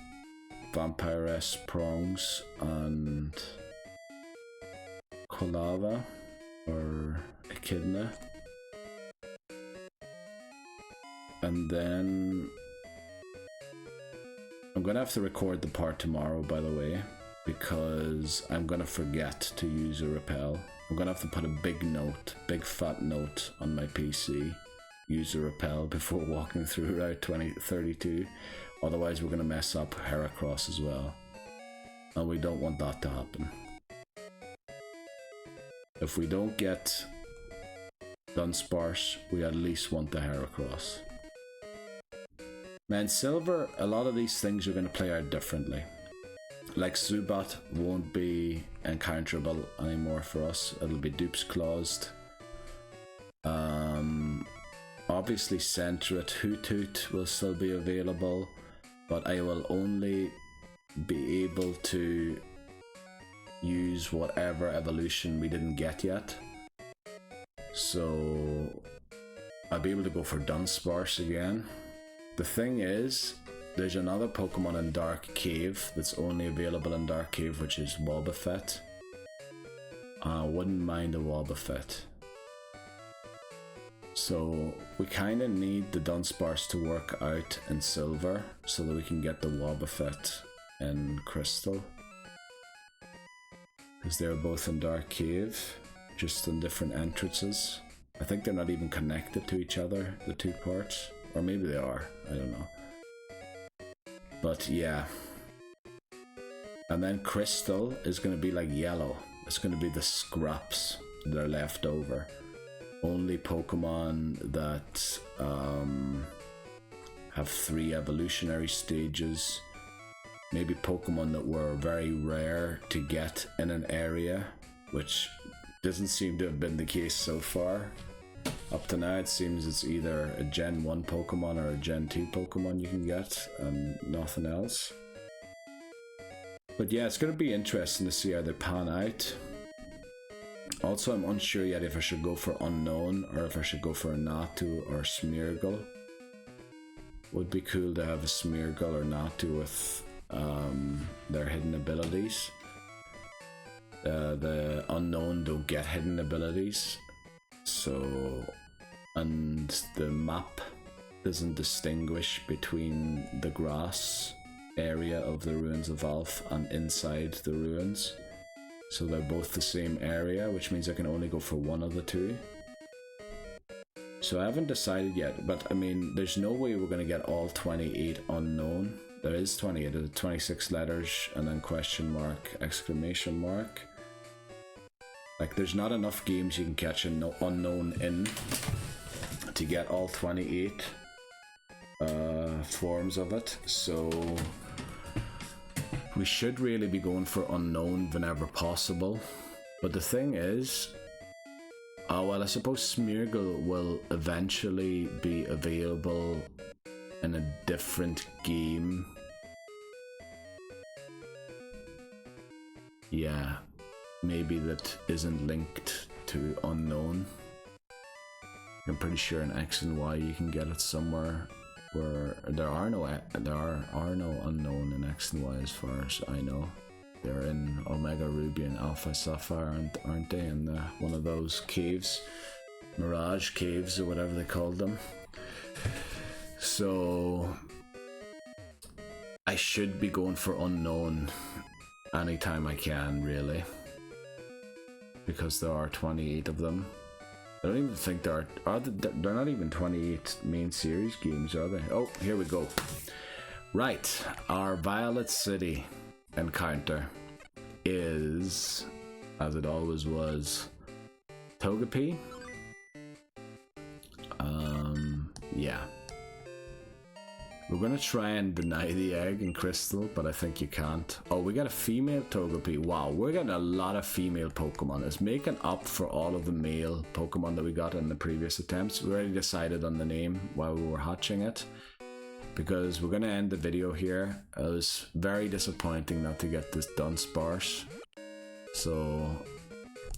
[SPEAKER 1] Vampiress Prongs and Quilava or Echidna. And then I'm gonna have to record the part tomorrow, by the way, because I'm gonna forget to use a repel. I'm gonna have to put a big fat note on my PC, use a repel before walking through Route 2032. Otherwise we're gonna mess up Heracross as well. And we don't want that to happen. If we don't get Dunsparce, we at least want the Heracross. Now in Silver, a lot of these things are going to play out differently. Like Zubat won't be encounterable anymore for us. It'll be dupes claused. Obviously Centret Hoothoot will still be available, but I will only be able to use whatever evolution we didn't get yet. So I'll be able to go for Dunsparce again. The thing is, there's another Pokemon in Dark Cave that's only available in Dark Cave, which is Wobbuffet. I wouldn't mind a Wobbuffet. So we kind of need the Dunsparce to work out in Silver so that we can get the Wobbuffet in Crystal. Because they're both in Dark Cave, just in different entrances. I think they're not even connected to each other, the two parts. Or maybe they are, I don't know. But yeah. And then Crystal is going to be like Yellow. It's going to be the scraps that are left over. Only Pokemon that have 3 evolutionary stages. Maybe Pokemon that were very rare to get in an area, which doesn't seem to have been the case so far. Up to now it seems it's either a Gen 1 Pokemon or a Gen 2 Pokemon you can get and nothing else. But yeah, it's going to be interesting to see how they pan out. Also, I'm unsure yet if I should go for Unknown or if I should go for a Natu or Smeargle. Would be cool to have a Smeargle or Natu with their hidden abilities. The Unknown don't get hidden abilities. So, and the map doesn't distinguish between the grass area of the Ruins of Alph and inside the ruins. So they're both the same area, which means I can only go for one of the two. So I haven't decided yet, but I mean, there's no way we're going to get all 28 Unknown. There is 28, there's 26 letters and then question mark, exclamation mark. Like, there's not enough games you can catch an Unknown in to get all 28 forms of it, so we should really be going for Unknown whenever possible. But the thing is, well, I suppose Smeargle will eventually be available in a different game. Yeah. Maybe that isn't linked to Unknown. I'm pretty sure in X and Y you can get it somewhere where there are no Unknown in X and Y as far as I know. They're in Omega Ruby and Alpha Sapphire, aren't they? In one of those caves, Mirage Caves or whatever they called them. So I should be going for Unknown anytime I can, really. Because there are 28 of them. I don't even think they're not even 28 main series games, are they? Oh, here we go. Right, our Violet City encounter is, as it always was, Togepi. Yeah. We're gonna try and deny the egg and crystal, but I think you can't. Oh, we got a female Togepi. Wow, we're getting a lot of female Pokemon. It's making up for all of the male Pokemon that we got in the previous attempts. We already decided on the name while we were hatching it, because we're gonna end the video here. It was very disappointing not to get this Dunsparce, so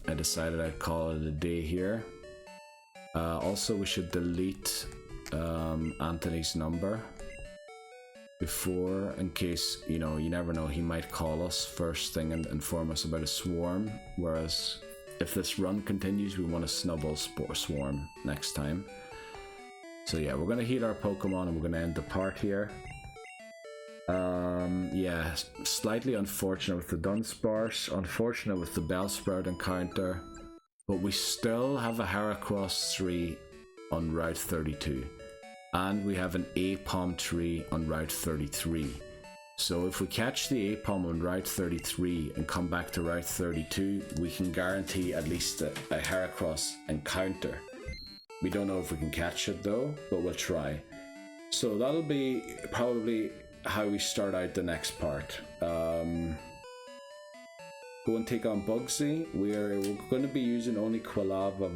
[SPEAKER 1] I decided I'd call it a day here. Also, we should delete Anthony's number before, in case, you know, you never know, he might call us first thing and inform us about a swarm, whereas if this run continues, we want a snubble swarm next time. So yeah, we're gonna heal our Pokemon and we're gonna end the part here. Yeah, slightly unfortunate with the Dunsparce, unfortunate with the Bellsprout encounter, but we still have a Heracross 3 on Route 32. And we have an Apom tree on Route 33. So if we catch the Apom on Route 33 and come back to Route 32, we can guarantee at least a Heracross encounter. We don't know if we can catch it though, but we'll try. So that'll be probably how we start out the next part. Go and take on Bugsy. We're going to be using only Quilava,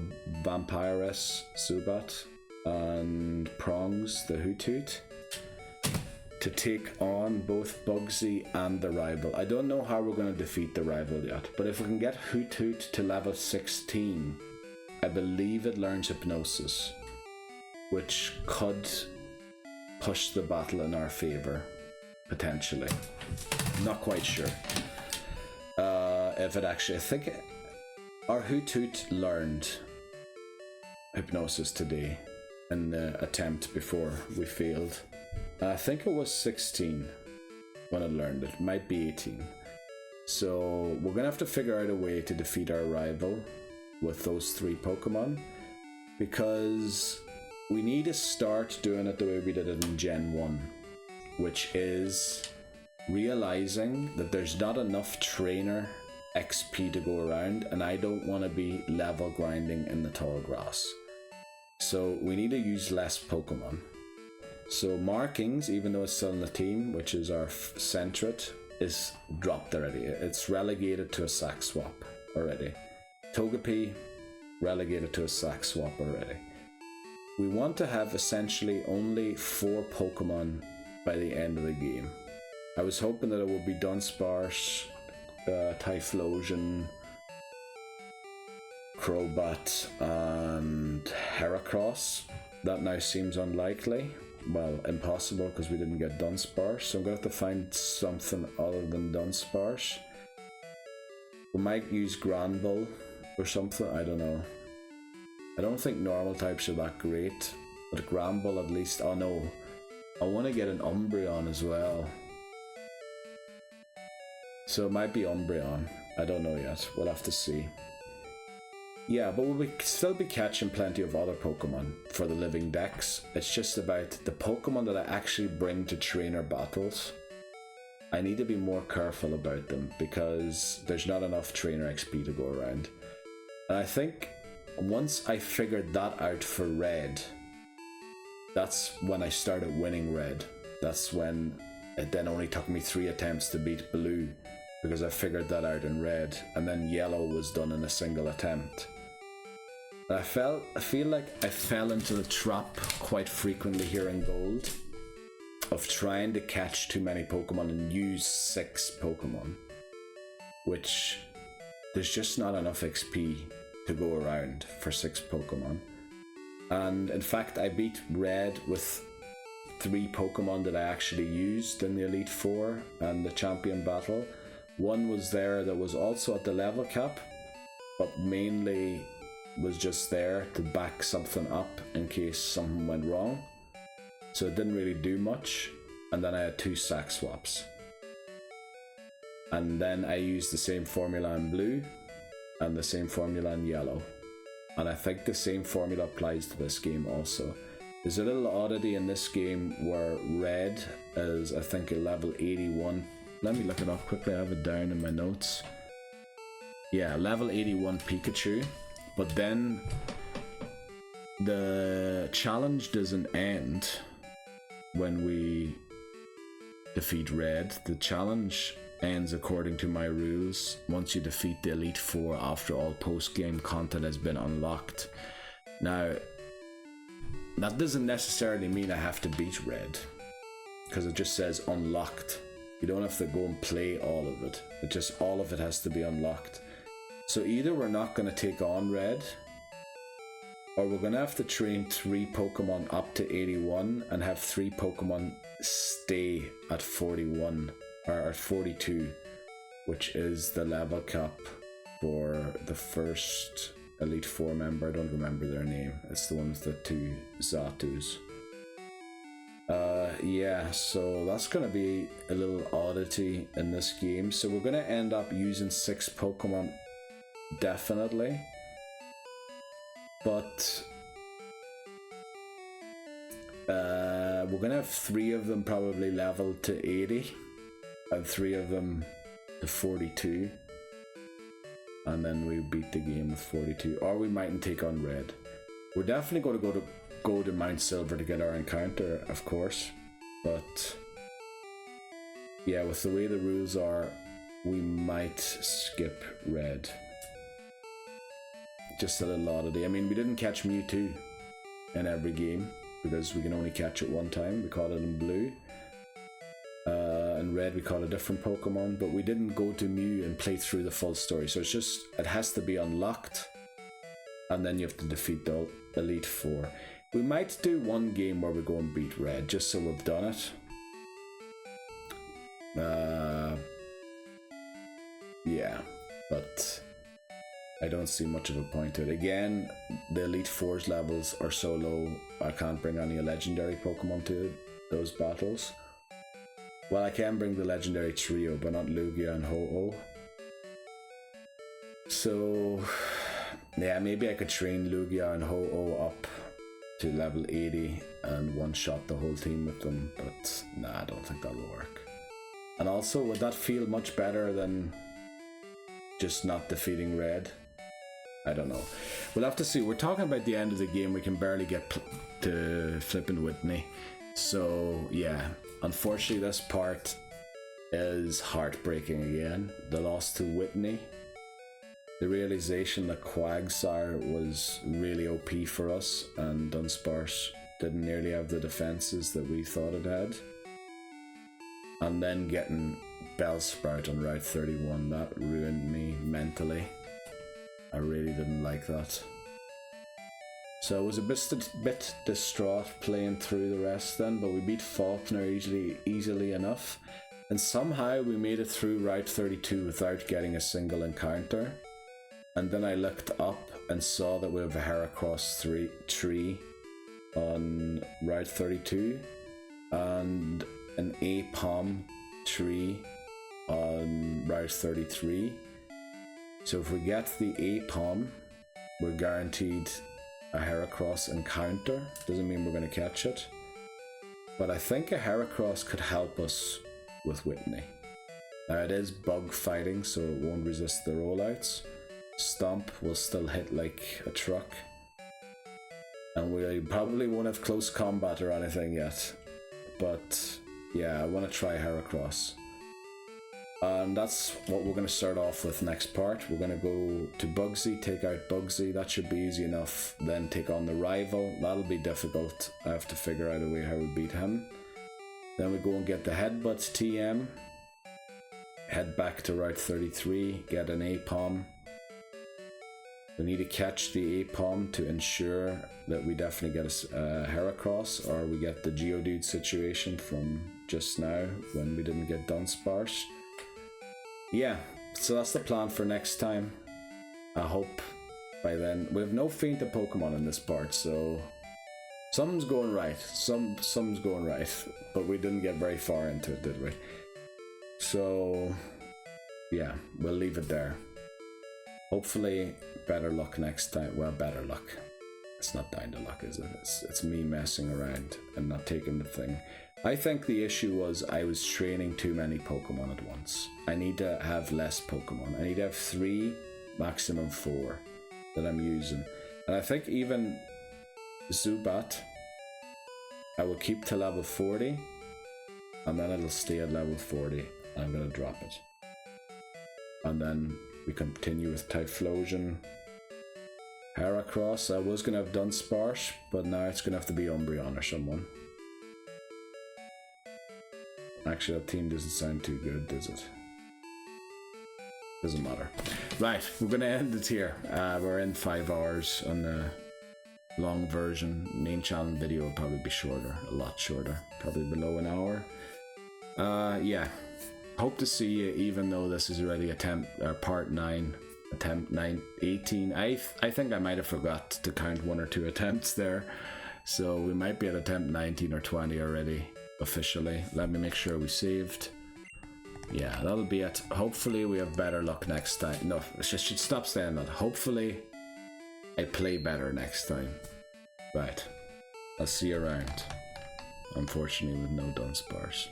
[SPEAKER 1] Vampirus, Zubat, and Prongs, the Hoothoot, to take on both Bugsy and the rival. I don't know how we're going to defeat the rival yet, but if we can get Hoothoot to level 16, I believe it learns Hypnosis, which could push the battle in our favor, potentially. Not quite sure. If it actually, I think our Hoothoot learned Hypnosis today in the attempt before we failed. I think it was 16 when I learned it. Might be 18. So we're gonna have to figure out a way to defeat our rival with those 3 Pokemon, because we need to start doing it the way we did it in Gen 1, which is realizing that there's not enough trainer XP to go around, and I don't want to be level grinding in the tall grass. So we need to use less Pokemon. So Markings, even though it's still in the team, which is our Centret, is dropped already. It's relegated to a sack swap already. Togepi, relegated to a sack swap already. We want to have essentially only 4 Pokemon by the end of the game. I was hoping that it would be Dunsparce, Typhlosion, Crobat, and Heracross. That now seems unlikely. Well, impossible, because we didn't get Dunsparce, so I'm going to have to find something other than Dunsparce. We might use Granbull or something, I don't know. I don't think normal types are that great, but Granbull at least. Oh no, I want to get an Umbreon as well. So it might be Umbreon, I don't know yet, we'll have to see. Yeah, but we'll still be catching plenty of other Pokemon for the Living Dex. It's just about the Pokemon that I actually bring to trainer battles. I need to be more careful about them, because there's not enough trainer XP to go around. And I think once I figured that out for Red, that's when I started winning Red. That's when it then only took me 3 attempts to beat Blue, because I figured that out in Red, and then Yellow was done in a single attempt. And I feel like I fell into the trap quite frequently here in Gold of trying to catch too many Pokemon and use 6 Pokemon, which there's just not enough XP to go around for 6 Pokemon. And in fact, I beat Red with 3 Pokemon that I actually used in the Elite Four and the Champion Battle. One was there that was also at the level cap, but mainly was just there to back something up in case something went wrong. So it didn't really do much. And then I had 2 sack swaps. And then I used the same formula in Blue and the same formula in Yellow. And I think the same formula applies to this game also. There's a little oddity in this game where Red is, I think, a level 81. Let me look it up quickly, I have it down in my notes. Yeah, level 81 Pikachu, But then the challenge doesn't end when we defeat Red. The challenge ends according to my rules once you defeat the Elite Four after all post-game content has been unlocked. Now, that doesn't necessarily mean I have to beat Red, because it just says unlocked. You don't have to go and play all of it. It just, all of it has to be unlocked. So either we're not going to take on Red, or we're going to have to train 3 Pokemon up to 81 and have 3 Pokemon stay at 41 or at 42, which is the level cap for the first Elite Four member. I don't remember their name. It's the one with the 2 Zatus. Yeah, so that's going to be a little oddity in this game. So we're going to end up using 6 Pokemon, definitely. But we're going to have 3 of them probably leveled to 80 and 3 of them to 42. And then we beat the game with 42. Or we mightn't take on Red. We're definitely going to go to Mount Silver to get our encounter, of course. But yeah, with the way the rules are, we might skip Red. Just a little oddity. I mean, we didn't catch Mewtwo in every game because we can only catch it one time. We caught it in Blue. In Red we caught a different Pokemon, but we didn't go to Mew and play through the full story. So it's just, it has to be unlocked, and then you have to defeat the Elite Four. We might do one game where we go and beat Red, just so we've done it. Yeah, but I don't see much of a point to it. Again, the Elite Four's levels are so low, I can't bring any legendary Pokemon to those battles. Well, I can bring the legendary trio, but not Lugia and Ho-Oh. So, yeah, maybe I could train Lugia and Ho-Oh up to level 80 and one-shot the whole team with them, but nah, I don't think that'll work. And also, would that feel much better than just not defeating Red? I don't know. We'll have to see. We're talking about the end of the game. We can barely get to flipping Whitney. So, yeah. Unfortunately, this part is heartbreaking again. The loss to Whitney. The realization that Quagsire was really OP for us, and Dunsparce didn't nearly have the defenses that we thought it had. And then getting Bellsprout on Route 31, that ruined me mentally. I really didn't like that. So I was a bit distraught playing through the rest then, but we beat Falkner easily enough. And somehow we made it through Route 32 without getting a single encounter. And then I looked up and saw that we have a Heracross tree on Route 32 and an Apom tree on Route 33. So if we get the Apom, we're guaranteed a Heracross encounter. Doesn't mean we're going to catch it, but I think a Heracross could help us with Whitney. Now it is bug fighting, so it won't resist the rollouts. Stomp will still hit like a truck, and we probably won't have close combat or anything yet, but yeah, I want to try Heracross. And that's what we're going to start off with next part. We're going to go to Bugsy, take out Bugsy. That should be easy enough. Then take on the rival. That'll be difficult. I have to figure out a way how we beat him. Then we go and get the Headbutt TM. Head back to Route 33. Get an Apom. We need to catch the Apom to ensure that we definitely get a Heracross, or we get the Geodude situation from just now when we didn't get Dunsparce. Yeah, so that's the plan for next time. I hope by then. We have no fainted Pokemon in this part, so something's going right. Something's going right, but we didn't get very far into it, did we? So yeah, we'll leave it there. Hopefully better luck next time. Well, better luck. It's not down to luck, is it? It's me messing around and not taking the thing. I think the issue was I was training too many Pokemon at once. I need to have less Pokemon. I need to have 3, maximum 4. that I'm using. And I think even Zubat, I will keep to level 40, and then it'll stay at level 40. I'm going to drop it. And then we continue with Typhlosion. Heracross, I was going to have Dunsparce, but now it's going to have to be Umbreon or someone. Actually, that team doesn't sound too good, does it? Doesn't matter. Right, we're going to end it here. We're in 5 hours on the long version. Main channel video will probably be shorter, a lot shorter, probably below an hour. Yeah, hope to see you, even though this is already part 9, attempt 18. I think I might have forgot to count 1 or 2 attempts there, so we might be at attempt 19 or 20 already officially. Let me make sure we saved. Yeah, that'll be it. Hopefully we have better luck next time. No, I should stop saying that. Hopefully I play better next time. Right, I'll see you around. Unfortunately with no Dunsparce.